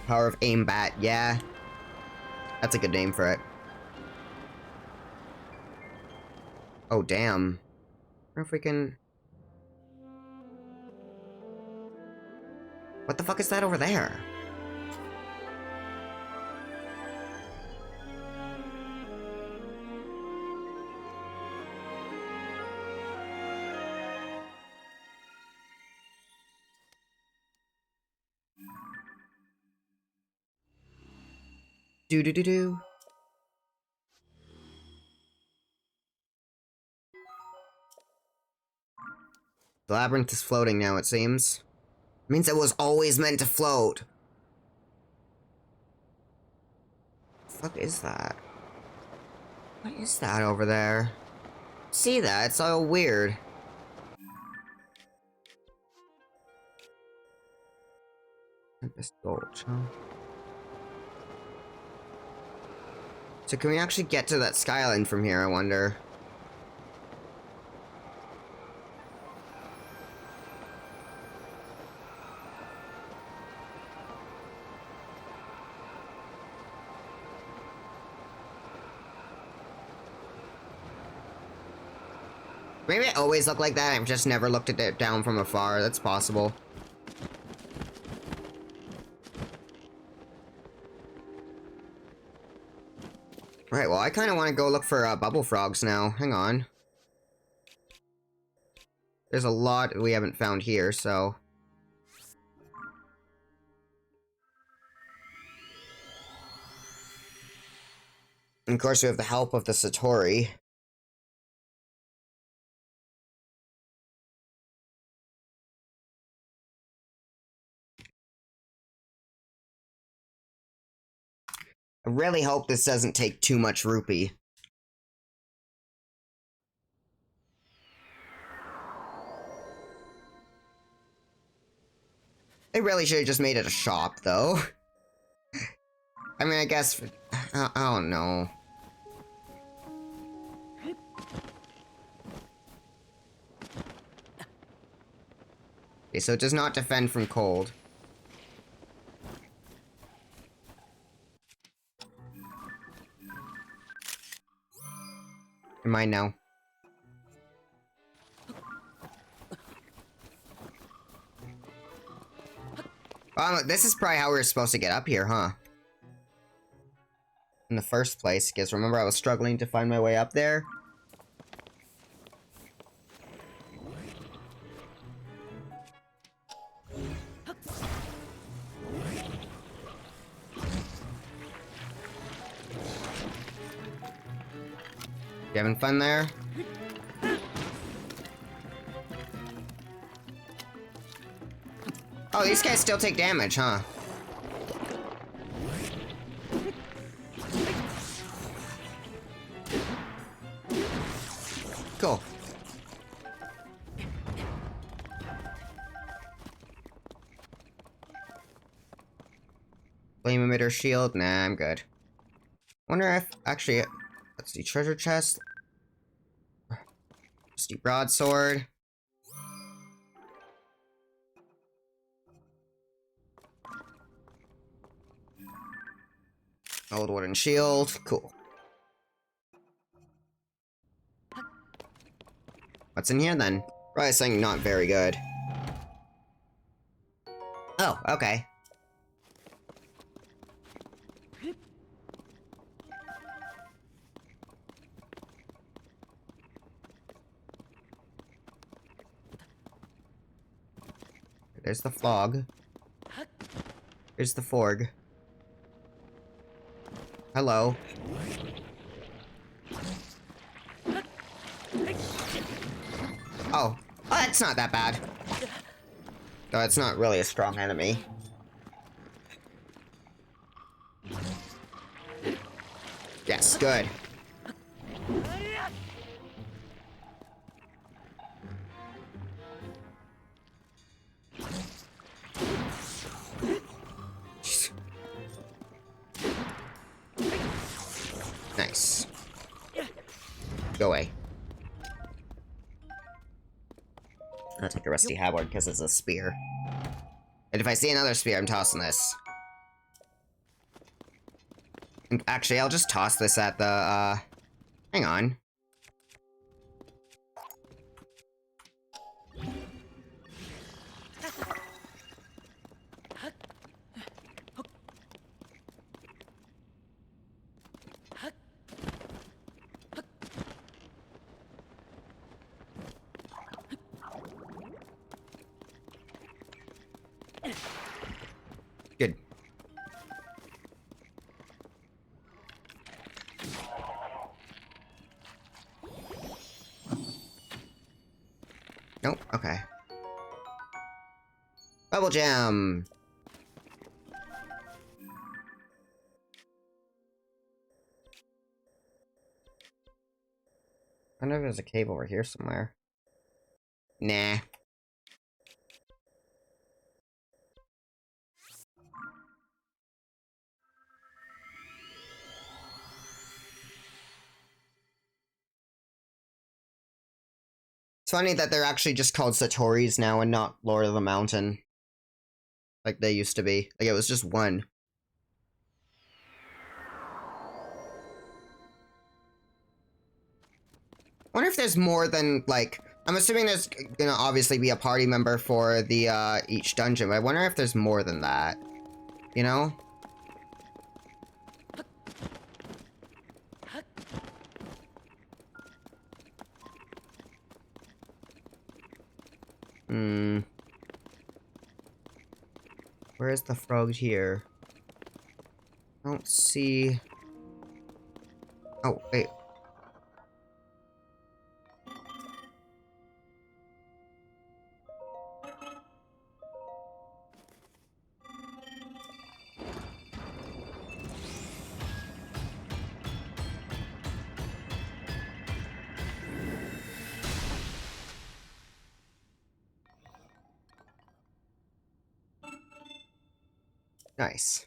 Power of Aimbat, yeah. That's a good name for it. Oh, damn. I wonder if we can... What the fuck is that over there? Do-do-do-do. The labyrinth is floating now, it seems. Means it was always meant to float. The fuck is that? What is that over there? See that? It's all weird. Tempest Gulch, huh? So can we actually get to that skyline from here, I wonder? Maybe I always look like that, I've just never looked at it down from afar, that's possible. Right, well, I kind of want to go look for bubble frogs now. Hang on. There's a lot we haven't found here, so... And of course, we have the help of the Satori. I really hope this doesn't take too much rupee. They really should have just made it a shop, though. I mean, I guess... I don't know. Okay, so it does not defend from cold. Mine now. This is probably how we were supposed to get up here, huh? In the first place, because remember I was struggling to find my way up there? You having fun there? Oh, these guys still take damage, huh? Cool. Flame emitter shield? Nah, I'm good. Wonder if, actually, let's see, treasure chest. Rusty broadsword. Old wooden shield. Cool. What's in here then? Probably something not very good. Oh, okay. There's the fog. Here's the forg. Hello. Oh, that's not that bad. Though it's not really a strong enemy. Yes, good. Nice. Go away. I'll take a rusty halberd because it's a spear. And if I see another spear, I'm tossing this. And actually, I'll just toss this at the, hang on. Good. Nope, okay. Bubble Jam! I wonder if there's a cave over here somewhere. Nah. It's funny that they're actually just called Satori's now and not Lord of the Mountain. Like they used to be. Like it was just one. Wonder if there's more than, like... I'm assuming there's gonna obviously be a party member for the, each dungeon, but I wonder if there's more than that. You know? Where's the frog here? I don't see... Oh, wait. Nice.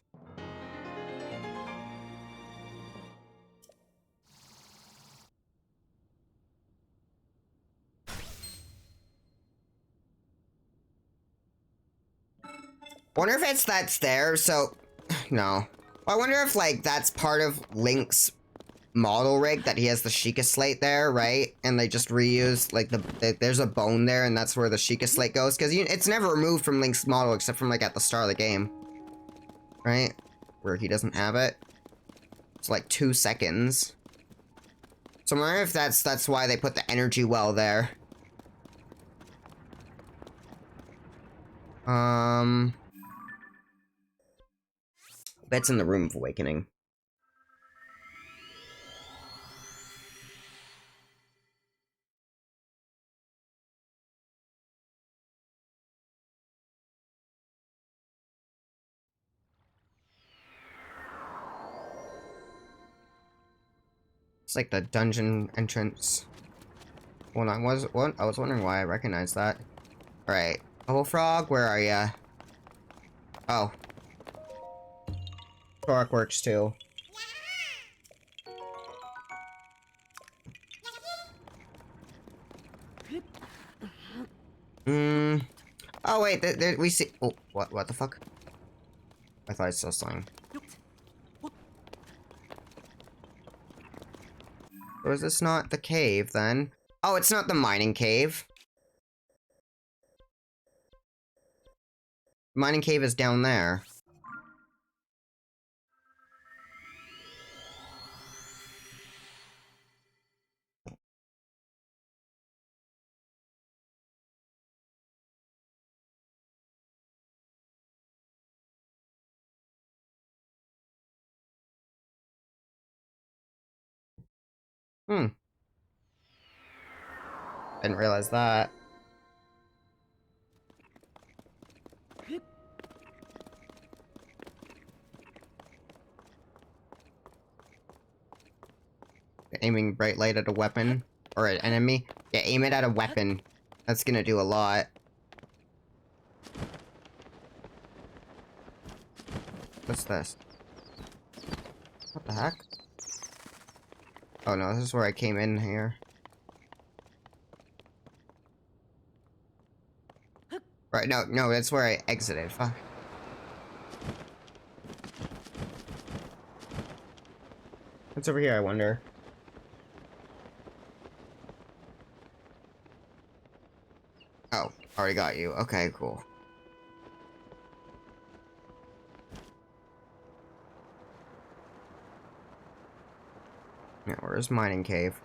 Wonder if it's that's there, so... No. I wonder if, like, that's part of Link's model rig, that he has the Sheikah Slate there, right? And they just reuse, like, there's a bone there, and that's where the Sheikah Slate goes. Because it's never removed from Link's model, except from, like, at the start of the game. Right? Where he doesn't have it. It's like 2 seconds. So I wonder if that's why they put the energy well there. That's in the Room of Awakening. It's like the dungeon entrance. Well, I was wondering why I recognized that. Alright. Oh, frog, where are ya? Oh. Torque works too. Hmm. Oh wait, there we see. Oh, what the fuck? I thought I saw something. Or is this not the cave then? Oh, it's not the mining cave. Mining cave is down there. Hmm. Didn't realize that. Aiming bright light at a weapon or an enemy. Yeah, aim it at a weapon. That's gonna do a lot. What's this? What the heck? Oh no, this is where I came in here. Right, no, that's where I exited. Fuck. What's over here, I wonder? Oh, already got you. Okay, cool. Yeah, where's mining cave?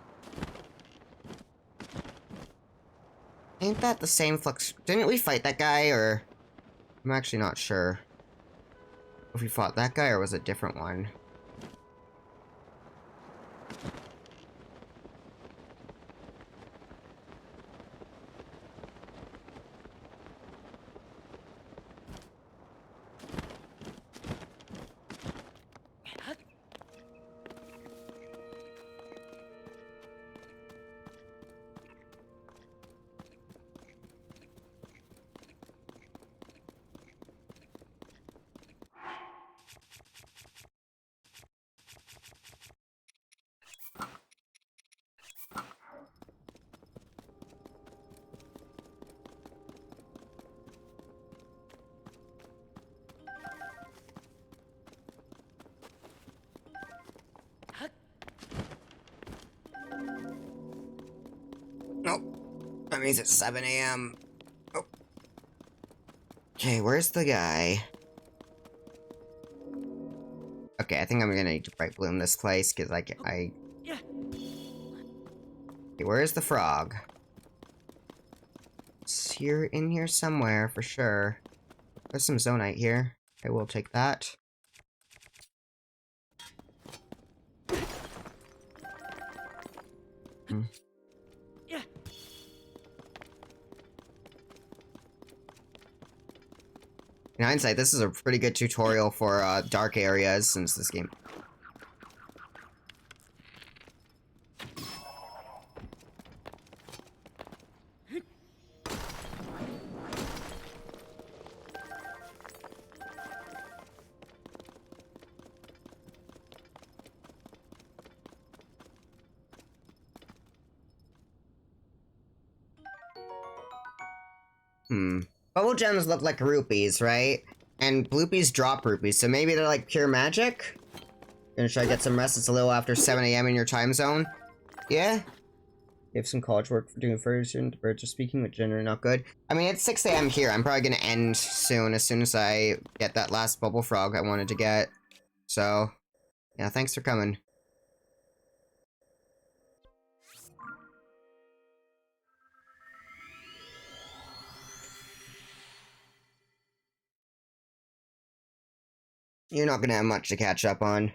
Ain't that the same flux? Didn't we fight that guy, or... I'm actually not sure. If we fought that guy, or was it a different one? Nope. That means it's 7 a.m. Oh. Okay, where's the guy? Okay, I think I'm gonna need to bright bloom this place, because I... Okay, where's the frog? It's here, in here somewhere, for sure. There's some zonite here. I will take that. Hmm. In hindsight, this is a pretty good tutorial for dark areas, since this game... Bubble gems look like rupees, right? And bloopies drop rupees, so maybe they're like pure magic? Gonna try to get some rest, it's a little after 7 a.m. in your time zone. Yeah? You have some college work for doing first, and the birds are speaking, which generally not good. I mean, it's 6 a.m. here, I'm probably gonna end soon, as soon as I get that last bubble frog I wanted to get. So, yeah, thanks for coming. You're not gonna have much to catch up on.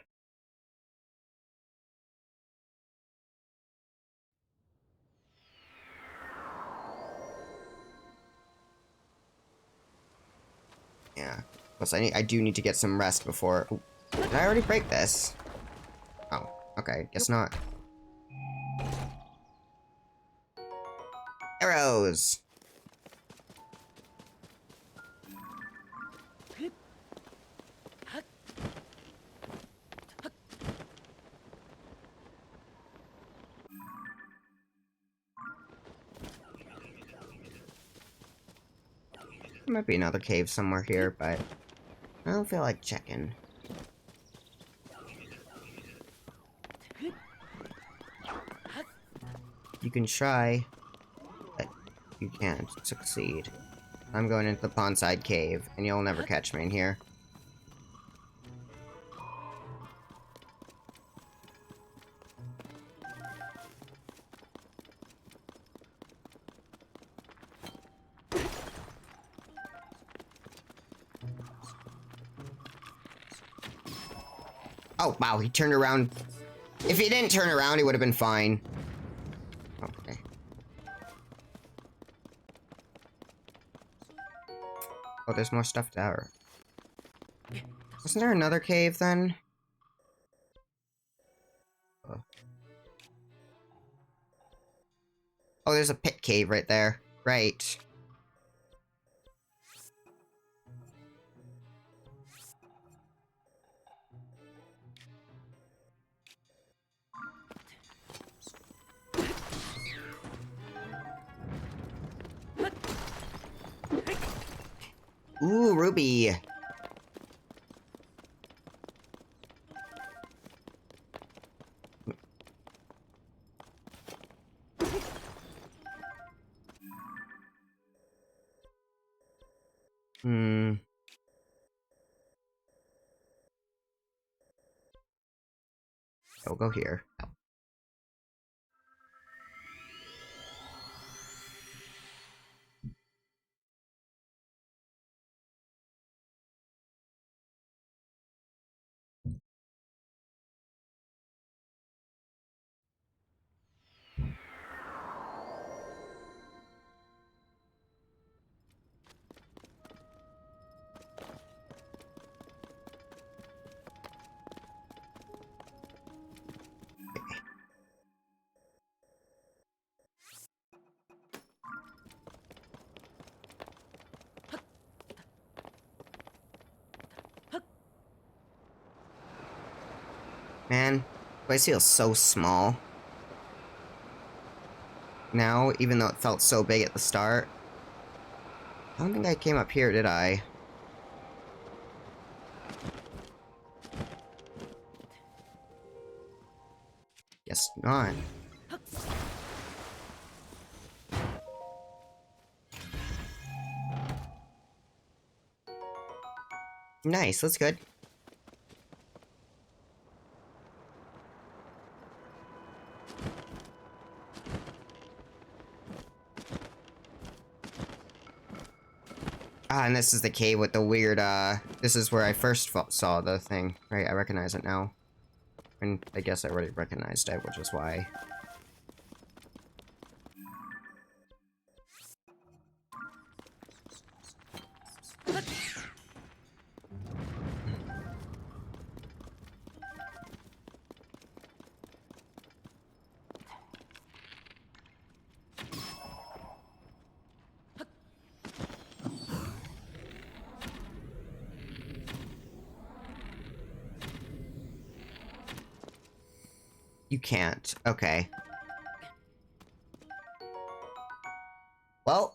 Yeah. Plus, I do need to get some rest before... Ooh, did I already break this? Oh, okay, guess not. Arrows! There might be another cave somewhere here, but I don't feel like checking. You can try, but you can't succeed. I'm going into the pondside cave, and you'll never catch me in here. Oh, wow, he turned around. If he didn't turn around, he would have been fine. Okay. Oh, there's more stuff there. Wasn't there another cave, then? Oh, there's a pit cave right there. Right. Ooh, ruby. Hmm. I'll go here. Oh. Man, this place feels so small. Now, even though it felt so big at the start. I don't think I came up here, did I? Guess not. Nice, that's good. Ah, and this is the cave with the weird, this is where I first saw the thing. Right, I recognize it now. And I guess I already recognized it, which is why. You can't. Okay. Well,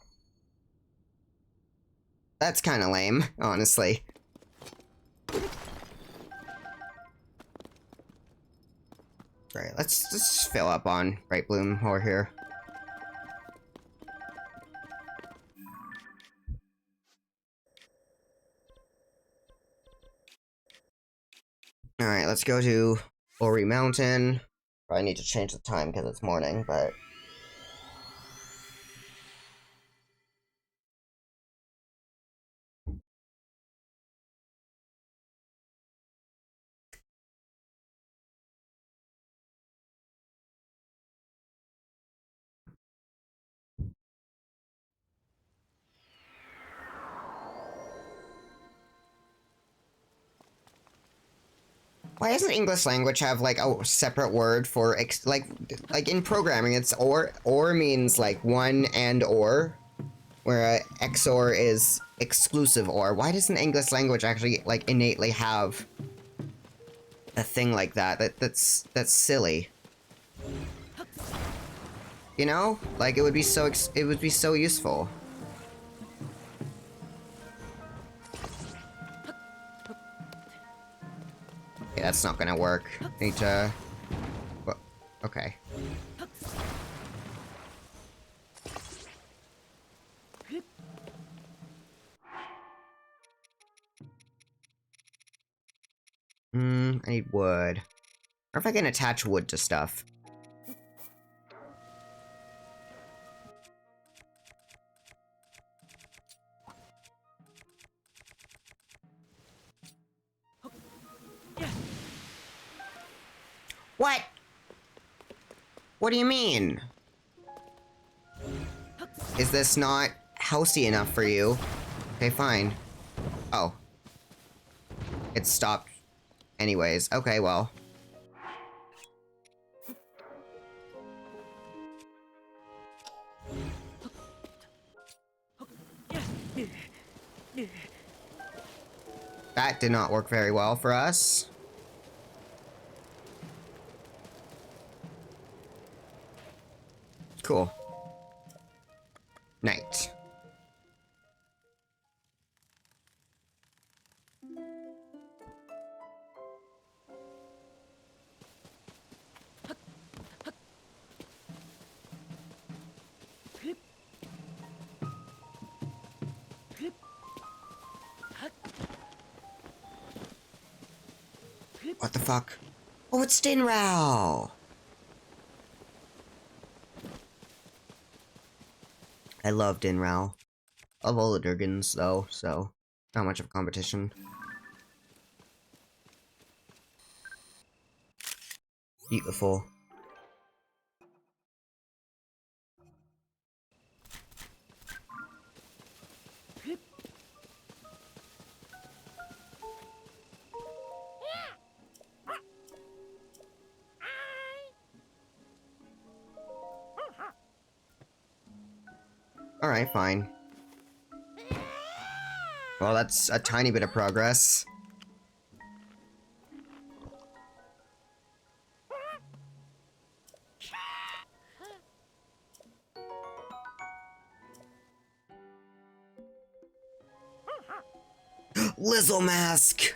that's kind of lame, honestly. Right, let's just fill up on Bright Bloom over here. Alright, let's go to Ori Mountain. Probably need to change the time because it's morning, but... Why doesn't English language have, like, a separate word for, like in programming, it's or means, like, one and or, where XOR is exclusive or. Why doesn't English language actually, like, innately have a thing like that? That's silly. You know? Like, it would be so useful. That's not gonna work. Need to... Okay. I need wood. Or if I can attach wood to stuff. What? What do you mean? Is this not housey enough for you? Okay, fine. Oh. It stopped anyways. Okay, well. That did not work very well for us. Cool. Night. What the fuck? Oh, it's Dinrao! I love Dinrao. Love all the Durgans, though, so not much of a competition. Beautiful. Alright, fine. Well, that's a tiny bit of progress. Lizzle mask!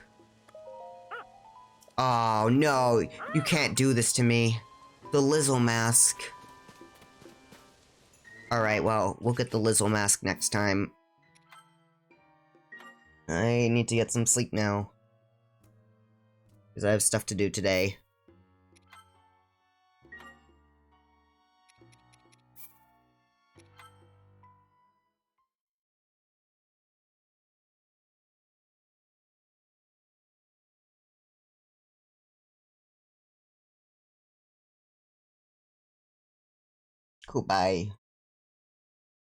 Oh no, you can't do this to me. The Lizzle mask. Alright, well, we'll get the Lizzle mask next time. I need to get some sleep now. Because I have stuff to do today. Cool, bye.